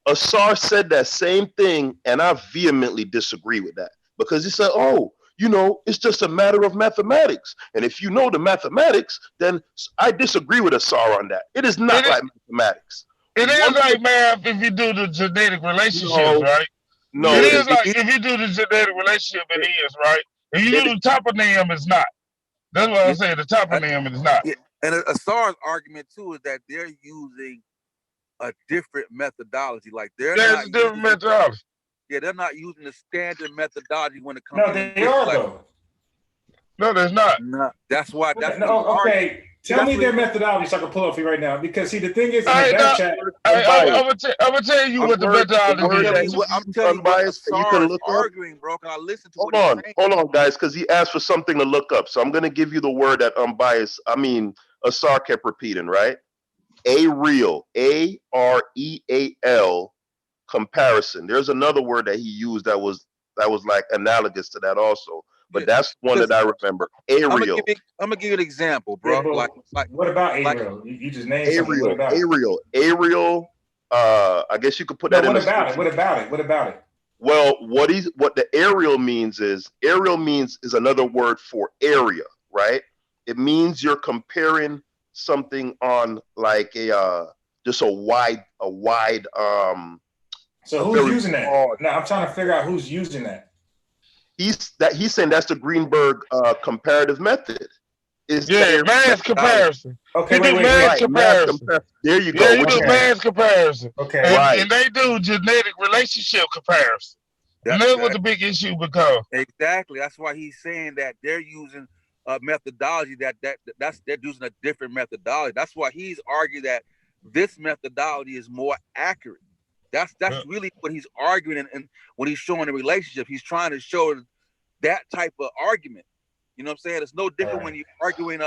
Asar said that same thing, and I vehemently disagree with that because he said, "Oh, you know, it's just a matter of mathematics, and if you know the mathematics, then I disagree with Asar on that. It is not like mathematics. It is like math if you do the genetic relationships, right? No, It it is is like if you do the genetic relationship, it is, right? If you do the toponym, it's not. That's what I'm saying. The toponym is not. Yeah. And Asar's argument too is that they're using a different methodology. Like they're not a different methodology. Yeah, they're not using the standard methodology when it comes No, to they are though. No, there's not. No, that's why. That's no. Okay, tell me their methodology so I can pull up for you right now. Because see, the thing is, in the back chat, I'm gonna tell you what the methodology is. I'm telling you what unbiased, you can Asar is look up. arguing, bro. Can I listen to what he's saying? Hold on, guys, because he asked for something to look up. So I'm going to give you the word that unbiased. I mean, Asar kept repeating, right? Areal, AREAL comparison. There's another word that he used that was like analogous to that also, but that's one that I remember. Areal. I'm gonna give you an example, bro. Yeah, like what about areal? You just named something. What about Areal. I guess you could put that in. What about it? What about it? Well, what the aerial means is another word for area, right? It means you're comparing something on like a just a wide So who's using that? Now I'm trying to figure out who's using that. He's saying that's the Greenberg comparative method. Mass comparison. Okay, you do mass comparison. There you go. Yeah, you do mass comparison. Okay, and they do genetic relationship comparison. And that's what the big issue becomes. Exactly. That's why he's saying that they're using a methodology they're using a different methodology. That's why he's arguing that this methodology is more accurate. That's really what he's arguing, and when he's showing the relationship, he's trying to show that type of argument. You know what I'm saying? It's no different when you're arguing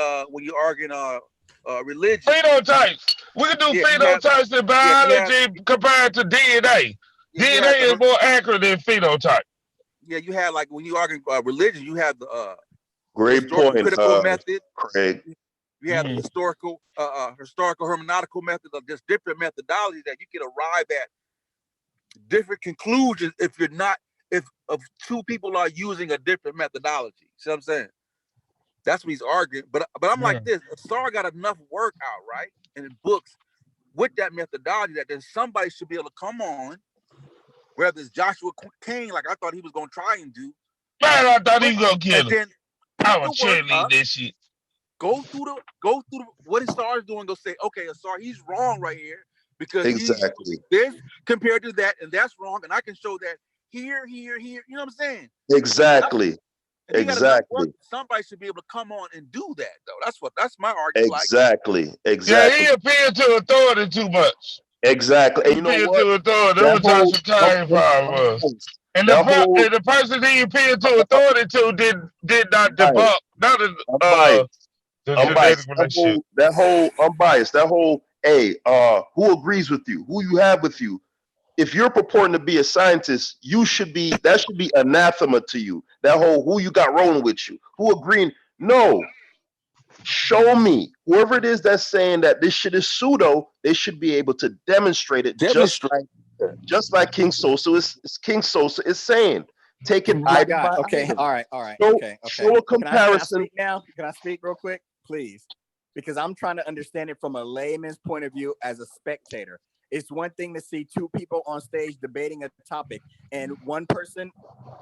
religion. Phenotypes. We can do phenotypes in biology compared to DNA. DNA is more accurate than phenotype. Yeah, you have like when you argue religion, you have the great point, critical method, Craig. You have the historical hermeneutical method of just different methodologies that you can arrive at different conclusions if two people are using a different methodology. See what I'm saying? That's what he's arguing. But I'm like this. Asar got enough work out, right? And in books with that methodology that then somebody should be able to come on, whether it's Joshua King, like I thought he was gonna try and do. Man, I thought he was gonna kill him. I was cheerleading this shit. Go through what Asar is doing, go say, okay, Asar, he's wrong right here. Because exactly this compared to that, and that's wrong, and I can show that here. You know what I'm saying? Exactly. Somebody should be able to come on and do that, though. That's my argument. Exactly. Yeah, he appealed to authority too much. Exactly. And you know what? To authority. That was how Chicago was. And the person he appealed to authority to did not debunk. Not the unbiased. That whole unbiased. That whole who agrees with you? Who you have with you? If you're purporting to be a scientist, that should be anathema to you. That whole who you got rolling with you, who agreeing? No, show me whoever it is that's saying that this shit is pseudo. They should be able to demonstrate it, just like King Sosa is saying. Take it. Okay, all right. Okay. Show a comparison. Can I speak real quick, please? Because I'm trying to understand it from a layman's point of view as a spectator. It's one thing to see two people on stage debating a topic, and one person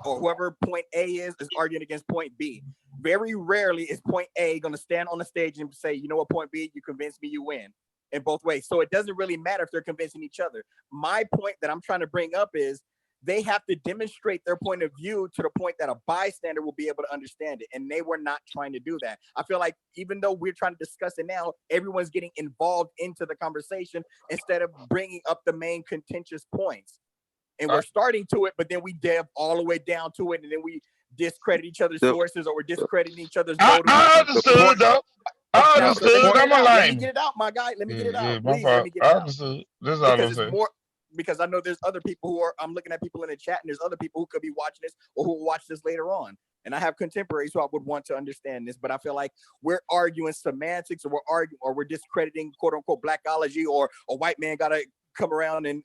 or whoever point A is arguing against point B. Very rarely is point A going to stand on the stage and say, you know what, point B, you convinced me, you win, in both ways. So it doesn't really matter if they're convincing each other. My point that I'm trying to bring up is they have to demonstrate their point of view to the point that a bystander will be able to understand it. And they were not trying to do that. I feel like even though we're trying to discuss it now, everyone's getting involved into the conversation instead of bringing up the main contentious points. And we're starting to it, but then we delve all the way down to it. And then we discredit each other's sources, or we're discrediting each other's motives. I understood it, though. I understood. I'm a Let me get it out, my guy. Let me get it out. Please, let me get it out. Understood. That's all I'm saying. because I know there's other people who are, I'm looking at people in the chat, and there's other people who could be watching this or who will watch this later on. And I have contemporaries who I would want to understand this, but I feel like we're arguing semantics, or we're discrediting quote unquote blackology, or a white man got to come around and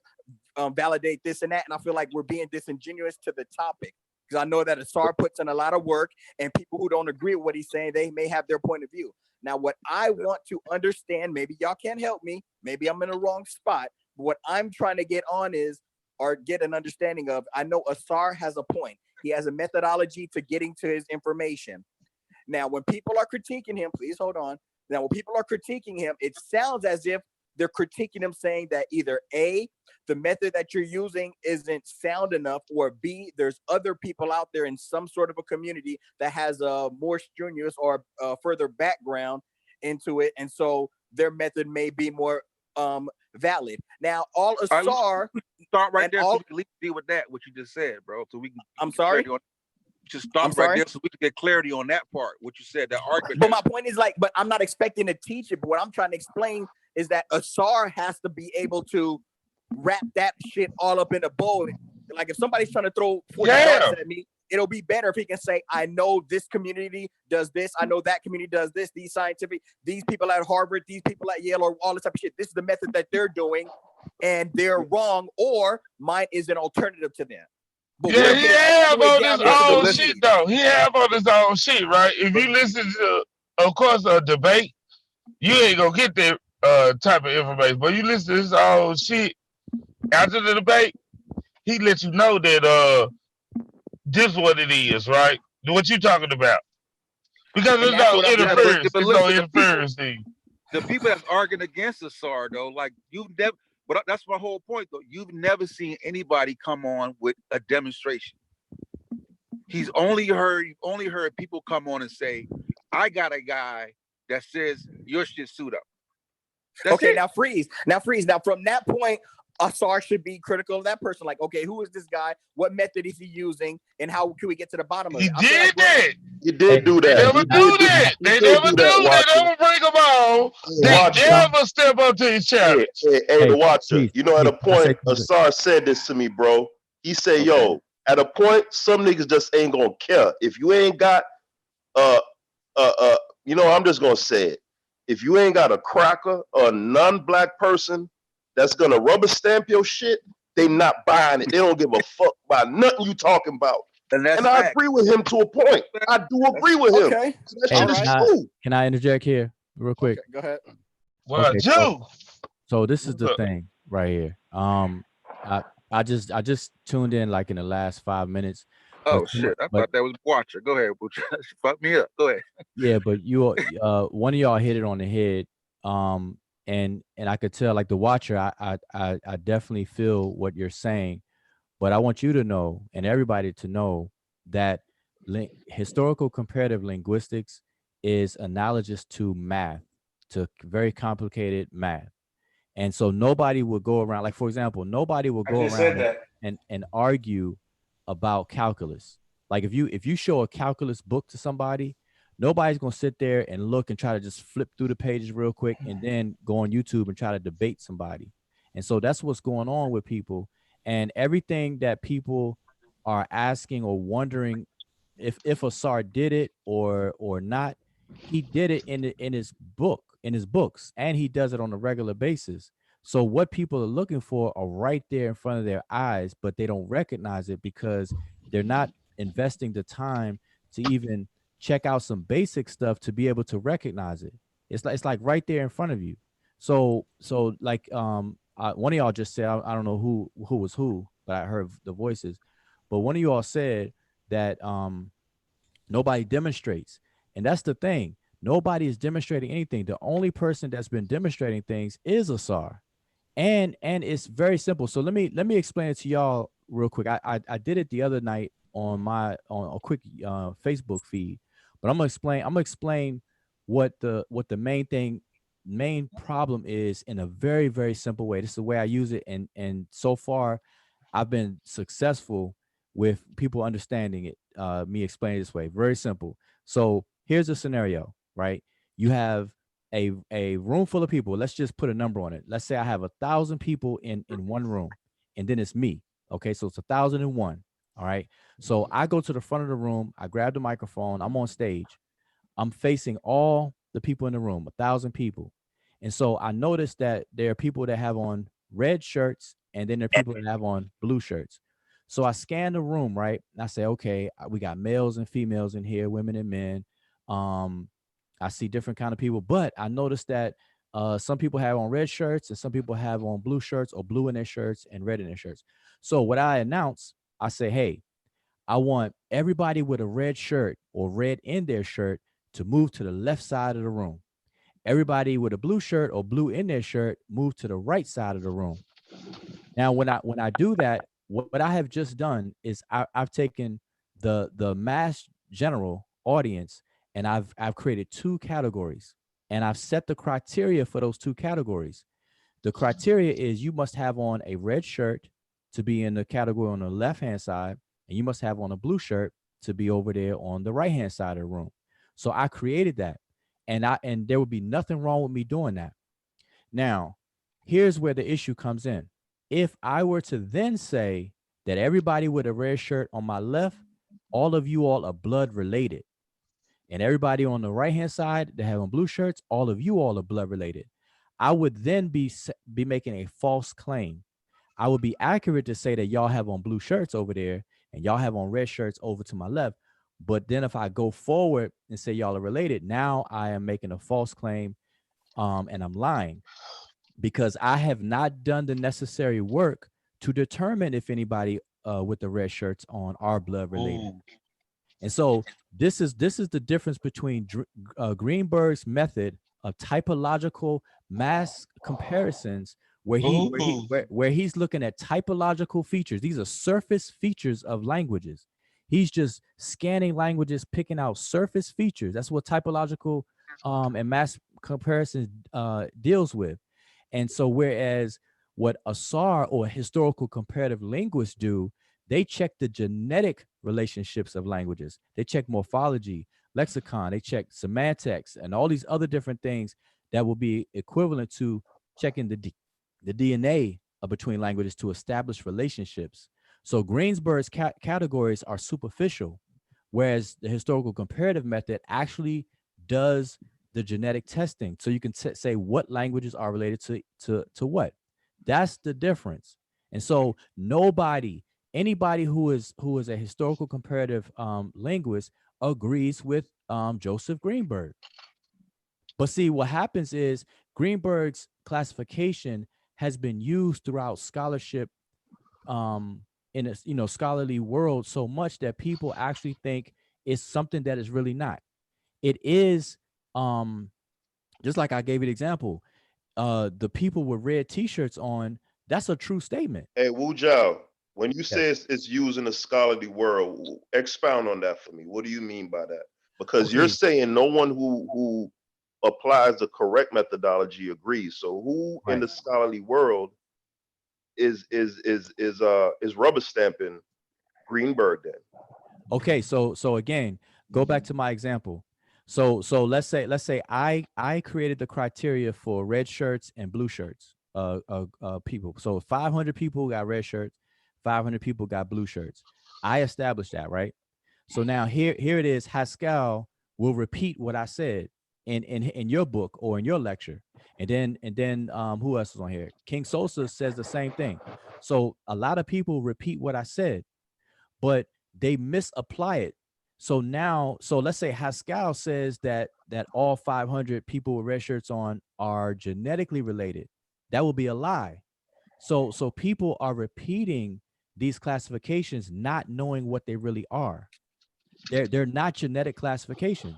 validate this and that. And I feel like we're being disingenuous to the topic, because I know that Asar puts in a lot of work, and people who don't agree with what he's saying, they may have their point of view. Now, what I want to understand, maybe y'all can't help me, maybe I'm in the wrong spot, but what I'm trying to get on is, or get an understanding of, I know Asar has a point. He has a methodology to getting to his information. Now, when people are critiquing him, please hold on. Now, when people are critiquing him, it sounds as if they're critiquing him, saying that either A, the method that you're using isn't sound enough, or B, there's other people out there in some sort of a community that has a more strenuous or further background into it, and so their method may be more valid. Now, all Asar start right there, so we can at least deal with that, what you just said, bro. So we can. I'm sorry. Just stop right there, so we can get clarity on that part. What you said, that argument. But my point is, like, but I'm not expecting to teach it. But what I'm trying to explain is that Asar has to be able to wrap that shit all up in a bowl. Like, if somebody's trying to throw 40 darts at me, it'll be better if he can say, I know this community does this, I know that community does this, these people at Harvard, these people at Yale, or all this type of shit. This is the method that they're doing, and they're wrong, or mine is an alternative to them. But yeah, he have on his own shit, though. He have on his own shit, right? If you listen to, of course, a debate, you ain't gonna get that type of information. But you listen to his own shit after the debate, he let you know that this is what it is, right? What you talking about? Because there's no interference. There's no interference thing. The people that's arguing against Asar, though, like, you've never. But that's my whole point, though. You've never seen anybody come on with a demonstration. You've only heard people come on and say, I got a guy that says your shit suit up. That's okay, it. Now freeze. Now from that point, Asar should be critical of that person. Like, okay, who is this guy? What method is he using? And how can we get to the bottom of it? He did that. He did do that. They never do that. They never do. They never bring them on. They never step up to his challenge. Hey, the Watcher. You know, at a point, Asar said this to me, bro. He said, yo, at a point, some niggas just ain't gonna care. If you ain't got, you know, I'm just gonna say it. If you ain't got a cracker or a non-black person that's gonna rubber stamp your shit, they not buying it. They don't give a fuck about nothing you talking about. And I agree with him to a point. I do agree with him. Okay. So that shit is true. Can I interject here real quick? Okay, go ahead. Well, okay, so this is the thing right here. I just tuned in like in the last 5 minutes. Oh shit! I thought that was Watcher. Go ahead, Butcher. Fuck me up. Go ahead. Yeah, but you, one of y'all hit it on the head. And I could tell, like the Watcher, I definitely feel what you're saying, but I want you to know, and everybody to know, that historical comparative linguistics is analogous to math, to very complicated math. And so nobody would go around, like, for example, nobody will go around and argue about calculus. Like if you show a calculus book to somebody, nobody's gonna sit there and look and try to just flip through the pages real quick and then go on YouTube and try to debate somebody. And so that's what's going on with people. And everything that people are asking or wondering if Asar did it or not, he did it in his books, and he does it on a regular basis. So what people are looking for are right there in front of their eyes, but they don't recognize it because they're not investing the time to even check out some basic stuff to be able to recognize it. It's like right there in front of you. So like one of y'all just said, I don't know who was who, but I heard the voices. But one of y'all said that nobody demonstrates, and that's the thing. Nobody is demonstrating anything. The only person that's been demonstrating things is Asar, and it's very simple. So let me explain it to y'all real quick. I did it the other night on a quick Facebook feed, but I'm gonna explain what the main problem is in a very, very simple way. This is the way I use it, and so far I've been successful with people understanding it. Me explaining it this way, very simple. So here's a scenario, right? You have a room full of people. Let's just put a number on it. Let's say I have 1,000 people in one room, and then it's me. Okay, so it's 1,001. All right. So I go to the front of the room, I grab the microphone, I'm on stage, I'm facing all the people in the room, 1,000 people. And so I noticed that there are people that have on red shirts, and then there are people that have on blue shirts. So I scan the room, right? And I say, okay, we got males and females in here, women and men. I see different kind of people, but I noticed that some people have on red shirts and some people have on blue shirts, or blue in their shirts and red in their shirts. So what I announce, I say, hey, I want everybody with a red shirt or red in their shirt to move to the left side of the room. Everybody with a blue shirt or blue in their shirt move to the right side of the room. Now, when I do that, what I have just done is I've taken the mass general audience, and I've created two categories, and I've set the criteria for those two categories. The criteria is you must have on a red shirt to be in the category on the left hand side, and you must have on a blue shirt to be over there on the right hand side of the room. So I created that, and there would be nothing wrong with me doing that. Now, here's where the issue comes in. If I were to then say that everybody with a red shirt on my left, all of you all are blood related, and everybody on the right hand side that have on blue shirts, all of you all are blood related, I would then be making a false claim. I would be accurate to say that y'all have on blue shirts over there and y'all have on red shirts over to my left. But then if I go forward and say y'all are related, now I am making a false claim, and I'm lying, because I have not done the necessary work to determine if anybody with the red shirts on are blood related. Ooh. And so this is the difference between Greenberg's method of typological mass comparisons, where where he's looking at typological features. These are surface features of languages. He's just scanning languages, picking out surface features. That's what typological and mass comparisons deals with. And so whereas what a SAR or a historical comparative linguists do, they check the genetic relationships of languages. They check morphology, lexicon, they check semantics, and all these other different things that will be equivalent to checking the DNA between languages to establish relationships. So Greensburg's categories are superficial, whereas the historical comparative method actually does the genetic testing. So you can say what languages are related to what. That's the difference. And so anybody who is a historical comparative linguist agrees with Joseph Greenberg. But see, what happens is Greenberg's classification has been used throughout scholarship in a scholarly world so much that people actually think it's something that is really not. It is just like I gave you the example, the people with red t-shirts on, that's a true statement. Hey, Wu Zhao, when you Yes. say it's used in a scholarly world, expound on that for me. What do you mean by that? Because you're Okay. saying no one who applies the correct methodology agrees. So who in Right. the scholarly world is rubber stamping Greenberg then? Okay, so again, go back to my example. So let's say I created the criteria for red shirts and blue shirts people. So 500 people got red shirts, 500 people got blue shirts. I established that, right? So now here it is. Haskell will repeat what I said in your book or in your lecture, and then who else is on here? King Sosa says the same thing. So a lot of people repeat what I said, but they misapply it. So now, so let's say Haskell says that all 500 people with red shirts on are genetically related. That will be a lie. So people are repeating these classifications, not knowing what they really are. They're not genetic classifications,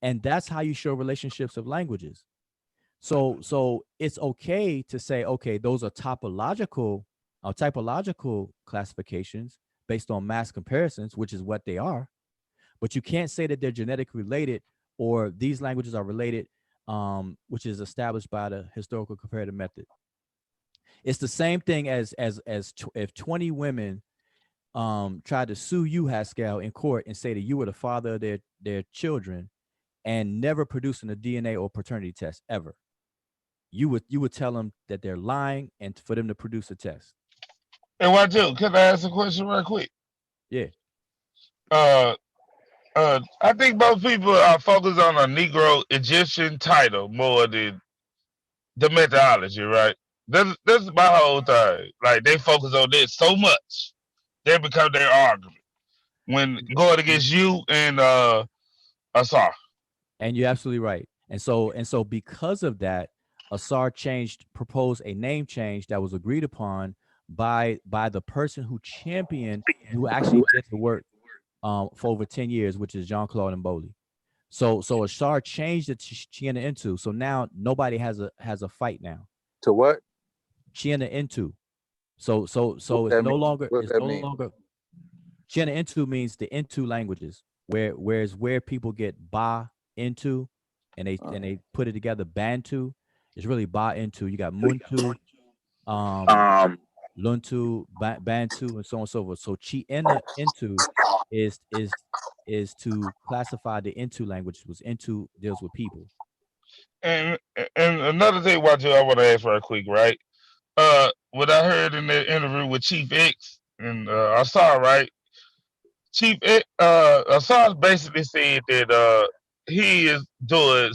and that's how you show relationships of languages. So it's okay to say, okay, those are typological classifications based on mass comparisons, which is what they are. But you can't say that they're genetically related or these languages are related, which is established by the historical comparative method. It's the same thing as if 20 women tried to sue you, Haskell, in court and say that you were the father of their children and never producing a DNA or paternity test ever. You would tell them that they're lying and for them to produce a test. And why too? Can I ask a question right quick? Yeah. Uh, I think most people are focused on a Negro Egyptian title more than the methodology, right? That's my whole thing. Like they focus on this so much, they become their argument when going against you and Asar. And you're absolutely right. And so because of that, Asar proposed a name change that was agreed upon by the person who championed, who actually did the work for over 10 years, which is Jean-Claude Mboli. So Asar changed it to Chiena Intu. So now nobody has a fight now. To what? Chiena Intu. So What it's that no mean? longer What it's that no mean? longer Chiena Intu means the Intu languages, where people get ba into, and they put it together, Bantu. It's really ba into. You got Muntu, um, Luntu, Bantu, and so on and so forth. So Chiena Intu is is is to classify the Intu language, was Intu deals with people. And and another thing, Waju, I want to ask right quick, right? What I heard in the interview with Chief X and Asar, right? Asar basically said that he is doing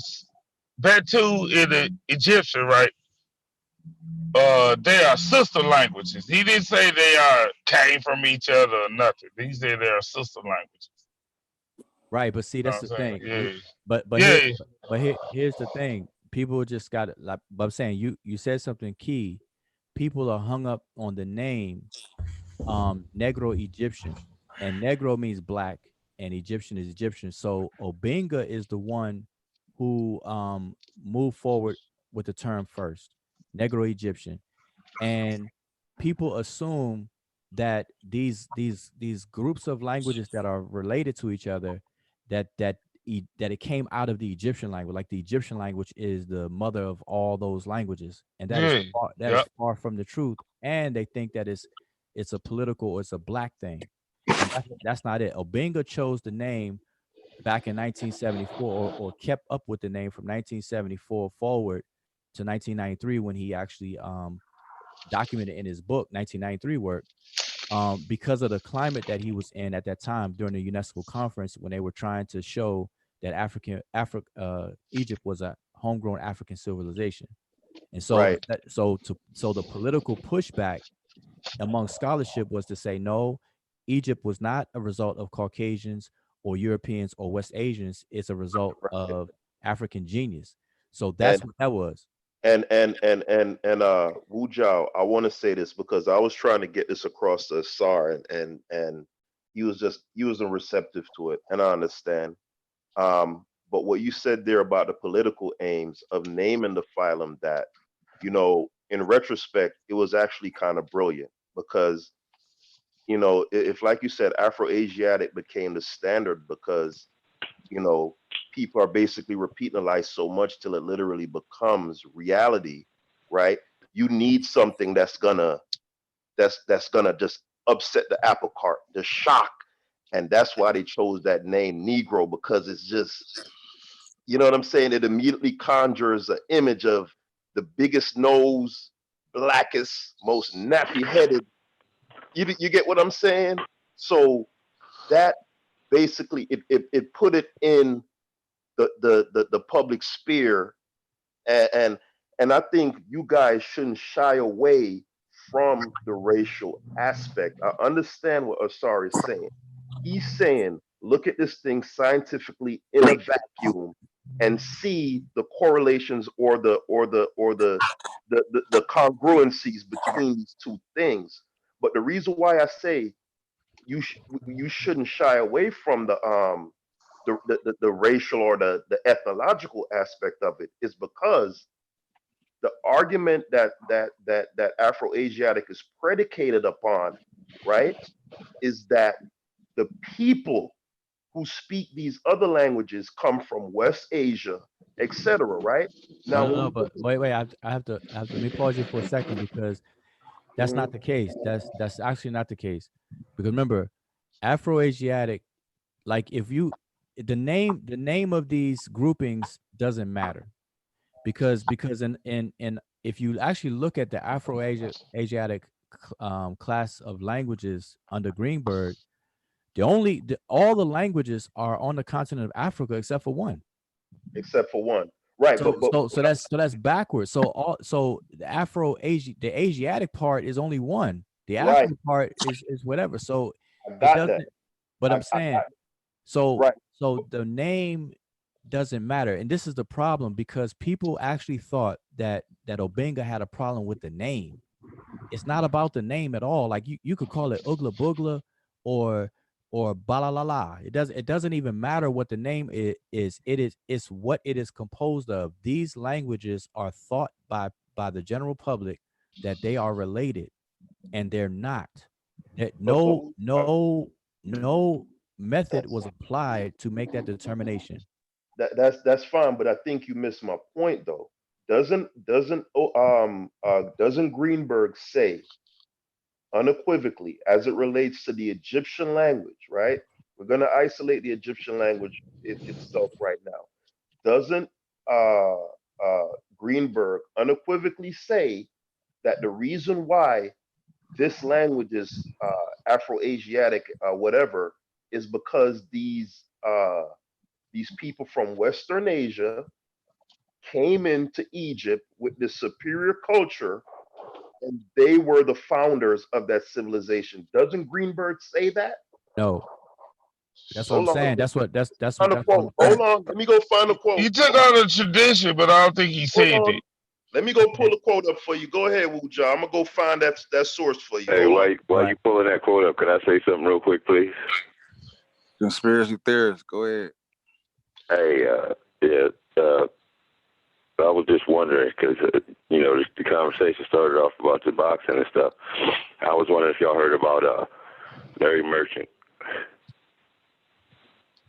Bantu in the Egyptian, right? They are sister languages. He didn't say they are came from each other or nothing. He said they are sister languages. Right, but see, You know that's what the I'm saying? thing. Yeah. Here, Yeah. here's the thing. People just got it. Like, but I'm saying, you said something key. People are hung up on the name, Negro Egyptian, and Negro means black, and Egyptian is Egyptian. So Obinga is the one who moved forward with the term first, Negro Egyptian, and people assume that these groups of languages that are related to each other, that it came out of the Egyptian language, like the Egyptian language is the mother of all those languages, and Yeah. that is Yep. far from the truth. And they think that it's a political, or it's a black thing, and that's not it. Obinga chose the name back in 1974, or kept up with the name from 1974 forward to 1993, when he actually documented in his book 1993 work, because of the climate that he was in at that time during the UNESCO conference, when they were trying to show that Egypt was a homegrown African civilization. And so Right. so the political pushback among scholarship was to say, no, Egypt was not a result of Caucasians or Europeans or West Asians. It's a result Right. of African genius. So that's And what that was. Wu Jiao, I want to say this because I was trying to get this across to Sar, and he wasn't receptive to it, and I understand. But what you said there about the political aims of naming the phylum that, in retrospect, it was actually kind of brilliant because, if like you said, Afro-Asiatic became the standard because, you know, people are basically repeating a lie so much till it literally becomes reality, right? You need something that's gonna just upset the apple cart, the shock. And that's why they chose that name Negro, because it's just, you know what I'm saying? It immediately conjures an image of the biggest nose, blackest, most nappy headed. You get what I'm saying? So that basically it put it in the public sphere, and and I think you guys shouldn't shy away from the racial aspect. I understand what Asar is saying. He's saying, look at this thing scientifically in a vacuum and see the correlations or the congruencies between these two things. But the reason why I say you shouldn't shy away from the racial or the ethnological aspect of it is because the argument that Afro-Asiatic is predicated upon, right, is that the people who speak these other languages come from West Asia, etc. Right No, now, no, when no. we look But wait. Let me pause you for a second, because at, that's not the case. That's actually not the case. Because remember, Afro-Asiatic, like, if you the name of these groupings doesn't matter, because in if you actually look at the Afro-Asiatic class of languages under Greenberg, all the languages are on the continent of Africa except for one. Except for one, right? So that's backwards. So the Asiatic part is only one. The Right. African part is whatever. So I it got doesn't. that. But I I'm saying, got so right. so the name doesn't matter, and this is the problem because people actually thought that Obenga had a problem with the name. It's not about the name at all. Like you could call it Ugla Bugla or Balalala. It doesn't even matter what the name is. It's what it is composed of. These languages are thought by the general public that they are related, and they're not. That no method was applied to make that determination. That's fine, but I think you missed my point though. Doesn't Greenberg say unequivocally as it relates to the Egyptian language, right? We're going to isolate the Egyptian language itself right now. Doesn't uh, Greenberg unequivocally say that the reason why this language is Afro-Asiatic, whatever, is because these people from Western Asia came into Egypt with this superior culture, and they were the founders of that civilization. Doesn't Greenberg say that? No, that's what I'm saying. That's what Hold on, let me go find a quote. He took on the tradition, but I don't think he said it. Let me go pull a quote up for you. Go ahead, Wuja. I'm gonna go find that source for you. Hey, while you pulling that quote up, can I say something real quick, please? Conspiracy theorists, go ahead. Hey, I was just wondering because the conversation started off about the boxing and stuff. I was wondering if y'all heard about Larry Merchant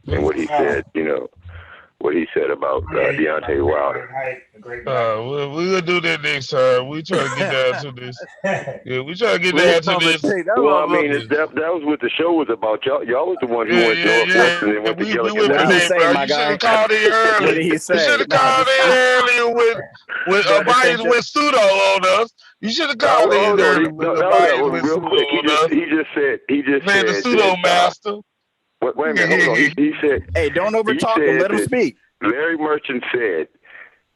and what he said. What he said about Deontay Wilder. We're gonna do that next time. We try to get down to this. Yeah, we try to get down to this. Well, I mean, that was what the show was about. Y'all was the one who went northwest and then went to Gilligan. What did he say, my guy? You should have called in early. What did he say? You should have called in earlier with Bias went pseudo on us. You should have called in early with Bias went pseudo on us. He just said the pseudo master. Wait a minute, hold on. He said, "Hey, don't overtalk him. Let him speak." Larry Merchant said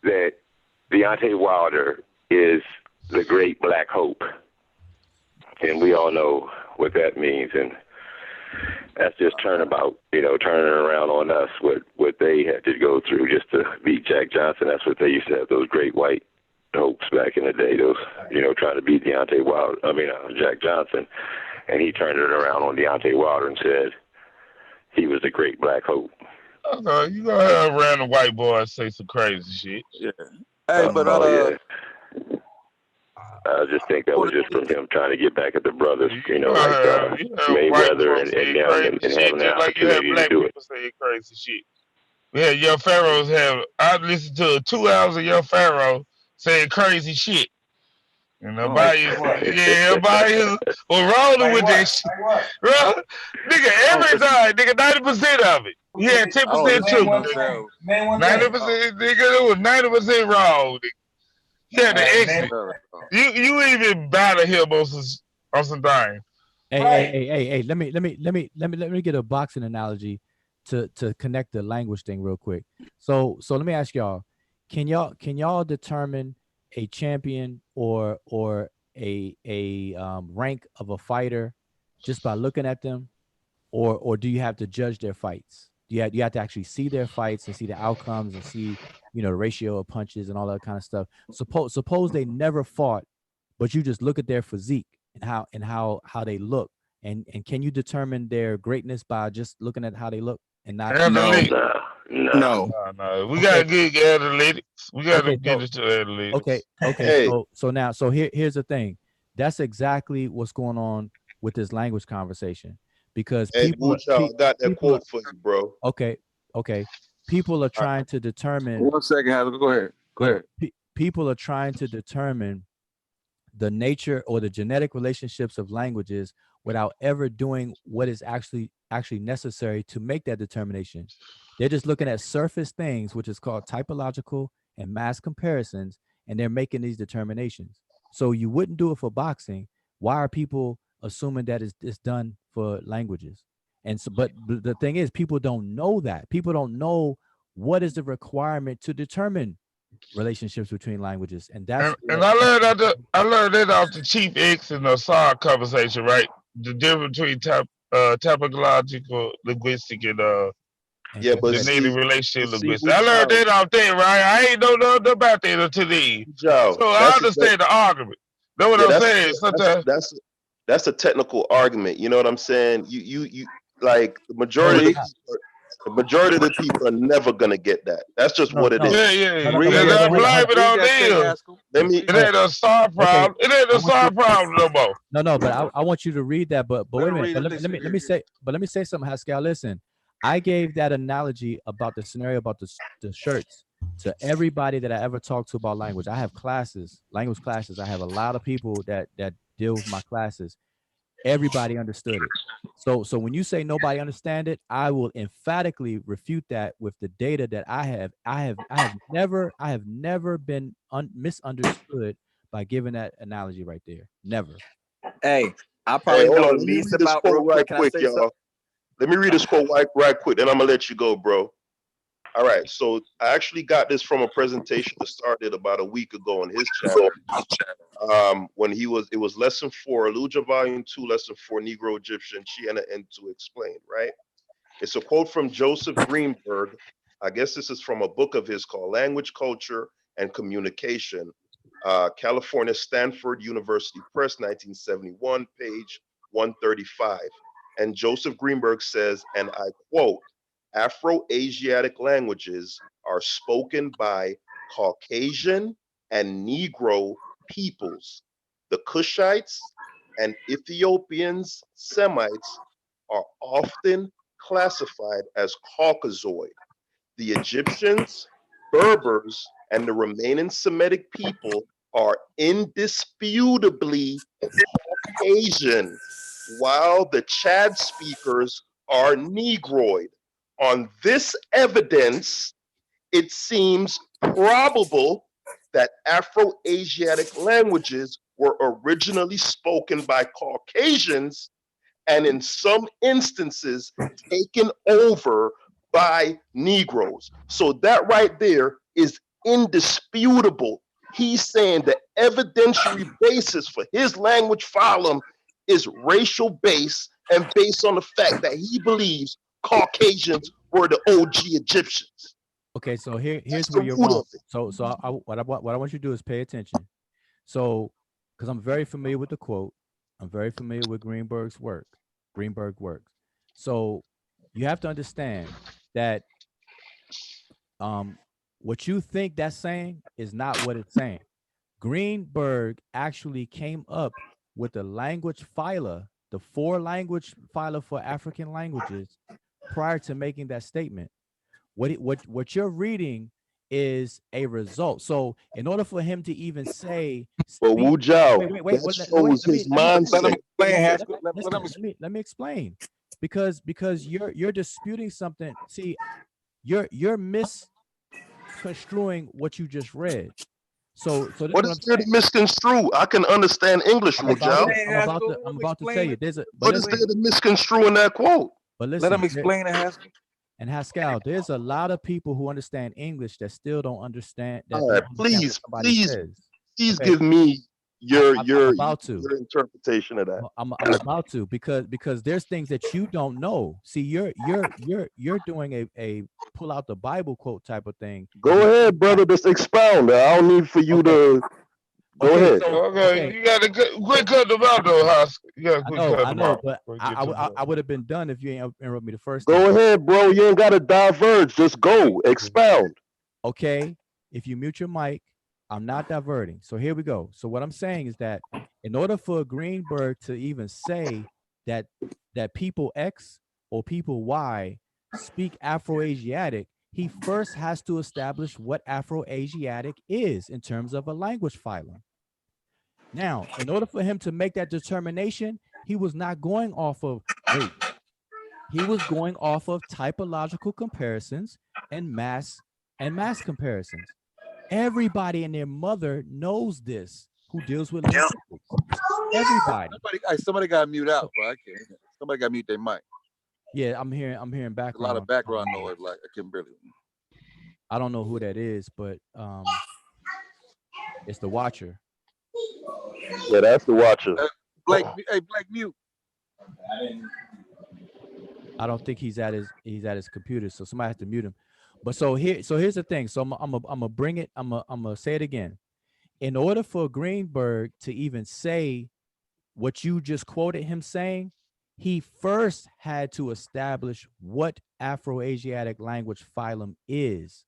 that Deontay Wilder is the great black hope, and we all know what that means. And that's just turning around on us what they had to go through just to beat Jack Johnson. That's what they used to have, those great white hopes back in the day. Those trying to beat Jack Johnson, and he turned it around on Deontay Wilder and said he was the great black hope. Okay, you gonna have a random white boy say some crazy shit. Yeah. Hey, but yeah. I just think that was just from him trying to get back at the brothers, Mayweather and them, and having the opportunity to do it. Say crazy shit. Yeah, Young Pharaohs I listened to 2 hours of Young Pharaoh saying crazy shit. And nobody was rolling with that shit. Bro, nigga, every time, nigga, 90% of it. He had 10% true. 90%, nigga, it was 90% wrong. Nigga. He had the exit. You even battle him on some things. Hey, let me get a boxing analogy to connect the language thing real quick. So let me ask y'all, can y'all determine a champion or a rank of a fighter just by looking at them, or do you have to judge their fights? You have to actually see their fights and see the outcomes and see the ratio of punches and all that kind of stuff. Suppose they never fought, but you just look at their physique and how they look, and can you determine their greatness by just looking at how they look and not? No. We gotta get analytics. We gotta get into analytics. Okay. So here's the thing. That's exactly what's going on with this language conversation, because people got that quote for you, bro. Okay. People are trying to determine. 1 second, go ahead. People are trying to determine the nature or the genetic relationships of languages without ever doing what is actually necessary to make that determination. They're just looking at surface things, which is called typological and mass comparisons, and they're making these determinations. So you wouldn't do it for boxing, Why are people assuming that it's done for languages? And so, but the thing is, people don't know that. People don't know what is the requirement to determine relationships between languages, and that's And I learned that off the Chief X and the SAR conversation, right? The difference between typological linguistic and Yeah, but the native relationship see, linguistic. I learned that off there, right? I ain't know nothing about that until then. Joe, So I understand the argument. Know what yeah, I'm saying? Sometimes that's a technical argument. You know what I'm saying? You like the no, majority it's of not. the majority of the people are never gonna get that. That's just No, what it no, is. yeah. no. And I Hold on, blame hold on. it Read on that thing, them. Haskell. Let me. It ain't a SAR Okay, problem. It ain't I a want you. SAR problem no more. No, but I want you to read that. But Let wait a him minute. read But it. let me say something, Haskell. Listen, I gave that analogy about the scenario about the shirts to everybody that I ever talked to about language. I have classes, language classes. I have a lot of people that deal with my classes. Everybody understood it. So when you say nobody understand it, I will emphatically refute that with the data that I have. I have never been misunderstood by giving that analogy right there. Never. Hey, I Hey, probably hold know on. the Let me least read this about. quote Real right quick, can I quick, say something? y'all. Let me read this quote right quick, then I'm gonna let you go, bro. All right. So I actually got this from a presentation that started about a week ago on his channel. When it was lesson 4, Aluja Volume 2, lesson 4, Negro Egyptian, Chiena, and to explain, right? It's a quote from Joseph Greenberg. I guess this is from a book of his called Language, Culture, and Communication, California Stanford University Press, 1971, page 135. And Joseph Greenberg says, and I quote, Afro-Asiatic languages are spoken by Caucasian and Negro peoples. The Cushites and Ethiopians, Semites, are often classified as Caucasoid. The Egyptians, Berbers, and the remaining Semitic people are indisputably Caucasian, while the Chad speakers are Negroid. On this evidence, it seems probable that Afro-Asiatic languages were originally spoken by Caucasians and in some instances taken over by Negroes. So that right there is indisputable. He's saying the evidentiary basis for his language column is racial based and based on the fact that he believes Caucasians were the OG Egyptians. Okay, so here's That's where the you're root wrong. of it. What I want you to do is pay attention. So, because I'm very familiar with the quote, I'm very familiar with Greenberg's work. Greenberg works. So you have to understand that what you think that's saying is not what it's saying. Greenberg actually came up with the language phyla, the 4 language phyla for African languages, prior to making that statement. What you're reading is a result. So in order for him to even say, But speak, Wu Jiao, wait, that shows his mindset. let me explain, because you're disputing something. See, you're misconstruing what you just read. So this is What what is I'm there to saying. misconstrue? I can understand English, I'm Wu about Jiao. to tell you. What is there to misconstrue in that quote? But Let listen, him explain it, Haskell. and Haskell, there's a lot of people who understand English that still don't understand that All don't right, understand what somebody says. please Okay, give me I'm about to. your interpretation of that. I'm about to, because there's things that you don't know. See, you're doing a pull out the Bible quote type of thing. Go ahead, brother. Just expound. I don't need for you to go Okay, ahead. so Okay, you got to quit cutting them out though, Haskell. You got to quit cutting I them know, out. but Before you get to the point. I would have been done if you ain't interrupt me the first Go time. ahead, bro. You ain't got to diverge. Just go. Expound. Okay, if you mute your mic, I'm not diverting. So here we go. So what I'm saying is that in order for Greenberg to even say that people X or people Y speak Afro-Asiatic, he first has to establish what Afro-Asiatic is in terms of a language phylum. Now, in order for him to make that determination, he was not going off of he was going off of typological comparisons and mass comparisons. Everybody and their mother knows this who deals with linguistics. Everybody. Somebody got to mute out, but I can't. Somebody got to mute their mic. Yeah, I'm hearing background. A lot of background noise, like I can barely. I don't know who that is, but it's the watcher. Yeah, that's the watcher. Blake, hey, Blake, mute. I don't think he's at his computer, so somebody has to mute him. But here's the thing. So I'm gonna bring it. I'm gonna say it again. In order for Greenberg to even say what you just quoted him saying, he first had to establish what Afro-Asiatic language phylum is.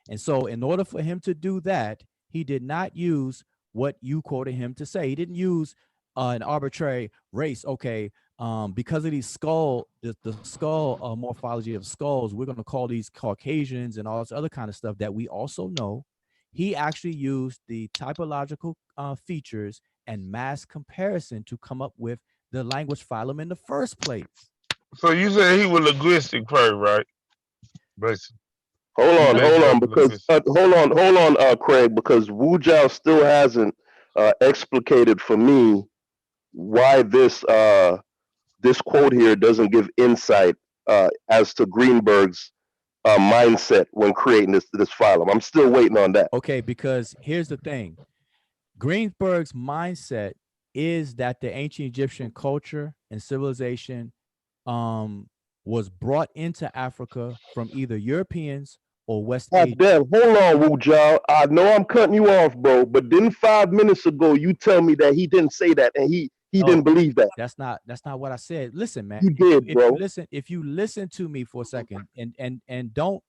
And so in order for him to do that, he did not use what you quoted him to say. He didn't use an arbitrary race. Okay, because of these the skull morphology of skulls, we're going to call these Caucasians and all this other kind of stuff that we also know. He actually used the typological features and mass comparison to come up with the language phylum in the first place. So you said he was linguistic first, right? Basically. Hold on, because hold on, Craig, because Wu Jiao still hasn't explicated for me why this quote here doesn't give insight as to Greenberg's mindset when creating this phylum. I'm still waiting on that. Okay, because here's the thing. Greenberg's mindset is that the ancient Egyptian culture and civilization was brought into Africa from either Europeans or West Asians. Damn, hold on, Wu Jiao. I know I'm cutting you off, bro, but didn't 5 minutes ago you tell me that he didn't say that and he didn't believe that? That's not what I said. Listen, man. You did, bro. If you listen to me for a second and don't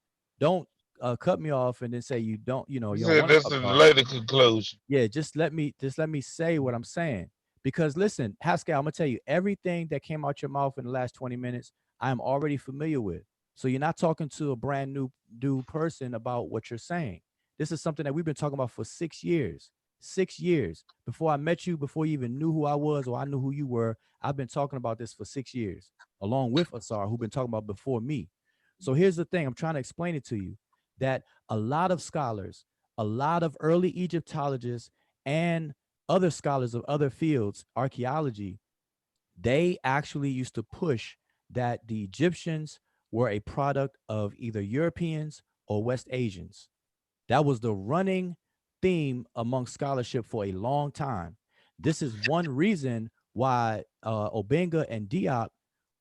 cut me off and then say you don't, you don't that's the later conclusion. Yeah, just let me say what I'm saying. Because listen, Haskell, I'm gonna tell you everything that came out your mouth in the last 20 minutes, I'm already familiar with. So you're not talking to a brand new person about what you're saying. This is something that we've been talking about for 6 years. 6 years. Before I met you, before you even knew who I was or I knew who you were, I've been talking about this for 6 years, along with Asar, who've been talking about before me. So here's the thing. I'm trying to explain it to you that a lot of scholars, a lot of early Egyptologists and other scholars of other fields, archaeology, they actually used to push that the Egyptians were a product of either Europeans or West Asians. That was the running theme among scholarship for a long time. This is one reason why Obenga and Diop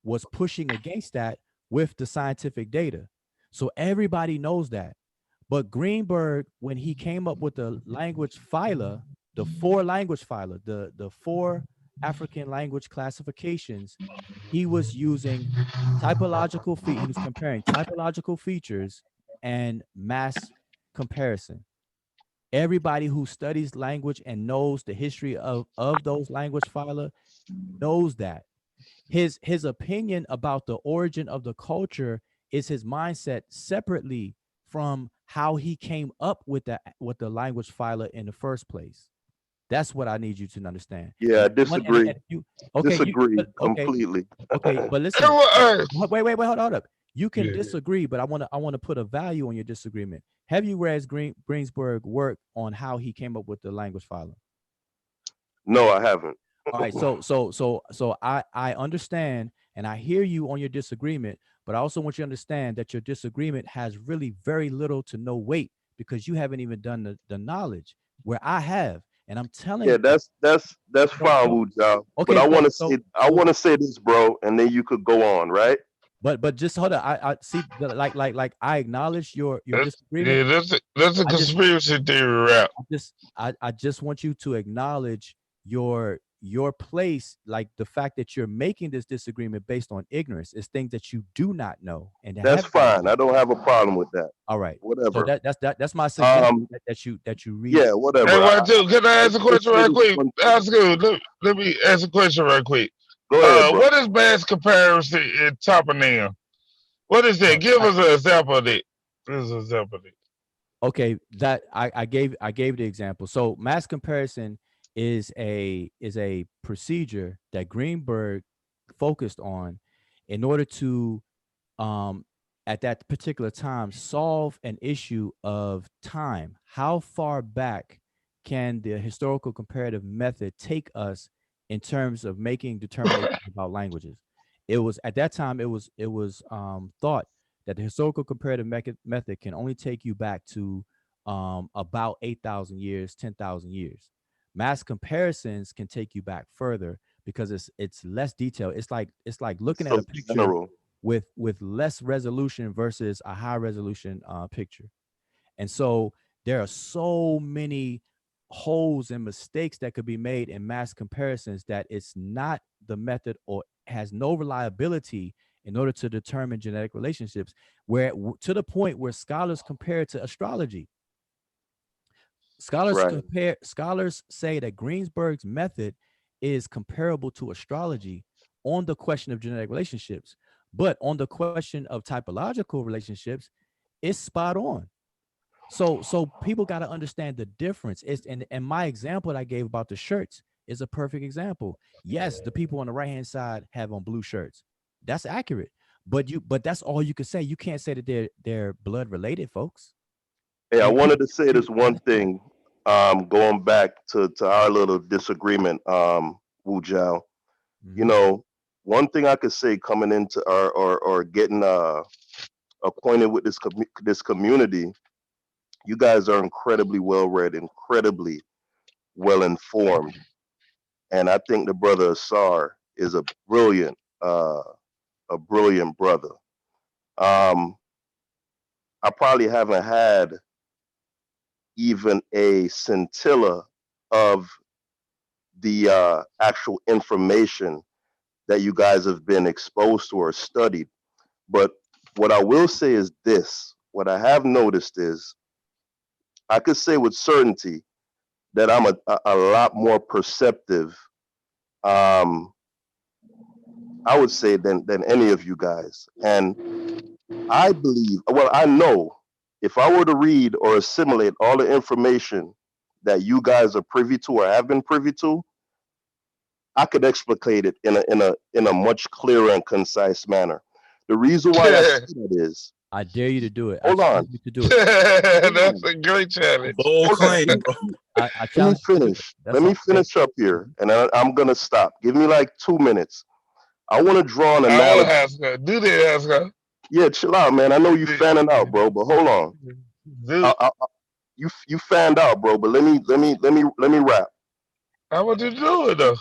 was pushing against that with the scientific data. So everybody knows that. But Greenberg, when he came up with the language phyla, the 4 language phyla, the 4 African language classifications, he was using typological he was comparing typological features and mass comparison. Everybody who studies language and knows the history of those language phyla knows that. His opinion about the origin of the culture is his mindset separately from how he came up with the language phyla in the first place. That's what I need you to understand. Yeah, I disagree. Disagree completely. Okay, but listen. Wait, hold up. You can disagree, but I want to put a value on your disagreement. Have you read Greensburg work on how he came up with the language phylum? No, I haven't. All right, so I understand and I hear you on your disagreement, but I also want you to understand that your disagreement has really very little to no weight because you haven't even done the knowledge where I have. And I'm telling you, that's fine, Wu Jiao. Okay, but I want to say this, bro, and then you could go on, right? But just hold on. I see like I acknowledge your disagreement. Yeah, that's a conspiracy theory rap. I just want you to acknowledge your place, like the fact that you're making this disagreement based on ignorance is things that you do not know. And that's fine. I don't have a problem with that. All right, whatever. So that's my suggestion that you read. Yeah, whatever. Hey, can I ask a question right quick? Let me ask a question right quick. Go ahead, what is mass comparison in toponym? What is that? Give us an example of that. Okay, that I gave the example. So mass comparison is a procedure that Greenberg focused on in order to at that particular time solve an issue of time. How far back can the historical comparative method take us in terms of making determinations about languages. It was at that time it was thought that the historical comparative method can only take you back to about 8,000 years, 10,000 years. Mass comparisons can take you back further because it's less detailed. It's like looking at So a picture general. with less resolution versus a high resolution picture. And so there are so many holes and mistakes that could be made in mass comparisons that it's not the method or has no reliability in order to determine genetic relationships, where to the point where scholars compare it to astrology. Right. Scholars say that Greensburg's method is comparable to astrology on the question of genetic relationships, but on the question of typological relationships, it's spot on. So people got to understand the difference. It's and my example that I gave about the shirts is a perfect example. Yes, the people on the right hand side have on blue shirts. That's accurate. But that's all you can say. You can't say that they're blood related, folks. Hey, I And wanted to say this one thing. Going back to our little disagreement, Wu Jiao. You know, one thing I could say coming into or getting acquainted with this community, you guys are incredibly well read, incredibly well informed, and I think the brother Asar is uh, a brilliant brother. Um, I probably haven't had even a scintilla of the actual information that you guys have been exposed to or studied. But what I will say is this: what I have noticed is I could say with certainty that I'm a lot more perceptive, um, I would say, than any of you guys. And I believe, well, I know if I were to read or assimilate all the information that you guys are privy to or have been privy to, I could explicate it in a much clearer and concise manner. The reason why I say that is, I dare you to do it. hold I on, challenge you to do it. That's a great challenge. Bold hold on. claim, bro. I Let me challenge you to do it. finish. That's Let all me I'm saying. finish up here, and I'm gonna stop. Give me like 2 minutes. I want to draw an I want to analogy. ask her. Do that, ask her. Yeah, chill out, man. I know you fanning out, bro, but hold on. Do. You fanned out, bro. But let me wrap. I want you to do it though.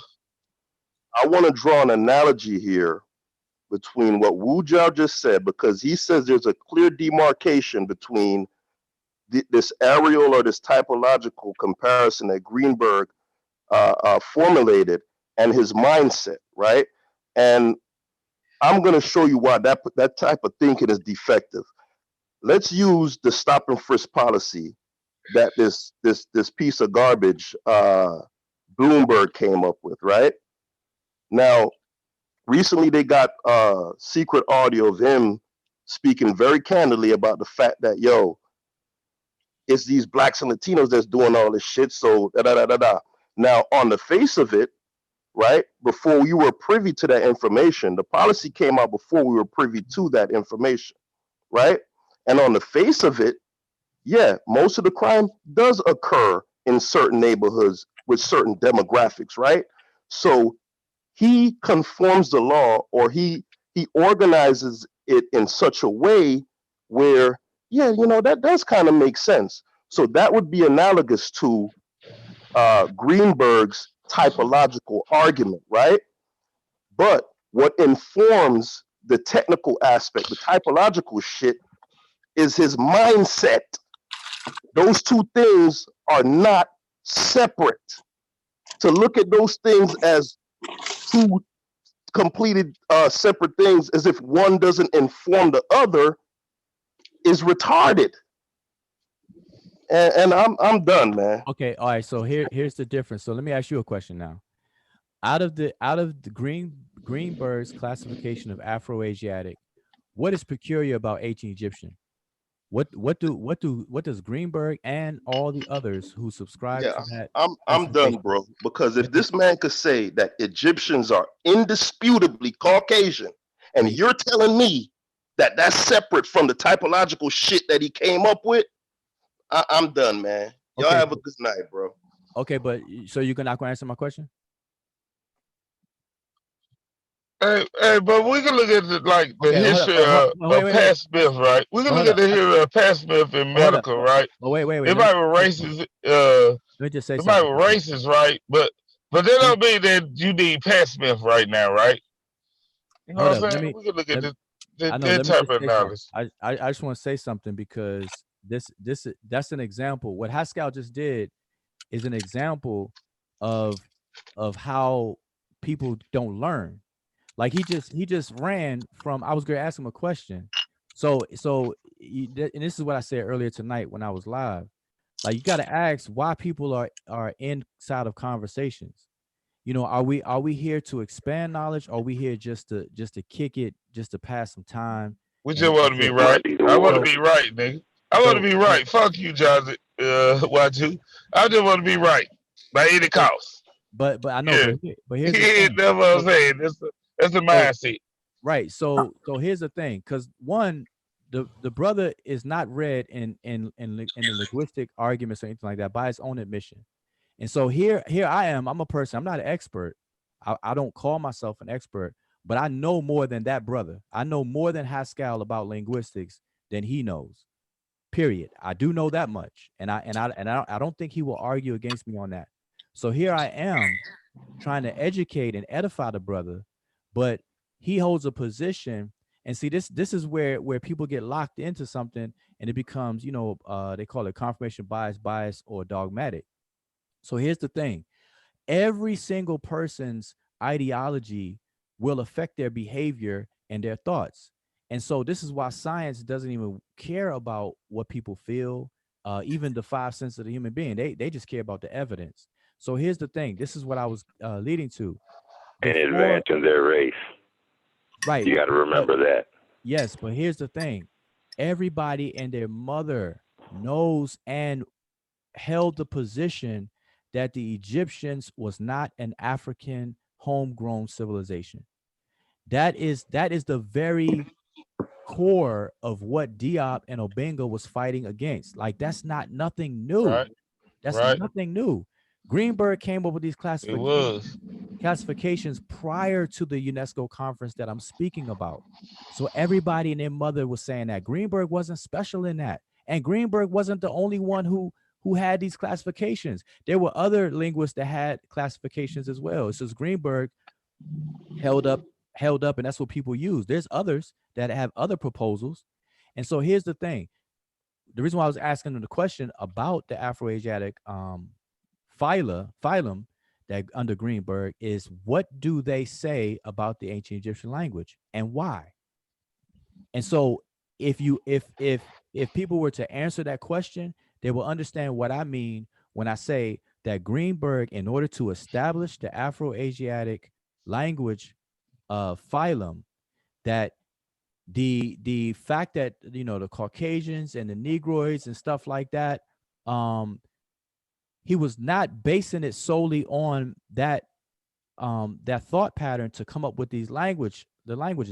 I want to draw an analogy here between what Wu Jiao just said, because he says there's a clear demarcation between this aerial or this typological comparison that Greenberg formulated and his mindset, right? And I'm going to show you why that type of thinking is defective. Let's use the stop and frisk policy that this piece of garbage Bloomberg came up with, right? Now, recently they got secret audio of him speaking very candidly about the fact that it's these blacks and Latinos that's doing all this shit. So da da da da da. Now, on the face of it, right, before you were privy to that information, the policy came out before we were privy to that information, right? And on the face of it, yeah, most of the crime does occur in certain neighborhoods with certain demographics, right? So he conforms the law, or he organizes it in such a way where, yeah, that does kind of make sense. So that would be analogous to Greenberg's typological argument, right? But what informs the technical aspect, the typological shit, is his mindset. Those two things are not separate. To look at those things as two completed separate things, as if one doesn't inform the other, is retarded. And I'm done, man. Okay, all right. So here's the difference. So let me ask you a question now. Out of the Greenberg's classification of Afro-Asiatic, what is peculiar about ancient Egyptian? What does Greenberg and all the others who subscribe Yeah, to that I'm done, classification? bro. Because if What does, this man could say that Egyptians are indisputably Caucasian, and wait, you're telling me that that's separate from the typological shit that he came up with, I'm done, man. Y'all okay, have a good night, bro. okay, but so you're not gonna answer my question? But we can look at the Okay, hold up. history Wait, of wait, wait. Pat Smith, right? We can Hold look at up. the history of Pat Smith in Hold up. medical, right? Wait. It Let might be me say racist. Let me just say It might something. be racist, right? But that don't mean that you need Pat Smith right now, right? You know Hold what up. I'm saying? We can look at I know. that Let me type just of say something. knowledge. I just want to say something because that's an example. What Haskell just did is an example of how people don't learn. Like he just ran from. I was going to ask him a question. And this is what I said earlier tonight when I was live. Like you got to ask why people are inside of conversations. Are we here to expand knowledge? Or are we here just to kick it, just to pass some time? We just want to be right. I want to be right, nigga. I want to be right. Fuck you, Johnson. Y2. I just want to be right by any cost. But I know. Yeah. But here's the thing. That's what I'm saying. That's the mindset. Right. So here's the thing, because one, the brother is not read in the linguistic arguments or anything like that by his own admission. And so here I am. I'm a person. I'm not an expert. I don't call myself an expert, but I know more than that brother. I know more than Haskell about linguistics than he knows. Period. I do know that much, and I don't think he will argue against me on that. So here I am trying to educate and edify the brother, but he holds a position. And see, this is where people get locked into something, and it becomes, they call it confirmation bias, or dogmatic. So here's the thing. Every single person's ideology will affect their behavior and their thoughts. And so this is why science doesn't even care about what people feel, even the five senses of the human being. They just care about the evidence. So here's the thing. This is what I was leading to. And advancing their race. Right. You got to remember that. Yes, but here's the thing. Everybody and their mother knows and held the position that the Egyptians was not an African homegrown civilization. That is the very core of what Diop and Obenga was fighting against. Like that's not nothing new. Right. That's nothing new. Greenberg came up with these classifications prior to the UNESCO conference that I'm speaking about. So everybody and their mother was saying that Greenberg wasn't special in that. And Greenberg wasn't the only one who had these classifications. There were other linguists that had classifications as well. It's just Greenberg held up, and that's what people use. There's others that have other proposals. And so here's the thing. The reason why I was asking them the question about the Afroasiatic phylum that under Greenberg is, what do they say about the ancient Egyptian language and why? And so if people were to answer that question, they will understand what I mean when I say that Greenberg, in order to establish the Afroasiatic language phylum, that the fact that the Caucasians and the Negroids and stuff like that, he was not basing it solely on that thought pattern to come up with the languages,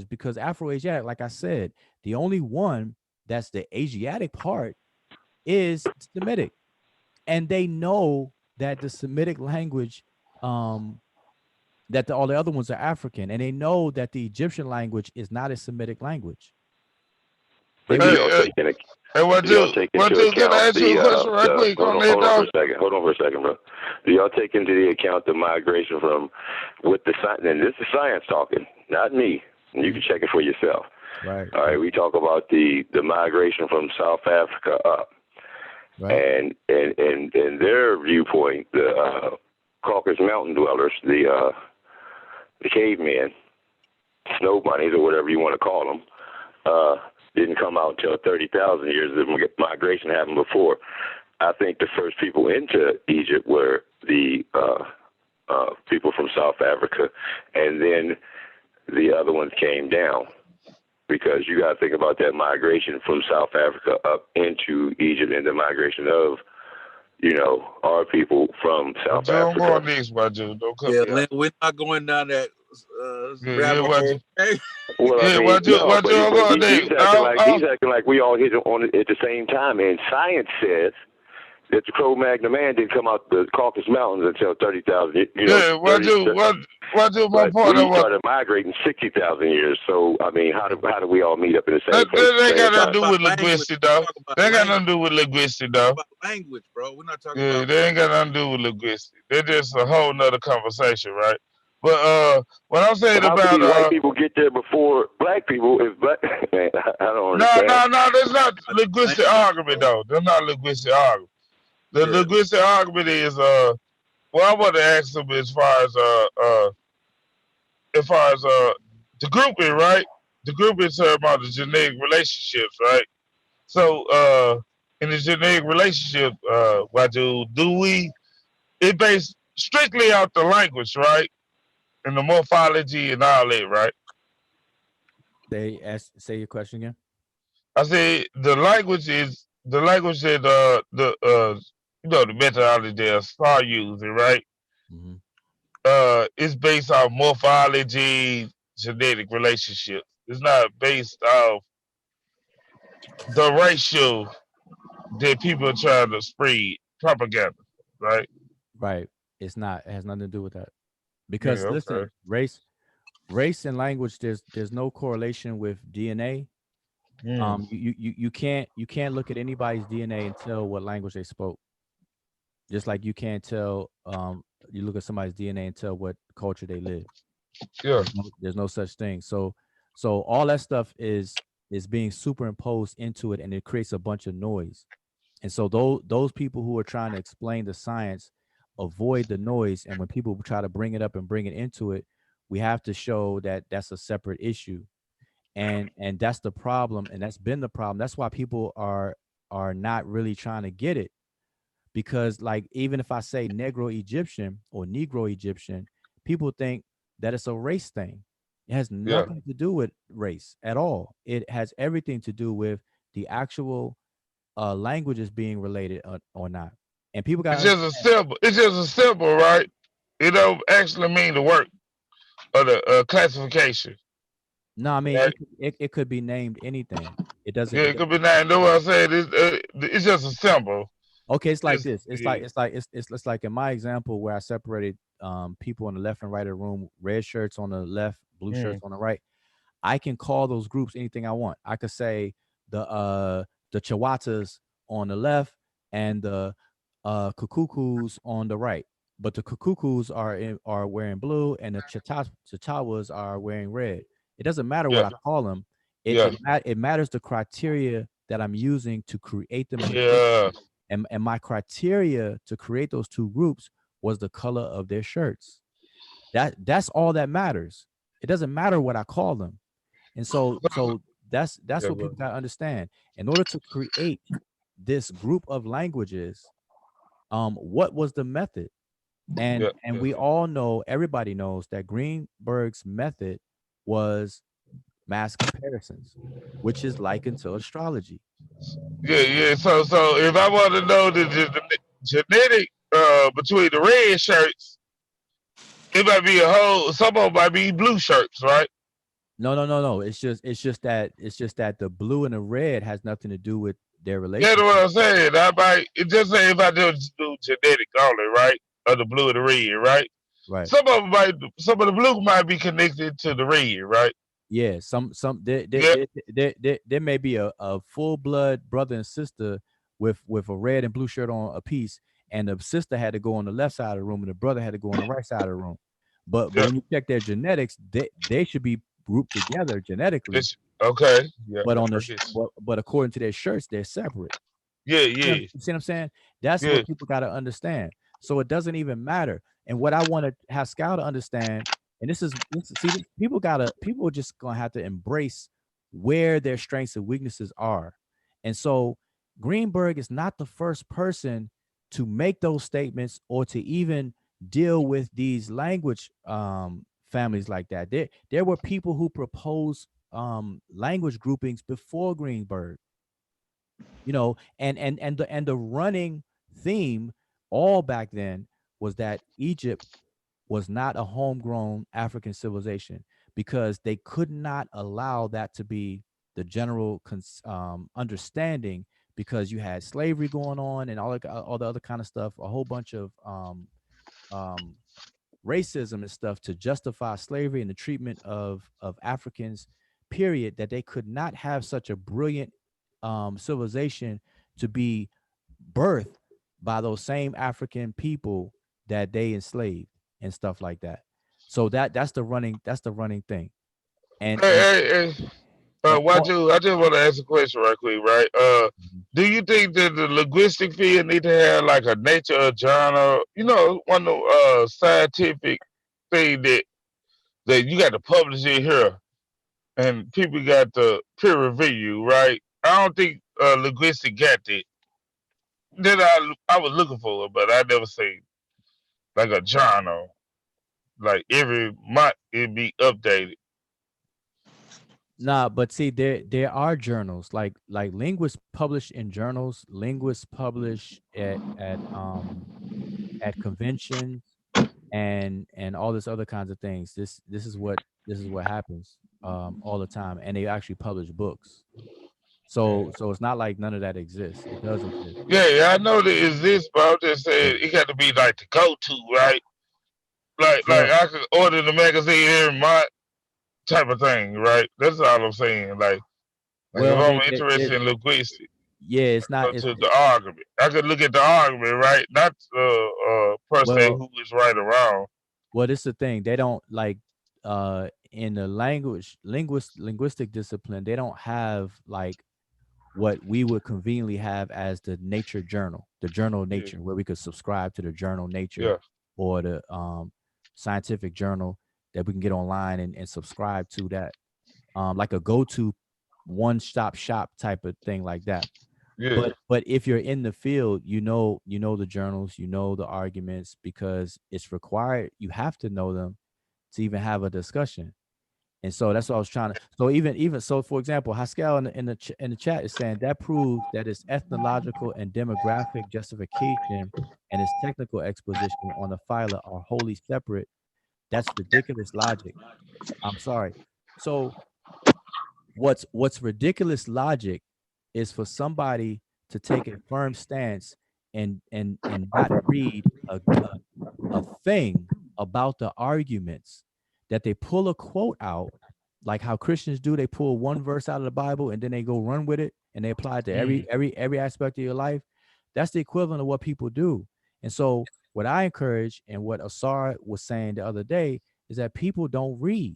because Afroasiatic, like I said, the only one that's the Asiatic part is Semitic, and they know that the Semitic language, that all the other ones are African, and they know that the Egyptian language is not a Semitic language. Maybe y'all taking into account hold on for a second, bro. Do y'all take into the account the migration from with the science? And this is science talking, not me. And you can check it for yourself. Right. All right. We talk about the migration from South Africa up, and their viewpoint, the Caucasus Mountain dwellers, the cavemen, snow bunnies, or whatever you want to call them, didn't come out until 30,000 years. The migration happened before. I think the first people into Egypt were the people from South Africa, and then the other ones came down, because you got to think about that migration from South Africa up into Egypt, and the migration of our people from South Africa. Don't go next, my dude. Don't come Lynn, we're not going down that rabbit hole. Well, I mean, he's acting like we all hit on it at the same time. And science says that the Cro-Magnon man didn't come out the Caucasus Mountains until 30,000. Yeah, what do my But partner we was? started migrating 60,000 years. So I mean, how do we all meet up in the same That, place at that the ain't same got nothing to time? do with Language. linguistics, though. Talk about That ain't got language. nothing to do with linguistics, though. About language, bro. We're not talking Yeah, about. they ain't got nothing to do with linguistics. They're just a whole nother conversation, right? But what I'm saying How could about these white people get there before black people? If black, man, I don't no, understand. that's not linguistic Language, argument bro. though. That's not linguistic argument. The Yeah. linguistic argument is well, I want to ask them as far as the grouping, right? The grouping is about the genetic relationships, right? So in the genetic relationship, do we it based strictly out the language, right? And the morphology and all that, right? Say your question again. I say the language that the methodology that are using, right? Mm-hmm. It's based off morphology, genetic relationships. It's not based off the racial that people are trying to spread propaganda, right? Right. It's not. It has nothing to do with that. Yeah, Because okay. listen, race and language. There's no correlation with DNA. Mm. You can't look at anybody's DNA and tell what language they spoke. Just like you can't tell. You look at somebody's DNA and tell what culture they live. Yeah. There's no such thing. So all that stuff is being superimposed into it, and it creates a bunch of noise. And so those people who are trying to explain the science avoid the noise. And when people try to bring it up and bring it into it, we have to show that that's a separate issue. And that's the problem, and that's been the problem. That's why people are not really trying to get it, because like even if I say Negro Egyptian or Negro Egyptian, people think that it's a race thing. It has Yeah. nothing to do with race at all. It has everything to do with the actual languages being related or not. And people got It's to just a understand. symbol. It's just a symbol, right? It don't actually mean the work or the classification, No, I mean right? it could be named anything. It doesn't. Yeah, it could be nine. Know what I'm saying? It's just a symbol. Okay, it's like It's, this. yeah. It's like in my example where I separated people on the left and right of the room, red shirts on the left, blue shirts Mm. on the right. I can call those groups anything I want. I could say the Chihuahuas on the left and the Kukukus on the right. But the Kukukus are wearing blue and the Chihuahuas are wearing red. It doesn't matter what Yeah. I call them. It Yeah. it, it matters the criteria that I'm using to create them in the first Yeah. place. And my criteria to create those two groups was the color of their shirts. That's all that matters. It doesn't matter what I call them. And so that's Yeah, what bro. people got to understand. In order to create this group of languages, what was the method? And Yeah. and we all know, everybody knows that Greenberg's method was mass comparisons, which is likened to astrology. Yeah. So if I want to know the genetic between the red shirts, it might be a whole. Some of them might be blue shirts, right? No. It's just that the blue and the red has nothing to do with their Yeah, that's what relationship. I'm saying. I might it just say if I do genetic only, right? Or the blue or the red, right? Right. Some of the blue might be connected to the red, right? Yeah, some Yeah. there may be a full blood brother and sister with a red and blue shirt on a piece, and the sister had to go on the left side of the room, and the brother had to go on the right side of the room. But Yeah. when you check their genetics, they should be grouped together genetically, It's okay. Yeah. but on the I guess. but according to their shirts, they're separate. Yeah. You Yeah. see what I'm saying? That's Yeah. what people got to understand. So it doesn't even matter. And what I want to Pascal to understand, and people are just gonna have to embrace where their strengths and weaknesses are. And so Greenberg is not the first person to make those statements or to even deal with these language families like that. There were people who proposed language groupings before Greenberg, and the running theme all back then was that Egypt was not a homegrown African civilization, because they could not allow that to be the general understanding, because you had slavery going on and all the other kind of stuff, a whole bunch of um, racism and stuff to justify slavery and the treatment of Africans, period, that they could not have such a brilliant civilization to be birthed by those same African people that they enslaved and stuff like that. So that's the running thing. And I just want to ask a question right quick, right? Do you think that the linguistic field need to have like a nature journal? You know, one of the scientific thing that you got to publish it here, and people got to peer review you, right? I don't think linguistic got that. That I was looking for, but I never seen like a journal. Like every month it be updated. nah, but see, there are journals like linguists publish in journals, linguists publish at conventions and all this other kinds of things. This is what happens all the time, and they actually publish books. So it's not like none of that exists. It does exist. Yeah, I know that it exists, but I'm just Yeah. saying it got to be like the go to, right? Like Well, I could order the magazine every month type of thing, right? That's all I'm saying. Like if well, I'm interested in linguistics, yeah, it's not. go to the argument. I could look at the argument, right? Not per se Well, who is right or wrong. well, this is the thing. They don't like in the linguistic discipline. They don't have like what we would conveniently have as the nature journal, the journal of Yeah, nature, where we could subscribe to the journal nature yeah, or the scientific journal that we can get online and subscribe to that. Like a go-to one-stop shop type of thing like that. yeah, But if you're in the field, you know the journals, you know the arguments because it's required. You have to know them to even have a discussion. And so that's what I was trying to. So even so, for example, Haskell in the chat is saying that proves that its ethnological and demographic justification and its technical exposition on the phyla are wholly separate. That's ridiculous logic. I'm sorry. So what's ridiculous logic is for somebody to take a firm stance and not read a thing about the arguments, that they pull a quote out like how Christians do. They pull one verse out of the Bible and then they go run with it and they apply it to every aspect of your life. That's the equivalent of what people do. And so what I encourage and what Asar was saying the other day is that people don't read.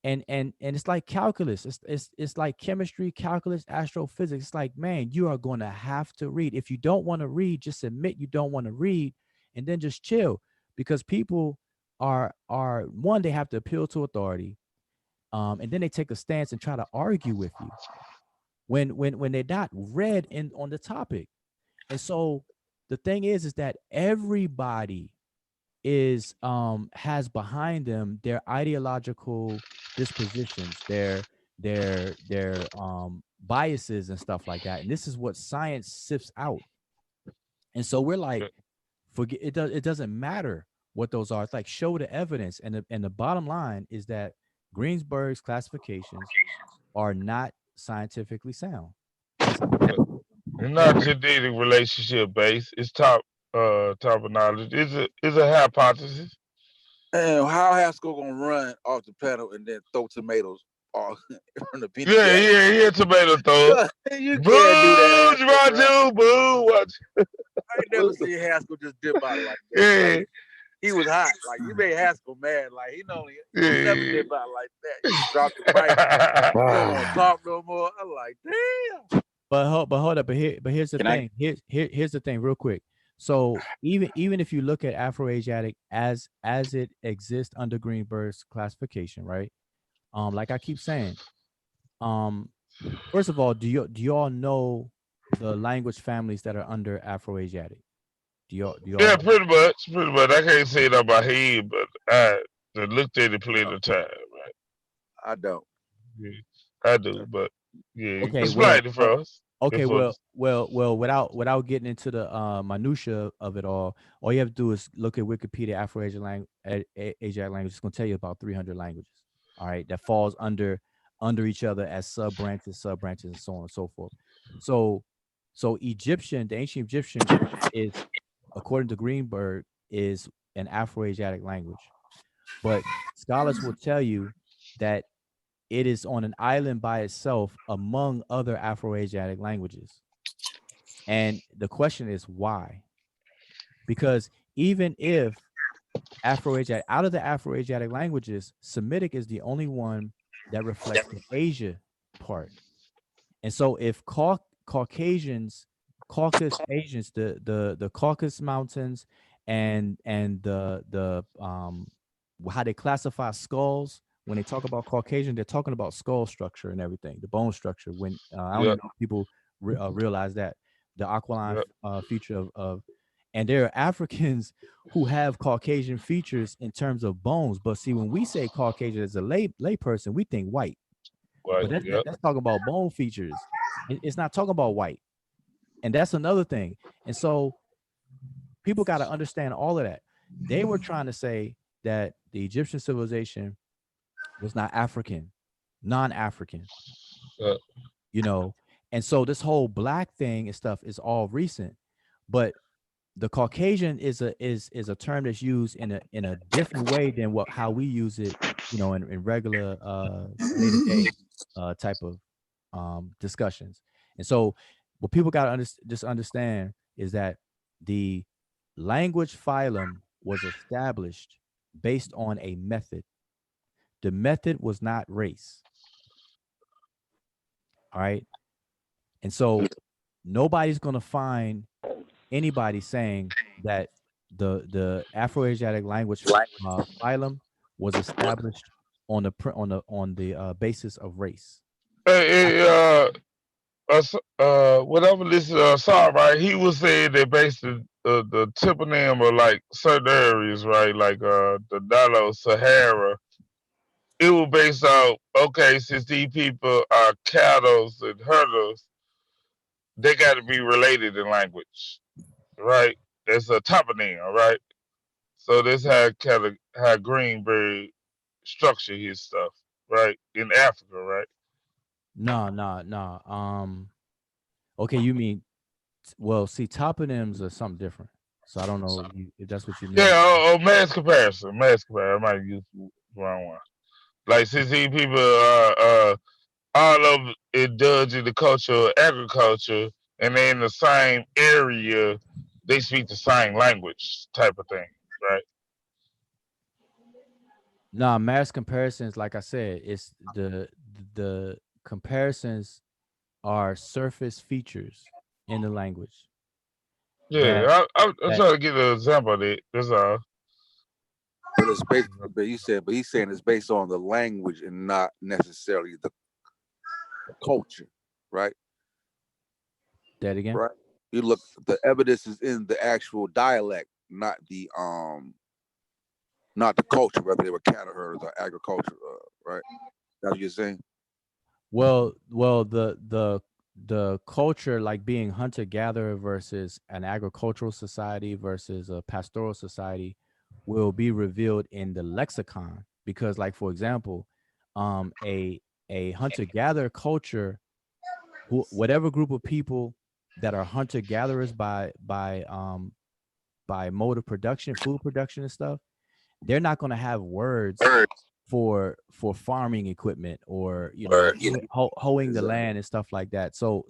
And it's like calculus. It's like chemistry, calculus, astrophysics. It's like, man, you are going to have to read. If you don't want to read, just admit you don't want to read and then just chill, because people are one, they have to appeal to authority, and then they take a stance and try to argue with you when they're not read in on the topic. And so the thing is that everybody is has behind them their ideological dispositions, their biases and stuff like that. And this is what science sifts out. And so we're like, forget it. It doesn't matter what those are. It's like, show the evidence. And the bottom line is that Greensburg's classifications are not scientifically sound. That's it's not genetic relationship based. It's top of knowledge. It's a hypothesis. And how Haskell gonna run off the pedal and then throw tomatoes off from the penny Yeah, gap? yeah, tomato throw. You Boo, can't do that, Haskell, bro. Raju, boo, watch. I ain't never seen Haskell just dip out like that. Yeah, Like, he was hot. Like, you made Haskell mad. Like, he never dip out like that. You dropped the mic. You don't want to talk no more. I'm like, damn. But hold up. But here's the thing. Here's the thing, real quick. So even if you look at Afroasiatic as it exists under Greenberg's classification, right? Like I keep saying, first of all, do you all know the language families that are under Afroasiatic? Do y'all yeah, know? pretty much. I can't say it on my head, but I looked at it plenty of time. Right? I don't. Yeah, I do, but yeah, you can Okay, explain it for us. okay, For well, without getting into the minutia of it all you have to do is look at Wikipedia Afro-Asian Asiatic language. It's going to tell you about 300 languages. All right, that falls under each other as sub branches, and so on and so forth. So So Egyptian, the ancient Egyptian is, according to Greenberg, is an Afro-Asiatic language. But scholars will tell you that it is on an island by itself among other Afro-Asiatic languages. And the question is why? Because even if Afro-Asiatic, out of the Afro-Asiatic languages, Semitic is the only one that reflects the Asia part. And so if Caucasians, Caucasus Asians, the Caucasus Mountains and the how they classify skulls, when they talk about Caucasian, they're talking about skull structure and everything, the bone structure. When I don't Yep. even know if people realize that the aquiline Yep. feature of, and there are Africans who have Caucasian features in terms of bones. But see, when we say Caucasian as a lay person, we think white. Right. But Yep. that's talking about bone features. It's not talking about white. And that's another thing. And so people got to understand all of that. They were trying to say that the Egyptian civilization was not African, non-African, Yep. you know. And so this whole black thing and stuff is all recent. But the Caucasian is a term that's used in a different way than how we use it, you know, in regular day-to-day type of discussions. And so what people got to just understand is that the language phylum was established based on a method. The method was not race. All right. And so nobody's going to find anybody saying that the Afro-Asiatic language phylum was established on the basis of race. Hey, whatever this song, right? He was saying that basically the toponym of like certain areas, right? Like the Dalo Sahara, it was based on, okay, since these people are cattle and herders, they got to be related in language, right? It's a toponym, right? So this how Greenberg structure his stuff, right? In Africa, right? No. Okay, you mean, well, see, toponyms are something different. So I don't know if that's what you Yeah, meant. mass comparison. I might use the wrong one. Like since these people all of indulge in the culture of agriculture and they're in the same area, they speak the same language type of thing, right? No, mass comparisons, like I said, it's the comparisons are surface features in the language that Yeah, I'm that trying to get an example of it. That's all. But it's based. But he's saying it's based on the language and not necessarily the culture, right? that again. Right. You look. The evidence is in the actual dialect, not the culture, whether they were cattle herders or agriculture, right? That's what you're saying. Well, the culture, like being hunter gatherer versus an agricultural society versus a pastoral society, will be revealed in the lexicon. Because, like, for example, a hunter gatherer culture, whatever group of people that are hunter gatherers by mode of production, food production and stuff, they're not going to have words for farming equipment or, you know, hoeing the land and stuff like that. So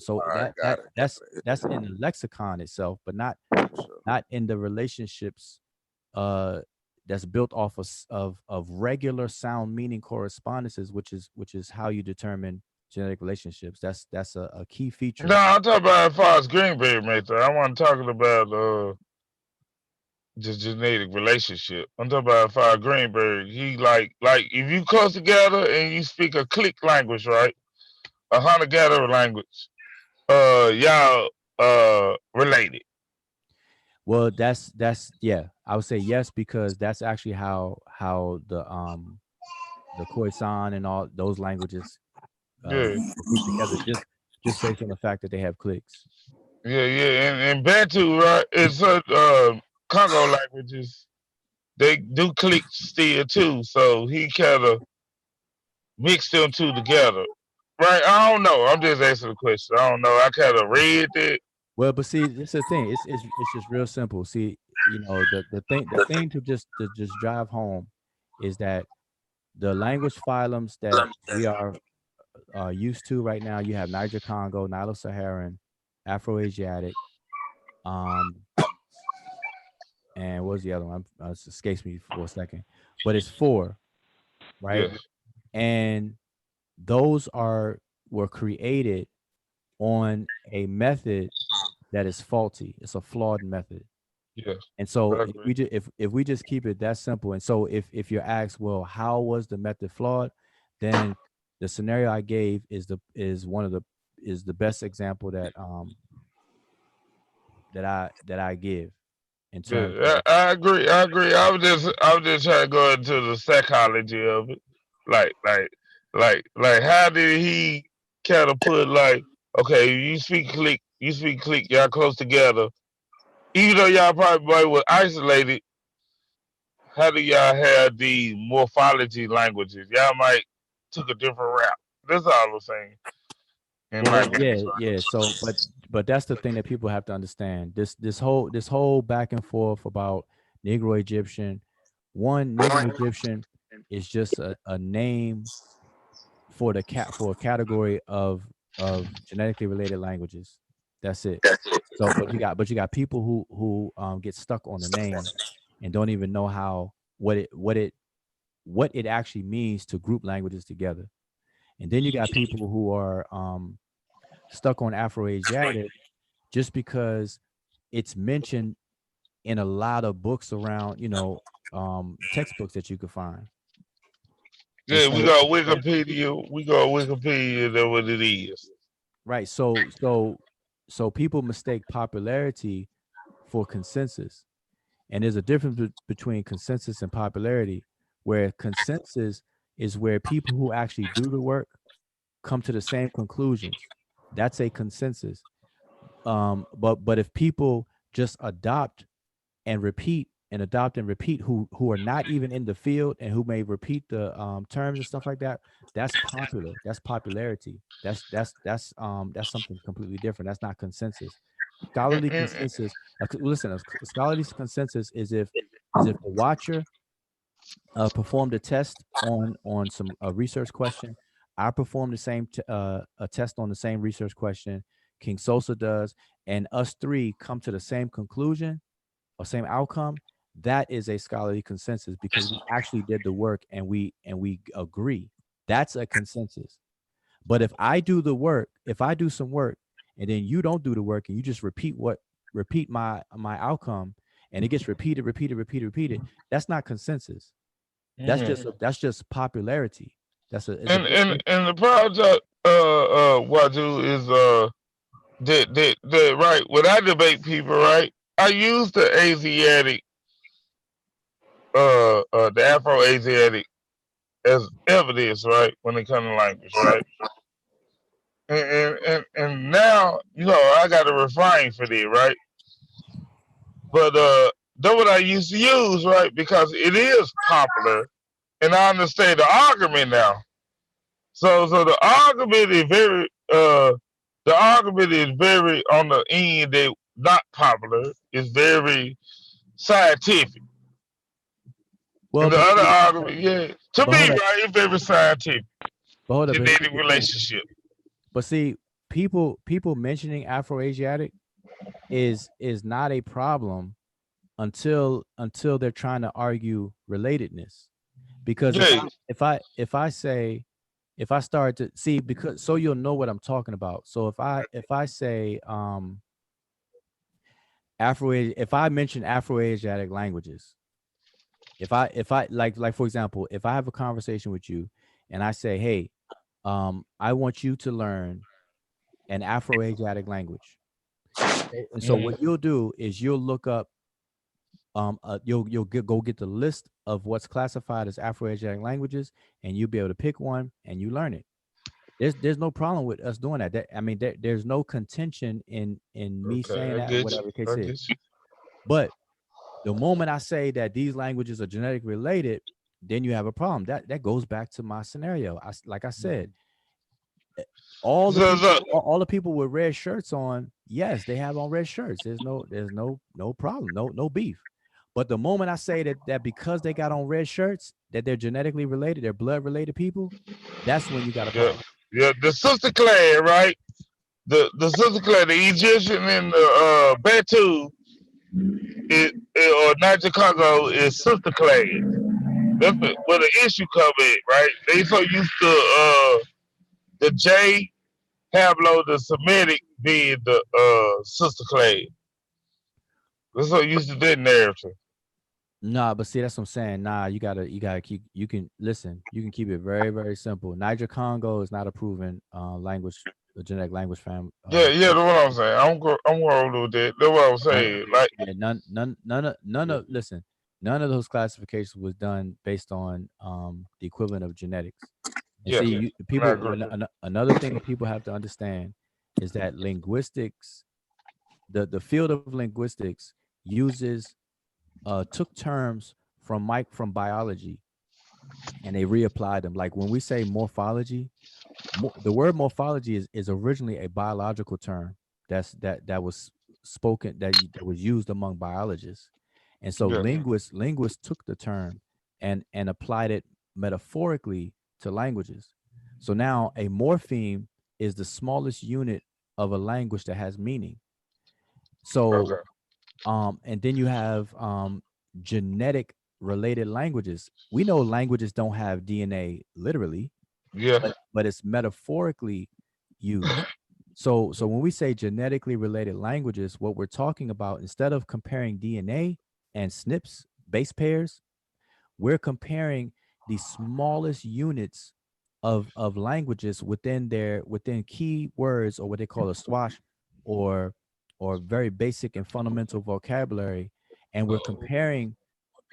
that's in the lexicon itself, but not in the relationships that's built off of regular sound meaning correspondences, which is how you determine genetic relationships. That's a key feature. No, I'm talking about as far as Greenberg method. I wasn't talking about the genetic relationship. I'm talking about as far as Greenberg. He like if you close together and you speak a click language, right? A hunter gatherer language. Y'all related. Well, that's yeah, I would say yes, because that's actually how the Khoisan and all those languages Yeah. were grouped together, just based on the fact that they have clicks. Yeah. And Bantu, right? It's Congo languages. They do click still too. So he kind of mixed them two together. Right? I don't know. I'm just asking the question. I don't know. I kind of read it Well, but see, this is the thing. It's just real simple. See, the thing to just drive home is that the language phylums that we are used to right now. You have Niger Congo, Nilo-Saharan, Afro-Asiatic, um, and what was the other one? It escapes me for a second, but it's four, right? Yes. And those were created on a method that is faulty. It's a flawed method. Yes. And so I if agree. we just keep it that simple, and so if you're asked, well, how was the method flawed, then the scenario I gave is the best example that I give in terms Yeah, of. I agree. I agree. I was just trying to go into the psychology of it. Like how did he kind of put like, okay, you speak click, y'all close together. Even though y'all probably were isolated, how do y'all have the morphology languages? Y'all might took a different route. That's all I'm saying in Well, language. yeah. So, but that's the thing that people have to understand. This whole back and forth about Negro Egyptian. One, Negro Egyptian is just a name for a category of genetically related languages. That's it. So, but you got people who get stuck on the name and don't even know what it actually means to group languages together. And then you got people who are stuck on Afro-Asiatic just because it's mentioned in a lot of books around, textbooks that you could find. And Yeah, we so, got Wikipedia. We got Wikipedia. That's what it is. right. So people mistake popularity for consensus. And there's a difference between consensus and popularity, where consensus is where people who actually do the work come to the same conclusions. That's a consensus. But if people just adopt and repeat who are not even in the field and who may repeat the terms and stuff like that, that's popular. That's popularity. That's something completely different. That's not consensus. And, Scholarly and, consensus. Listen, a scholarly consensus is if the watcher performed a test on some a research question. I perform the same a test on the same research question. King Sosa does, and us three come to the same conclusion or same outcome. That is a scholarly consensus because we actually did the work and we agree. That's a consensus. But if I do some work and then you don't do the work and you just repeat my outcome and it gets repeated, that's not consensus. mhm. That's just popularity. It's a and big and difference. and the project Waju is that right when I debate people, right, I use the Asiatic the Afro Asiatic as evidence, right, when it comes to language, right? And now, I gotta refine for that, right? But that's what I used to use, right? Because it is popular and I understand the argument now. So the argument is very on the end that not popular. It's very scientific. Well, And the but other see, argument, yeah, to but me, hold up, right, it's very scientific. but here's Genetic the thing. relationship. But see, people mentioning Afro-Asiatic is not a problem until they're trying to argue relatedness. Because if I Yeah. if I if I say if I start to see, because so you'll know what I'm talking about. So if I say if I mention Afro-Asiatic languages, if I like for example, if I have a conversation with you and I say, hey, I want you to learn an Afro-Asiatic language. Okay? And so Mhm. what you'll do is you'll look up go get the list of what's classified as Afro-Asiatic languages, and you'll be able to pick one and you learn it. There's no problem with us doing that. I mean, there's no contention in me Okay, saying I that or get you. whatever the case I is. get you. But the moment I say that these languages are genetic related, then you have a problem. That goes back to my scenario. Like I said, all the So, people, so all the people with red shirts on, yes, they have on red shirts. There's no problem, no beef. But the moment I say that because they got on red shirts, that they're genetically related, they're blood related people, that's when you got a yeah, problem. yeah, the sister clan, right? The sister clan, the Egyptian and the Bantu, or Niger Congo is sister clan. That's where the issue come in, right? They so used to the J Pablo the Semitic being the sister clan. They're so used to that narrative. Nah, but see, that's what I'm saying. Nah, you gotta keep. You can listen. You can keep it very, very simple. Niger Congo is not a proven language, a genetic language fam. Yeah, yeah, that's what I'm saying. I'm going with that. That's what I'm None, saying. Like, yeah, none of. Listen, none of those classifications was done based on the equivalent of genetics. And yeah, see, the I people. agree. Another thing that people have to understand is that linguistics, the field of linguistics, uses took terms from biology and they reapplied them. Like when we say morphology, the word morphology is originally a biological term that was spoken that was used among biologists, and so Yeah, linguists took the term and applied it metaphorically to languages. So now a morpheme is the smallest unit of a language that has meaning. So okay. and then you have genetic related languages. We know languages don't have DNA literally, Yeah, but it's metaphorically used. So when we say genetically related languages, what we're talking about, instead of comparing DNA and SNPs, base pairs, we're comparing the smallest units of languages within key words, or what they call a swash, or very basic and fundamental vocabulary, and we're comparing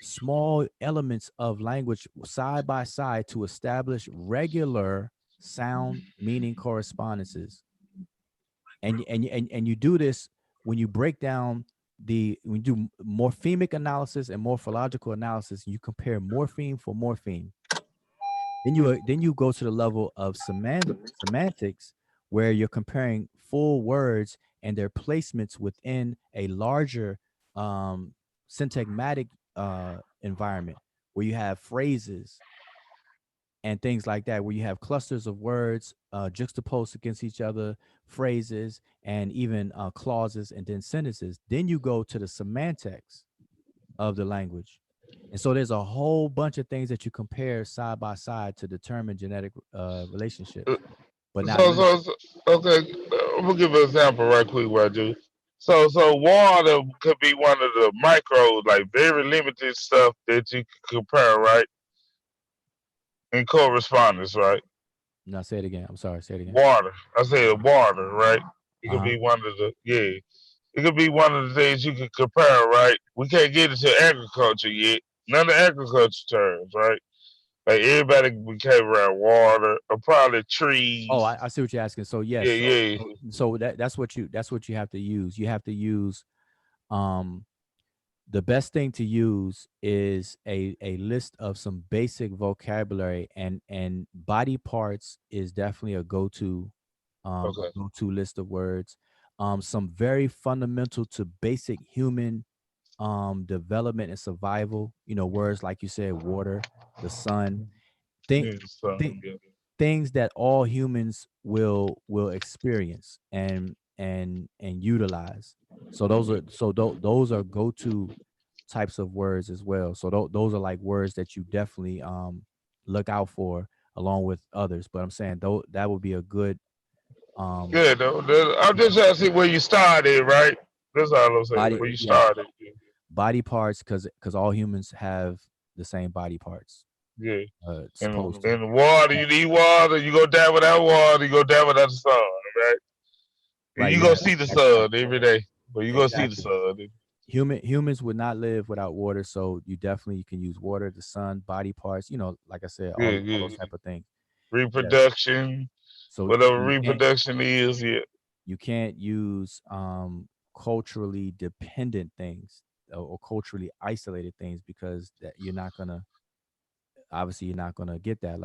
small elements of language side by side to establish regular sound meaning correspondences. And you do this when you break down when you do morphemic analysis and morphological analysis. You compare morpheme for morpheme. Then you go to the level of semantics, where you're comparing full words and their placements within a larger syntagmatic environment, where you have phrases and things like that, where you have clusters of words juxtaposed against each other, phrases, and even clauses, and then sentences. Then you go to the semantics of the language. And so there's a whole bunch of things that you compare side by side to determine genetic relationships. But now So, you, so, so okay, I'm gonna give an example right quick. What I do. So water could be one of the micro, like very limited stuff that you can compare, right? In correspondence, right? now say it again. I'm sorry. Say it again. Water. I said water, right? It Uh could huh. be one of the yeah. It could be one of the things you can compare, right? We can't get into agriculture yet. None of the agriculture terms, right? Like everybody became around water, or probably Oh, trees. I see what you're asking. So Yeah, yes, yeah. so that's what you have to use. You have to use um the best thing to use is a list of some basic vocabulary, and body parts is definitely a Okay. go-to list of words. Some very fundamental to basic human development and survival, words like you said, water, the sun, think Yeah, so, think yeah. things that all humans will experience and utilize. So those are go-to types of words as well. So those are like words that you definitely look out for along with others. But I'm saying though that would be a good um Yeah, I'm just trying to see where you started, right? That's all I'm saying. body Where you yeah started. body parts, because all humans have the same body parts, Yeah. supposed to. And water, you need water, you go down without water, you go down without the sun, right? And Right, you you go have see the sun every day. But you go see the exactly. sun. Humans would not live without water, so you definitely can use water, the sun, body parts, like I said, Yeah, all yeah. those type of things. Yes. Reproduction, So whatever you can't reproduction is, yeah. use culturally dependent things, or culturally isolated things, because that you're not gonna, obviously you're not gonna get that.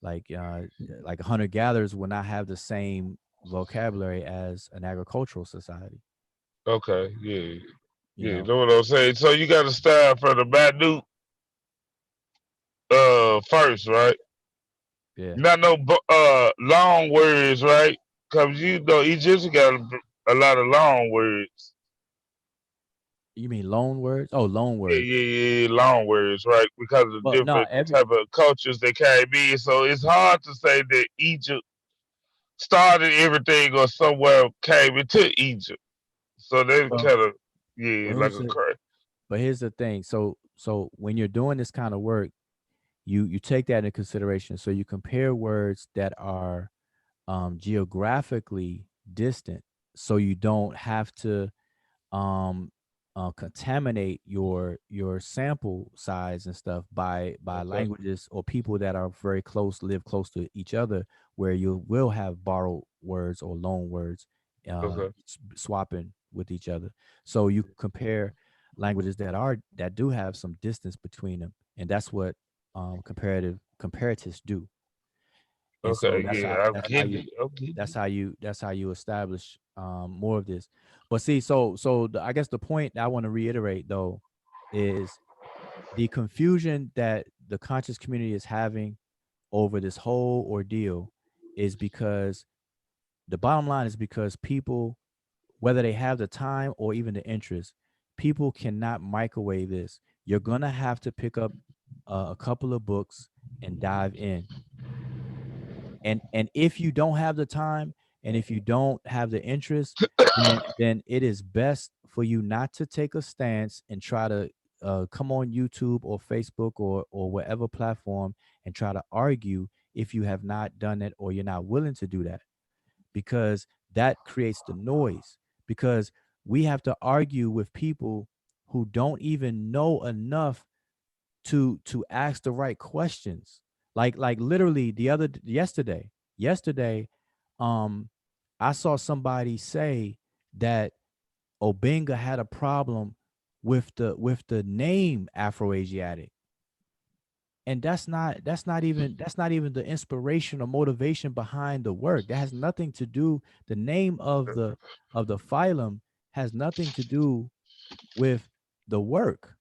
like hunter gatherers will not have the same vocabulary as an agricultural society. Okay, yeah, You yeah. know, Know what I'm saying? So you got to start from the Badu first, right? yeah. Not no long words, right? Cause you know Egyptian got a lot of long words. You mean loan words? Oh, loan Yeah, words. yeah, yeah, long words, right? Because of Well, no, different type of cultures that came in. So it's hard to say that Egypt started everything or somewhere came into Egypt. So they well, kind of, yeah, well, like a crack. but here's the thing. So when you're doing this kind of work, you take that into consideration. So you compare words that are geographically distant, so you don't have to um contaminate your sample size and stuff by Okay, languages or people that are very close, live close to each other, where you will have borrowed words or loan words okay, swapping with each other. So you compare languages that do have some distance between them, and that's what comparatists do. And so okay, yeah, I'm getting you it. I'm getting it. that's how you establish more of this. But see, I guess the point that I want to reiterate though is the confusion that the conscious community is having over this whole ordeal is because the bottom line is because people, whether they have the time or even the interest, people cannot microwave this. You're gonna have to pick up a couple of books and dive in. And if you don't have the time and if you don't have the interest, then it is best for you not to take a stance and try to come on YouTube or Facebook or whatever platform and try to argue if you have not done it or you're not willing to do that, because that creates the noise. Because we have to argue with people who don't even know enough to ask the right questions. Like literally yesterday, um, I saw somebody say that Obenga had a problem with the name Afroasiatic. And that's not even the inspiration or motivation behind the work. That has nothing to do. The name of the phylum has nothing to do with the work.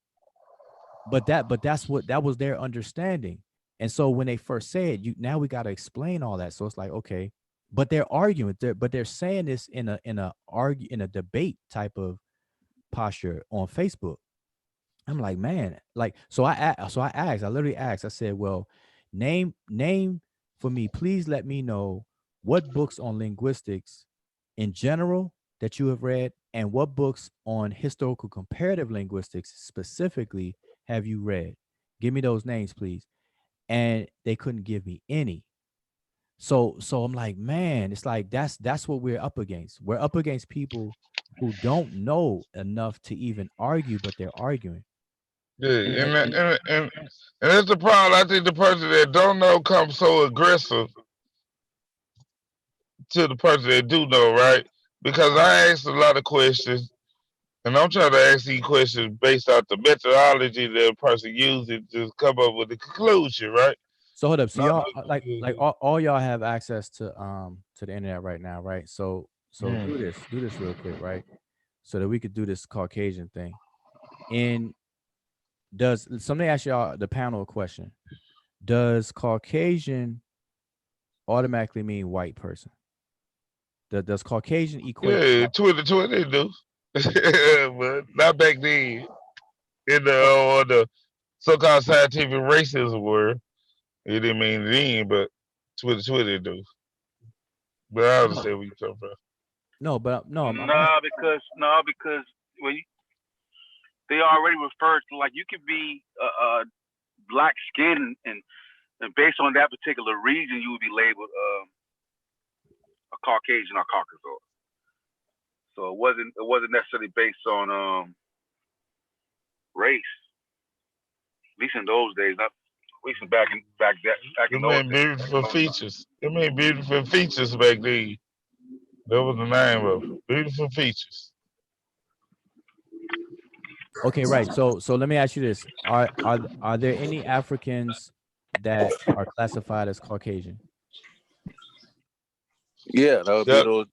But that's what that was their understanding. And so when they first said, you now we got to explain all that. So it's like, okay, but they're arguing, but they're saying this in a debate type of posture on Facebook. I'm like, man, like, I literally asked, I said, well, name for me, please let me know what books on linguistics in general that you have read, and what books on historical comparative linguistics specifically have you read. Give me those names, please. And they couldn't give me any. So I'm like, man, it's like that's what we're up against. We're up against people who don't know enough to even argue, but they're arguing. Yeah, And and, and, that, and and that's the problem. I think the person that don't know comes so aggressive to the person that do know, right? Because I asked a lot of questions, and I'm trying to ask these questions based off the methodology that a person using to come up with the conclusion, right? so hold up. So Not y'all like the, all y'all have access to the internet right now, right? So mm. do this real quick, right? So that we could do this Caucasian thing. And does somebody ask y'all the panel a question? Does Caucasian automatically mean white person? Does Caucasian equate to Yeah, white? Twitter do, but not back then in the Oh, or the so-called scientific racism world. It didn't mean then, but Twitter do. But I no, understand where you come from. no, but no, I'm asking. Because when they already refer to, like, you could be black skin, and based on that particular region, you would be labeled a Caucasian or Caucasoid. So it wasn't necessarily based on race, at least in those days. Not at least back in It those meant days. beautiful features. It meant beautiful features back then. That was the name of it. Beautiful features. Okay, right. So let me ask you this: are there any Africans that are classified as Caucasian? Yeah, that would be Yep. those.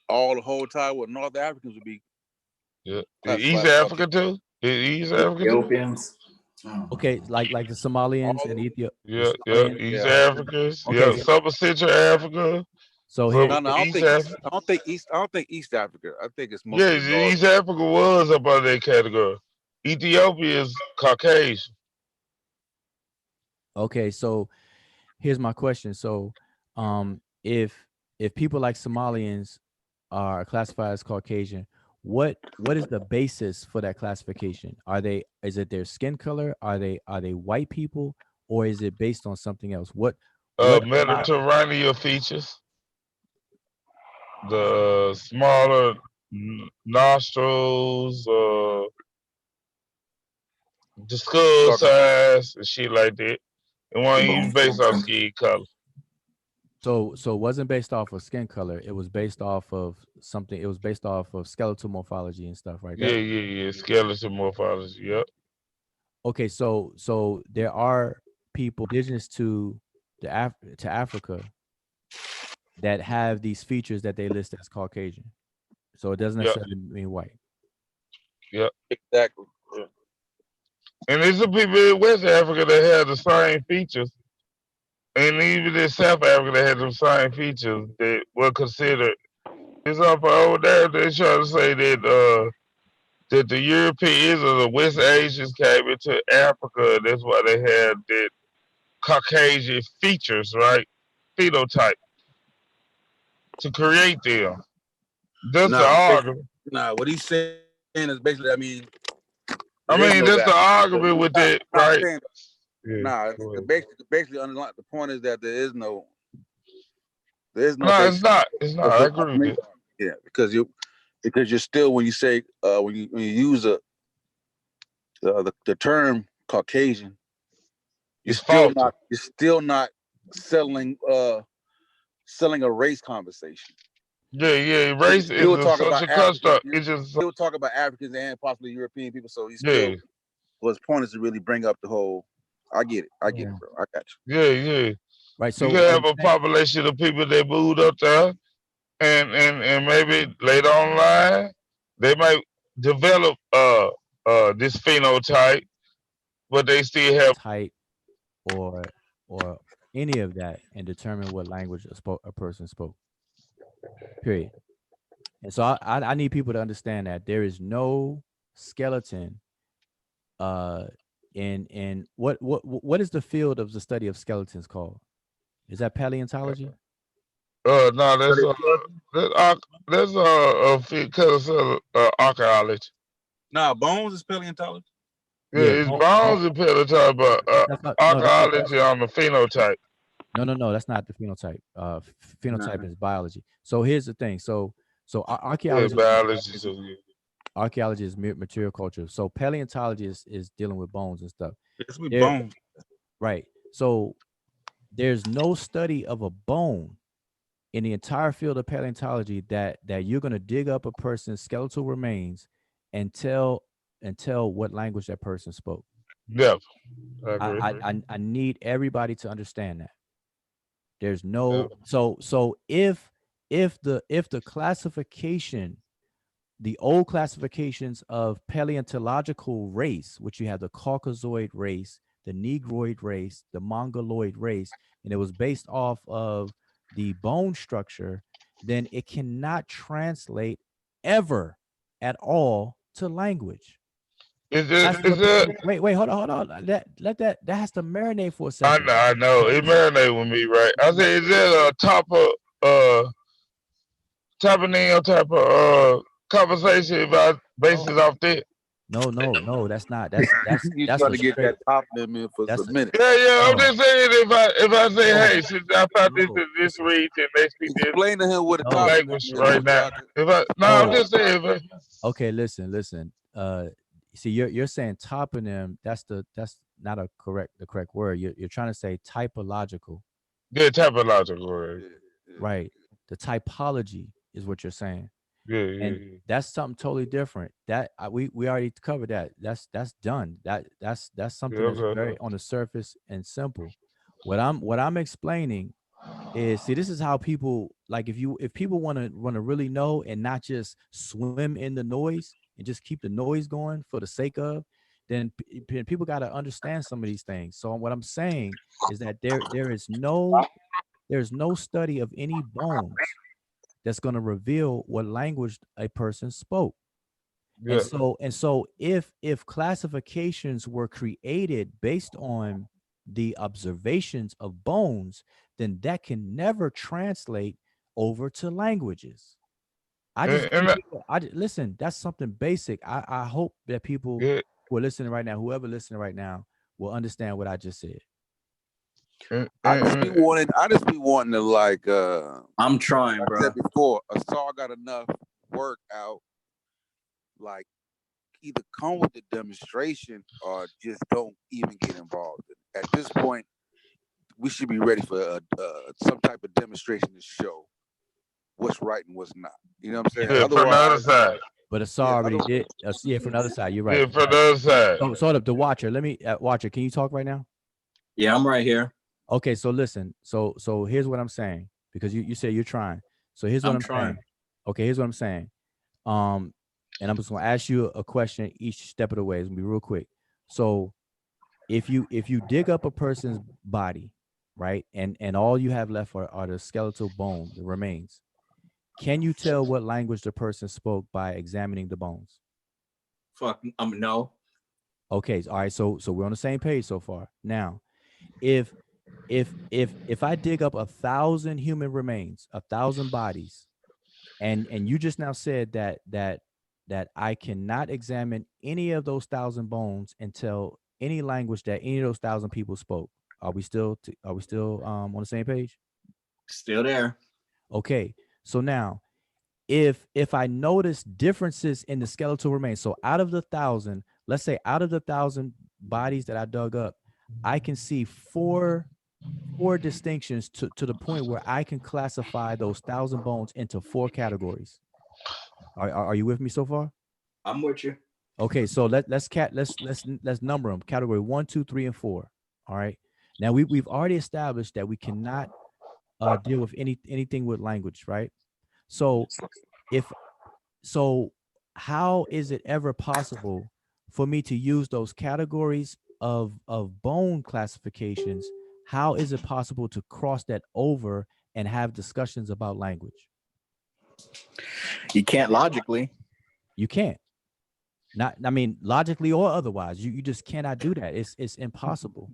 All the whole time with North Africans would be Yeah. classified East as Africa Caucasian. too. East Africa too. Ethiopians. Okay, like the Somalians All and of Ethiopia. Yeah, yeah. Somalians. East yeah. Africans. Okay, Yeah. so Some of Central Africa. so Some here, No, no, East Africa. I don't think East. I don't think East Africa. I think it's Yeah, mostly the North. East Africa was up under that category. Ethiopia is Caucasian. okay, so here's my question. So, if people like Somalians are classified as Caucasian, what is the basis for that classification? Is it their skin color? Are they white people, or is it based on something else? What allow, Mediterranean features. The smaller nostrils, the skull Talking size, and shit like that. It The wasn't even bone based off structure. skin color. so it wasn't based off of skin color. It was based off of something. It was based off of skeletal morphology and stuff like Yeah, that. yeah, yeah. Skeleton morphology. Yep. Okay, so there are people indigenous to to Africa that have these features that they list as Caucasian. So it doesn't Yep. necessarily mean white. Yep. exactly. Yeah. And there's some people in West Africa that have the same features. And even in South Africa that had the same features that were considered. It's up over there. They try to say that the Europeans or the West Asians came into Africa. That's why they had that Caucasian features, right? Phenotype to create them. That's the Nah, argument. nah. What he's saying is basically, I mean, I there is mean, no that's the bad. argument with Nah, it, not right? saying. Yeah. Nah, Go ahead. basically, underline the point is that there is no No, it's basis not. It's not. for I the agree with argument. that. Yeah, because you're still when you say when you use the term Caucasian, It's faulty. you're still not settling selling a race conversation. Yeah, yeah. You Race is still a talk about social Africans. construct. You It's just still talk about Africans and possibly European people. So he's yeah, still his point is to really bring up the whole. I get it. I get Yeah. it, bro. I got you. yeah, yeah. Right. You So can what have I'm a saying, population of people that moved up there, and maybe later on in line they might develop this phenotype, but they still have type or or any of that and determine what language a person spoke. Period. And so I need people to understand that there is no skeleton in what is the field of the study of skeletons called? Is that paleontology? no, Study that's because of archaeology. Nah, Bones is paleontology. Yeah, Yeah, it's bones and paleotype, but that's not no, that's not archaeology on the phenotype. no, that's not the phenotype. Phenotype Nah. is biology. So here's the thing. So Yeah, archaeology biology. So yeah. archaeology is material culture. So paleontology is dealing with bones and stuff. It's with There, Bones. right. So there's no study of a bone in the entire field of paleontology that you're going to dig up a person's skeletal remains and tell what language that person spoke. Yeah, I I agree. I need everybody to understand that. There's Yeah. no so if the classification, the old classifications of paleontological race, which you have the Caucasoid race, the Negroid race, the Mongoloid race, and it was based off of the bone structure, then it cannot translate ever at all to language. That's what people wait, hold on. That has to marinate for a second. I know. It marinated with me, right? I said, is there a type of conversation about basis off that? No, that's not. That's You that's trying a to get straight. that top them in for That's a minute. Yeah, yeah. I'm no, just saying if I say, no, hey, since I found this no. in this Listen, region, they speak this Explain to him what a no, top them language is, right now. Mr. I'm no. just saying, Okay, listen. See, you're saying toponym. That's not the correct word. You're trying to say typological, yeah, typological, right? right? The typology is what you're saying, Yeah, and yeah, that's something totally different. That we already covered that. That's done. That's yeah. something that's Okay. very on the surface and simple. What I'm explaining is, see, this is how people, like, if people want to really know and not just swim in the noise and just keep the noise going for the sake of, then people got to understand some of these things. So what I'm saying is that there's no study of any bones that's going to reveal what language a person spoke. Yeah. And so if classifications were created based on the observations of bones, then that can never translate over to languages. I just And listen, that's something basic. I hope that people yeah, who are listening right now, whoever listening right now, will understand what I just said. I just be wanting to, like, I'm trying, like I bro. said before, Asar got enough work out, like, either come with the demonstration or just don't even get involved. At this point, we should be ready for some type of demonstration to show what's right and what's not. You know what I'm saying? yeah, from the other Otherwise, side. But Asar already did. Yeah, from the other side, you're right. Yeah, from the other side. So sort of the Watcher. Let me Watcher. Can you talk right now? Yeah, I'm right here. Okay, so listen. So here's what I'm saying, because you say you're trying. So here's what I'm trying. saying. Okay, here's what I'm saying. And I'm just gonna ask you a question each step of the way. It's gonna be real quick. So if you dig up a person's body, right, and all you have left are the skeletal bone, the remains, can you tell what language the person spoke by examining the bones? Fuck, no. Okay, all right. So we're on the same page so far. Now, if I dig up 1,000 human remains, 1,000 bodies, and you just now said that I cannot examine any of those 1,000 bones and tell any language that any of those 1,000 people spoke, are we still on the same page? Still there. Okay, so now if I notice differences in the skeletal remains, so out of the 1,000, let's say out of the 1,000 bodies that I dug up, I can see four distinctions to the point where I can classify those 1,000 bones into 4 categories. Are you with me so far? I'm with you. Okay, so let's number them. Category 1, 2, 3, and 4. All right. Now we've already established that we cannot deal with anything with language, right? So how is it ever possible for me to use those categories of bone classifications? How is it possible to cross that over and have discussions about language? You can't logically. You can't. Not, I mean, logically or otherwise. You just cannot do that. It's impossible.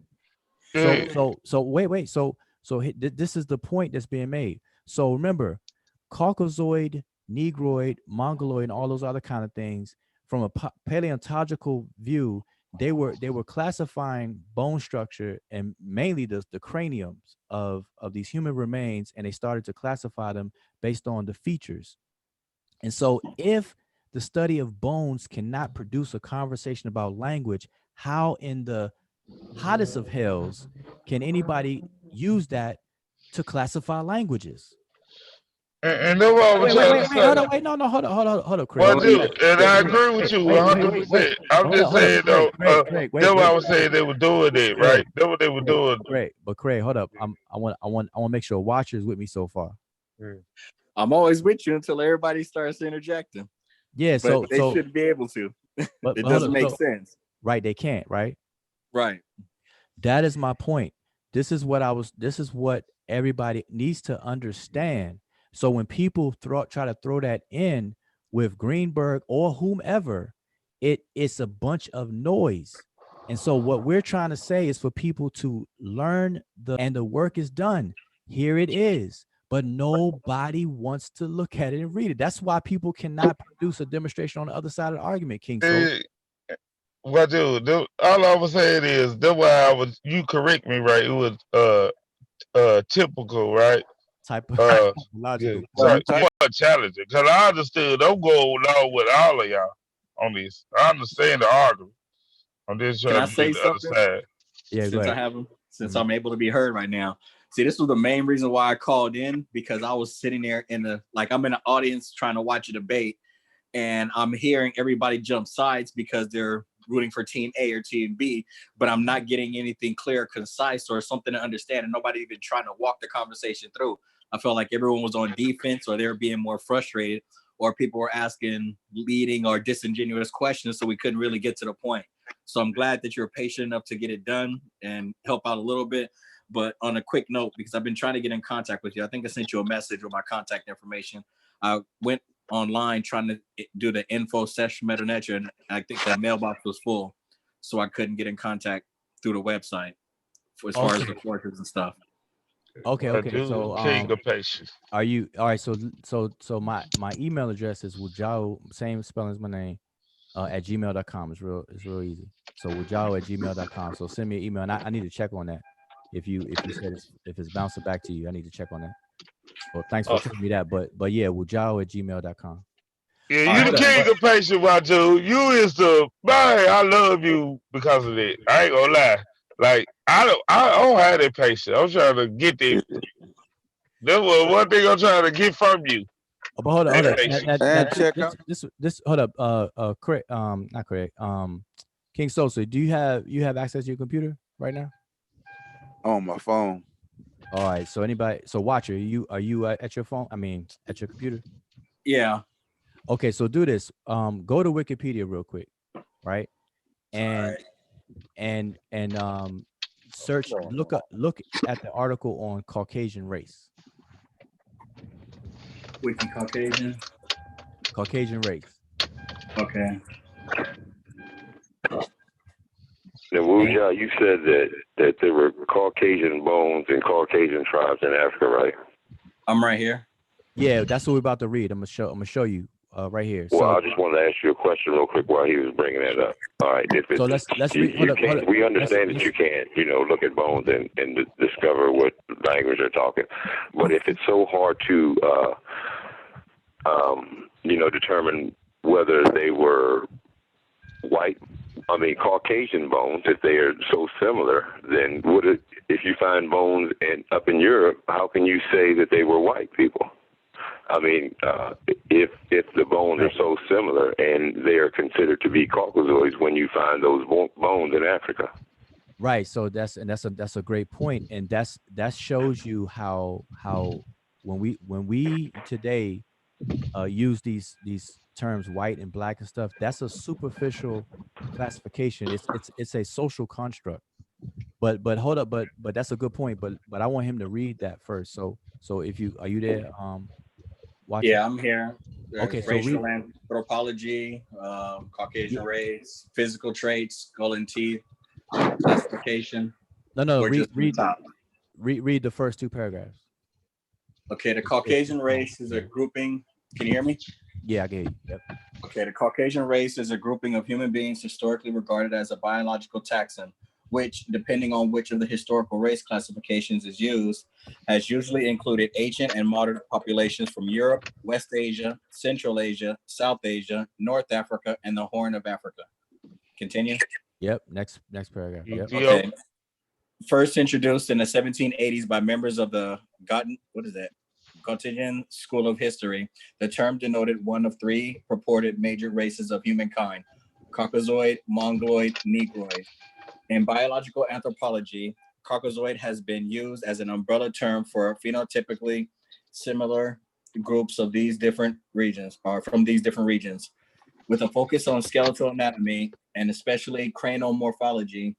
So wait. So this is the point that's being made. So remember, Caucasoid, Negroid, Mongoloid, and all those other kind of things, from a paleontological view, they were classifying bone structure and mainly the craniums of these human remains, and they started to classify them based on the features. And so if the study of bones cannot produce a conversation about language, how in the hottest of hells can anybody use that to classify languages? And that's what I was trying to say. Hold up, Craig. Well, dude, and I agree with you 100%. I'm just saying though, that's what I was saying they were doing it, right? That's what they were doing. But Craig, hold up. I want to make sure Watcher's with me so far. I'm always with you until everybody starts interjecting. Yeah, but they shouldn't be able to. It doesn't make sense. Right, they can't, right? Right. That is my point. This is what everybody needs to understand. So when people try to throw that in with Greenberg or whomever, it's a bunch of noise. And so what we're trying to say is for people to learn and the work is done. Here it is. But nobody wants to look at it and read it. That's why people cannot produce a demonstration on the other side of the argument, King. Well, dude, all I was saying is that's why you correct me, right? It was typical, right? Logical. Somewhat challenging. Because I understood I'm going along with all of y'all on this. I understand the argument. I'm just trying to get the other side. Yeah, since I'm able to be heard right now. See, this was the main reason why I called in, because I was sitting there I'm in the audience trying to watch a debate, and I'm hearing everybody jump sides because they're rooting for team A or team B, but I'm not getting anything clear, concise, or something to understand, and nobody even trying to walk the conversation through. I felt like everyone was on defense, or they were being more frustrated, or people were asking leading or disingenuous questions, so we couldn't really get to the point. So I'm glad that you're patient enough to get it done and help out a little bit. But on a quick note, because I've been trying to get in contact with you, I think I sent you a message with my contact information. I went online trying to do the info session metanetra, and I think the mailbox was full, so I couldn't get in contact through the website for as far as the courses and stuff. Okay. So king of patience. Are you all right? So my email address is wujao, same spelling as my name, at gmail.com. It's real easy. So wujao@gmail.com. So send me an email, and I need to check on that. If you said if it's bouncing back to you, I need to check on that. Well, thanks for telling me that. But yeah, wujao@gmail.com. Yeah, you the king of patience, Waju. You is the man. I love you because of that. I ain't gonna lie. Like I don't have that patience. I'm trying to get that. That was one thing I'm trying to get from you. Oh, but hold on. Hold up. Correct. Not correct. King Sosa, do you have access to your computer right now? On my phone. All right. So watcher, are you at your phone? I mean, at your computer? Yeah. Okay. So do this. Go to Wikipedia real quick, right? And search. Look at the article on Caucasian race. Wiki Caucasian race. Okay. Now, Wuja, you said that there were Caucasian bones and Caucasian tribes in Africa, right? I'm right here. Yeah, that's what we're about to read. I'm gonna show you right here. Well, I just wanted to ask you a question real quick while he was bringing that up. All right, if it's, so let's you, read. you can't, we understand that you can't, look at bones and discover what language they're talking. But if it's so hard to, determine whether they were Caucasian bones, if they are so similar, then if you find bones up in Europe, how can you say that they were white people? I mean, if the bones are so similar and they are considered to be Caucasoids when you find those bones in Africa. Right. So that's a great point, and that shows you how when we today use these terms white and black and stuff, that's a superficial classification. It's a social construct. But hold up, but that's a good point. But I want him to read that first. So are you there? Watching? Yeah, I'm here. There's okay, so racial anthropology, Caucasian race, physical traits, skull and teeth, classification. No. Read the first two paragraphs. Okay, the Caucasian race is a grouping. Can you hear me? Yeah, I get you. Yep. Okay, the Caucasian race is a grouping of human beings historically regarded as a biological taxon, which, depending on which of the historical race classifications is used, has usually included ancient and modern populations from Europe, West Asia, Central Asia, South Asia, North Africa, and the Horn of Africa. Continue. Yep. Next paragraph. Yep. Okay. First introduced in the 1780s by members of the Gottingen School of History, the term denoted one of three purported major races of humankind: Caucasoid, Mongoloid, Negroid. In biological anthropology, Caucasoid has been used as an umbrella term for phenotypically similar groups of these different regions, or from these different regions, with a focus on skeletal anatomy and especially cranial morphology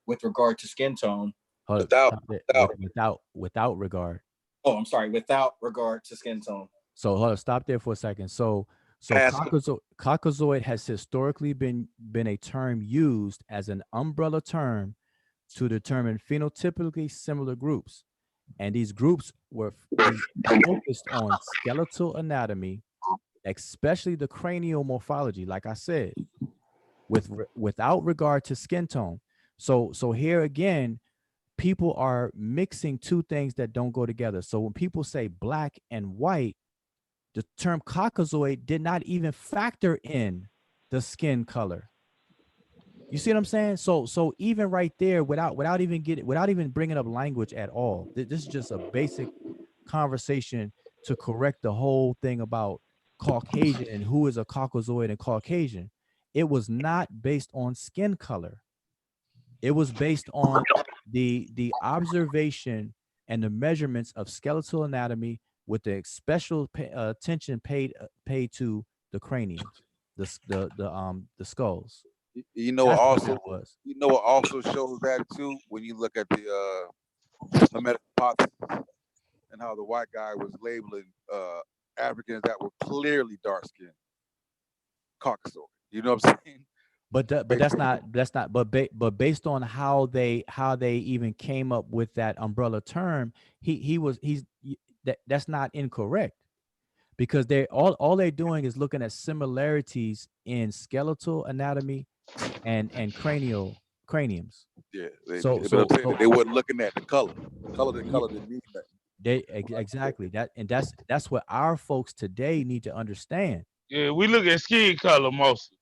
with regard to skin tone. Without regard. Oh, I'm sorry. Without regard to skin tone. So hold on, stop there for a second. So Caucasoid has historically been a term used as an umbrella term to determine phenotypically similar groups, and these groups were focused on skeletal anatomy, especially the cranial morphology. Like I said, without regard to skin tone. So here again, people are mixing two things that don't go together. So when people say black and white, the term Caucasoid did not even factor in the skin color. You see what I'm saying? So even right there, without even bringing up language at all, this is just a basic conversation to correct the whole thing about Caucasian and who is a Caucasoid and Caucasian. it was not based on skin color. It was based on the observation and the measurements of skeletal anatomy with the special attention paid to the craniums, the skulls. You know, That's what also, that was. you know, what also shows that too when you look at the Hermetic hypothesis and how the white guy was labeling Africans that were clearly dark skinned, Caucasoid. You know what I'm saying? But that's not but based on how they even came up with that umbrella term, that's not incorrect, because they all they're doing is looking at similarities in skeletal anatomy and craniums. Yeah, So but I'm saying that they weren't looking at the color. The color didn't mean that. Exactly that, and that's what our folks today need to understand. Yeah, we look at skin color mostly.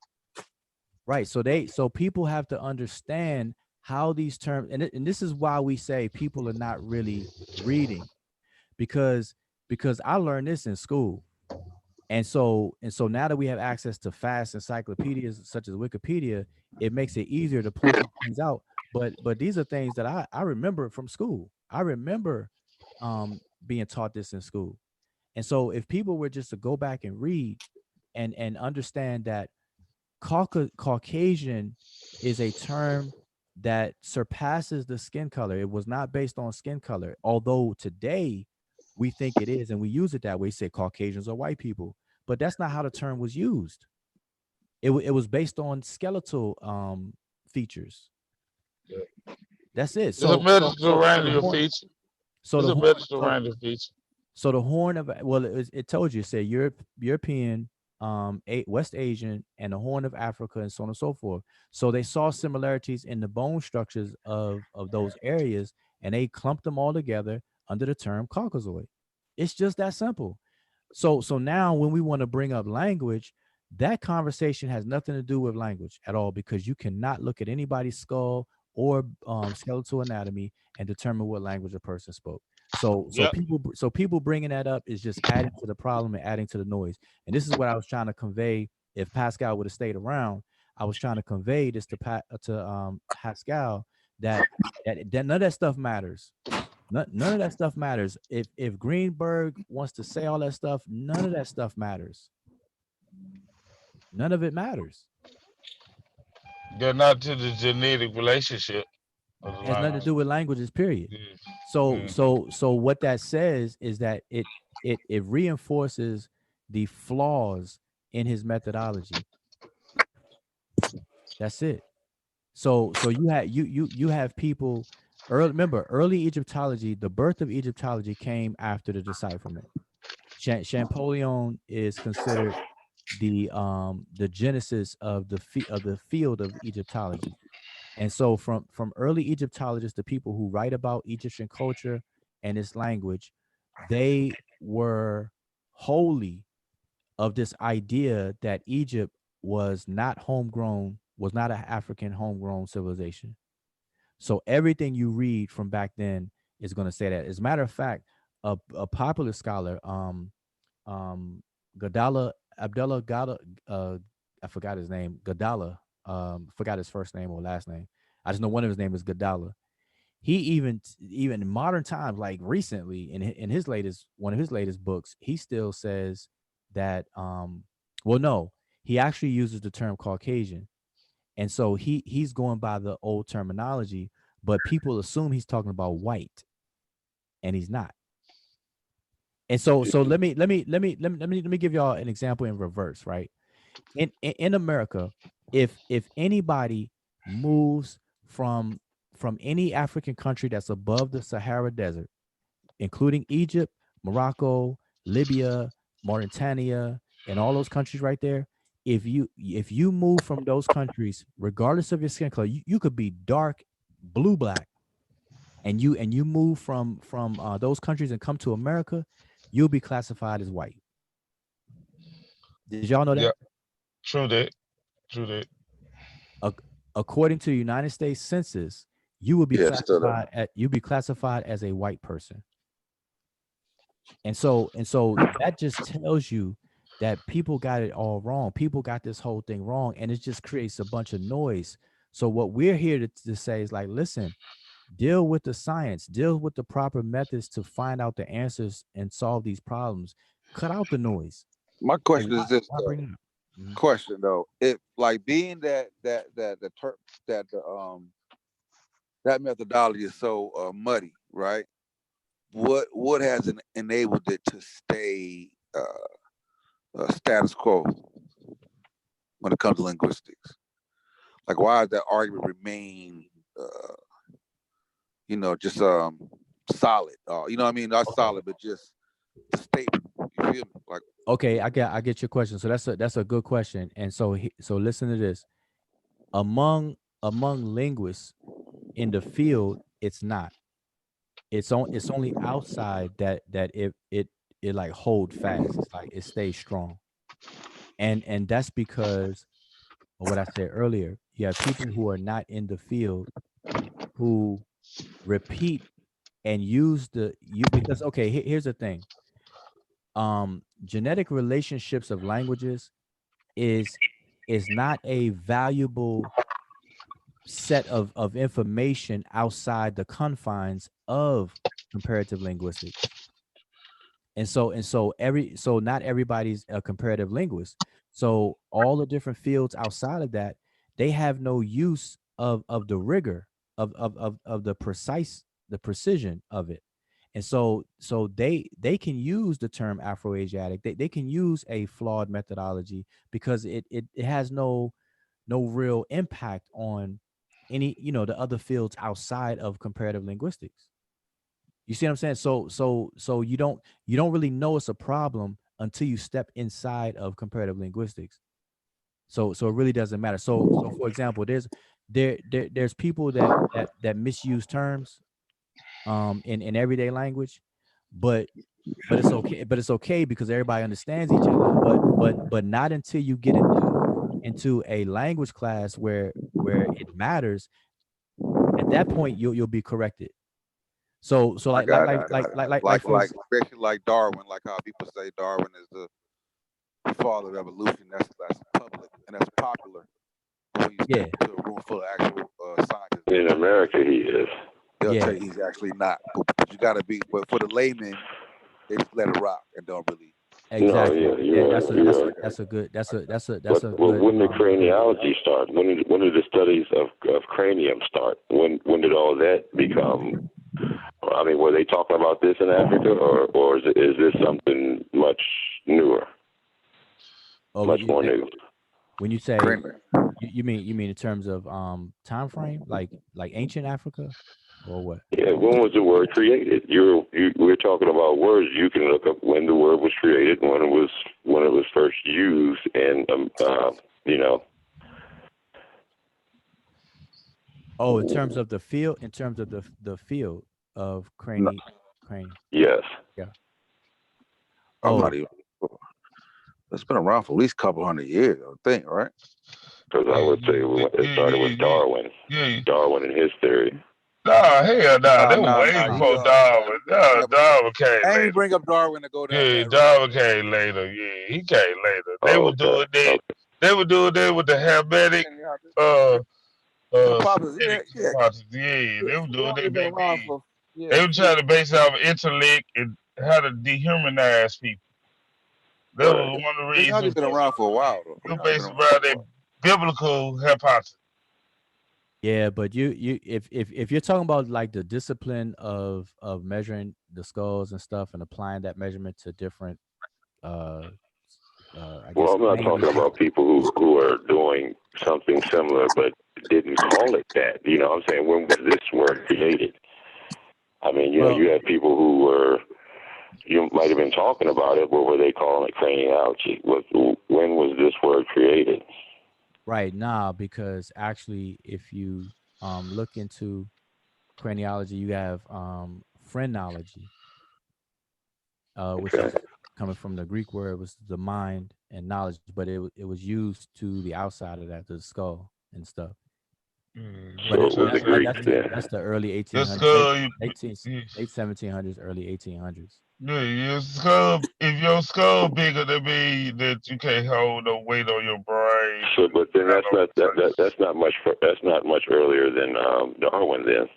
Right. So people have to understand how these terms, and this is why we say people are not really reading, because I learned this in school. And so now that we have access to fast encyclopedias such as Wikipedia, it makes it easier to point these things out. But these are things that I remember from school. I remember being taught this in school. And so if people were just to go back and read and understand that Caucasian is a term that surpasses the skin color. It was not based on skin color, although today we think it is, and we use it that way. Say Caucasians are white people, but that's not how the term was used. It was based on skeletal features. That's it. It's a Mediterranean feature. So it's the a Mediterranean feature. So the horn of, well, it told you, it said European, West Asian, and the Horn of Africa, and so on and so forth. So they saw similarities in the bone structures of those areas, and they clumped them all together under the term Caucasoid. It's just that simple. So now when we want to bring up language, that conversation has nothing to do with language at all, because you cannot look at anybody's skull or skeletal anatomy and determine what language a person spoke. So people bringing that up is just adding to the problem and adding to the noise. And this is what I was trying to convey. If Pascal would have stayed around, I was trying to convey this to Pascal that none of that stuff matters. None of that stuff matters. If Greenberg wants to say all that stuff, none of that stuff matters. None of it matters. They're not to the genetic relationship. It has nothing to do with languages, period. So what that says is that it reinforces the flaws in his methodology. That's it. So you have people remember early Egyptology, the birth of Egyptology came after the decipherment. Champollion is considered the genesis of the field of Egyptology. And so from early Egyptologists, the people who write about Egyptian culture and its language, they were wholly of this idea that Egypt was not homegrown, was not an African homegrown civilization. So everything you read from back then is going to say that. As a matter of fact, a popular scholar, Gadala Abdullah Gada, I forgot his name, Gadala, forgot his first name or last name. I just know one of his name is Gadala. He even in modern times, like recently in his latest, one of his latest books, he still says that well, no, he actually uses the term Caucasian. And so he's going by the old terminology, but people assume he's talking about white, and he's not. And so let me give y'all an example in reverse, right? In America, if anybody moves from any African country that's above the Sahara Desert, including Egypt, Morocco, Libya, Mauritania, and all those countries right there, if you move from those countries, regardless of your skin color, you could be dark blue black, and you move from those countries and come to America, you'll be classified as white. Did y'all know that? Yeah, true that. According to the United States Census, you would be classified as a white person. And so that just tells you that people got it all wrong. People got this whole thing wrong, and it just creates a bunch of noise. So what we're here to say is like, listen, deal with the science, deal with the proper methods to find out the answers and solve these problems. Cut out the noise. My Like, question is this why though. bring it up? Mhm. Question though, if like being that that methodology is so muddy, right? What has enabled it to stay status quo when it comes to linguistics? Like, why does that argument remain, just solid? You know what I mean? Not solid, but just stable. You feel me? Like, Okay, I get your question. So that's a good question. And so so listen to this. Among linguists in the field, it's not. It's only outside that it like hold fast. It's like it stays strong. And that's because of what I said earlier. You have people who are not in the field who repeat and use because okay, here's the thing. Genetic relationships of languages is not a valuable set of information outside the confines of comparative linguistics. And so not everybody's a comparative linguist. So all the different fields outside of that, they have no use of the rigor of the precision of it. And so they can use the term Afroasiatic. They can use a flawed methodology because it has no real impact on any, the other fields outside of comparative linguistics. You see what I'm saying? So you don't really know it's a problem until you step inside of comparative linguistics. So it really doesn't matter. So for example, there's people that misuse terms in everyday language, but it's okay. But it's okay because everybody understands each other. But not until you get into a language class where it matters. At that point, you'll be corrected. So I like got it. for Basically like Darwin, like how people say Darwin is the father of evolution. That's public and that's popular. When you step into a room full of actual scientists in America, he is. they'll tell you he's actually not. But you gotta be. But for the layman, they just let it rock and don't really. Exactly. No, That's a good. When did craniology start? When did the studies of cranium start? When did all that become? I mean, were they talking about this in Africa, or is this something much newer? Much more new. When you say you mean in terms of time frame, like ancient Africa, or what? Yeah, when was the word created? We're talking about words. You can look up when the word was created, when it was first used, and Oh, in terms of the field, the field of cranium. Yes. Yeah. I'm not even. It's been around for at least a couple hundred years, I would think, right? Because I would say it started with Darwin. Darwin and his theory. Nah, hell nah. They were way before Darwin. Darwin came later. I ain't bring up Darwin to go down. Yeah, Darwin came later. Yeah, he came later. They were doing that. Okay. They were doing that with the Hermetic. Yeah, they were doing that, baby. They were trying to base it off intellect and how to dehumanize people. That was one of the reasons. They've been around for a while, though. They were based around that biblical hypothesis. Yeah, but if you're talking about like the discipline of measuring the skulls and stuff and applying that measurement to different well, I'm not talking about people who are doing something similar but didn't call it that. You know what I'm saying? When was this word created? I mean, you had people who were, you might have been talking about it, what were they calling it? Craniology. When was this word created? Right now, because actually, if you look into craniology, you have phrenology, which is coming from the Greek word, was the mind and knowledge, but it was used to the outside of that, the skull and stuff. But that's the early 1800s, late 1700s, early 1800s. Yeah, your skull. If your skull bigger, that mean that you can't hold no weight on your brain. So, but then that's not much. That's not much earlier than Darwin. Then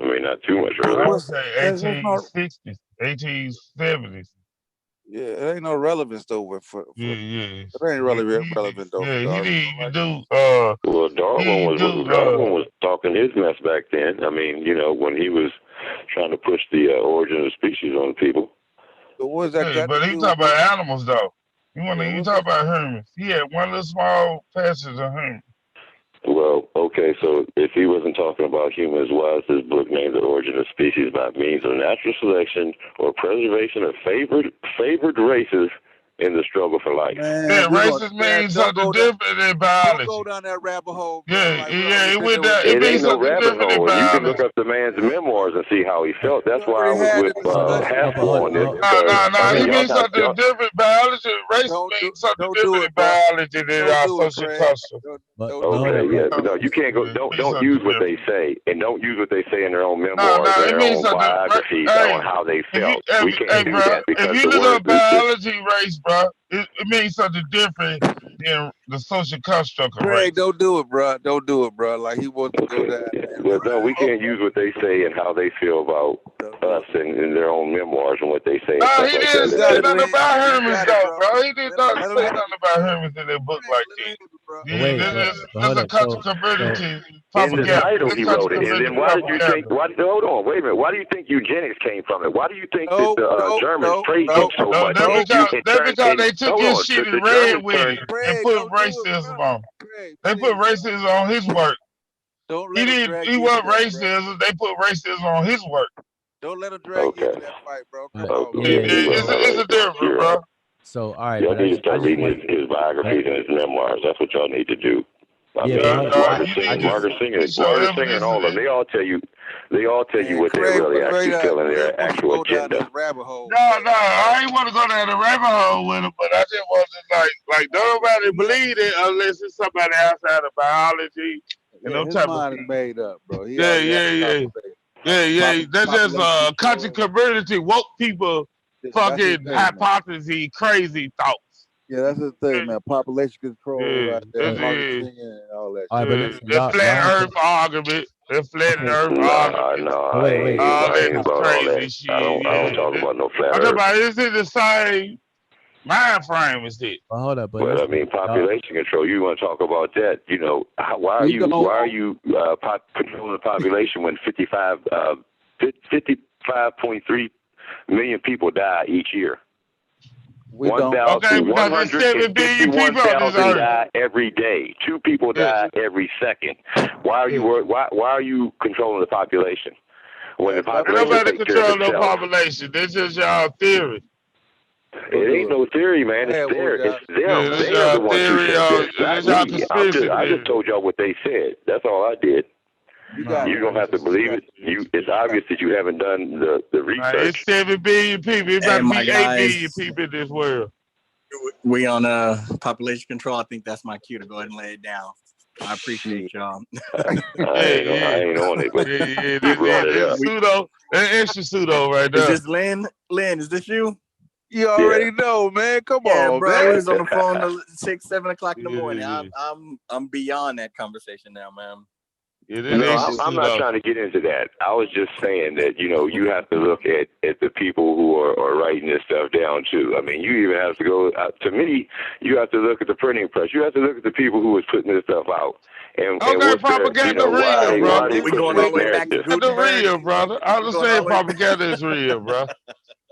I mean, not too much I earlier. would say That's not. 1860s, 1870s. Yeah, it ain't no relevance though. For Yeah, yeah. it ain't really relevant though for Yeah, he Darwin. didn't even do. Well, He Darwin was talking his mess back then. I mean, when he was trying to push the origin of the species on people. But what's that Hey, got to but he do talk with? about animals though. You What's talk that? about humans. He had one little small passage of humans. Well, okay, so if he wasn't talking about humans, why is his book named The Origin of Species by Means of Natural Selection or Preservation of Favored Races in the Struggle for Life? Man, Yeah, we gonna racist means don't something go down. different in Don't biology. go down that rabbit hole, bro. Yeah, Like we yeah, already it been there went with down. this. It It means ain't no something rabbit different in hole. You can biology. look up the man's memoirs and see how he felt. We That's why I already was had with the discussion. Haskell on this Hold because No. He y'all means not something different. Biology, race means something Don't do different in it, bro. biology than Don't our do it, social Craig. custom. but hold okay, up, yeah, but no, you can't go. Yeah, it means Don't something use what different. they say, and don't use what they say in their own No, memoirs and it their means own something. biographies on Hey, how they if you, felt. We hey, can't do bro, that if because you the look word, up biology race, bro, it means something different than the social construct of Craig, race. don't do it, bro. Don't do it, bro. Like he wants to go down there. well, no, we can't use what they say and how they feel about us in their own memoirs and what they say and No, stuff he like didn't that. You say got it, nothing Lynn. about You Hermes got it, though, bro. bro. He did not Let him say have nothing about Hermes in that book like that. bro. but wait, but hold There's a up. culture So community In the propaganda. title, This he culture wrote it. And then community why did you think? propaganda. Hold on, wait a minute. Why do you think eugenics came from it? Why do you think that the Germans praised him so No, much? And that because they took hold his on, shit and the ran Germans with turned. it and put racism on. They put racism on his work. Don't He let him didn't. drag He you into wasn't that, bro. racism. They put racism on his work. Don't let him drag you into that fight, bro. Come on, Okay, man. It's a difference, you're bro. right. so all right, Y'all but need to I start just reading want his biographies and his memoirs. That's what y'all need to do. I yeah, mean, but hold up. Margaret Singer, and all of them. They all tell you what they're Craig, really actually feeling, Craig their wants to actual go down this agenda. rabbit hole. No, I ain't want to go down the rabbit hole with him, but I just want to like nobody believe it unless it's somebody outside of biology and Yeah, those his type of mind is people. made up, bro. He Yeah, already had yeah, a yeah. conversation. Yeah. That's just Population country control. community woke people That's his fucking thing, man. hypothesis, crazy thoughts. Yeah, that's his thing, man. Population control, Yeah, right there, that's Margaret it. Singer and all that all right, shit. but Yeah, listen, the flat y'all Earth argument. The flat okay. Earth argument. No, Wait, wait, wait. All I that ain't about all crazy that. shit. I don't talk Yeah, about no flat I'm talking Earth. about is it the same mind frame as it? But hold up, but But I listen, mean, population control. You want to talk about that? Why are you controlling the population when 55.3 million people die each year? We don't. Okay, because there's 7 billion people on this 151,000 earth. die every day. 2 people die every second. Why are you controlling the population when the Ain't population nobody takes care of control no itself? population. That's just y'all theory. It ain't no theory, man. It's there. It's them. Yeah, that's They are the y'all ones who theory. said this, not That's y'all me. conspiracy I theory. just told y'all what they said. That's all I did. You got You don't have to believe it. It's obvious that you haven't done the research. It's 7 billion people. It's about Hey, to my be 8 billion guys, people in this world. we on population control. I think that's my cue to go ahead and lay it down. I appreciate y'all. I ain't on it, but Yeah, you brought it that's up. pseudo. That's extra pseudo right Is there. this Lynn? Lynn, is this you? You already know, man. Come on, bro. man. We was on the phone till 6, 7 o'clock in the morning. Yeah. I'm beyond that conversation now, man. No, I'm not trying to get into that. I was just saying that, you have to look at the people who are writing this stuff down, too. I mean, you even have to go, to me, you have to look at the printing press. You have to look at the people who was putting this stuff out. And what's propaganda their, why real, are brother. they pushing this narrative? Propaganda real, brother. I understand propaganda is real, bro.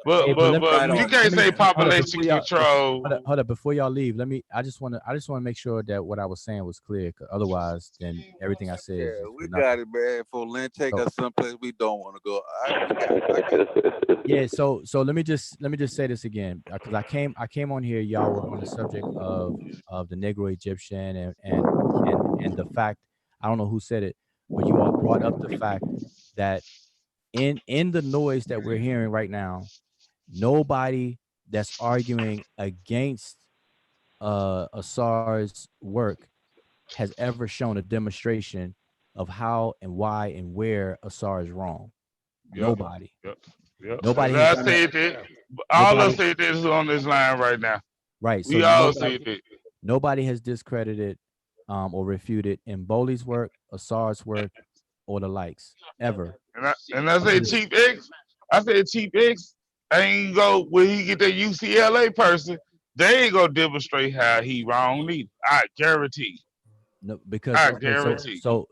Hey, But let you me, can't say population control. hold up, before y'all leave. I just want to make sure that what I was saying was clear. 'Cause otherwise, then everything I said is We for nothing. got it, man. For Lynn, take us someplace we don't want to go. We got it. Yeah, so let me just say this again because I came on here. Y'all were on the subject of the Negro Egyptian and the fact, I don't know who said it, but you all brought up the fact that in the noise that we're hearing right now, nobody that's arguing against Asar's work has ever shown a demonstration of how and why and where Asar is wrong. Yep. Nobody. Yep. Yep. Nobody And has I done that. said that. All Nobody, us said that is on this line right now. right. So We all said that. nobody has discredited or refuted Mboli's work, Asar's work, or the likes ever. And I Up to said this, Chief X. I said Chief X ain't go when he get that UCLA person. They ain't gonna demonstrate how he wrong either. I guarantee. no, because I okay, guarantee. so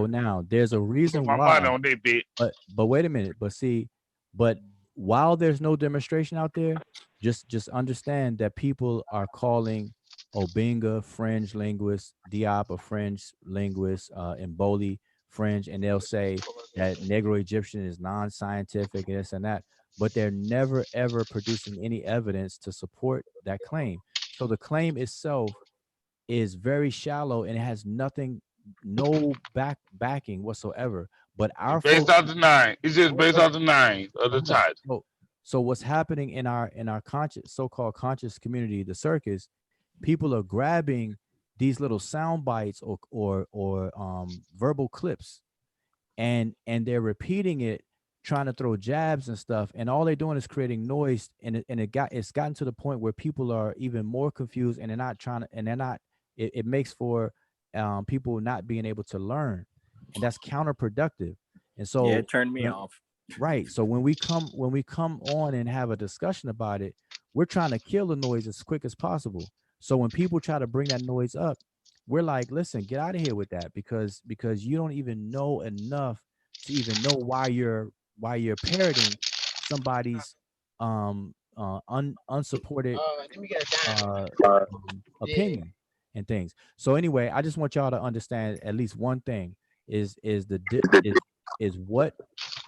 now there's a Put reason my money why. on that bit. But wait a minute. But see, but while there's no demonstration out there, just understand that people are calling Obinga fringe linguist, Diop a fringe linguist, Mboli fringe, and they'll say that Negro Egyptian is non-scientific and this and that, but they're never ever producing any evidence to support that claim. So the claim itself is very shallow and it has nothing, no backing whatsoever. But our Based folks, off the nine. It's just based off the nine of the title. so what's happening in our conscious, so-called conscious community, the circus, people are grabbing these little sound bites or verbal clips, and they're repeating it, trying to throw jabs and stuff, and all they're doing is creating noise, and it's gotten to the point where people are even more confused, and they're not trying to, and they're not, it makes for people not being able to learn, and that's counterproductive. And so Yeah, it turned me off. right, so when we come on and have a discussion about it, we're trying to kill the noise as quick as possible. So when people try to bring that noise up, we're like, listen, get out of here with that, because you don't even know enough to even know why you're parroting somebody's unsupported opinion and things. So anyway, I just want y'all to understand at least one thing is what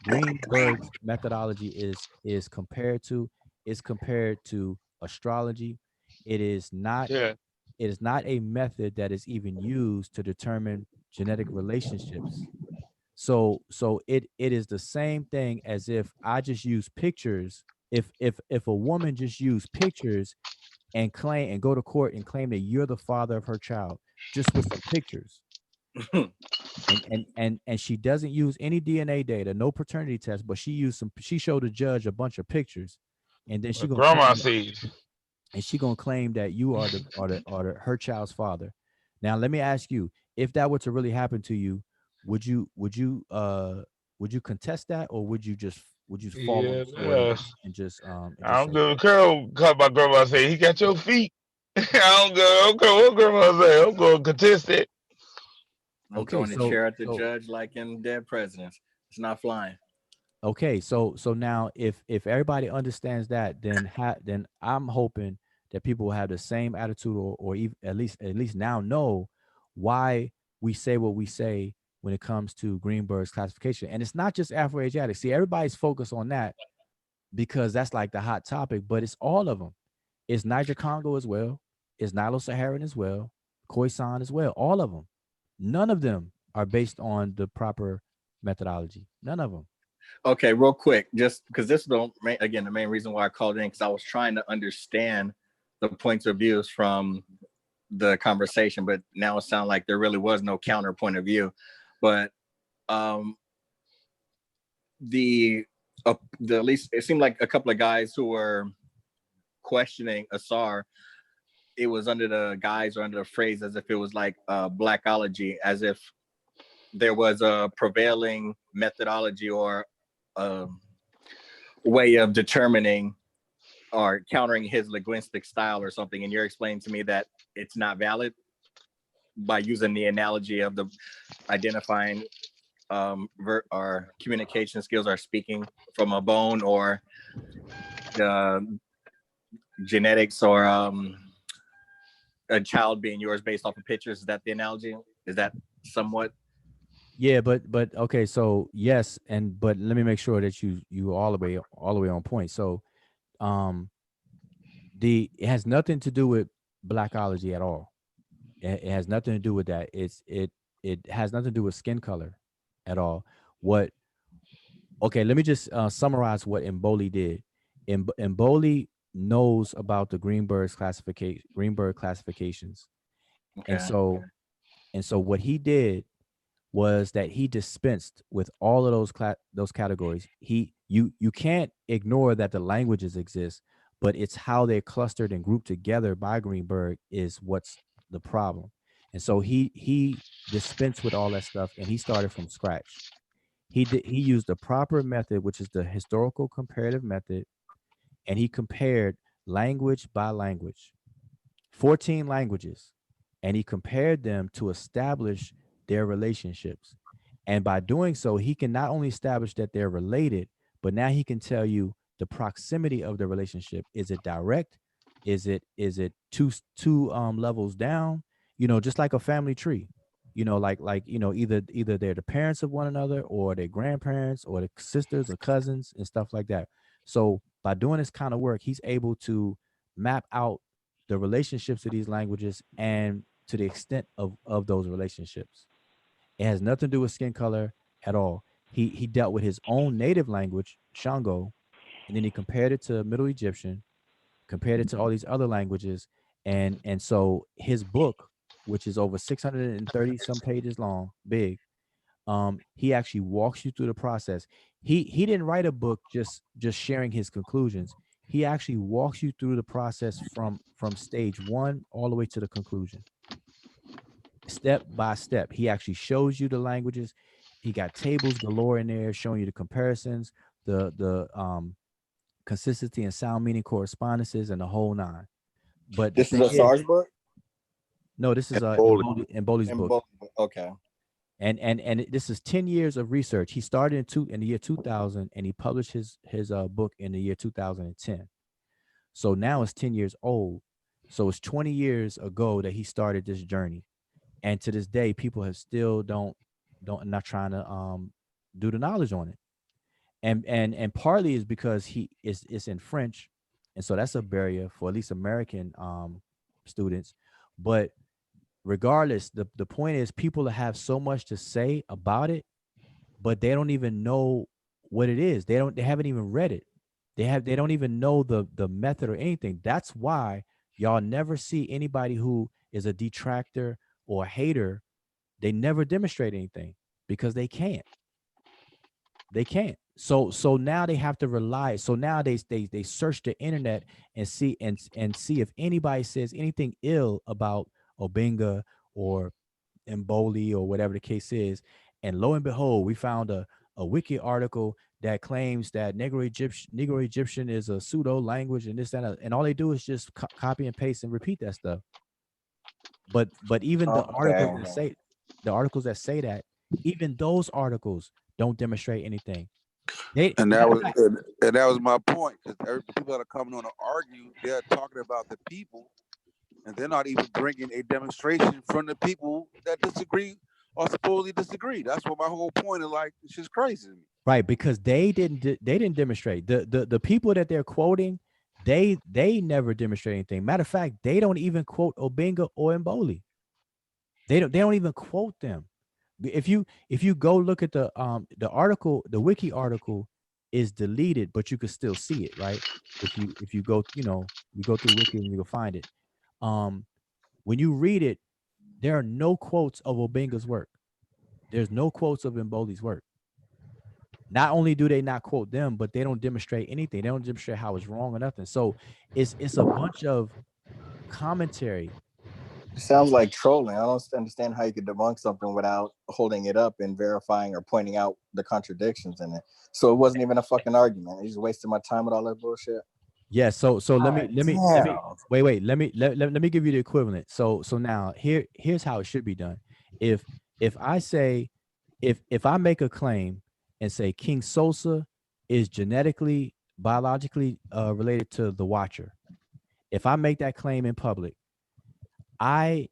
Greenberg's methodology is compared to, astrology. It is not Yeah. it is not a method that is even used to determine genetic relationships. So it is the same thing as if I just use pictures. If a woman just use pictures and claim and go to court and claim that you're the father of her child just with some pictures, and she doesn't use any DNA data, no paternity test, but she showed the judge a bunch of pictures, and then Grandma said. and she gonna claim that you are her child's father. Now let me ask you, if that were to really happen to you, would you contest that, or would you fall on Yeah, the sword and I just don't say, give a care because my grandma said he got your feet. I don't care what grandma say. I'm going to contest it. I'm okay, throwing a chair at the judge like in Dead Presidents. It's not flying. okay, so now if everybody understands that, then I'm hoping that people will have the same attitude, or even at least now know why we say what we say when it comes to Greenberg's classification. And it's not just Afro-Asiatic. See, everybody's focused on that because that's like the hot topic, but it's all of them. It's Niger Congo as well. It's Nilo-Saharan as well. Khoisan as well. All of them. None of them are based on the proper methodology. None of them. Okay, real quick, just because this is the main reason why I called in, because I was trying to understand the points of views from the conversation, but now it sounds like there really was no counter point of view. But the at least it seemed like a couple of guys who were questioning Asar, it was under the guise or under the phrase as if it was like blackology, as if there was a prevailing methodology or way of determining or countering his linguistic style or something, and you're explaining to me that it's not valid by using the analogy of the identifying or communication skills or speaking from a bone, or genetics, or a child being yours based off of pictures. Is that the analogy? Is that somewhat? Yeah, but okay, so yes, but let me make sure that you all the way on point. So it has nothing to do with blackology at all. It has nothing to do with that. It has nothing to do with skin color at all. Okay, let me just summarize what Mboli did. Mboli knows about the Greenberg classifications. Okay. And so what he did was that he dispensed with all of those categories. you can't ignore that the languages exist, but it's how they're clustered and grouped together by Greenberg is what's the problem. And so he dispensed with all that stuff and he started from scratch. He used the proper method, which is the historical comparative method, and he compared language by language, 14 languages, and he compared them to establish their relationships. And by doing so, he can not only establish that they're related, but now he can tell you the proximity of the relationship. Is it direct? Is it two levels down? Just like a family tree. Like either they're the parents of one another or their grandparents or the sisters or cousins and stuff like that. So by doing this kind of work, he's able to map out the relationships of these languages and to the extent of those relationships. It has nothing to do with skin color at all. He dealt with his own native language, Shango, and then he compared it to Middle Egyptian, compared it to all these other languages, and so his book, which is over 630 some pages long, big, he actually walks you through the process. He didn't write a book just sharing his conclusions. He actually walks you through the process from stage one all the way to the conclusion, step by step. He actually shows you the languages. He got tables galore in there showing you the comparisons, the consistency and sound meaning correspondences, and the whole nine. But the This is thing a is, SARS book? no, this is in Boli's book. Okay. And this is 10 years of research. He started in the year 2000 and he published his book in the year 2010. So now it's 10 years old. So it's 20 years ago that he started this journey. And to this day, people have still don't not trying to do the knowledge on it. And partly is because it's in French. And so that's a barrier for at least American students. But regardless, the point is people have so much to say about it, but they don't even know what it is. They haven't even read it. They don't even know the method or anything. That's why y'all never see anybody who is a detractor or a hater. They never demonstrate anything because they can't. They can't. So now they have to rely. So now they search the internet and see if anybody says anything ill about Obenga or Mboli or whatever the case is. And lo and behold, we found a wiki article that claims that Negro Egyptian is a pseudo language and this and all they do is just copy and paste and repeat that stuff. But even the articles that say that, even those articles don't demonstrate anything. And that was my point, because people that are coming on to argue, they're talking about the people, and they're not even bringing a demonstration from the people that disagree or supposedly disagree. That's what my whole point is. Like, it's just crazy to me. Right, because they didn't demonstrate. The people that they're quoting, they never demonstrate anything. Matter of fact, they don't even quote Obenga or Mboli. They don't even quote them. If you go look at the article, the wiki article is deleted, but you can still see it, right? If you go, you go through wiki and you can find it. When you read it, there are no quotes of Obenga's work. There's no quotes of Mboli's work. Not only do they not quote them, but they don't demonstrate anything. They don't demonstrate how it's wrong or nothing. So it's a bunch of commentary. It sounds like trolling. I don't understand how you could debunk something without holding it up and verifying or pointing out the contradictions in it. So it wasn't even a fucking argument. You just wasted my time with all that bullshit. Yeah. So let me wait. Let me give you the equivalent. So now here's how it should be done. If I say if I make a claim and say King Sosa is genetically, biologically related to the Watcher, if I make that claim in public, I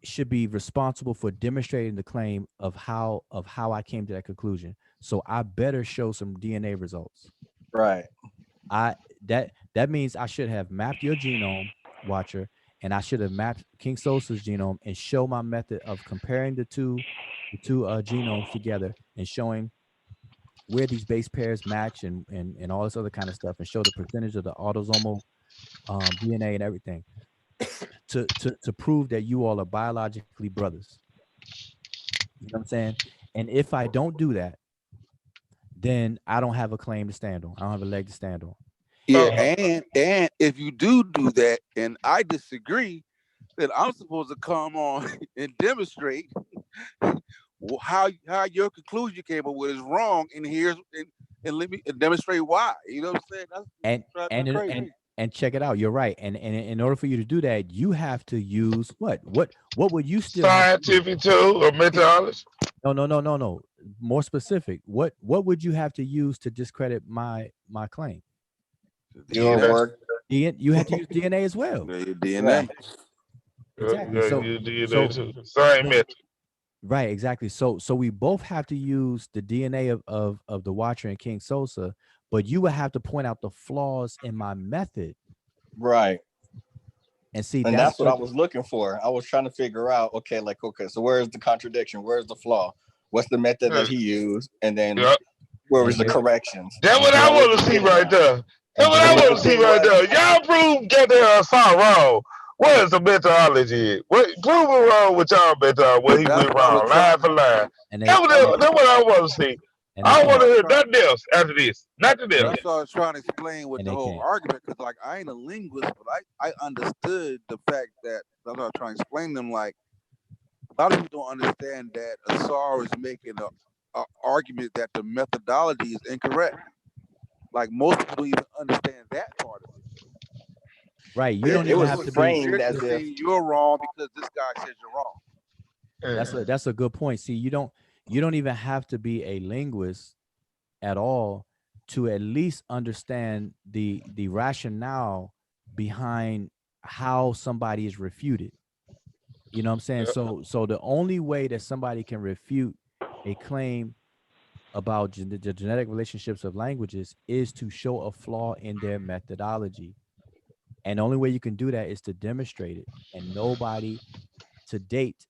should be responsible for demonstrating the claim of how I came to that conclusion. So I better show some DNA results. Right. That means I should have mapped your genome, Watcher, and I should have mapped King Sosa's genome and show my method of comparing the two genomes together and showing where these base pairs match and all this other kind of stuff, and show the percentage of the autosomal DNA and everything. to prove that you all are biologically brothers. You know what I'm saying? And if I don't do that, then I don't have a claim to stand on. I don't have a leg to stand on. Yeah, and if you do that, and I disagree, then I'm supposed to come on and demonstrate how your conclusion you came up with is wrong, and let me demonstrate why. You know what I'm saying? That's crazy. And check it out. You're right. And in order for you to do that, you have to use what would you still scientific tool or methodology? No. More specific. What would you have to use to discredit my claim? Your work. You have to use DNA as well. DNA. Exactly. Same method. Right, exactly. So we both have to use the DNA of the Watcher and King Sosa, but you would have to point out the flaws in my method. Right. And see, and that's what I was looking for. I was trying to figure out, okay, so where's the contradiction? Where's the flaw? What's the method that he used? And then where was the corrections? That's what I want to see right there. That's what I want to see right there. Y'all get the saw wrong. What is the methodology? Prove it wrong with y'all methodology. What he went wrong, line for line. That's what I want to see. I want to hear nothing else after this. Nothing else. That's what I was trying to explain with the whole argument, because like I ain't a linguist, but I understood the fact that I'm not trying to explain them. Like a lot of people don't understand that Asar is making an argument that the methodology is incorrect. Like most people don't even understand that part of it. Right. You don't even have to framed as if you're wrong because this guy says you're wrong. That's a good point. See, you don't even have to be a linguist at all to at least understand the rationale behind how somebody is refuted. You know what I'm saying? So the only way that somebody can refute a claim about the genetic relationships of languages is to show a flaw in their methodology. And the only way you can do that is to demonstrate it. And nobody to date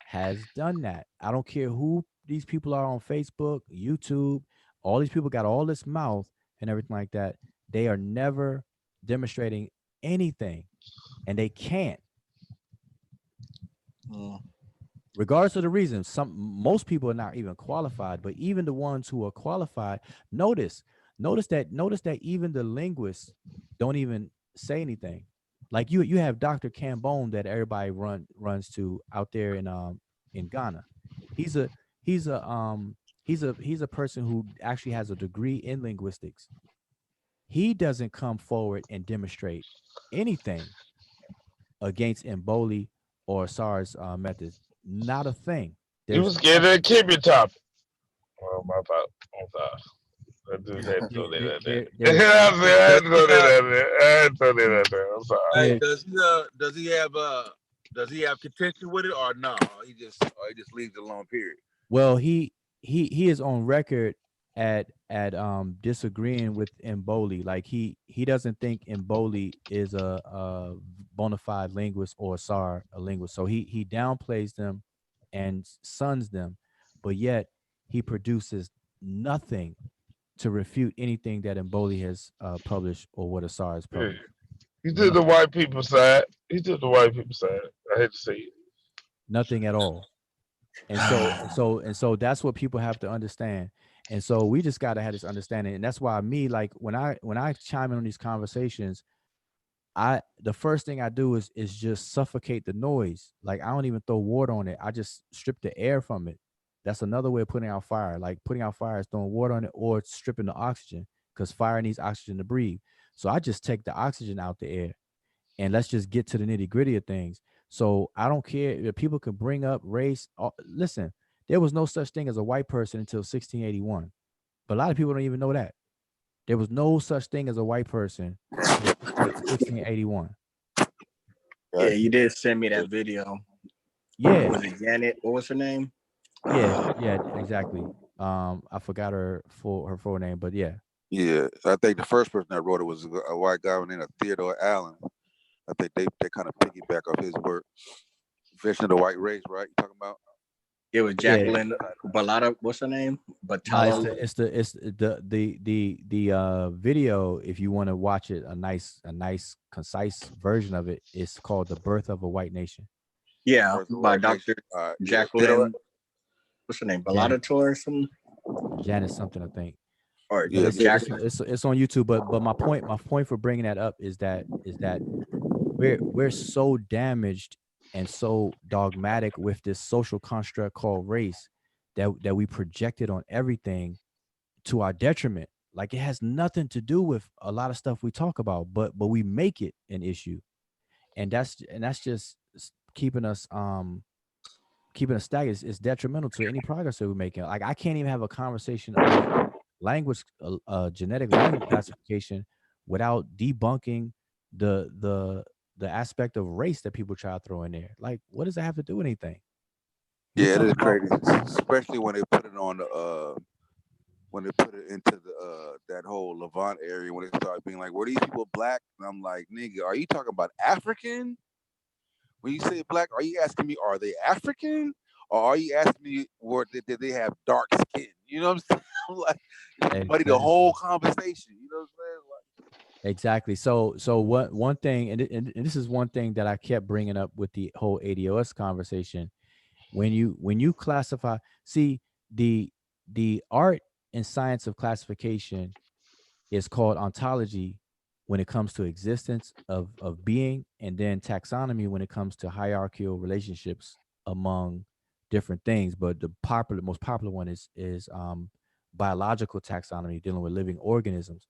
has done that. I don't care who these people are on Facebook, YouTube, all these people got all this mouth and everything like that. They are never demonstrating anything, and they can't. Regardless of the reason, most people are not even qualified, but even the ones who are qualified, notice that even the linguists don't even say anything. Like you have Dr. Cambone that everybody runs to out there in Ghana. He's a person who actually has a degree in linguistics. He doesn't come forward and demonstrate anything against Mboli or SARS methods. Not a thing. He was scared of the Kimmy topic. Oh, my fault. I'm sorry. I just had to throw that out there. I had to throw that out there. I'm sorry. Hey, does he have contention with it or no? He just leaves it alone. Period. Well, he is on record at disagreeing with Mboli. Like he doesn't think Mboli is a bona fide linguist or SAR a linguist. So he downplays them and sons them, but yet he produces nothing to refute anything that Mboli has published or what Asar has published. He took the white people's side. I hate to say it. Nothing at all. And so that's what people have to understand. And so we just gotta have this understanding. And that's why like when I chime in on these conversations, the first thing I do is just suffocate the noise. Like I don't even throw water on it. I just strip the air from it. That's another way of putting out fire. Like putting out fire is throwing water on it or stripping the oxygen, because fire needs oxygen to breathe. So I just take the oxygen out the air, and let's just get to the nitty gritty of things. So I don't care if people can bring up race. Listen, there was no such thing as a white person until 1681. But a lot of people don't even know that. There was no such thing as a white person until 1681. Yeah, you did send me that video. Yeah. Was it Janet? What was her name? Yeah, exactly. I forgot her full name, but yeah. Yeah, I think the first person that wrote it was a white guy named Theodore Allen. I think they kind of piggyback off his work. Vision of the White Race, right? You talking about? It was Jacqueline Balata. What's her name? It's the video. If you want to watch it, a nice concise version of it is called "The Birth of a White Nation." Yeah, by Dr. Jacqueline. What's her name? Balata or something? Janet something, I think. All right, But yeah, it's Jackson. it's on YouTube. But my point for bringing that up is that we're so damaged and so dogmatic with this social construct called race that we project it on everything to our detriment. Like it has nothing to do with a lot of stuff we talk about, but we make it an issue, and that's just keeping us stagnant. It's detrimental to any progress that we're making. Like I can't even have a conversation of language, genetic language classification, without debunking the aspect of race that people try to throw in there. Like, what does that have to do with anything? We Yeah, it talk is about crazy, especially when they put it on the when they put it into the that whole Levant area when they start being like, "Were these people black?" And I'm like, "Nigga, are you talking about African? When you say black, are you asking me are they African, or are you asking me did they have dark skin?" You know what I'm saying? I'm like, buddy, the exactly. whole conversation. You know what I'm saying? Like, Exactly. So what one thing, and this is one thing that I kept bringing up with the whole ADOS conversation. When you classify, see the art and science of classification is called ontology when it comes to existence of being, and then taxonomy when it comes to hierarchical relationships among different things. But the most popular one is biological taxonomy, dealing with living organisms.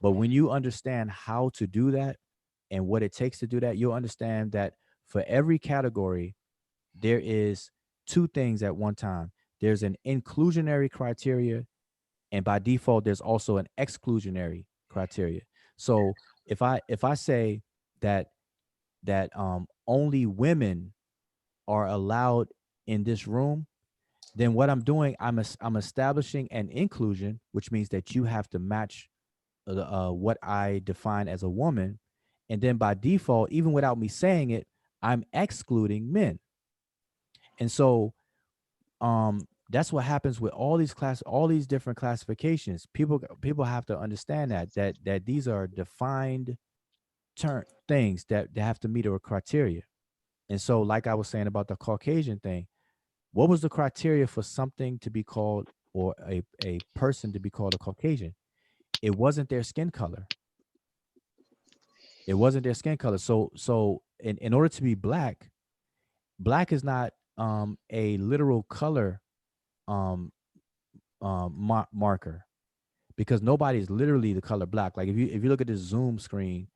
But when you understand how to do that and what it takes to do that, you'll understand that for every category, there is two things at one time. There's an inclusionary criteria, and by default, there's also an exclusionary criteria. So if I say that only women are allowed in this room, then what I'm doing, I'm establishing an inclusion, which means that you have to match what I define as a woman. And then by default, even without me saying it, I'm excluding men. And so that's what happens with all these different classifications. People have to understand that these are defined things that they have to meet a criteria. And so, like I was saying about the Caucasian thing, what was the criteria for something to be called, or a person to be called a Caucasian? It wasn't their skin color. It wasn't their skin color. So in order to be black, black is not a literal color um marker, because nobody is literally the color black. Like if you look at this Zoom screen,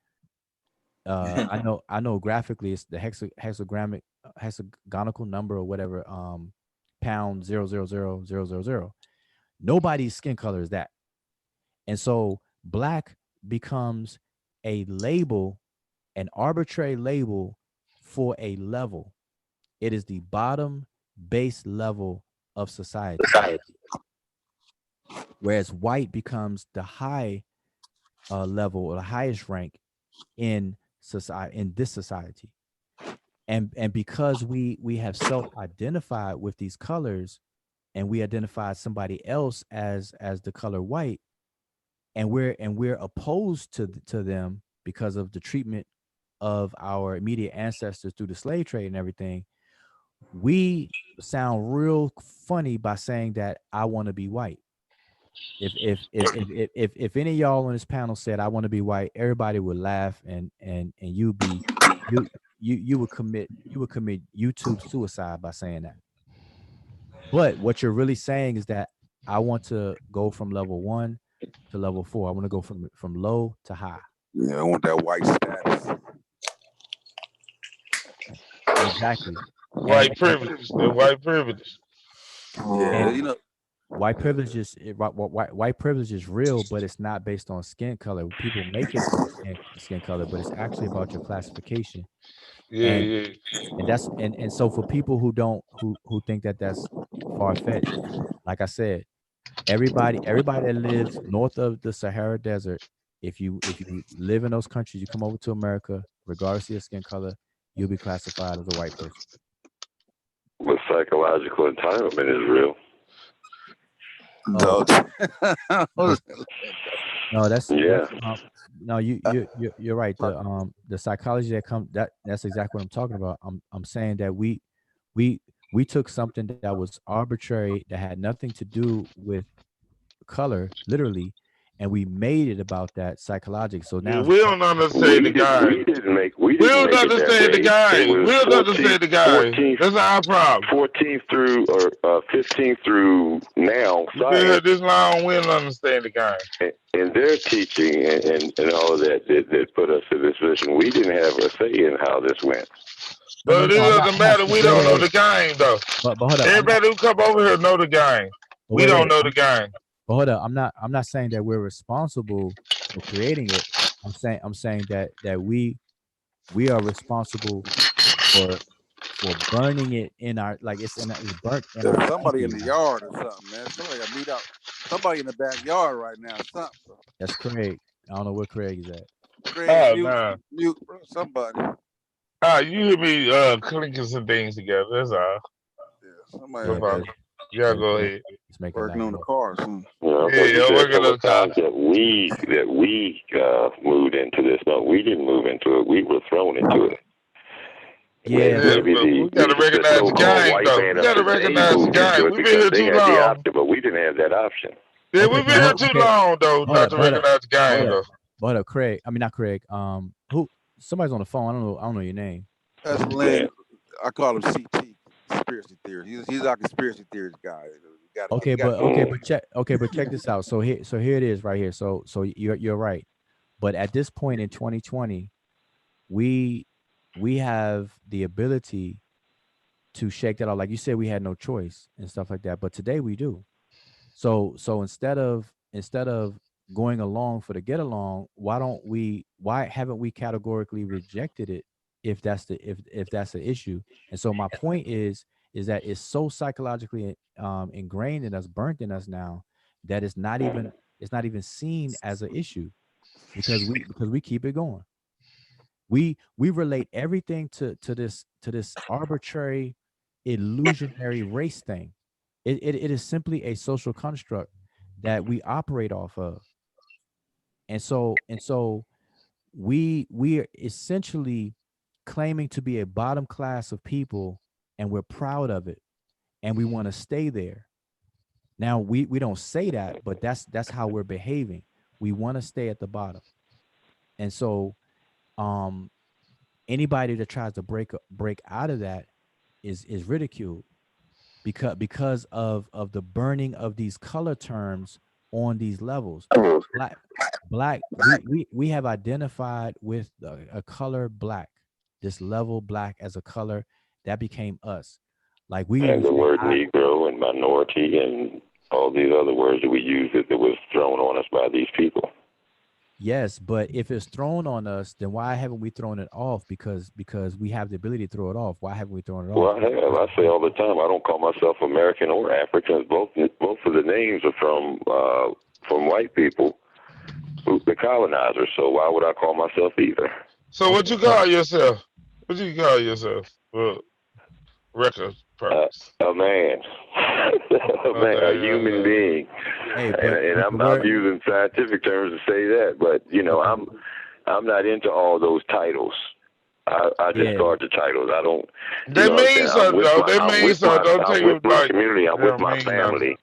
I know graphically it's the hexagonical number or whatever, pound 0000000. Nobody's skin color is that. And so black becomes a label, an arbitrary label for a level. It is the bottom base level of society, whereas white becomes the high level, or the highest rank in society, in this society. And because we have self-identified with these colors, and we identify somebody else as the color white, and we're opposed to them because of the treatment of our immediate ancestors through the slave trade and everything, we sound real funny by saying that I want to be white. If any of y'all on this panel said I want to be white, everybody would laugh, and you would commit YouTube suicide by saying that. But what you're really saying is that I want to go from level 1 to level 4. I want to go from low to high. yeah, I want that white status. Exactly. White privilege. The white privilege. Yeah, you know. White privilege is white privilege is real, but it's not based on skin color. People make it about skin color, but it's actually about your classification. Yeah, And yeah. that's and so for people who think that that's far fetched, like I said, everybody that lives north of the Sahara Desert, if you live in those countries, you come over to America, regardless of your skin color, you'll be classified as a white person. But psychological entitlement is real. No, that's no, you're right. The psychology that's exactly what I'm talking about. I'm saying that we took something that was arbitrary, that had nothing to do with color, literally, and we made it about that psychological. So now We don't understand the guy. We didn't make We don't it that understand the way. guy. It We was don't understand the guy. That's our problem. 14th through or 15th through now We've been here science, this long. We don't understand the guy. and their teaching and all of that put us in this position. We didn't have a say in how this went. But it doesn't matter. We don't know the game though. But hold up, Everybody who come over here know the game. We don't know the game. But hold up, I'm not saying that we're responsible for creating it. I'm saying that we are responsible for burning it in our, like it's burnt in There's our somebody in country the now. yard or something, man. Somebody got meet up. Somebody in the backyard right now. Something. That's Craig. I don't know where Craig is at. Craig, Nah. mute, bro. Somebody. You hear me clinking some things together. That's all. Yeah, somebody. Yeah, go ahead. It's making working on the car or something. Working on the car. That we moved into this. No, we didn't move into it. We were thrown into it. Yeah, we gotta recognize the game, though. We gotta recognize the game. We've been here too long. But we didn't have that option. Yeah, we've been here too long, though, not to recognize the game, though. But Craig, I mean not Craig. Who? Somebody's on the phone. I don't know your name. That's Lynn. I call him CT, conspiracy theory. He's our conspiracy theory guy. But check this out. So here it is right here. So you're right. But at this point in 2020, we have the ability to shake that out. Like you said, we had no choice and stuff like that. But today we do. So instead of going along for the get along, why haven't we categorically rejected it if that's the issue? And so my point is that it's so psychologically ingrained in us, burnt in us now, that it's not even seen as an issue because we keep it going. We relate everything to this arbitrary, illusionary race thing. It is simply a social construct that we operate off of. And so we are essentially claiming to be a bottom class of people, and we're proud of it, and we want to stay there. Now we don't say that, but that's how we're behaving. We want to stay at the bottom. And so anybody that tries to break out of that is ridiculed because of the burning of these color terms on these levels. Black we have identified with a color black, this level black as a color that became us. Like and the word Negro and minority and all these other words that we use that was thrown on us by these people. Yes, but if it's thrown on us, then why haven't we thrown it off? Because we have the ability to throw it off. Why haven't we thrown it off? Well, I have. I say all the time, I don't call myself American or African. Both of the names are from white people, the colonizers. So why would I call myself either? So what you call yourself? What you call yourself? For record purpose. A man. A human being. Hey, and I'm using scientific terms to say that, but I'm not into all those titles. I discard the titles. I don't. That means something, though. That means something. Don't take it like community. I'm with my family.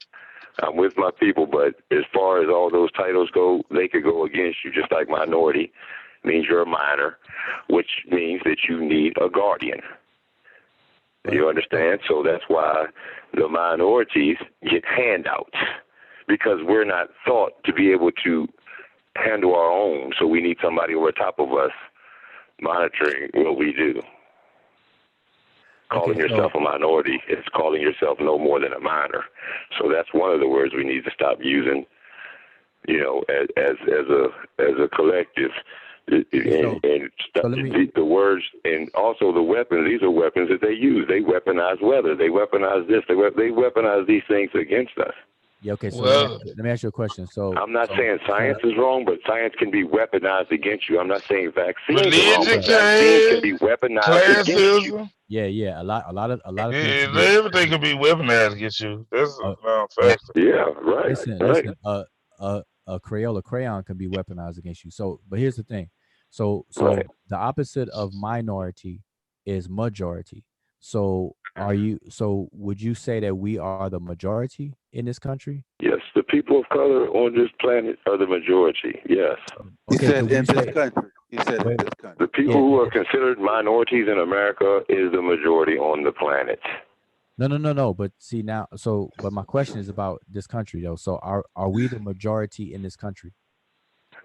I'm with my people. But as far as all those titles go, they could go against you. Just like minority means you're a minor, which means that you need a guardian. You understand? So that's why the minorities get handouts, because we're not thought to be able to handle our own. So we need somebody over top of us monitoring what we do. Calling yourself a minority is calling yourself no more than a minor. So that's one of the words we need to stop using, as a collective. The words and also the weapons. These are weapons that they use. They weaponize weather. They weaponize this. They weaponize these things against us. Yeah. Okay. So let me ask you a question. So I'm not saying science is wrong, but science can be weaponized against you. I'm not saying vaccines are wrong, but vaccines can be weaponized against you. Yeah. A lot of things. Everything can be weaponized against you. That's a fact. Yeah. Right. Listen. A Crayola crayon can be weaponized against you. So, but here's the thing. So right. The opposite of minority is majority. So would you say that we are the majority in this country? Yes, the people of color on this planet are the majority. Yes. He Okay, so said when you in this say country. He said in wait, this country. The people yeah, who are considered minorities in America is the majority on the planet. no. But see now, but my question is about this country though. So are we the majority in this country?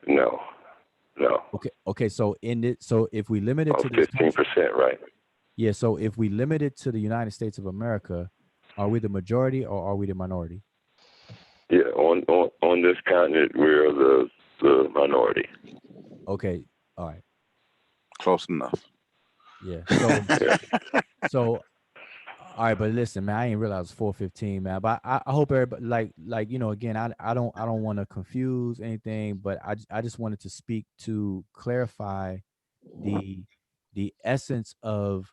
No. Okay. So so if we limit it to About this country, 15%, right? yeah. So if we limit it to the United States of America, are we the majority or are we the minority? Yeah, on this continent, we're the minority. Okay, all right, Close enough. yeah. So Yeah. so all right, but listen, man, I didn't realize it was 4:15, man. But I hope everybody like again, I don't want to confuse anything, but I just wanted to speak to clarify the essence of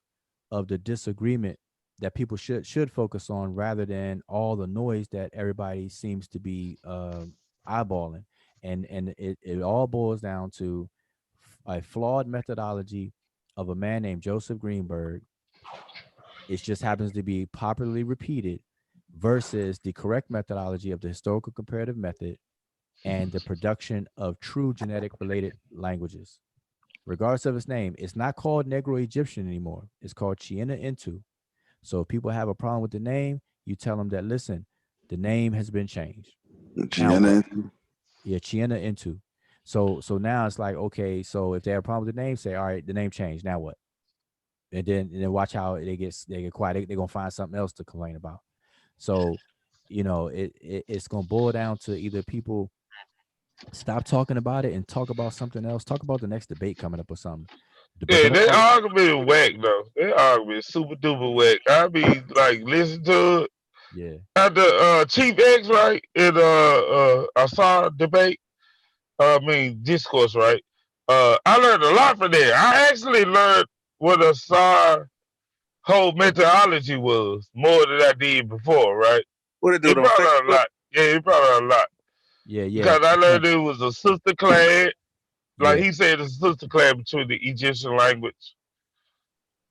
the disagreement that people should focus on rather than all the noise that everybody seems to be eyeballing, and it all boils down to a flawed methodology of a man named Joseph Greenberg. It just happens to be popularly repeated versus the correct methodology of the historical comparative method and the production of true genetic related languages. Regardless of its name, it's not called Negro Egyptian anymore. It's called Chiena Intu. So if people have a problem with the name, you tell them that, listen, the name has been changed. Now what? Yeah, Chiena Intu. So now it's like, okay, so if they have a problem with the name, say, all right, the name changed. Now what? And then watch how they get quiet. They're gonna find something else to complain about. So, it's gonna boil down to either people stop talking about it and talk about something else. Talk about the next debate coming up or something. But Yeah, don't that all, argument is whack though. That argument is super duper whack. I be like listen to it. yeah. At the Chief X, right? In I saw debate. I mean discourse, right? I learned a lot from there. I actually learned what a SAR whole methodology was more than I did before, right? What they do It it on brought out a Facebook? lot. Yeah, it brought out a lot. Yeah. Because I learned it was a sister clad, like Yeah. he said, it's a sister clad between the Egyptian language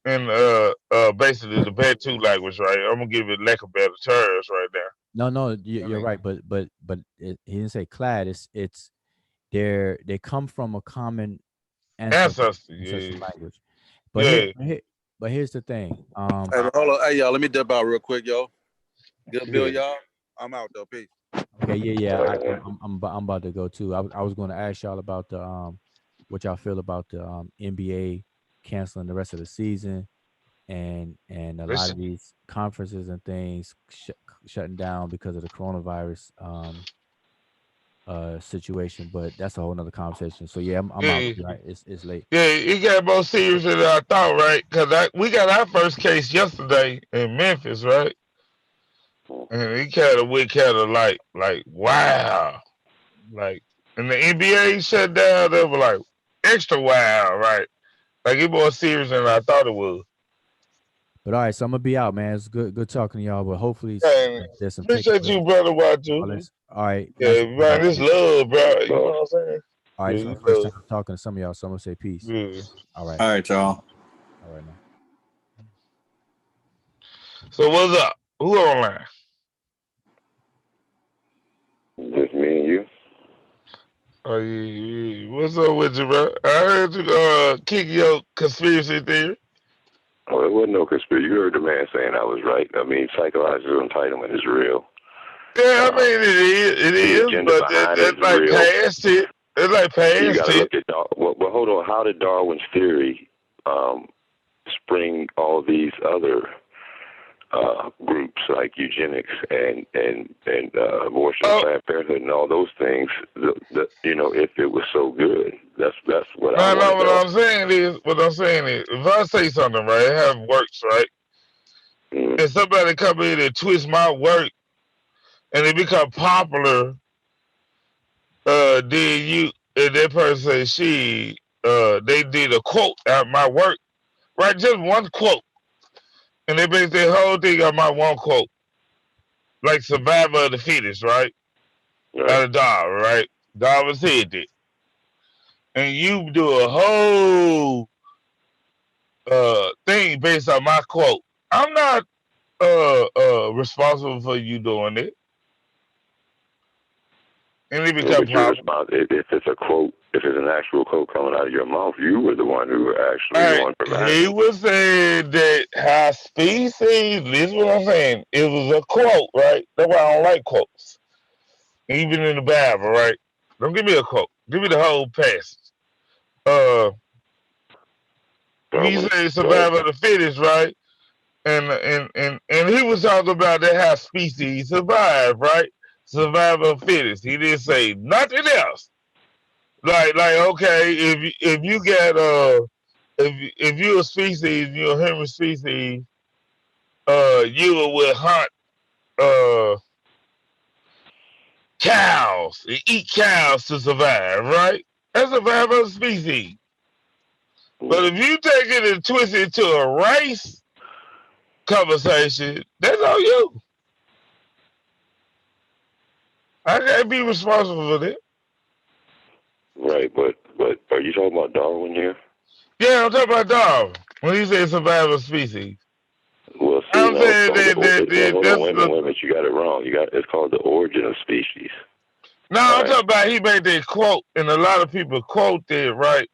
and basically the Bantu language, right? I'm gonna give it lack of better terms right now. No, you're right. But he didn't say clad. It's they come from a common ancestral Ancestor, yeah. language. But Yeah. but here's the thing. Hey, hold on. Hey, y'all, let me dip out real quick, yo. Good bill, Yeah. y'all. I'm out though. Peace. Okay, yeah. I'm about to go too. I was going to ask y'all about the what y'all feel about the NBA canceling the rest of the season and a lot of these conferences and things shutting down because of the coronavirus situation. But that's a whole nother conversation. So yeah, I'm out. Yeah. Right, it's late. Yeah, it got more serious than I thought, right? Because we got our first case yesterday in Memphis, right? And it kind of like wow, like, and the NBA shut down. They were like extra wow, right? Like it more serious than I thought it was. But all right, so I'm gonna be out, man. It's good talking to y'all. But hopefully And there's some appreciate takeaways. you, brother. Watching. All right, nice Yeah, talking to man, y'all. this love, bro. You know what I'm saying? All right, Yeah, this is you my first love. time talking to some of y'all, so I'm gonna say peace. Yeah. All right. All right, y'all. All right now. So what's up? Who online? Just me and you. Oh yeah. What's up with you, bro? I heard you kick your conspiracy theory. Oh, it wasn't no conspiracy. You heard the man saying I was right. I mean, psychological entitlement is real. Yeah, I mean it The is, agenda but behind it that's is like real. past it. It's like You got past to it. look at well, hold on. How did Darwin's theory spring all these other groups like eugenics and abortion, Planned Parenthood, and all those things? If it was so good, that's what I No, want to what know. I'm saying is, if I say something right, it have works, right? And somebody come in and twist my work, and it become popular, then you and that person say they did a quote out my work, right? Just one quote, and they base their whole thing on my one quote, like survival of the fittest, right? Out of Darwin, right? Darwin said that, and you do a whole thing based on my quote. I'm not responsible for you doing it. and it Yeah, become but your popular. response, if it's a quote, if it's an actual quote coming out of your mouth, you were the one who were actually the All right, one providing he it. was saying that how species. This is what I'm saying. It was a quote, right? That's why I don't like quotes, even in the Bible, right? Don't give me a quote. Give me the whole passage. Uh, he Darwin, said right? survival of the fittest, right? And he was talking about that how species survive, right? Survival of the fittest. He didn't say nothing else. Like okay, if you got if you're a species, you're a human species, you will hunt uh cows and eat cows to survive, right? That's survival of the species. But Yeah. if you take it and twist it to a race conversation, that's on you. I can't be responsible for that. Right, but are you talking about Darwin here? Yeah, I'm talking about Darwin. When he said survival species. Well, see, I'm now it's saying called the. Well, hold on, that's wait a minute, the. wait a minute. You got it wrong. It's called the origin of species. No, All I'm right. talking about he made that quote, and a lot of people quote that, right?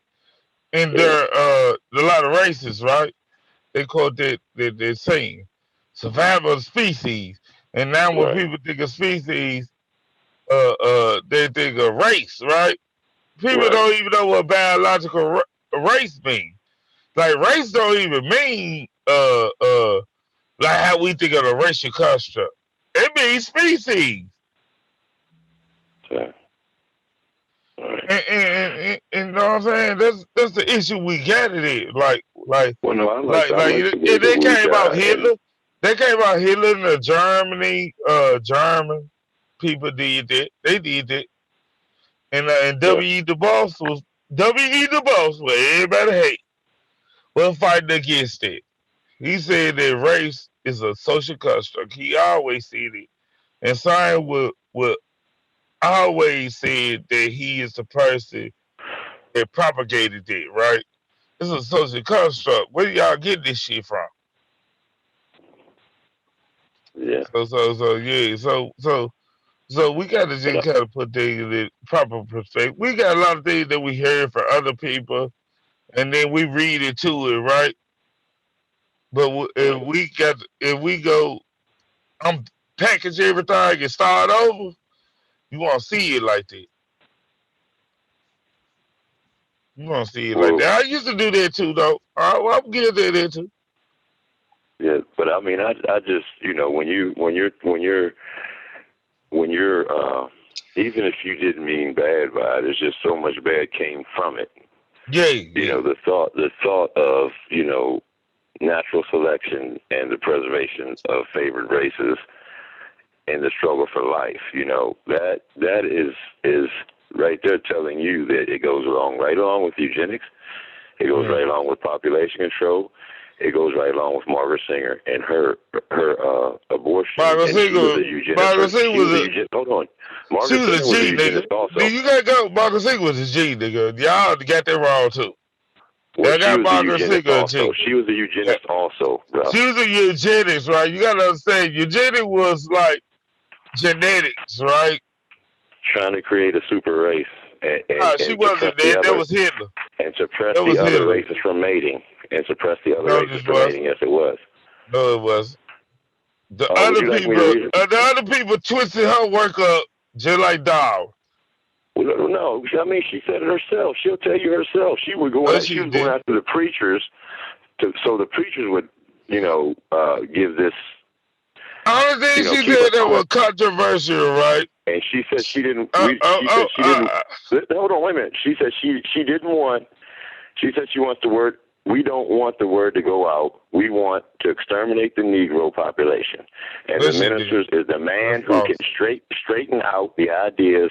And Yeah. they're a lot of races, right? They quote that they're saying survival of species. And now when Right. people think of species, they think of race, right? People Right. don't even know what biological race means. Like race don't even mean like how we think of the racial construct. It means species. Okay. All right. And you know what I'm saying? That's the issue we got it in. Well, no, I like the way And that they we came out got, and Hitler. They came out Hitler in the Germany, German people did that. They did that. And yeah. W.E. Du Bois was W.E. Du Bois, where everybody hate, was fighting against it. He said that race is a social construct. He always said it. And Simon would always said that he is the person that propagated it, right? It's a social construct. Where do y'all get this shit from? Yeah. So we gotta But just kind of put things in the proper perspective. We got a lot of things that we heard from other people, and then we read into it, right? But right. if we go, package everything and start over. You want to see it like that. You want to see it like Well, that. I used to do that too, though. I'm guilty of that too. yeah. But I mean, I just, when you're even if you didn't mean bad by it, there's just so much bad came from it. Yeah. The thought of natural selection and the preservation of favored races and the struggle for life. That is right there telling you that it goes right along with eugenics. It goes right along with population control. It goes right along with Margaret Sanger and her abortion, Margaret and she was Singer, a eugenist. Margaret Singer She was a was eugenist. Hold on, she Margaret was a Sanger was a G nigga. eugenist also. You gotta go. Margaret Singer was a G nigga. Y'all got that wrong too. Well, Y'all she got was a Margaret eugenist Singer a also. G. She was a eugenist also, bro. She was a eugenics, right? You gotta understand, eugenics was like genetics, right? Trying to create a super race She and suppress wasn't the that. That other was Hitler. and suppress That the was other Hitler. races from mating and suppress the other No, races this from was. mating. Yes, it was. No, it was. Would you like me to read it? The other people twisted her work up just like dog. Well, no, I mean she said it herself. She'll tell you herself. She was No, going she did. after the preachers, so the preachers would, give this. Only thing she keep said us that was quiet. controversial, right? And she said she didn't. She said she didn't. Hold on, wait a minute. She said she didn't want. She said she wants the word. We don't want the word to go out. We want to exterminate the Negro population. And the ministers is the man who can straighten out the ideas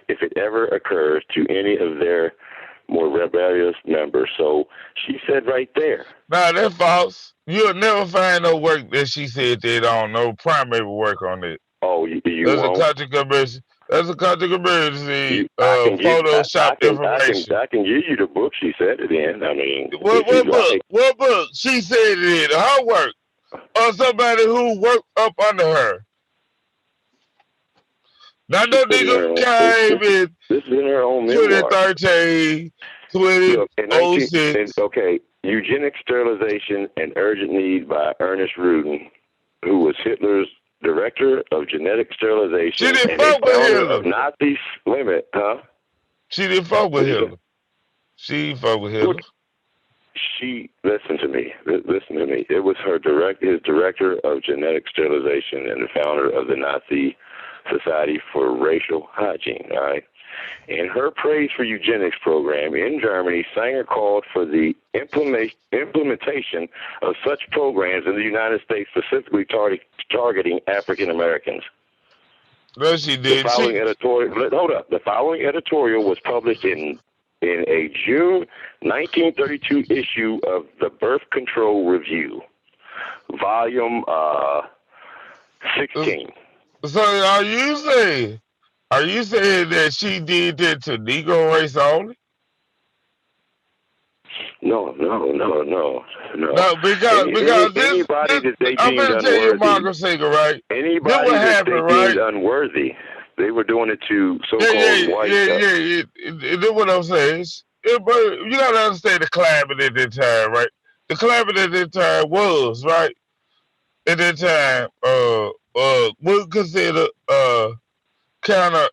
if it ever occurs to any of their more rebellious members. So she said right there. Nah, that's false. You'll never find no work that she said that on, no primary work on it. Oh, you That's won't? a controversy. That's a controversy. I Photoshop information. can give you the book she said it in. I mean, What if you'd book? like. What book? She said it in her work, or somebody who worked up under her. She no put in her nigga own, came in this is in her own memoir. 2013, Look, in 2006. okay, Eugenic Sterilization and Urgent Need by Ernest Rudin, who was Hitler's director of genetic sterilization She didn't and a fuck with founder Hitler. of Nazi. Wait a minute, huh? She didn't fuck with What you Hitler. say? She didn't fuck with Hitler. She listen to me. Listen to me. It was his director of genetic sterilization and the founder of the Nazi Society for Racial Hygiene. All right. In her praise for eugenics program in Germany, Sanger called for the implementation of such programs in the United States, specifically targeting African Americans. No, she did. The following editorial. Hold up. The following editorial was published in a June 1932 issue of the Birth Control Review, volume 16. So are you saying that she did that to Negro race only? No. No, because Anybody that they I'm deemed gonna tell you, unworthy. Margaret Sanger, right? Anybody what that happened, they right? deemed unworthy, they were doing it to so-called white. That's what I'm saying. But you gotta understand the climate at that time, right? The climate at that time was right. At that time, we consider kind of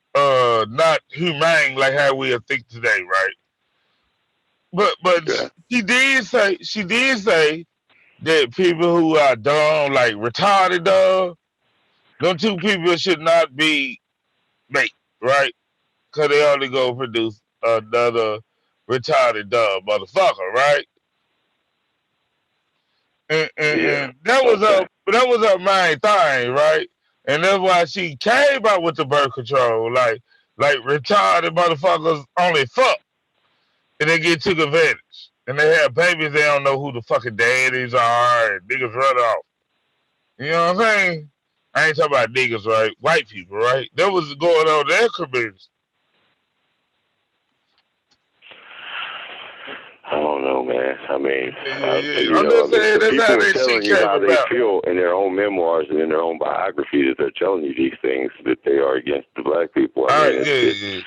not humane like how we think today, right? But she did say that people who are dumb, like retarded dumb, them two people should not be mate, right? Because they only go produce another retarded dumb motherfucker, right? And that was her main thing, right? And that's why she came out with the birth control, like retarded motherfuckers only fuck and they get took advantage. And they have babies, they don't know who the fucking daddies are, and niggas run off. You know what I'm saying? I ain't talking about niggas, right? White people, right? That was going on in their communities. I don't know, man. I mean, I'm just saying that's how that shit you came how they about. feel in their own memoirs and in their own biography that they're telling you these things that they are against the black people. I mean,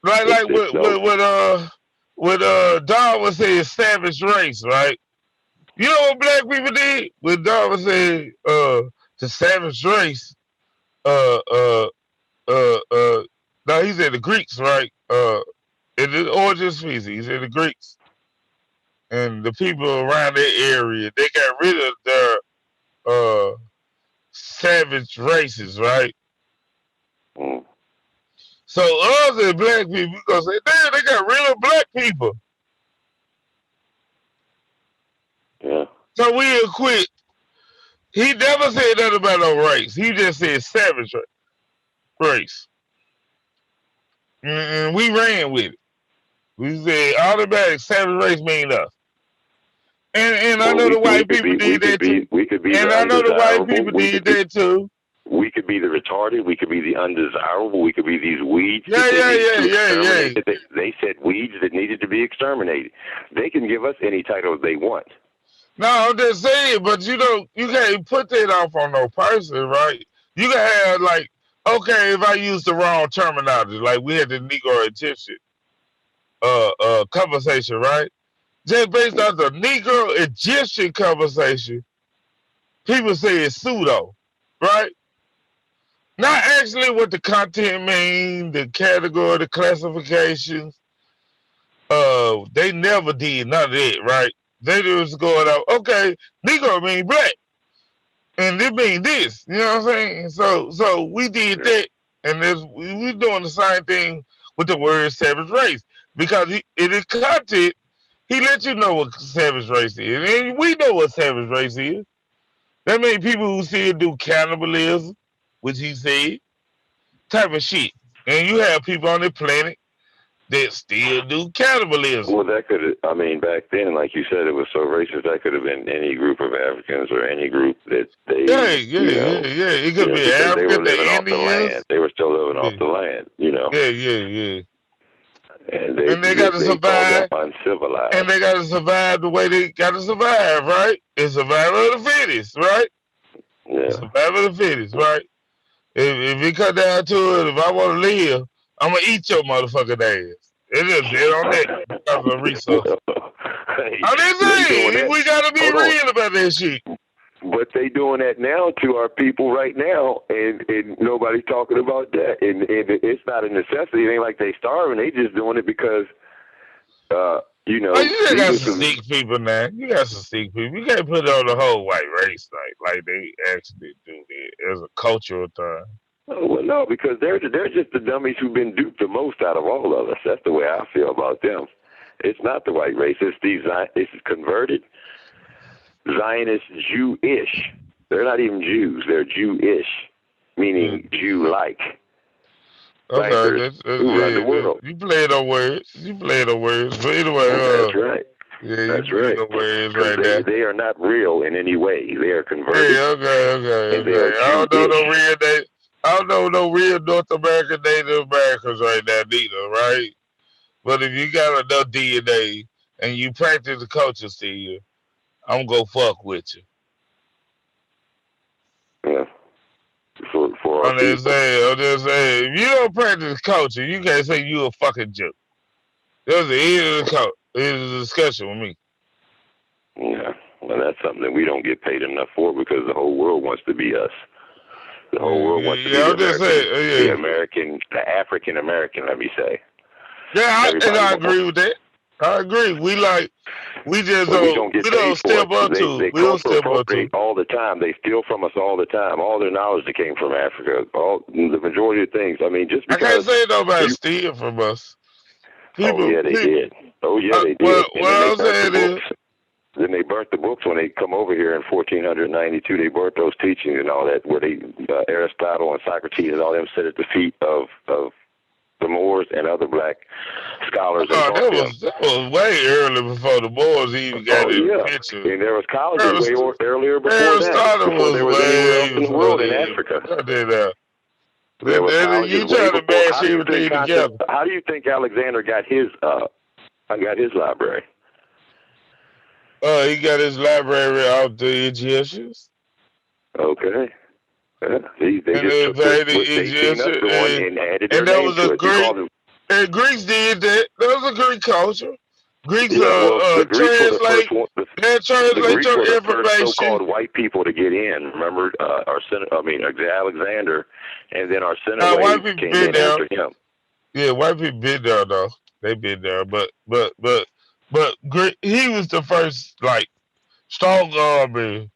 Like what Darwin said, savage race, right? You know what black people did? When Darwin said the savage race, uh uh no, he said the Greeks, right? In the origin species, he said the Greeks and the people around their area, they got rid of their savage races, right? So us as black people, gonna say, damn, they got rid of black people. Yeah. So we quit. He never said nothing about no race. He just said savage race. And we ran with it. We said automatic savage race mean us. And I know the white people did that too. We could be and the I know the white undesirable. people did that too. We could be the retarded. We could be the undesirable. We could be these weeds Yeah. They said weeds that needed to be exterminated. They can give us any title they want. No, I'm just saying, but you can't put that off on no person, right? You can have like, okay, if I use the wrong terminology, like we had the Negro Egyptian conversation, right? Just based on the Negro Egyptian conversation, people say it's pseudo, right? Not actually what the content mean, the category, the classifications. They never did none of that, right? They just going out, okay, Negro mean black. And it mean this, you know what I'm saying? So we did that, and we doing the same thing with the word savage race. Because in his content, he let you know what savage race is. And we know what savage race is. That means people who still do cannibalism, which he said, type of shit. And you have people on the planet that still do cannibalism. Well, that could, I mean, back then, like you said, it was so racist, that could have been any group of Africans or any group that they, Yeah. It could be because they were African, living the off the Indians. land. They were still living off the land, Yeah. And they got to survive. Uncivilized. And they got to survive the way they got to survive, right? It's survival of the fittest, right? Yeah. Survival of the fittest, right? If it come down to it, if I want to live, I'm gonna eat your motherfucking ass. It is dead on that because of resources. Hey, I'm just they doing saying, that. we gotta be Hold on. real about that shit. But they doing that now to our people right now, and nobody's talking about that. And it's not a necessity. It ain't like they starving. They just doing it because, you know, Oh, you just got needless some to, sick people now. You got some sick people. You can't put it on the whole white race like they actually do it as a cultural thing. well, no, because they're just the dummies who've been duped the most out of all of us. That's the way I feel about them. It's not the white race. It's these. It's converted Zionist Jewish. They're not even Jews. They're Jewish, meaning Jew-like. Okay, Who run the world. you play it on words. You play it on words. But anyway, That's right. yeah, That's you play right. it on words Because right there. they are not real in any way. They are converted. Hey, okay. And they are I don't know no Jewish. real I don't know no real North American Native Americans right now neither, right? But if you got enough DNA and you practice the culture still, I'm gonna fuck with you. Yeah. For our I'm just people. saying, if you don't practice culture, you can't say you a fucking Jew. There's the end of the discussion with me. Yeah. Well, that's something that we don't get paid enough for because the whole world wants to be us. The whole world wants to be the American, the African American, let me say. Yeah, I agree with that. I agree. We just don't get paid step for up it. to They it. We don't cultural step up to appropriate it. all the time. They steal from us all the time. All their knowledge that came from Africa. The majority of things. I mean, just because I can't say nobody steal from us. People, oh yeah, they did. Oh yeah, they did. And then they burnt the books. Then they burnt the books when they come over here in 1492. They burnt those teachings and all that, where they Aristotle and Socrates and all them sit at the feet of the Moors and other black scholars and taught them. That was way early before the Moors even got in the picture. And there was colleges way earlier before that, before there was anywhere else in the world in Africa. There were colleges way before. How do you think Alexander got his library? He got his library out the Egyptians. Okay. Yeah, they just took what they seen us doing and added their name to it. And Greeks did that. That was a Greek culture. Greeks the Greeks were the first translate. one. They translate The Greeks were your the first information. so-called white people to get in. Remember, Alexander, and then our white people came in after him. Yeah, white people been there though. They been there, but he was the first strong army.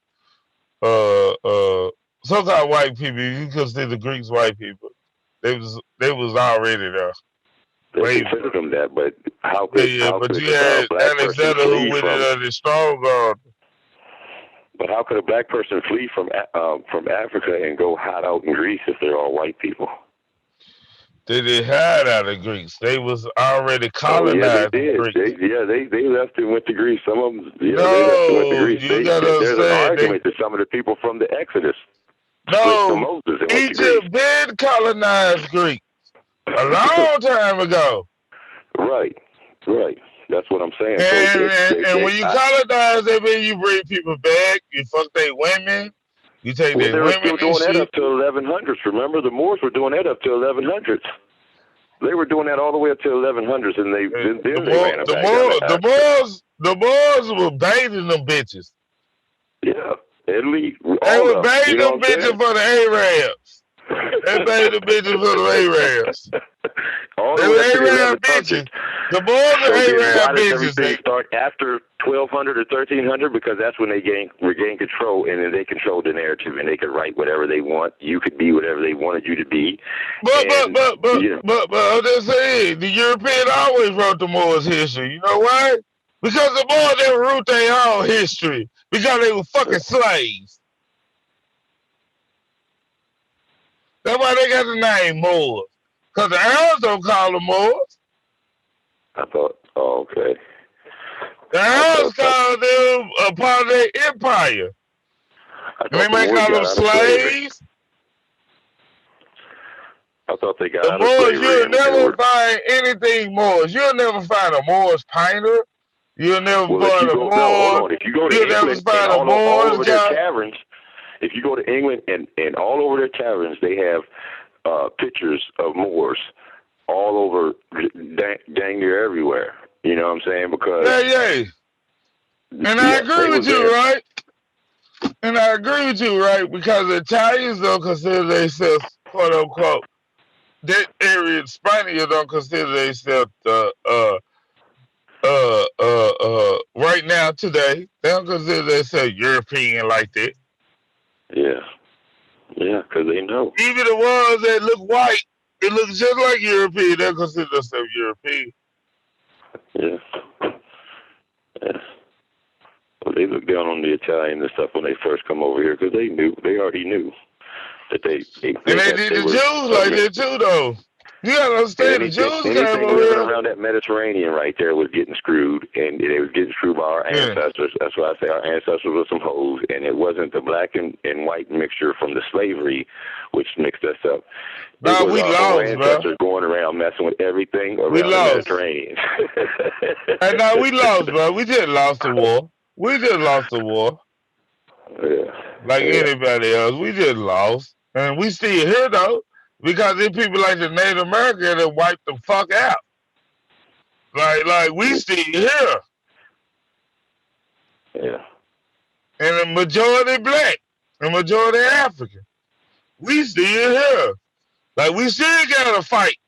So-called white people. You consider the Greeks white people. They was already there. They considered them that, but how could you had Alexander who went in the strong army. But how could a black person flee from Africa and go hide out in Greece if they're all white people? They didn't hide out of Greece. They was already colonized. Oh, yeah, they did. They left and went to Greece. Some of them, they left and went to Greece. There's an argument that some of the people from the Exodus split from Moses and went to Greece. Egypt been colonized Greece a long time ago. Right. That's what I'm saying. And when you colonize, that means you bring people back. You fuck their women. You take their women. They were still doing that up to 1100s. Remember, the Moors were doing that up to 1100s. They were doing that all the way up to 1100s, and they ran it back. The Moors were bathing them bitches. Yeah, Italy. They were bathing them bitches for the Arabs. They made the bitches for the Arabs. They were Arab bitches. The Moors are Arab bitches. Why does everything start after 1200 or 1300? Because that's when they regained control, and then they controlled the narrative, and they could write whatever they want. You could be whatever they wanted you to be. But I'm just saying, the European always wrote the Moors' history. You know why? Because the Moors never wrote their own history. Because they were fucking slaves. That's why they got the name Moors. Because the Arabs don't call them Moors. I thought, okay. The Arabs call them a part of their empire. They might call them slaves. I thought they got the out of slavery. You'll never find anything Moors. You'll never find a Moors painter. You'll never find a Moors. If you go to England and all over their caverns, If you go to England and all over their taverns, they have pictures of Moors all over, dang near everywhere. You know what I'm saying? Because yeah. And I agree with you, right? And I agree with you, right? Because the Italians don't consider themselves, quote unquote, that area in Spaniards don't consider themselves right now today. They don't consider themselves European like that. Yeah, because they know. Even the ones that look white, it looks just like European. They consider themselves European. Yeah. Well, they look down on the Italian and stuff when they first come over here because they already knew that they and they did the Jews like that too, though. You gotta understand, the Jews came over living here around that Mediterranean right there was getting screwed, and they was getting screwed by our ancestors. That's why I say our ancestors were some hoes, and it wasn't the black and white mixture from the slavery which mixed us up. Nah, we lost, ancestors going around messing with everything around the Mediterranean. And now we lost, bro. We just lost the war. Yeah. Like anybody else, we just lost, and we still here though, because then people like the Native American that wiped the fuck out. Like we still here. Yeah. And the majority black, the majority African. We still here. Like we still gotta fight.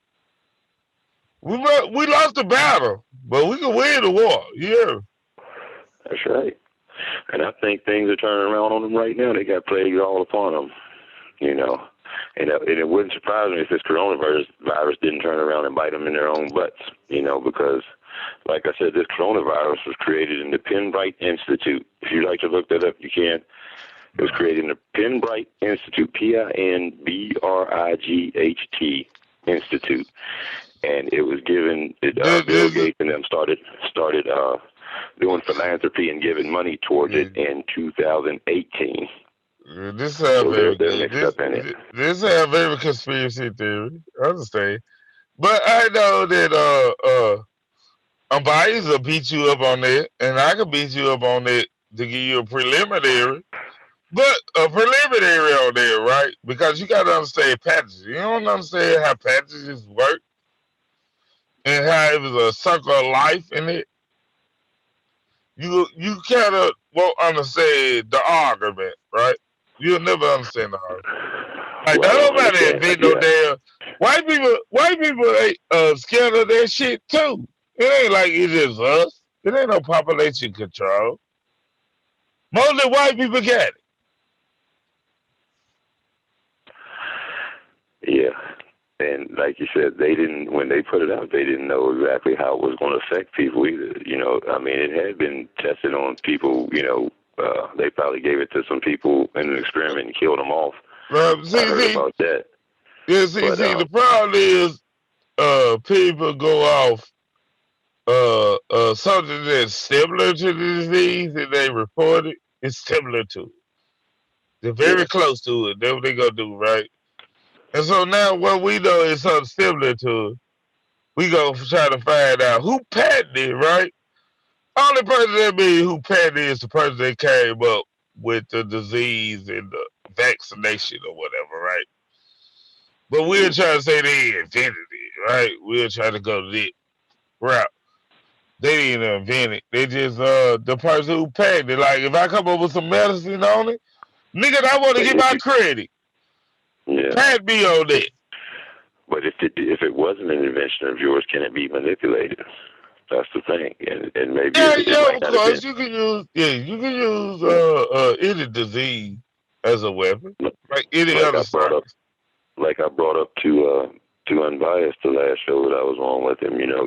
We lost the battle, but we can win the war. Yeah. That's right. And I think things are turning around on them right now. They got plagues all upon them, you know. And it wouldn't surprise me if this coronavirus didn't turn around and bite them in their own butts, you know, because, like I said, this coronavirus was created in the Penbright Institute. If you'd like to look that up, you can. It was created in the Penbright Institute, Pinbright Institute. And it was given, Bill Gates and them started doing philanthropy and giving money towards it in 2018. This sounds very good. This sounds very conspiracy theory. I understand. But I know that Bias will beat you up on that, and I can beat you up on that to give you a preliminary. But a preliminary on there, right? Because you got to understand patches. You don't understand how patches work and how it was a circle of life in it. You kind of won't understand the argument, right? You'll never understand the argument. Like nobody invent no damn white people ain't scared of that shit too. It ain't like it's just us. It ain't no population control. Mostly white people got it. Yeah. And like you said, when they put it out, they didn't know exactly how it was going to affect people either. You know, I mean, it had been tested on people, you know, they probably gave it to some people in an experiment and killed them off. I heard about that. Yeah, the problem is people go off something that's similar to the disease and they report it. It's similar to it. They're very close to it. That's what they gonna do, right? And so now what we know is something similar to it. We gonna try to find out who patented it, right? Only person that means who patented it is the person that came up with the disease and the vaccination or whatever, right? But we're trying to say they invented it, right? We're trying to go to that route. They didn't invent it. They just the person who patented it. Like if I come up with some medicine on it, nigga, I want to get my credit. Yeah. Patent me on that. But if it wasn't an invention of yours, can it be manipulated? That's the thing, and maybe of course you can use any disease as a weapon, like any other science. Like I brought up to Unbiased the last show that I was on with him. You know,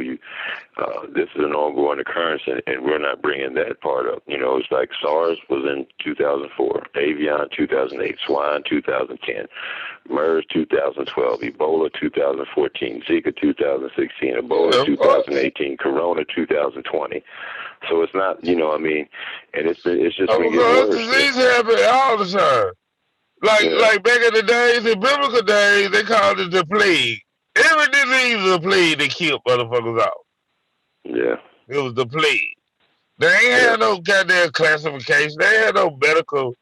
this is an ongoing occurrence, and we're not bringing that part up. You know, it's like SARS was in 2004, Avian 2008, swine 2010, MERS 2012, Ebola 2014, Zika 2016, Ebola 2018, Corona 2020. So it's not, you know, what I mean, and it's just been getting worse. Disease happen all the time. Like back in the days, in biblical days, they called it the plague. Every disease was a plague that killed motherfuckers out. Yeah. It was the plague. They ain't had no goddamn classification. They ain't had no medical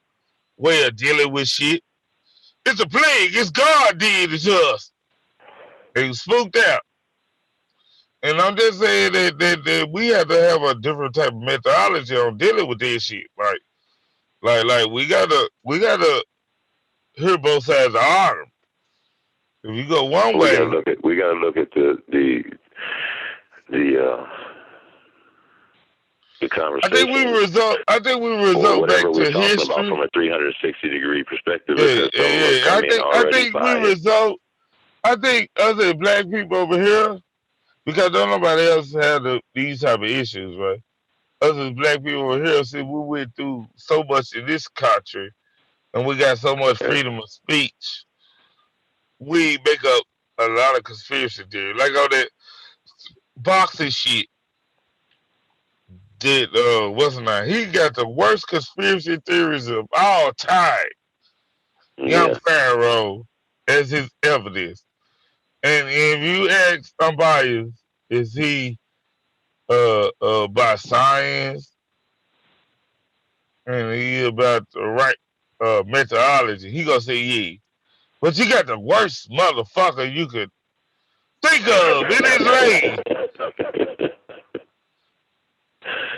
way of dealing with shit. It's a plague. It's God did it to us. They was spooked out. And I'm just saying that we have to have a different type of methodology on dealing with this shit. Like we gotta hear both sides of the argument. If you go one We way, gotta look at the conversation. I think we or result whatever back we're to talking about history. from a 360-degree perspective, Yeah, because some of us yeah. come in I already think we biased. result. I think other black people over here, because don't nobody else have these type of issues, right? Other black people over here, see, we went through so much in this country, and we got so much freedom of speech. We make up a lot of conspiracy theory, like all that boxing shit. Did what's his name? He got the worst conspiracy theories of all time. Young Pharaoh as his evidence. And if you ask somebody, is he by science and he about the right methodology, he gonna say yeah. But you got the worst motherfucker you could think of in his lane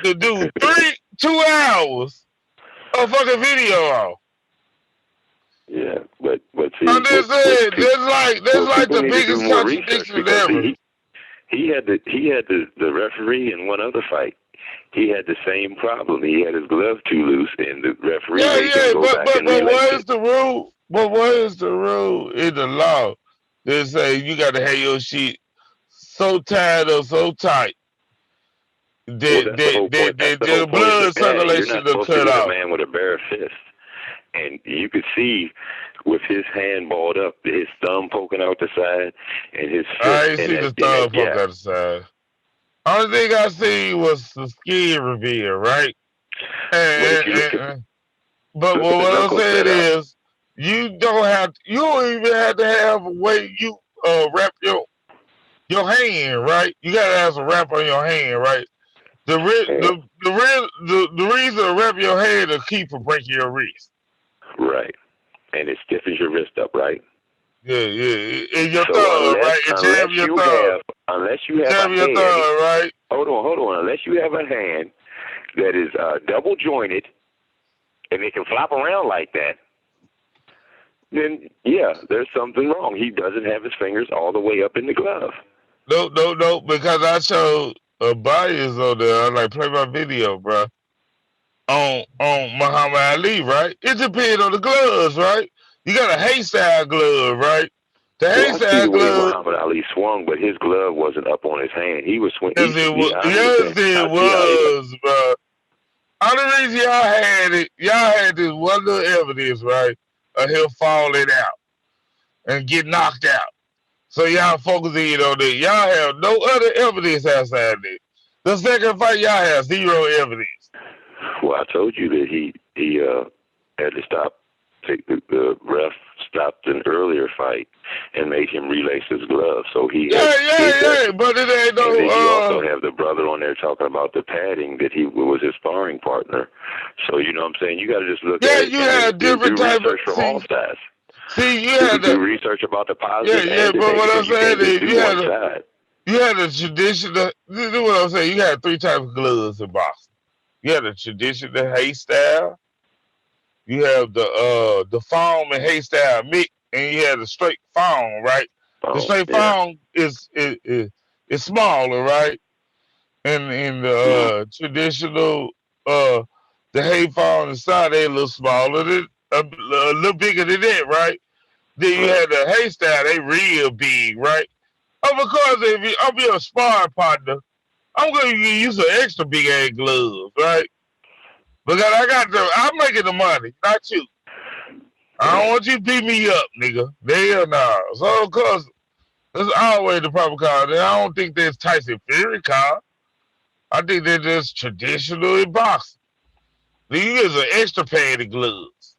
to do 2 hours of fucking video on. Yeah, but see, I'm just saying, that's like people the need to do biggest more research, contradiction because ever. he had the referee in one other fight. He had the same problem. He had his glove too loose, and the referee made him go back and But relax what it. is the rule? But what is the rule in the law that say you got to have your shit so tied or so tight Well, that's the whole point. That's the whole the point of the blood padding. You're circulation not to supposed to cut hit a off? man with a bare fist. And you could see with his hand balled up, his thumb poking out the side, and his I fist ain't see the in thumb that poke gap. out the side. Only thing I see was the skin reveal, right? But if you look at But the what I'm knuckle saying setup, is, you don't even have to have a way you wrap your hand, right? You gotta have some wrap on your hand, right? The reason to wrap your hand to keep from breaking your wrist. right, and it stiffens your wrist up, right? Yeah, and your So thumb, right? And jab your thumb. unless you have a Jab your hand, thumb, right? hold on, unless you have a hand that is double jointed and it can flop around like that, then yeah, there's something wrong. He doesn't have his fingers all the way up in the glove. No, because I showed a bias on there. I like play my video, bro. On Muhammad Ali, right? It depends on the gloves, right? You got a haystyle glove, right? The Well, I see haystyle the way glove. Muhammad Ali swung, but his glove wasn't up on his hand. He was swinging. Yes, it was, bro. Only reason y'all had this one little evidence, right, of him falling out and get knocked out. So y'all focus in on that. Y'all have no other evidence outside that. The second fight, y'all have zero evidence. Well, I told you that he had to stop. The ref stopped an earlier fight and made him relace his glove. So he But it ain't no. And then you also have the brother on there talking about the padding that he was his sparring partner. So you know what I'm saying? You got to just look at it. You had different do type research of from all sides. See, you had do research about the positive and the but what I'm negative. You saying can't just is do one side. you had a traditional. This is what I'm saying. You had three types of gloves in boxing. You had a traditional haystyle. You have the foam and haystyle mix, and you have the straight foam, right? The straight foam is smaller, right? And in the traditional the hay foam inside they a little smaller, a little bigger than that, right? Then you had the haystyle, they real big, right? Of course, if I'm your sparring partner, I'm gonna give you some extra big ass gloves, right? Because I'm making the money, not you. I don't want you to beat me up, nigga. Hell no. So of course, that's always the proper call. And I don't think there's TysonFury's call. I think they're just traditional in boxing. These are extra padded gloves.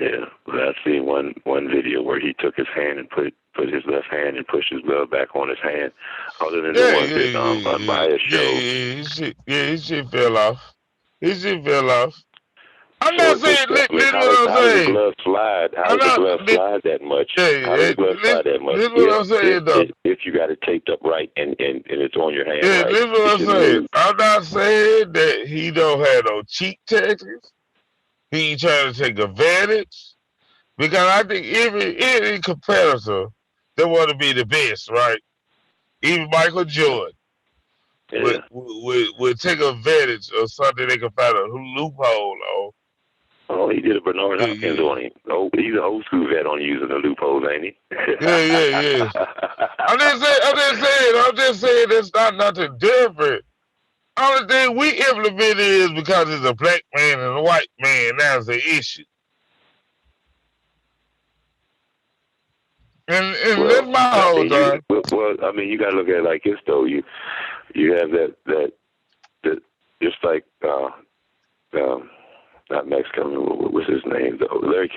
Yeah, but I seen one video where he took his hand and put his left hand and pushed his glove back on his hand. Other than the ones that Unbiased showed. His shit fell off. His shit fell off. I'm So not it was saying. definitely Listen what I'm how does the saying. glove slide? How I'm does the not. glove slide that much? How does Yeah, the glove slide that much? listen what I'm saying though. If you got it taped up right and it's on your hand Yeah, right, listen what it I'm shouldn't saying. move. I'm not saying that he don't have no cheat tactics. He ain't trying to take advantage. Because I think any competitor that want to be the best, right? Even Michael Jordan Yeah. would take advantage of something they can find a loophole on. Oh, he did a Bernard Yeah, Hopkins yeah, on him. Oh, he's an old school vet on using the loopholes, ain't he? yeah. I'm just saying it's not nothing different. Only thing we implemented is because it's a black man and a white man. That's the issue. And that's Well, my I whole mean, thing. I mean, you got to look at it like this though. You have that just like not Mexican. What was his name? Though? Larry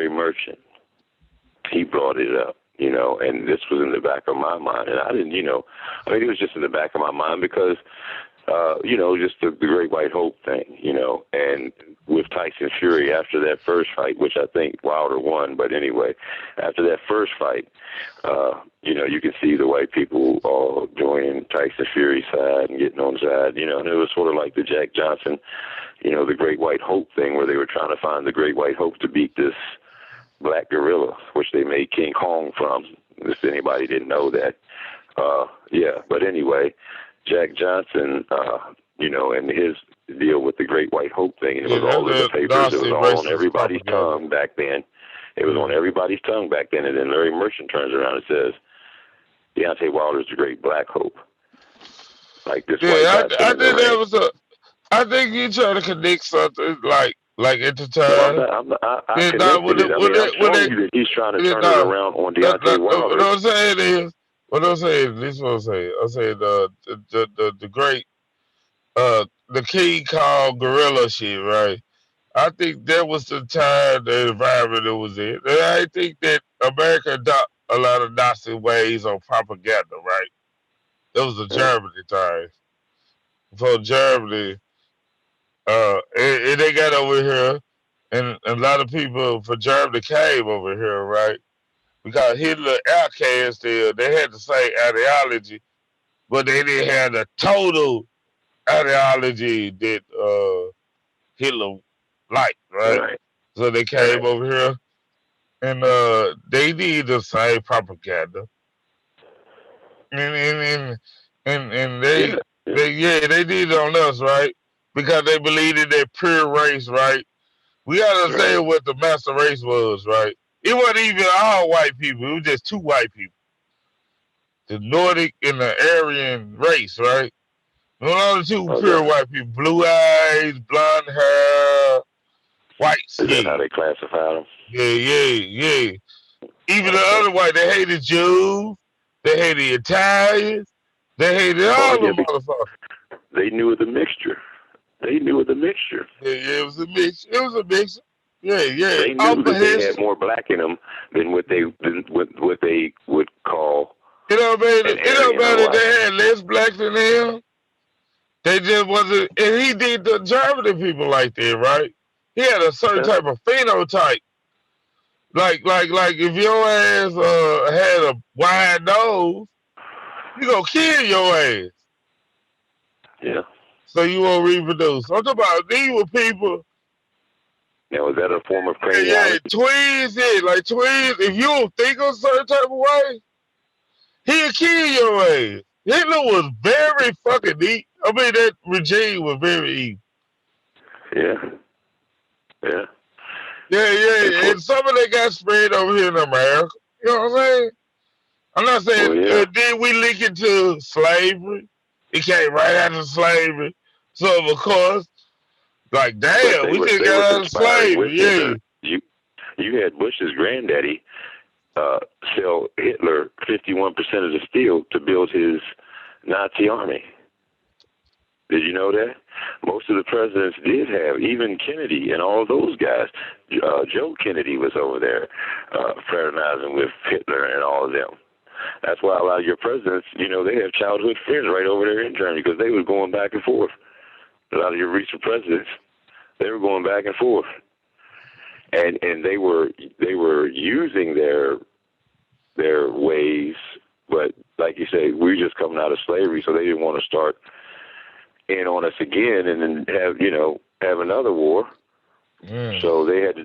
Merchant. He brought it up, and this was in the back of my mind, and I didn't, I mean, it was just in the back of my mind because, just the Great White Hope thing, and with Tyson Fury after that first fight, which I think Wilder won, but anyway, after that first fight, you can see the white people all joining Tyson Fury's side and getting on side, and it was sort of like the Jack Johnson, the Great White Hope thing where they were trying to find the Great White Hope to beat this black gorilla, which they made King Kong from, if anybody didn't know that. But anyway, Jack Johnson, and his deal with the Great White Hope thing, and it Yeah, was all in the that's papers, it Nazi was all on racist everybody's propaganda. tongue back then. It was on everybody's tongue back then, and then Larry Merchant turns around and says, Deontay Wilder's the Great Black Hope. Like this white Yeah, guy put I in the think that ring. was a. I think you trying to connect something like at the No, time. I Yeah, nah, connected it. I mean, I'm showing you that he's trying to turn it nah, around on Deontay what Wilder. I'm saying is, this is what I'm saying. I'm saying the great the King Kong gorilla shit, right? I think that was the time, the environment it was in. And I think that America adopted a lot of Nazi ways on propaganda, right? It was the Germany time. Before Germany, and they got over here, and a lot of people for Germany came over here, right? Because Hitler outcast them, they had the same ideology, but they didn't have the total ideology that Hitler liked, right? Right. So they came over here, and they did the same propaganda, and they did it on us, right? Because they believed in their pure race, right? We gotta understand what the master race was, right? It wasn't even all white people. It was just two white people, the Nordic and the Aryan race, right? Those are the two pure white people, blue eyes, blonde hair, white skin. Is that how they classify them? Yeah. Even the other white, they hated Jews, they hated Italians, they hated all the motherfuckers. They knew the mixture. Yeah, it was a mix. It was a mix. Yeah. They knew that they had more black in them than what they would call. It don't matter if they had less black than him. They just wasn't, and he did the German people like that, right? He had a certain type of phenotype. Like if your ass had a wide nose, you gonna kill your ass. Yeah. So you won't reproduce. I'm talking about these were people. Now, is that a form of craniality? Yeah, twins. Yeah, like twins. If you don't think a certain type of way, he'll kill your ass. Hitler was very fucking neat. I mean, that regime was very evil. Yeah. And some of that got spread over here in America. You know what I'm saying? I'm not saying, did we link it to slavery? It came right after slavery. So, of course, like, damn, we just got out of slavery. Yeah. You had Bush's granddaddy sell Hitler 51% of the steel to build his Nazi army. Did you know that? Most of the presidents did have, even Kennedy and all those guys. Joe Kennedy was over there fraternizing with Hitler and all of them. That's why a lot of your presidents, they have childhood friends right over there in Germany because they was going back and forth. A lot of your recent presidents, They were going back and forth, and they were using their ways, but like you say, we were just coming out of slavery, so they didn't want to start in on us again, and then have another war. So they had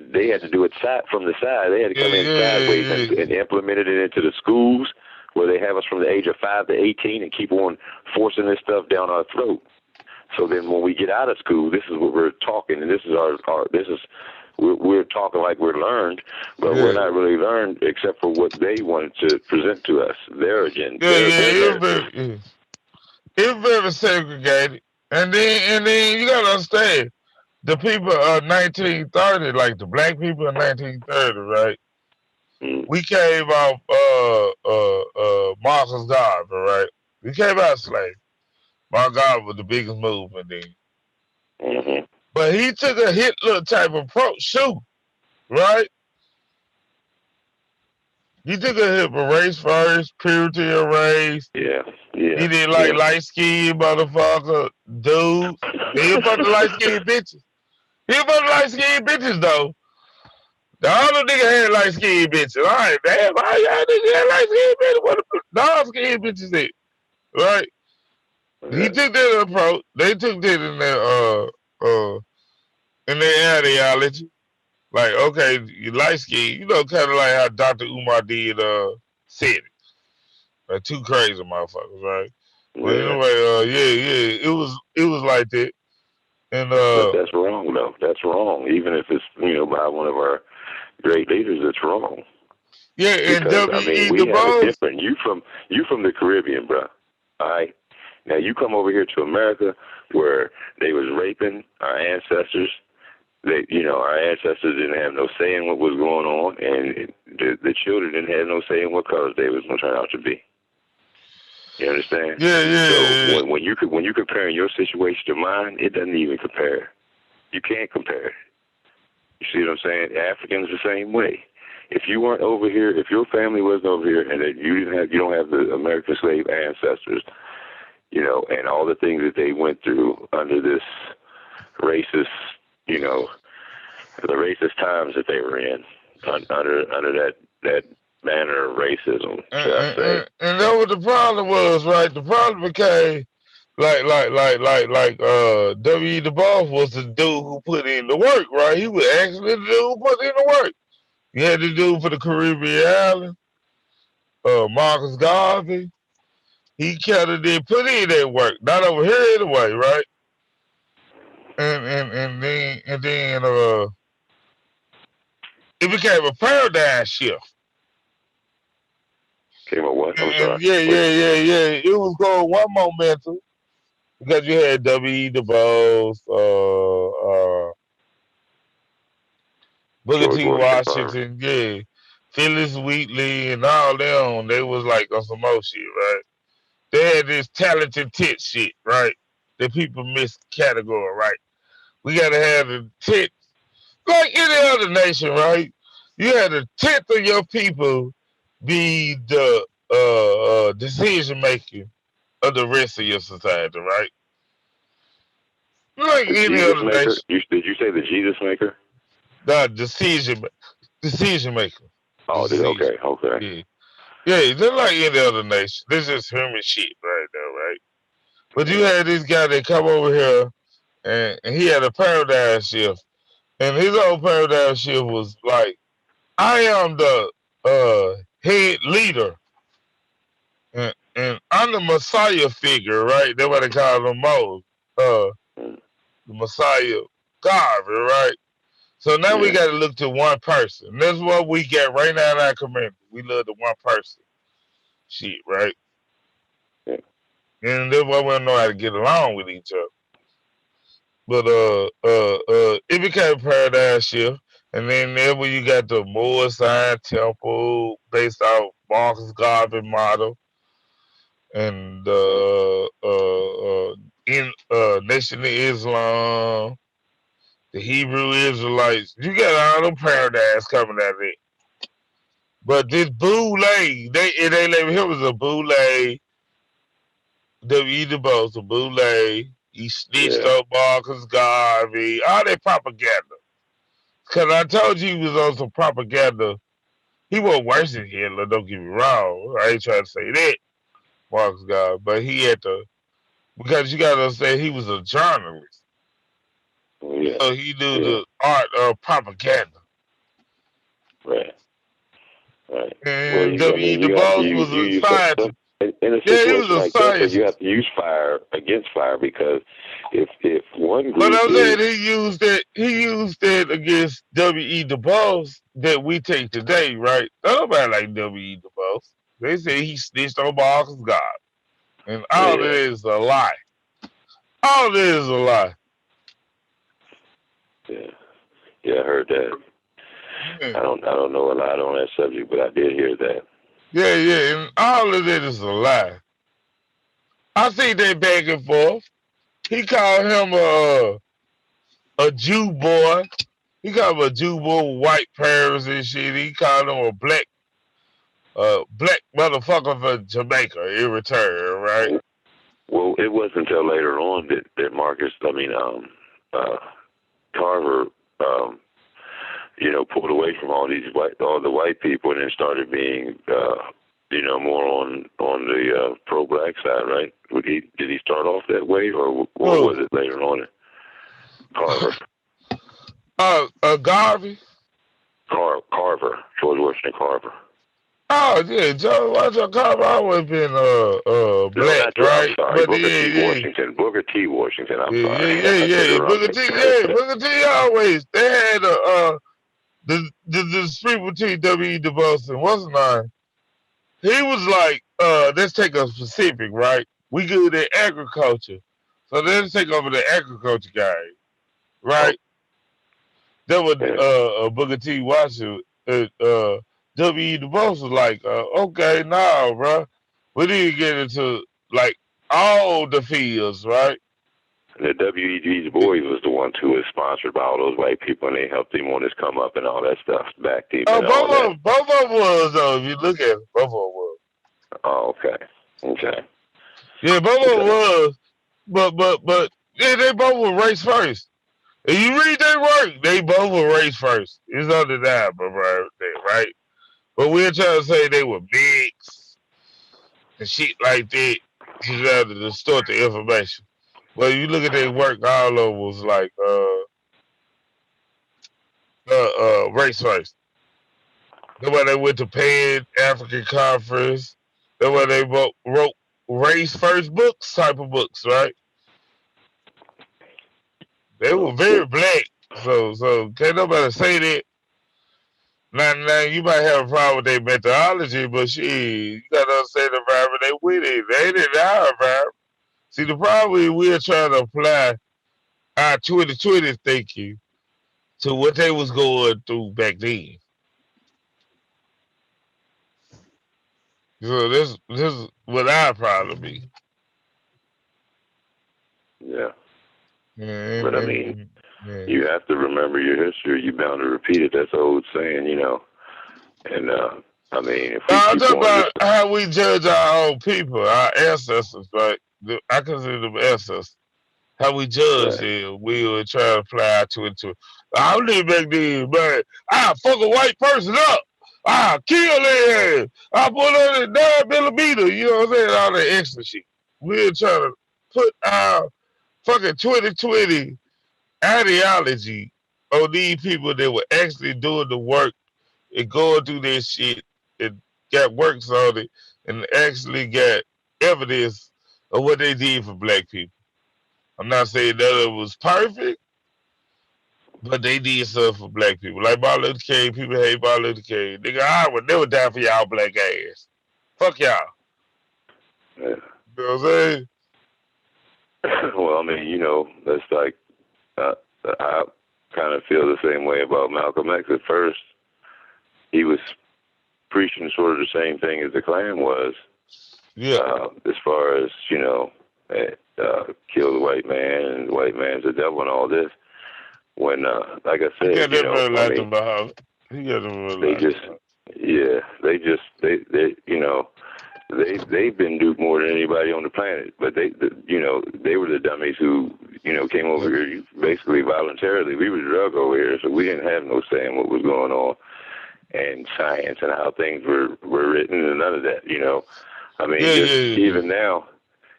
to do it from the side. They had to come in sideways and implemented it into the schools where they have us from the age of 5 to 18 and keep on forcing this stuff down our throat. So then when we get out of school, this is what we're talking, and this is we're talking like we're learned, but we're not really learned except for what they wanted to present to us, their agenda. It's very segregated, and then you gotta understand. The people of 1930, like the black people of 1930, right? We came off Marcus Garvey, right? We came out of slavery. Marcus Garvey was the biggest movement then. But he took a Hitler type approach too, right? He took a hit for race first, purity of race. Yeah. He didn't like light-skinned motherfucker dudes. He didn't fuck the light-skinned bitches. He didn't fuck the light-skinned bitches though. The other nigga had light skinned bitches. All right, damn, how y'all niggas had light skinned bitches? What the dark skinned bitches is? Right? He took that approach. They took that in their ideology. Like, okay, you light skinned, kind of like how Dr. Umar did said it. Like two crazy motherfuckers, right? Well, anyway, it was like that. And but that's wrong though. That's wrong. Even if it's by one of our great leaders, it's wrong. Yeah, and because, we have it different. You from the Caribbean, bro. All right. Now you come over here to America where they was raping our ancestors. Our ancestors didn't have no say in what was going on, and the children didn't have no say in what colors they was going to turn out to be. You understand? Yeah. So when you comparing your situation to mine, it doesn't even compare. You can't compare. You see what I'm saying? Africans the same way. If you weren't over here, if your family wasn't over here, and that you don't have the American slave ancestors, and all the things that they went through under this racist, the racist times that they were in, under that banner of racism, shall I say? And that what the problem was, right? The problem became like W. Du Bois was the dude who put in the work, right? He was actually the dude who put in the work. You had the dude for the Caribbean island, Marcus Garvey. He kind of did put in that work, not over here anyway, right? And then it became a paradigm shift. Came a what? I'm sorry. Yeah. It was going one momentum because you had W. Du Bois, Booker T. Washington, Phyllis Wheatley, and all them. They was like on some more shit, right? They had this talented tit shit, right? That people miscategorize, right? We gotta have the tit, like any other nation, right? You had the tenth of your people be the decision making of the rest of your society, right? Like the any Jesus other maker? nation. Did you say the Jesus maker? The decision maker. Oh, okay. Yeah, they're like any other nation. This is human shit right now, right? But you had this guy that come over here and he had a paradigm shift. And his old paradigm shift was like, I am the head leader. And I'm the Messiah figure, right? That's what they call him Moses. The Messiah God, right? So now we got to look to one person. That's what we get right now in our community. We love the one person shit, right? And that's why we don't know how to get along with each other. But it became a paradigm shift. And then there where you got the Moorish Zion Temple based off Marcus Garvey model. And Nation of Islam, the Hebrew Israelites. You got all them paradigms coming out of it. But this Boule, they label him as a Boule, W. Du Bois, a Boule, He snitched on Marcus Garvey, all that propaganda. Because I told you he was on some propaganda. He wasn't worse than Hitler, don't get me wrong. I ain't trying to say that, Marcus Garvey. But he had to, because you got to say he was a journalist. Yeah. So he knew the art of propaganda. Right. Right. Well, And I W.E. mean, Du you have to Bois use was a some, scientist. in a Yeah, he was situation a like that, you have scientist. to use fire against fire, because if one But group I'm is saying he used it against W.E. Du Bois that we take today, right? Nobody like W.E. Du Bois. They say he snitched on Marcus Garvey. And all of it is a lie. All of it is a lie. Yeah, I heard that. Yeah. I don't know a lot on that subject, but I did hear that. Yeah, and all of it is a lie. I see that back and forth. He called him a Jew boy. He called him a Jew boy with white parents and shit. He called him a black motherfucker from Jamaica in return, right? Well, it wasn't until later on that Carver, pulled away from all the white people, and then started being, more on the pro-black side, right? Did he start off that way, or was it later on? Carver. Garvey? Carver. George Washington Carver. Oh yeah, George Washington Carver always been No, black, not George. I'm right? sorry, But Booker T. yeah. Washington. Booker T. Washington. I'm sorry. Yeah. Booker T always. They had the dispute between W.E. Du Bois and what's his name? He was like, let's take a specific, right? We good at agriculture. So let's take over the agriculture guy, right? That was Booker T. Washington. W.E. Du Bois was like, okay, nah, bro. We need to get into like all the fields, right? The W.E.G. Du Bois was the one who was sponsored by all those white people, and they helped him on his come up and all that stuff, backed him and all that. Both of them was, though, if you look at it, both of them was. Oh, okay. Yeah, both of them was, but yeah, they both were race first. If you read their work, they both were race first. It's undeniable, right? But we're trying to say they were mixed and shit like that to try to distort the information. But you look at their work, all of them was like race first. That's why they went to Pan African Conference. That's why they wrote race first books, type of books, right? They were very black. So can't nobody say that. Now you might have a problem with their methodology, but shit, you gotta understand the environment they with it. They ain't in our environment. See, the problem is we're trying to apply our 2020 thinking to what they was going through back then. So this is what our problem is. Yeah. But I mean, Yeah. you have to remember your history. You're bound to repeat it. That's the old saying, And I mean, if we I'm keep talking going about how we judge our own people, our ancestors, right? I consider them ancestors. How we judge them, we will try to apply to it. I live back then, man. I fuck a white person up. I kill their ass. I put on a 9mm. You know what I'm saying? All that extra shit. We're trying to put our fucking 2020 ideology on these people that were actually doing the work and going through this shit and got works on it and actually got evidence of what they did for black people. I'm not saying that it was perfect, but they did stuff for black people. Like Martin Luther King, people hate Martin Luther King. Nigga, I would never die for y'all black ass. Fuck y'all. Yeah. You know what I'm saying? Well, I mean, that's like, I kind of feel the same way about Malcolm X. At first, he was preaching sort of the same thing as the Klan was. Yeah. As far as, kill the white man and the white man's the devil and all this. When, like I said, He got them real I light mean, about. He got them real they light. just, yeah, they they've been duped more than anybody on the planet. But they were the dummies who came over here basically voluntarily. We were drugged over here, so we didn't have no say in what was going on and science and how things were written and none of that. I mean, even now,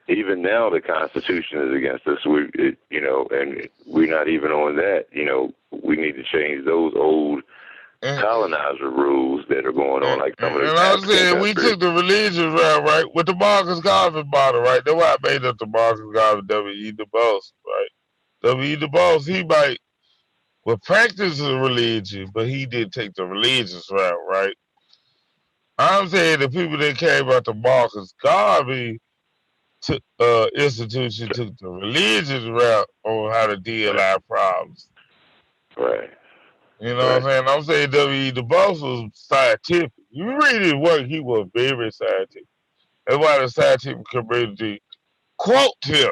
the Constitution is against us. And we're not even on that. We need to change those old colonizer rules that are going on, like some of the African countries. We took the religious route, right, with the Marcus Garvey model, right? That's why I made up the Marcus Garvey W.E. Du Bois, right? W.E. Du Bois, he might practice a religion, but he did take the religious route, right? I'm saying the people that came out the Marcus Garvey institution took the religious route on how to deal with our problems. Right. You know what I'm saying? I'm saying W.E. Du Bois was scientific. You read his work, he was very scientific. That's why the scientific community quote him.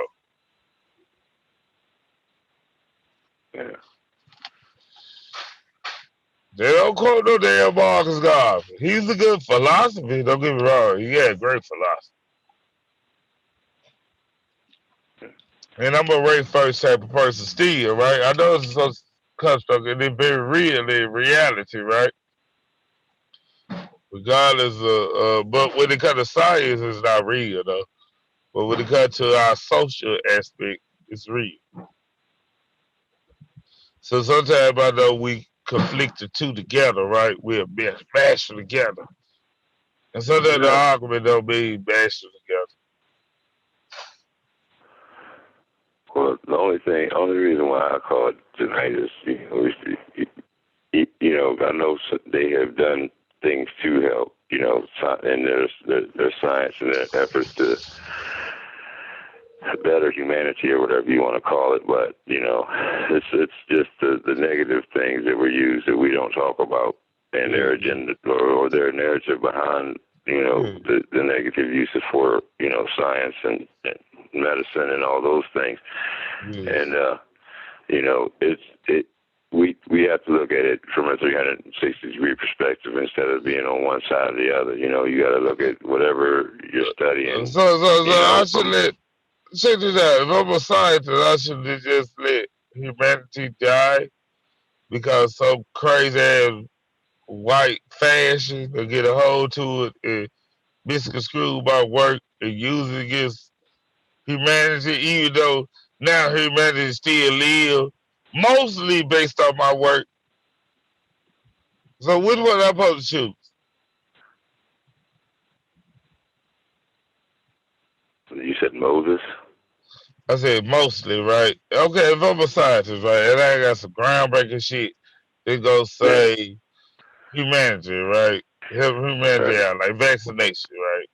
Yeah. They don't quote no damn Marcus Garvey. He's a good philosophy, don't get me wrong. He had great philosophy. And I'm a race first type of person still, right? I know it's so construct and it's very real in reality, right? Regardless of, but when it comes to science, it's not real though. But when it comes to our social aspect, it's real. So sometimes I know we conflict the two together, right? We're mash them together. And sometimes the argument don't mean mash them together. Well, the only reason why I called tonight is, I know they have done things to help, and there's science and their efforts to better humanity or whatever you want to call it. But, it's just the negative things that were used that we don't talk about and their agenda or their narrative behind, the negative uses for, science and medicine and all those things. And, we have to look at it from a 360-degree perspective instead of being on one side or the other. You got to look at whatever you're studying. So I should check this out. If I'm a scientist, I should just let humanity die because some crazy ass white fashion will get a hold to it and misconstrue my work and use it against humanity, even though now humanity still live, mostly based on my work. So which one am I supposed to choose? You said Moses? I said mostly, right? Okay, if I'm a scientist, right, and I got some groundbreaking shit that go say humanity, right? Help humanity out, like vaccination, right?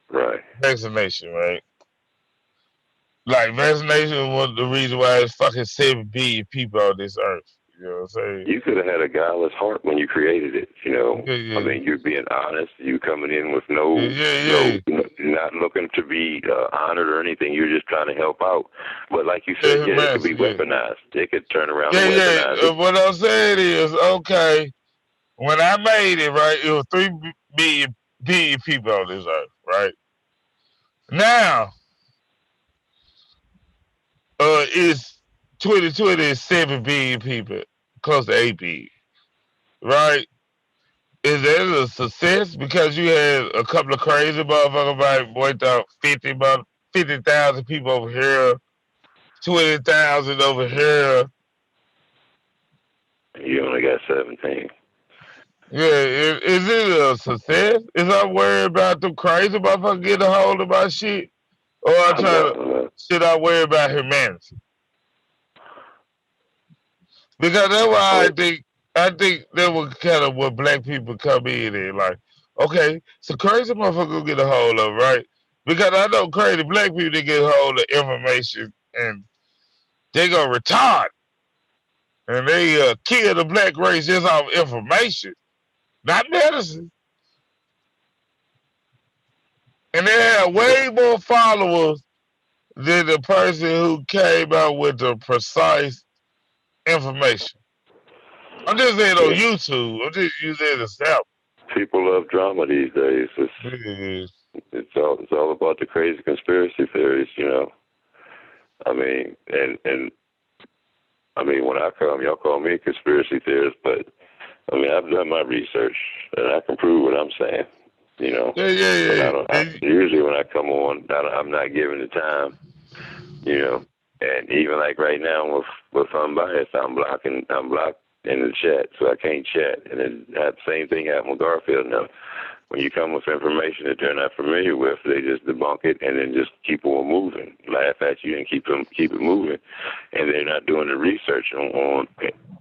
Right. Vaccination, right? Like vaccination was the reason why there's fucking 7 billion people on this earth. You know what I'm saying? You could have had a guileless heart when you created it, I mean, you're being honest. You coming in with no, not looking to be honored or anything. You're just trying to help out. But like you said, it could be weaponized. They could turn around and weaponize it. What I'm saying is, okay, when I made it, right, it was 3 billion people on this earth, right? Now, it's 2020 is 7 billion people, close to 8 billion, right? Is that a success because you had a couple of crazy motherfuckers like wiped out 50,000 people over here, 20,000 over here? You only got 17. Yeah, is it a success? Is I worried about them crazy motherfuckers getting a hold of my shit? Or should I worry about humanity? Because that's why I think that was kind of what black people come in and like, okay, so crazy motherfucker get a hold of, right? Because I know crazy black people that get a hold of information and they go retard. And they kill the black race just off information, not medicine. And they have way more followers than the person who came out with the precise information. I'm just saying on YouTube. I'm just using it as a sample. People love drama these days. It's all about the crazy conspiracy theories, you know. I mean, and I mean, when I come, y'all call me a conspiracy theorist, but I mean, I've done my research and I can prove what I'm saying, you know. But usually when I come on, I'm not given the time, you know. And even like right now with Unbiased, I'm blocked in the chat, so I can't chat. And then that same thing happened with Garfield. Now, when you come with information that they're not familiar with, they just debunk it and then just keep on moving, laugh at you and keep it moving. And they're not doing the research on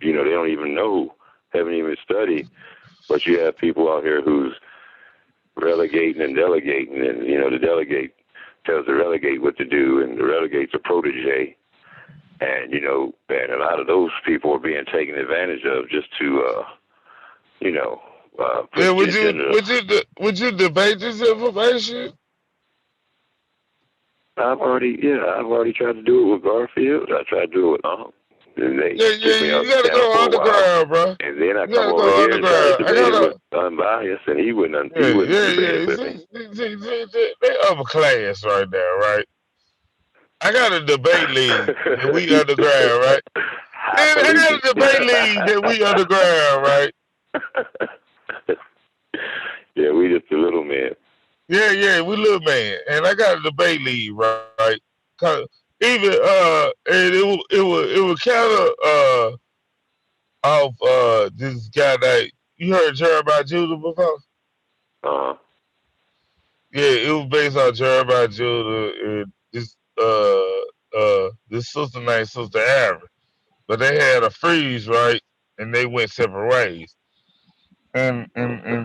you know, they don't even know, haven't even studied. But you have people out here who's relegating and delegating, and you know, the delegate tells the relegate what to do, and the relegate's a protege. And you know, and a lot of those people are being taken advantage of just to, you know, Yeah, would you debate this information? I've already tried to do it with Garfield. I tried to do it with and they kicked me out you gotta the channel go for a while. underground, bro. And then I You come gotta over go here and try to underground. debate it with Unbiased, and he wouldn't debate it with me. See, they upper class right now, right? I got a debate league that we underground, right? I got a debate league that we underground, right? Yeah, we just a little man. Yeah, we little man, and I got a debate league, right? Cause even and it was kind of off this guy that you heard Jeremiah Judah before. Yeah, it was based on Jeremiah Judah and this sister named Sister Aaron, but they had a freeze, right? And they went separate ways. And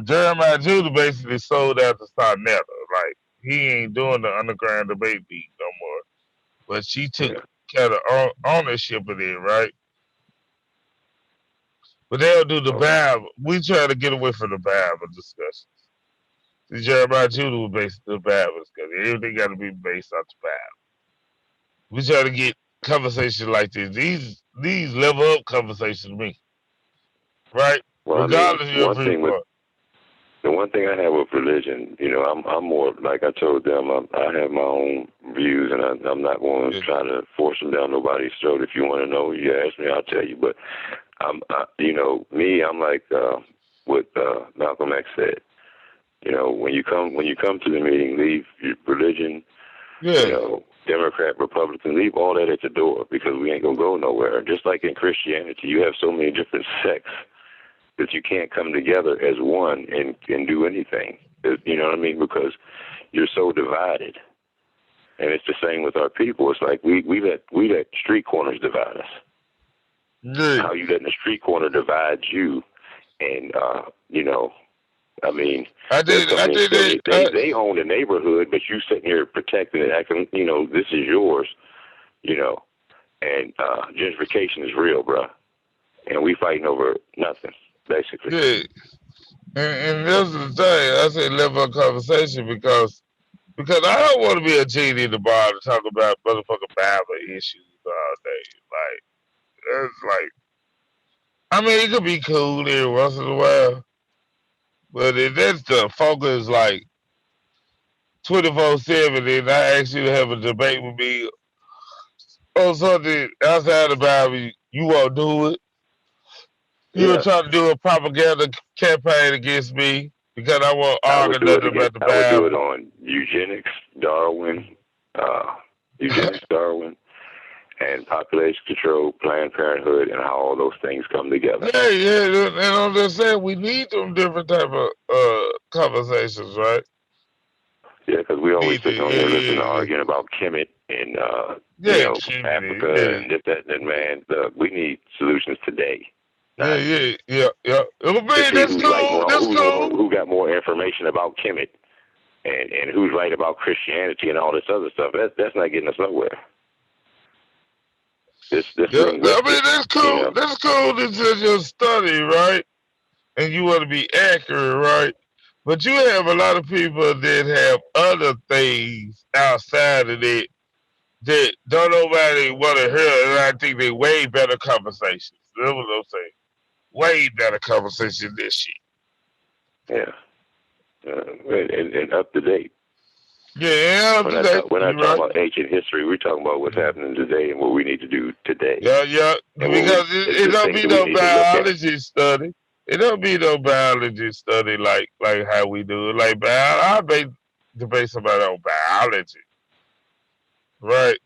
Jeremiah Judah basically sold out to Sarnetta. Like he ain't doing the underground debate league no more. But she took kind of ownership of it, right? But they'll do the Bible. We try to get away from the Bible discussions. See, Jeremiah Judah was based on the Bible because everything got to be based on the Bible. We try to get conversations like this. These level up conversations to me, right? Well, Regardless of your viewpoint. The one thing I have with religion, you know, I'm more like I told them. I have my own views, and I'm not going to try to force them down nobody's throat. If you want to know, you ask me, I'll tell you. But you know, I'm like what Malcolm X said. You know, when you come to the meeting, leave your religion. You know, Democrat, Republican, leave all that at the door because we ain't gonna go nowhere. Just like in Christianity, you have so many different sects that you can't come together as one and do anything. You know what I mean? Because you're so divided. And it's the same with our people. It's like we let street corners divide us. How you letting the street corner divide you? And you know, I mean, they own the neighborhood, but you sitting here protecting it, acting, you know, this is yours, you know. And gentrification is real, bro. And we fighting over nothing, basically. Yeah. And that's the thing. I say level of conversation because I don't want to be a genie in the bar to talk about motherfucking Bible issues all day. Like, it's like, I mean, it could be cool every once in a while, but if that's the focus, like 24/7, and I ask you to have a debate with me on something outside the Bible, you won't do it. You'll try to do a propaganda campaign against me because I won't argue nothing about the Bible. I would do it on eugenics, Darwin, and population control, Planned Parenthood, and how all those things come together. Yeah, and I'm just saying we need them different type of conversations, right? Yeah, because we always sit on here listening to arguing about Kemet and you know, Africa and this, that, and man. Look, we need solutions today. Yeah. Man, that's cool. Who got more information about Kemet and who's right about Christianity and all this other stuff? That's not getting us nowhere. This I mean, that's cool. You know? That's cool. This is your study, right? And you want to be accurate, right? But you have a lot of people that have other things outside of it that don't nobody want to hear, and I think they way better conversations. That's what I'm saying. Way better conversation than this shit. Yeah. And up to date. Yeah, today. We're not You talking right. about ancient history. We're talking about what's happening today and what we need to do today. Yeah. And Because the it don't things be that we no need to look at. biology study. It don't be no biology study like how we do it. Like I debate somebody on biology, right?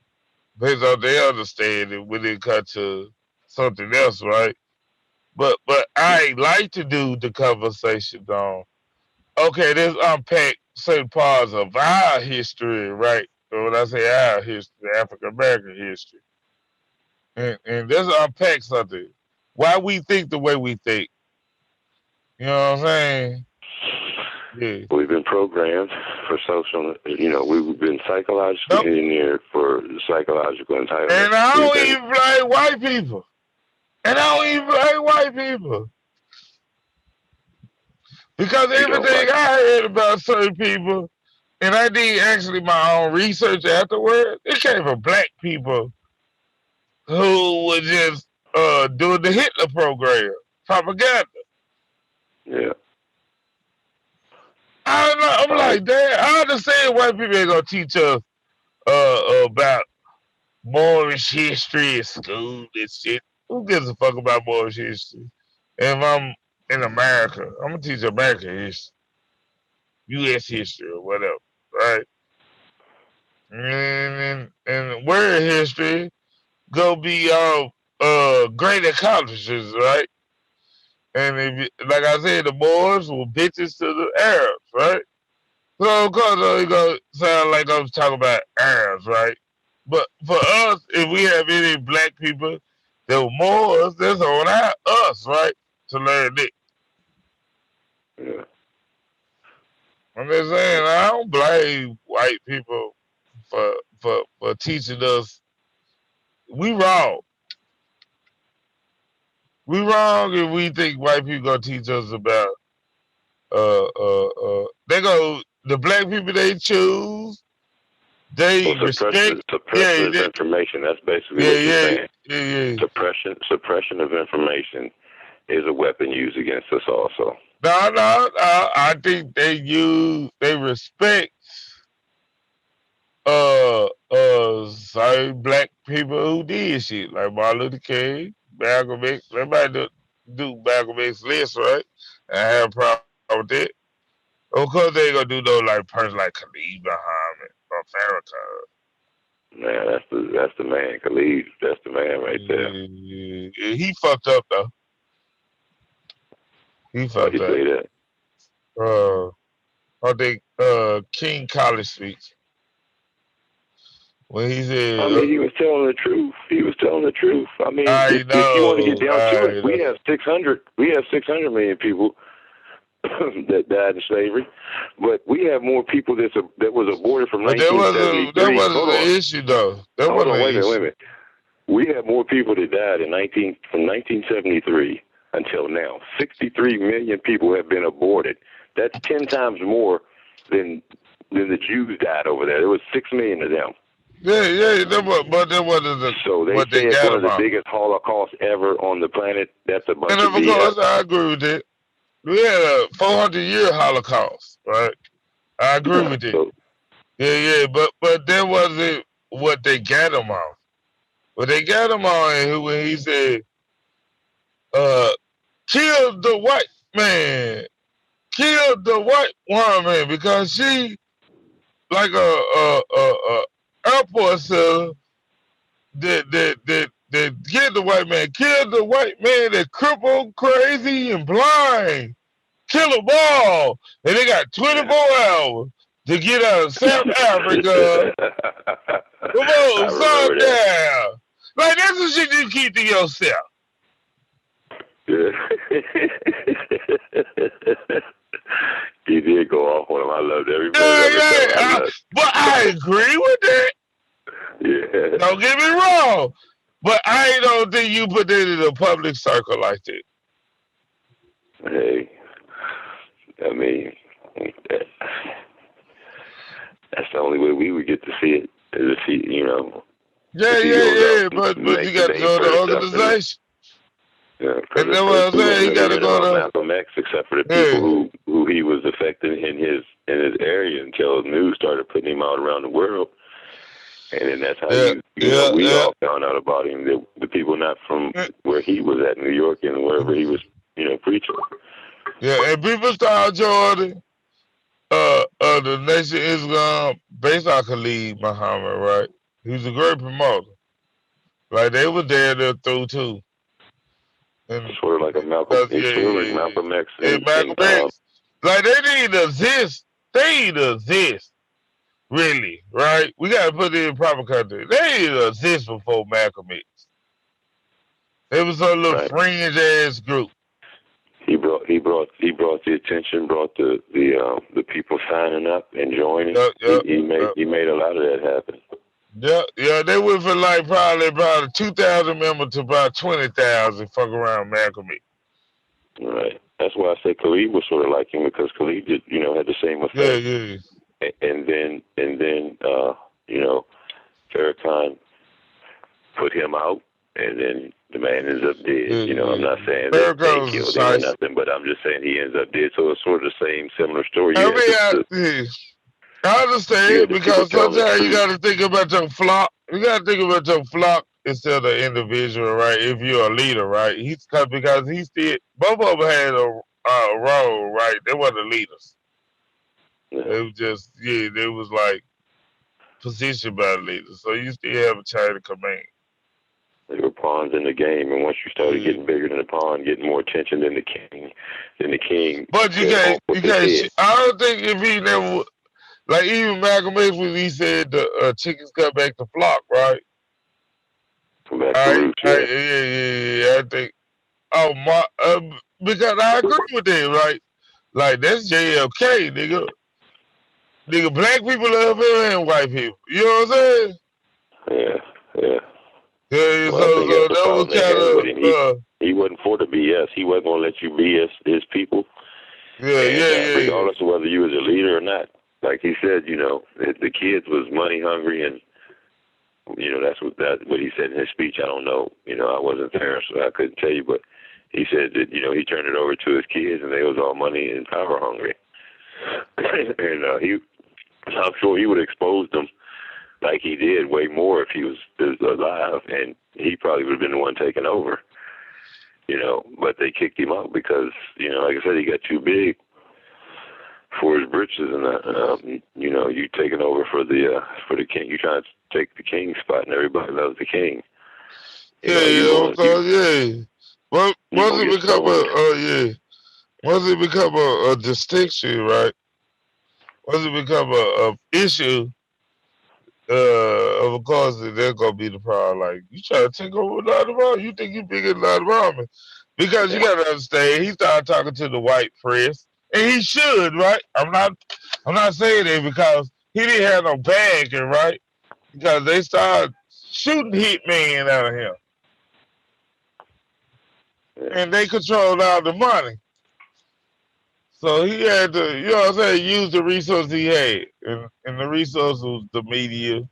Based on their understanding when it comes to something else, right? But I like to do the conversation on. Okay, let's unpack certain parts of our history, right? So when I say our history, African American history, and let's unpack something. Why we think the way we think. You know what I'm saying? Yeah. We've been programmed for social, we've been psychologically engineered for psychological entitlement. And I don't even blame white people. Because everything I heard about certain people, and I did actually my own research afterward, it came from black people who were just doing the Hitler program, propaganda. Yeah. I'm like, damn, I understand white people ain't gonna teach us about Moorish history in school and shit. Who gives a fuck about Moorish history? If I'm in America, I'm gonna teach American history, U.S. history, or whatever, right? And world history go be great accomplishments, right? And like I said, the Moors were bitches to the Arabs, right? So of course it's gonna sound like I'm talking about Arabs, right? But for us, if we have any black people that were Moors, that's on us, right? To learn it. Yeah. I'm just saying, I don't blame white people for teaching us. We wrong. We wrong if we think white people gonna teach us about they go the black people they choose, they respect Suppression of information. That's basically what you're saying. Yeah. Suppression of information is a weapon used against us also. No, I think they respect certain black people who did shit like Martin Luther King, Malcolm X. Everybody do Malcolm X list, right? And I have a problem with that. Of course, they ain't gonna do no like person like Khalid Muhammad or Farrakhan. Man, that's the man, Khalid. That's the man right there. Yeah, he fucked up though. He fucked Why'd you up. say that? I think King College speech when he said, I mean, he was telling the truth. I mean, if you want to get down to it, we have 600 million people that died in slavery, but we have more people that was aborted from 1973. That wasn't the issue though. Hold on, wait a minute. We have more people that died from 1973 until now. 63 million people have been aborted. That's 10 times more than the Jews died over there. There was 6 million of them. Yeah, but that wasn't the. So they say it's one of the biggest Holocausts ever on the planet. That's a bunch of BS. And of course, I agree with it. We had a 400-year Holocaust, right? I agree with it. Yeah, but that wasn't what they got him on. What they got him on when he said, kill the white man, kill the white woman because she like a airport seller that get the white man, kill the white man that crippled, crazy, and blind. Kill them all. And they got 24 hours to get out of South Africa. Come on, stop down. Like, that's the shit you keep to yourself. Yeah. He did go off on him. I loved every minute. But I agree with that. Yeah. Don't get me wrong. But I don't think you put that in a public circle like that. Hey, I mean, that's the only way we would get to see it. Is to see, Yeah. But you got to go to the organization. Yeah, because the first two ain't really been about Malcolm X, except for the people who he was affecting in his area until the news started putting him out around the world. And then that's how we all found out about him. The people not from where he was at, New York and wherever he was, preaching. Yeah, and people start joining the Nation of Islam based on Khalid Muhammad, right? He was a great promoter. Like they were there through too. And sort of like a Malcolm, like Malcolm X and Malcolm X. Like they need to exist. They need to exist. Really, right? We gotta put it in proper context. They need to exist before Malcolm X. It was a little fringe ass group. He brought the attention, brought the people signing up and joining. He made a lot of that happen. Yeah, they went from like probably about 2,000 members to about 20,000. Fuck around Malcolm X. Right. That's why I say Khalid was sort of like him, because Khalid did, had the same effect. Yeah. And then Farrakhan put him out, and then the man ends up dead. I'm not saying that they killed him or nothing, but I'm just saying he ends up dead. So it's sort of the same, similar story. I understand, because sometimes you got to think about your flock. You got to think about your flock instead of the individual, right? If you're a leader, right? Because he still, both of them had a role, right? They were the leaders. Yeah. They was just, they was like positioned by the leaders. So you still have a chain of command. They were pawns in the game, and once you started getting bigger than the pawn, getting more attention than the king. But you can't. I don't think if he never, like even Malcolm X, when he said the chickens come back to flock, right? Come back to roots, I think. Because I agree with that, right? Like that's JFK, nigga. Nigga, black people love him and white people. You know what I'm saying? Yeah. Yeah, well, so that was kind of. He wasn't for the BS. He wasn't gonna let you be his people. Regardless of whether you was a leader or not. Like he said, the kids was money hungry, and that's what he said in his speech. I don't know. I wasn't there, so I couldn't tell you. But he said that he turned it over to his kids, and they was all money and power hungry. And I'm sure he would have exposed them like he did way more if he was alive, and he probably would have been the one taking over. But they kicked him out because, like I said, he got too big for his britches, and you taking over for the king. You trying to take the king's spot, and everybody loves the king. Once it become a distinction, right? Once it become a issue, of course, there's gonna be the problem. Like, you try to take over Lord Muhammad, you think you bigger than Lord Muhammad? Because you gotta understand, he started talking to the white press, and he should, right? I'm not saying that because he didn't have no backing, right? Because they started shooting hitmen out of him, and they controlled all the money. So he had to, use the resources he had, and the resource was the media,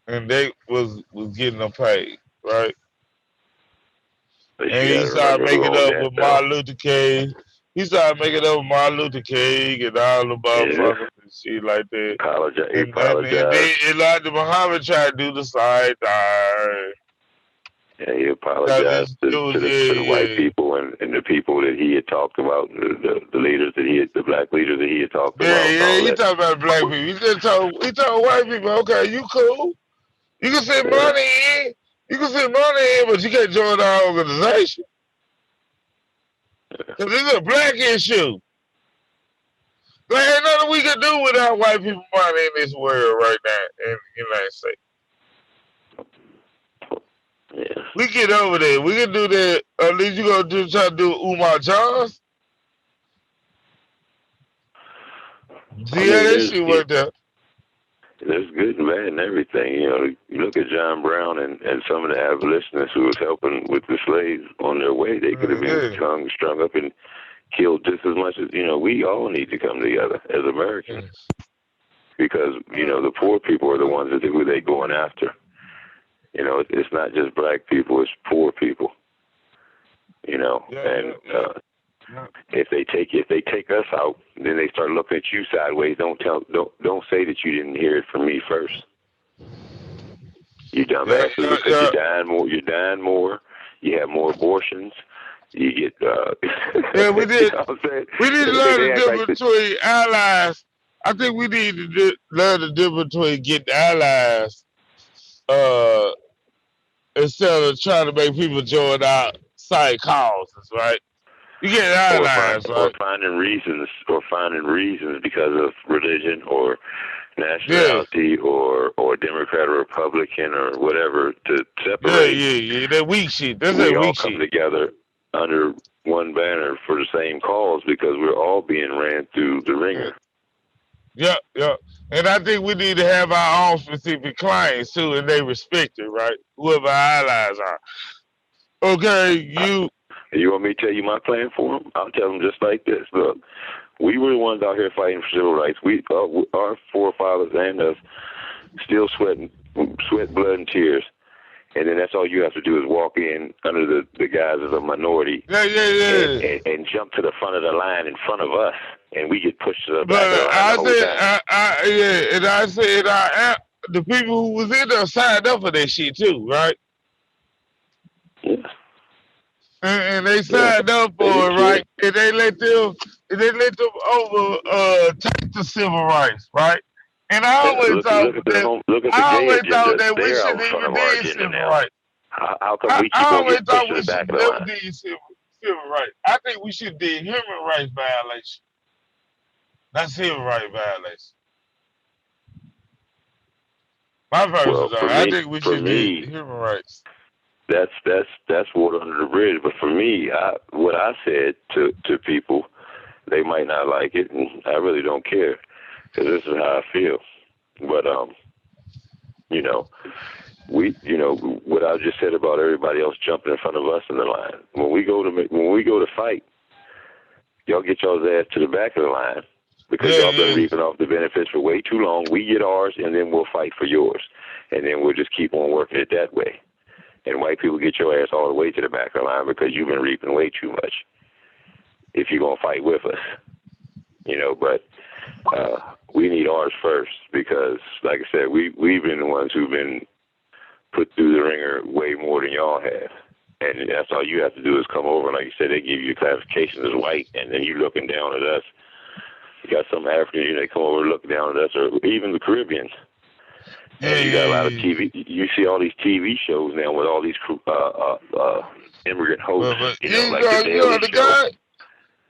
and they was getting them paid, right? And he started making up with Martin Luther King. He started making up with Martin Luther King and all the motherfuckers and shit like that. He apologized. And Elijah Muhammad tried to do the same thing. Yeah, he apologized to the white people and the people that he had talked about, the leaders the black leaders that he had talked about. Yeah, he talked about black people. He told white people, okay, you cool. You can send money in. You can send money in, but you can't join our organization. Because it's a black issue. Like, ain't nothing we can do without white people money in this world right now in the United States. Yeah. We get over there. We can do that. At least you gonna try to do Umar John's. See how that shit worked out. There's good and bad and everything. You look at John Brown and some of the abolitionists who was helping with the slaves on their way. They could have been strung up and killed just as much as, we all need to come together as Americans. Because, the poor people are the ones who they going after. It's not just black people, it's poor people. If they take us out, then they start looking at you sideways. Don't say that you didn't hear it from me first. You dumbasses, because you're dying more. You have more abortions. You get yeah, we did. You know what I'm saying? We need to learn the difference between allies. I think we need to learn the difference between getting allies, instead of trying to make people join our side causes, right? You get allies, right? Or finding reasons because of religion or nationality or Democrat or Republican or whatever to separate. Yeah. That weak shit. That's we that all weak come shit. together under one banner for the same cause because we're all being ran through the ringer. Yeah. And I think we need to have our own specific clients too, and they respect it, right? Whoever our allies are. Okay, you want me to tell you my plan for them? I'll tell them just like this. Look, we were the ones out here fighting for civil rights. Our forefathers and us, still sweat, blood, and tears. And then that's all you have to do is walk in under the guise of a minority. And jump to the front of the line in front of us, and we get pushed to the back of the line the whole time. And I said, the people who was in there signed up for that shit too, right? Yeah. And they signed up for it, right? And they let them take the civil rights, right? And I always thought that we shouldn't even need civil rights. How come we keep on getting pushed to the back of the line? Need civil rights. I think we should do human rights violation. That's civil rights violation. My version, I think we should do human rights. That's water under the bridge. But for me, what I said to people, they might not like it, and I really don't care because this is how I feel. But what I just said about everybody else jumping in front of us in the line. When we go to fight, y'all get y'all's ass to the back of the line because y'all been reaping off the benefits for way too long. We get ours, and then we'll fight for yours, and then we'll just keep on working it that way. And white people get your ass all the way to the back of the line because you've been reaping way too much. If you're gonna fight with us, but we need ours first because, like I said, we've been the ones who've been put through the ringer way more than y'all have. And that's all you have to do is come over. And like you said, they give you the classification as white, and then you're looking down at us. You got some Africans, they come over and look down at us, or even the Caribbeans. And you got a lot of TV. You see all these TV shows now with all these immigrant hosts. Like the Daily Show.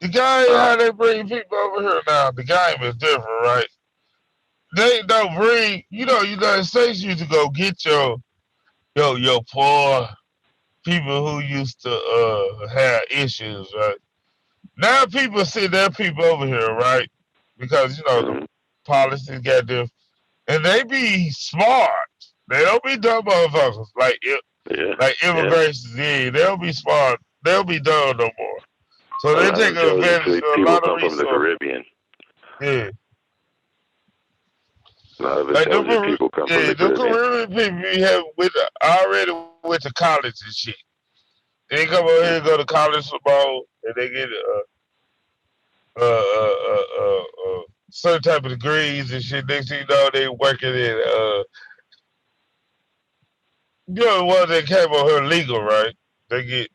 The guy, how they bring people over here now, the game is different, right? They don't bring, United States used to go get your poor people who used to have issues, right? Now people send their people over here, right? Because the policies got different, and they be smart. They don't be dumb motherfuckers like immigration. They don't be smart. They don't be dumb no more. So they take advantage of a lot of resources. From the Caribbean. Yeah. A lot of intelligent people come from the Caribbean. The Caribbean people already went to college and shit. They come over here and go to college football, and they get certain type of degrees and shit. Next thing you know, they working in the ones that came over here legal, right? They get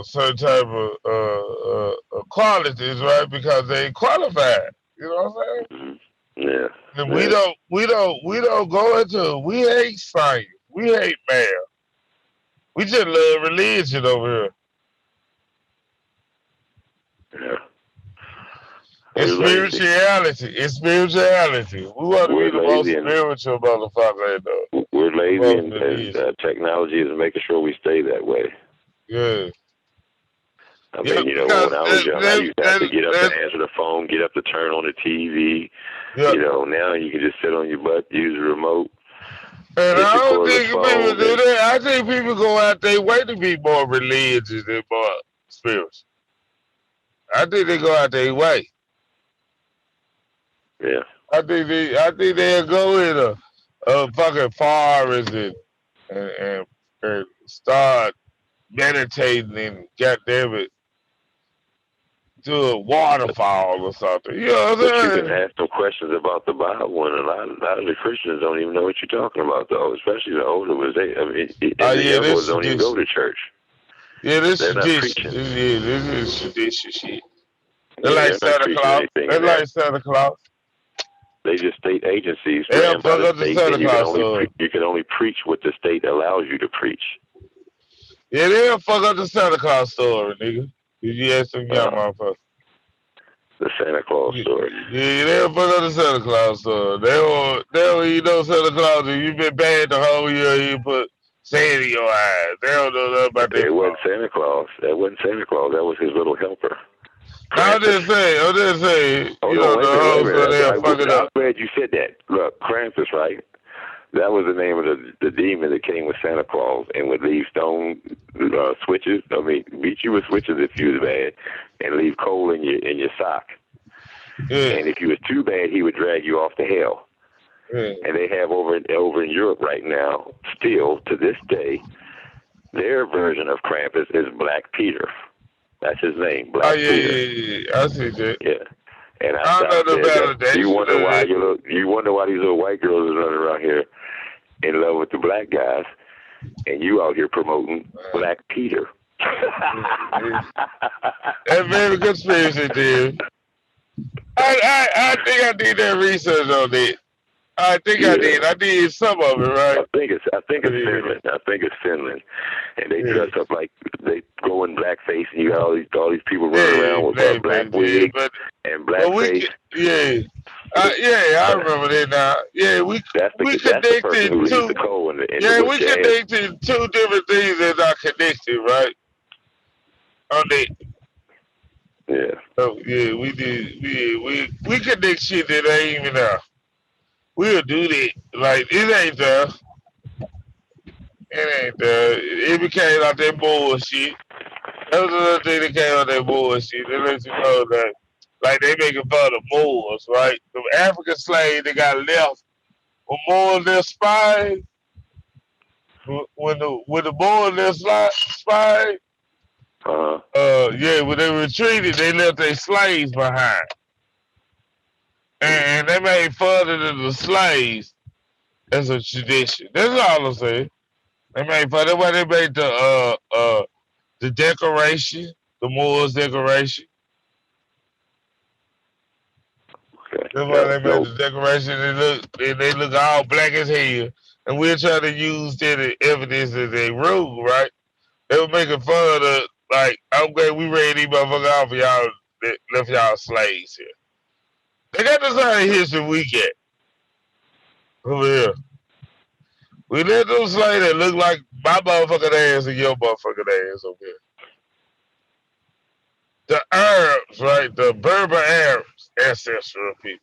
certain type of qualities, right? Because they qualified. You know what I'm saying? Yeah. And we don't go into. We hate science. We hate math. We just love religion over here. Yeah. It's spirituality. We want to be the most spiritual motherfucker. We're lazy, and technology is making sure we stay that way. Yeah. I mean, when I was young, I used to have to get up to answer the phone, get up to turn on the TV. Now you can just sit on your butt, use the remote. And I don't think people do that. I think people go out their way to be more religious than more spiritual. I think they go out their way. Yeah. I think they'll go in a fucking forest and start meditating and goddamn it, to a waterfall or something. You know what But I'm you can saying? ask some questions about the Bible, and a lot of the Christians don't even know what you're talking about, though. Especially the older ones, Oh and the yeah, younger this ones don't even go tradition. to church. Yeah, this They're not tradition. preaching. This is tradition shit. They Yeah, like they're not Santa preaching Claus. anything They in there. like Santa Claus. They just state agencies They don't ran by fuck the up the state, Santa and you can Claus only story. preach what the state allows you to preach. Yeah, they don't fuck up the Santa Claus story, nigga. Did you ask some young motherfuckers? The Santa Claus story. Yeah, they don't fuck up the Santa Claus story. They don't even know Santa Claus. If you been bad the whole year, you put sand in your eyes. They don't know nothing about that. It wasn't Santa Claus. That wasn't Santa Claus. That was his little helper. I'm just saying, Oh you no, know, wait the a minute, wait a hoes so minute. they'll fuck it I'm up. glad you said that. Look, Krampus, right? That was the name of the demon that came with Santa Claus and would leave stone switches. I mean, beat you with switches if you was bad, and leave coal in your sock. Yeah. And if you was too bad, he would drag you off to hell. Yeah. And they have over in Europe right now, still to this day, their version of Krampus is Black Peter. That's his name, Black Peter. Yeah. I see that. Yeah. And I I stopped know the there. You validation wonder of why that. you wonder why these little white girls are running around here in love with the black guys, and you out here promoting Black Peter. That's very conspiracy, dude. I think I did that research on that. I think I did. I did some of it, right? I think it's Finland. I think it's Finland, and they dress up like they go in blackface, and you got all these people running around with black wigs and blackface. I remember that now. Yeah, we That's the person who leaves the coal in the we jazz. connected two different things that are connected, right? On that. Yeah. So yeah, we did. We connect shit that ain't even there. We'll do that. Like it ain't there. It ain't there. It became like that bullshit. That was another thing that came out that bullshit. They let you know that, like they making fun of Moors, right? The African slaves that got left were more their spies. When the Moors their spies, when they retreated, they left their slaves behind, and they made fun of the slaves as a tradition. That's all I'm saying. They made fun. That's why they made the decoration, the Moors decoration. That's why they made the decoration. They look all black as hell, and we're trying to use that as evidence as a rule, right? They were making fun of like, I'm glad we ready these motherfuckers off for y'all that left y'all slaves here. They got the same history we get over here. We let them slaves that look like my motherfucking ass and your motherfucking ass over here. The Arabs, right? The Berber Arabs, ancestral people.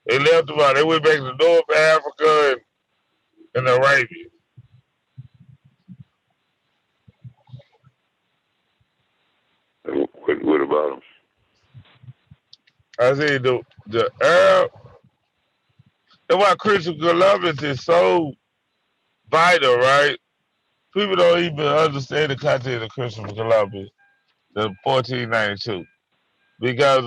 They left them out. They went back to North Africa and Arabia. What about them? I said the Arab. That's why Christopher Columbus is so vital, right? People don't even understand the content of Christopher Columbus, the 1492, because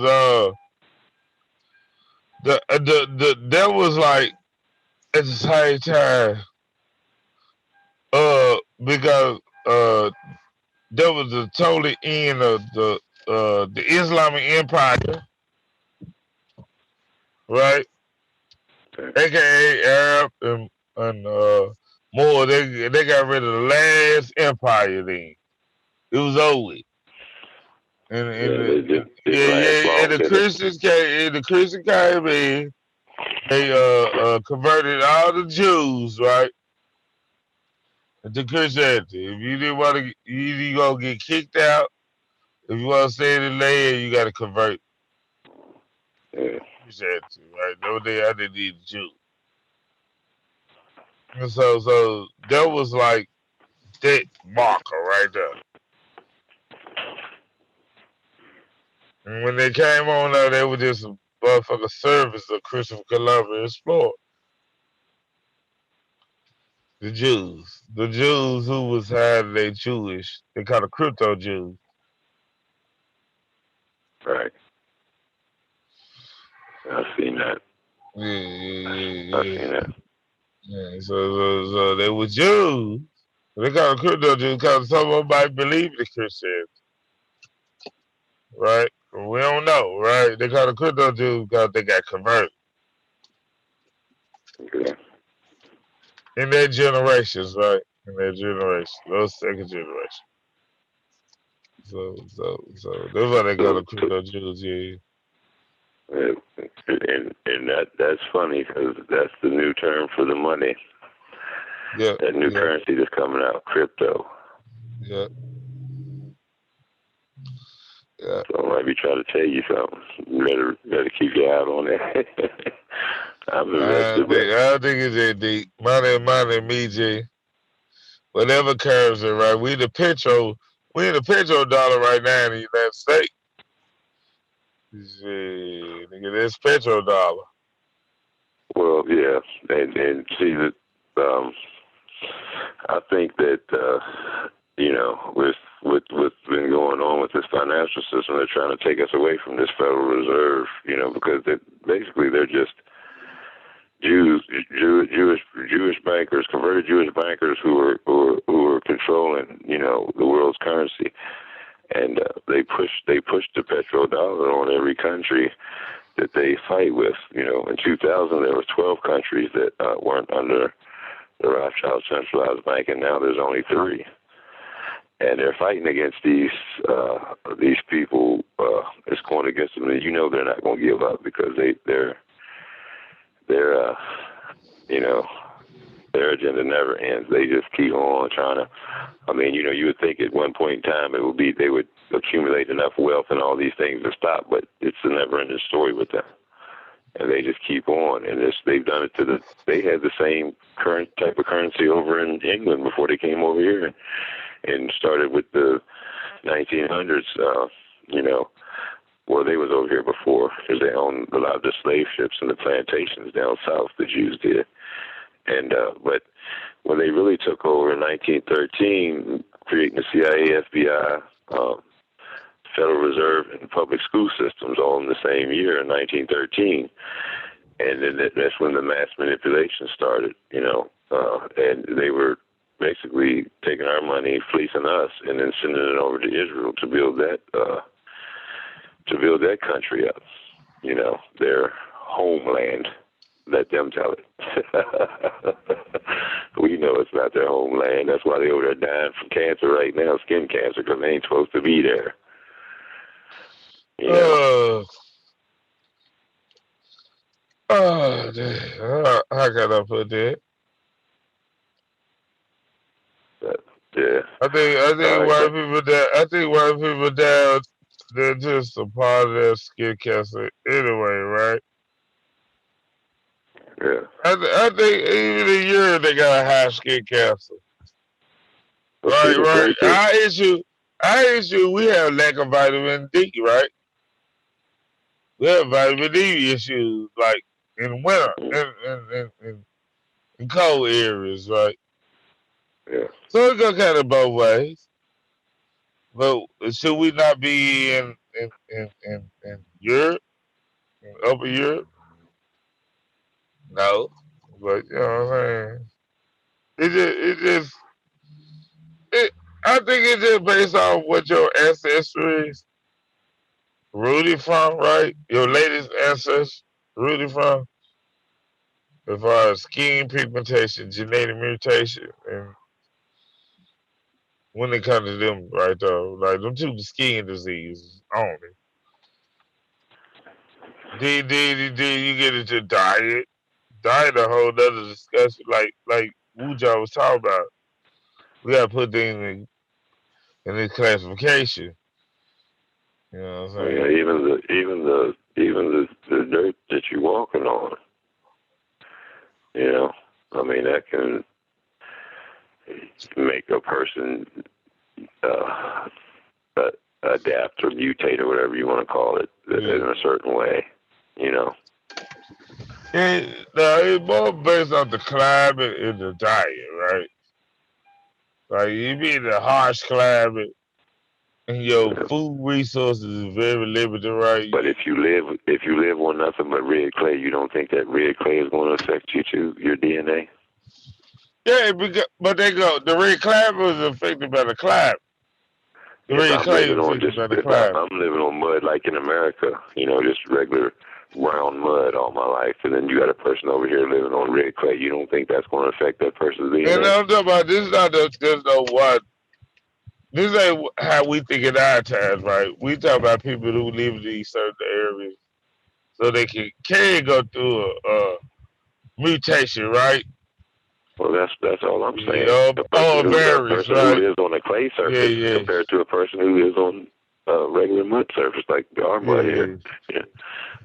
that was like at the same time, because that was the total end of the Islamic Empire, right? AKA Arab and more. They got rid of the last empire then. It was over. And the Christians came. And the Christian came in. They converted all the Jews, right, to Christianity. If you didn't want to, you gonna get kicked out. If you want to stay in the land, you got to convert Christianity, right? No, I didn't need the Jew. And so that was like that marker right there. And when they came on there, they were just a motherfucking service of Christopher Columbus explored. The Jews who was highly Jewish, they called them crypto Jews. Right. I've seen that. I've seen that. Yeah, so they were Jews. They call it crypto Jews because some of them might believe in Christianity, right? We don't know, right? They call it crypto Jews because they got converted. Okay. In their generations, right? In their generation, those second generation. So that's why they call it crypto Jews, yeah. And that's funny because that's the new term for the money. Yeah. That new currency that's coming out, crypto. Yeah. Yeah. So I might be trying to tell you something. You better keep your eye on that. I'm invested. I think it's that deep. Money, me, G. Whatever curves it, right? We in the petro dollar right now in the United States. Shit, nigga, that's petrodollar. Well, yeah, and see that. I think that with what's been going on with this financial system, they're trying to take us away from this Federal Reserve. Because they're just Jewish bankers, converted Jewish bankers who are controlling the world's currency, and they push the petrodollar on every country that they fight with. In 2000 there were 12 countries that weren't under the Rothschild centralized bank, and now there's only 3. And they're fighting against these people. It's going against them, and they're not going to give up because they're their agenda never ends. They just keep on trying to. I mean, you would think at one point in time they would accumulate enough wealth and all these things to stop, but it's a never-ending story with them. And they just keep on, and they've done it they had the same current type of currency over in England before they came over here, and started with the 1900s. Well, they was over here before because they owned a lot of the slave ships and the plantations down south. The Jews did, and but when they really took over in 1913, creating the CIA, FBI. Federal Reserve and public school systems all in the same year in 1913. And then that's when the mass manipulation started, and they were basically taking our money, fleecing us, and then sending it over to Israel to build that country up, their homeland. Let them tell it. We know it's not their homeland. That's why they're over there dying from cancer right now, skin cancer, because they ain't supposed to be there. How can I put that? Yeah. I think white people down, they're just a part of their skin cancer anyway, right? Yeah. I think even in Europe they got a high skin cancer. Right. Our issue, we have lack of vitamin D, right? We have vitamin D issues, like in winter, in cold areas, right? Yeah. So it goes kind of both ways. But should we not be in Europe, in Upper Europe? No. But you know what I'm saying? I think it's just based on what your ancestry is rooted from, right? Your latest ancestors rooted from, as far as skin pigmentation, genetic mutation, and when it comes to them, right though, like them two skin diseases only. Then you get into diet. Diet a whole other discussion. Like Wuja was talking about. We gotta put things in this classification. You know what I'm saying? Yeah, even the dirt that you're walking on. I mean that can make a person adapt or mutate or whatever you want to call it in a certain way. It's more based on the climate and the diet, right? Like you be in a harsh climate and your food resources is very limited, right? But if you live on nothing but red clay, you don't think that red clay is going to affect you too, your DNA? Yeah, but the red climate was affected by the climate. The If red I'm clay living is on affected just by the if climate. I'm living on mud like in America, just regular brown mud all my life, and then you got a person over here living on red clay, you don't think that's going to affect that person's DNA? And I'm talking about this is not just no what. This ain't how we think in our times, right? We talk about people who live in these certain areas, so they can go through a mutation, right? Well, that's all I'm saying. Yeah, A person varies, right? lives on a clay Yeah, surface yeah, compared to a person who lives on a regular mud surface like our mud here. yeah. Yeah.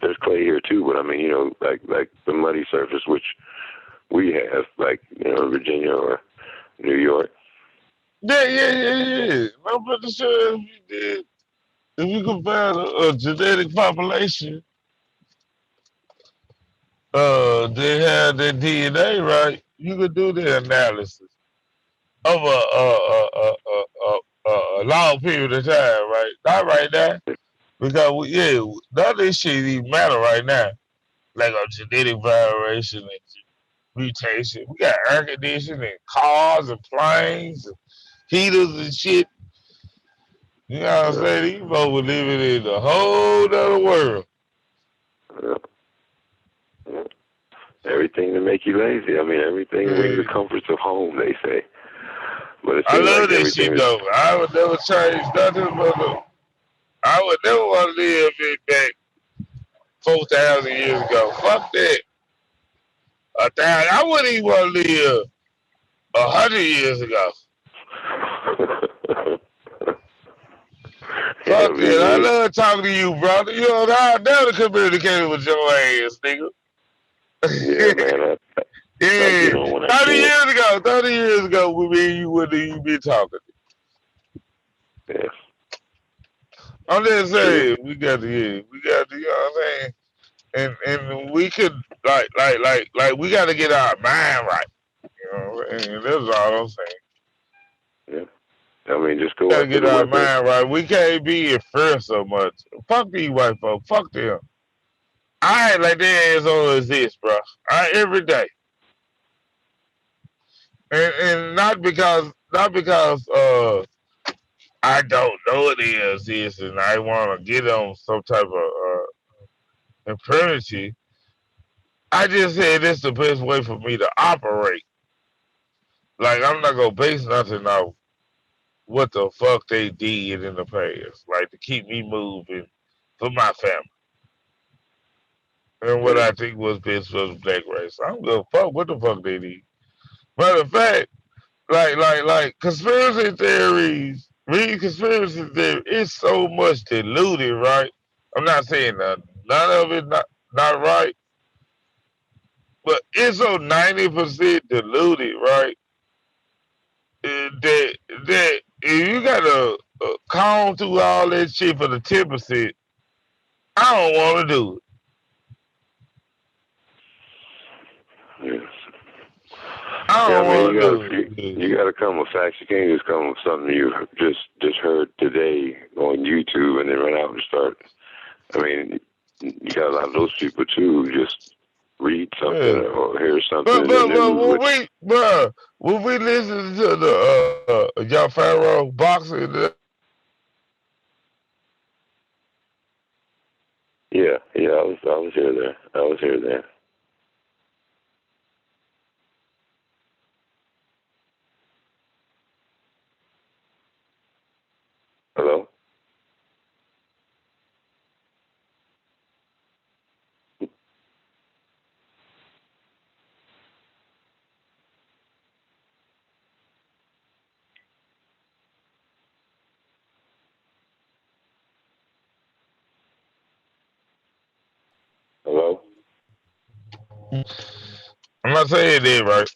There's clay here too, but I mean, like the muddy surface which we have, like Virginia or New York. Yeah. I'm pretty sure if you compare a genetic population, they have their DNA, right? You could do the analysis over a long period of time, right? Not right now, because none of this shit even matter right now. Like a genetic variation and mutation. We got air conditioning and cars and planes and heaters and shit. You know what I'm saying? These folks were living in a whole other world. Everything to make you lazy. I mean, everything to bring the comforts of home, they say. But it I seems love like this shit everything is. though. I would never change nothing but I would never want to live it back 4,000 years ago. Fuck that. 1,000. I wouldn't even want to live 100 years ago. Fuck that. I love talking to you, brother. You know, I never communicated with your ass, nigga. Yeah, man. I get on when I 30 can. years ago, 30 years ago, we mean you wouldn't even be talking. Yeah. I'm just saying, we got to, you know what I'm saying? And we could, like, we got to get our mind right. You know what I'm saying? That's all I'm saying. Yeah. I mean, just We go got to after get the our weapons. mind right. We can't be in fear so much. Fuck these white folks. Fuck them. I act like their ass don't exist, bro. Every day. And not because I don't know it is and I want to get on some type of impunity. I just said this is the best way for me to operate. Like I'm not gonna base nothing off what the fuck they did in the past, like to keep me moving for my family and what I think was best for the black race. I don't give a fuck what the fuck they did. Matter of fact, like conspiracy theories, reading conspiracy theories, it's so much diluted, right? I'm not saying none of it not right, but it's so 90% diluted, right? That if you gotta comb through all that shit for the 10%, I don't want to do it. Yes. I Yeah, I don't mean, want to do it. you gotta come with facts. You can't just come with something you just heard today on YouTube and then run out and start. I mean, you got a lot of those people too. Just read something Yeah. or hear something, But and then they lose when what. we listen to the John Farrow boxing, Yeah, I was here there. I was here there. Hello. Hello. I'm not saying that, right?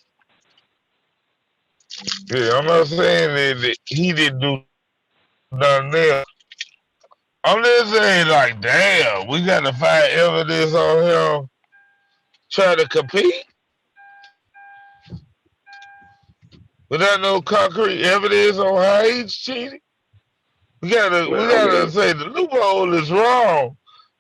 Yeah, I'm not saying that he didn't do nothing there. I'm just saying, like, damn, we got to find evidence on him trying to compete without no concrete evidence on how he's cheating. We Well, I gotta mean, say the loophole is wrong.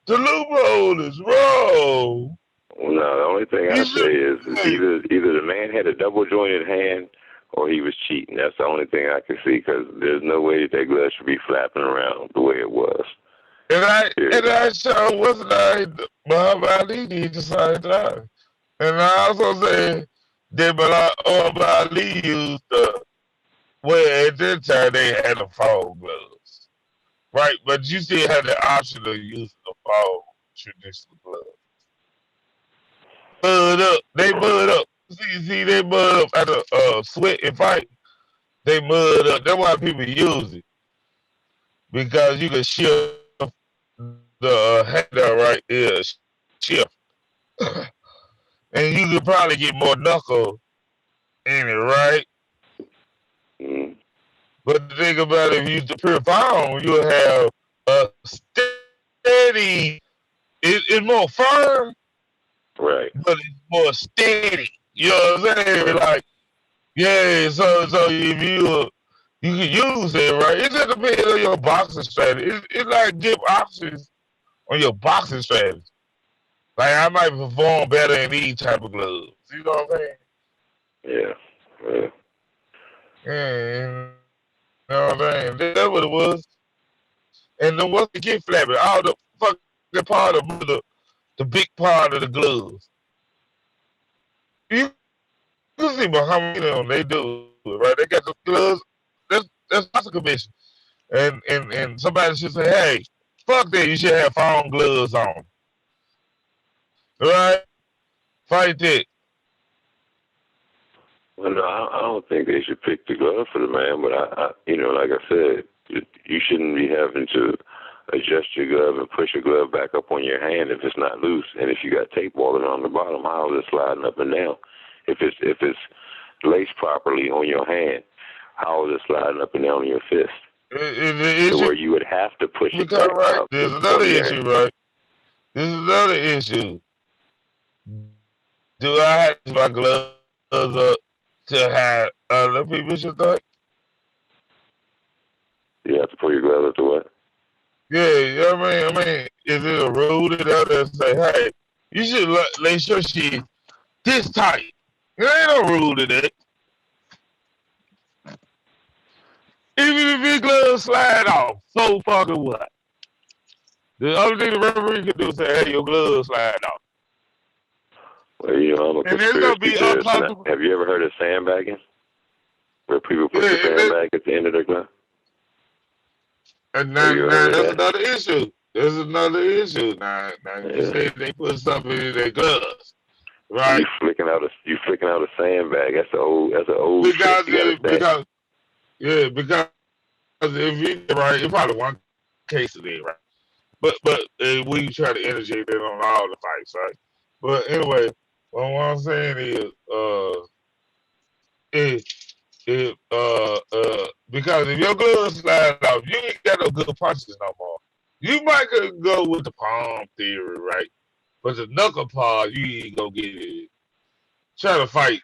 The loophole is wrong. no, the only thing I You say should. is Hey, either the man had a double jointed hand or he was cheating. That's the only thing I can see because there's no way that glove should be flapping around the way it was. and Period. I sure wasn't Muhammad Ali did the same thing. And I also said that Muhammad Ali used the well at that time they had the foam gloves. Right, but you still had the option of using the foam traditional gloves. Bud up. They mud up. See, they mud up at the sweat and fight. They mud up. That's why people use it. Because you can shift the handle right there, shift. And you could probably get more knuckle in it, right? Mm. But the thing about it, if you use the pure foam, you'll have a steady, it's more firm, Right. but it's more steady. You know what I'm saying? Right. Like, yeah, so if you can use it, right? It just depends on your boxing strategy. It's like give options on your boxing strategy. Like I might perform better in these type of gloves. You know what I'm saying? Yeah. Yeah. Yeah, you know what I'm saying? That's what it was. And then once it get flapping, all the fucking part of the big part of the gloves. You can see behind them, they do it, right? They got the gloves. That's boxing commission. And somebody should say, hey, fuck that, you should have foam gloves on. Right? Fight that. Well, no, I don't think they should pick the glove for the man, but like I said, you shouldn't be having to adjust your glove and push your glove back up on your hand if it's not loose, and if you got tape walling on the bottom, how is it sliding up and down? If it's laced properly on your hand, how is it sliding up and down on your fist? The To issue where you would have to push it because back right, up there's on another your issue, hand. right? There's another issue. Do I have my gloves up to have other people should think? You have to pull your glove up to what? Yeah, you know what I mean, is it a rule that others say, hey, you should lace your shit this tight? There ain't no rule to that. Even if your gloves slide off, so fucking what? The only thing the referee can do is say, hey, your gloves slide off. Well, I'm a And it's gonna conspiracy be theorist. And uncomfortable. have you ever heard of sandbagging, where people put the Yeah, sandbag at the end of their glove? and Have now, you ever heard of that's that? another issue. There's another issue. Now you Yeah. say they put something in their gloves, You right? flicking out a sandbag. That's an old trick. Because You gotta stand. because if you right, it's probably one case of it, right? But we try to integrate that on all the fights, right? But anyway, what I'm saying is, it because if your gloves slide off, you ain't got no good punches no more. You might could go with the palm theory, right? But the knuckle part, you ain't gonna get it. Try to fight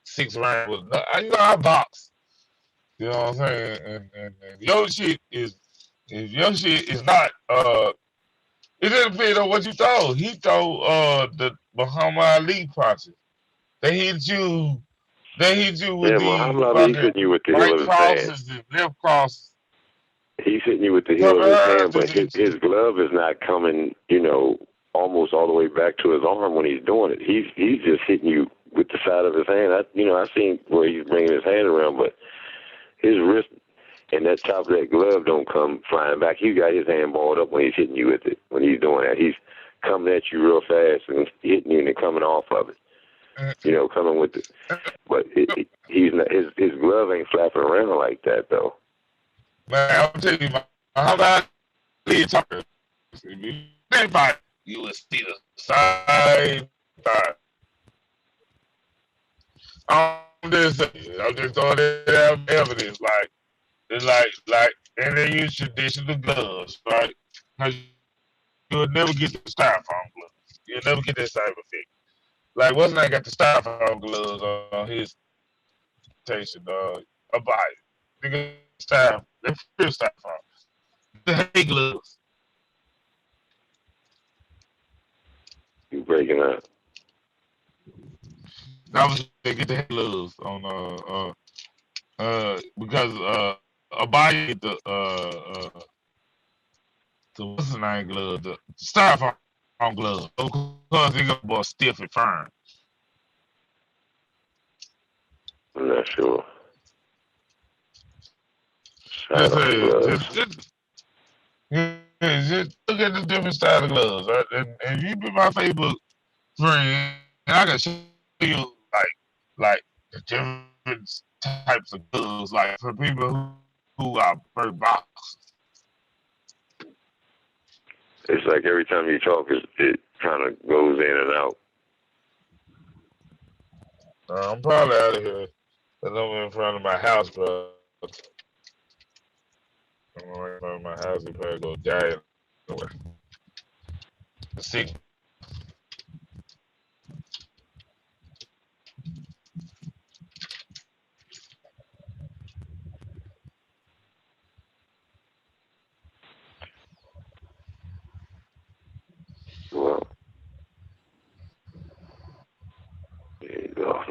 6 rounds with I box. You know what I'm saying? And your shit is if your shit is not it didn't depend on what you throw. He throw the Muhammad Ali punches. They hit you with Yeah, these Muhammad Ali fucking hitting you with the heel right of his hand. crosses and left crosses. He's hitting you with the heel Tucker of his Hearns hand, but just hit his you. glove is not coming, almost all the way back to his arm when he's doing it. He's just hitting you with the side of his hand. I seen where he's bringing his hand around, but his wrist and that top of that glove don't come flying back. He got his hand balled up when he's hitting you with it. When he's doing that, he's coming at you real fast and hitting you and then coming off of it. Coming with it. But he's not, his glove ain't flapping around like that though. Man, I'll tell you, Muhammad Ali Tucker. If you think about it, you will see the same thing. I'm just throwing it out evidence, like it's like, and they use traditional gloves, right? Because you'll never get the styrofoam gloves. You'll never get that same effect. Like what's name got the styrofoam gloves on his presentation, about it. Nigga style. That Fury styrofoam. The hay gloves. You breaking up? I was gonna get the hay gloves on because Abaya get the what's the name glove, the styrofoam gloves. Because they got more stiff and firm. I'm not sure. Just, Styrofoam gloves. just look at the different style of gloves. Right? And you be my Facebook friend, and I can show you like the different types of gloves, like for people who are bird box. It's like every time you talk, it kind of goes in and out. I'm probably out of here. Cause I'm in front of my house, bro. I'm in front of my house. You probably go die. Sick. Well, there you go.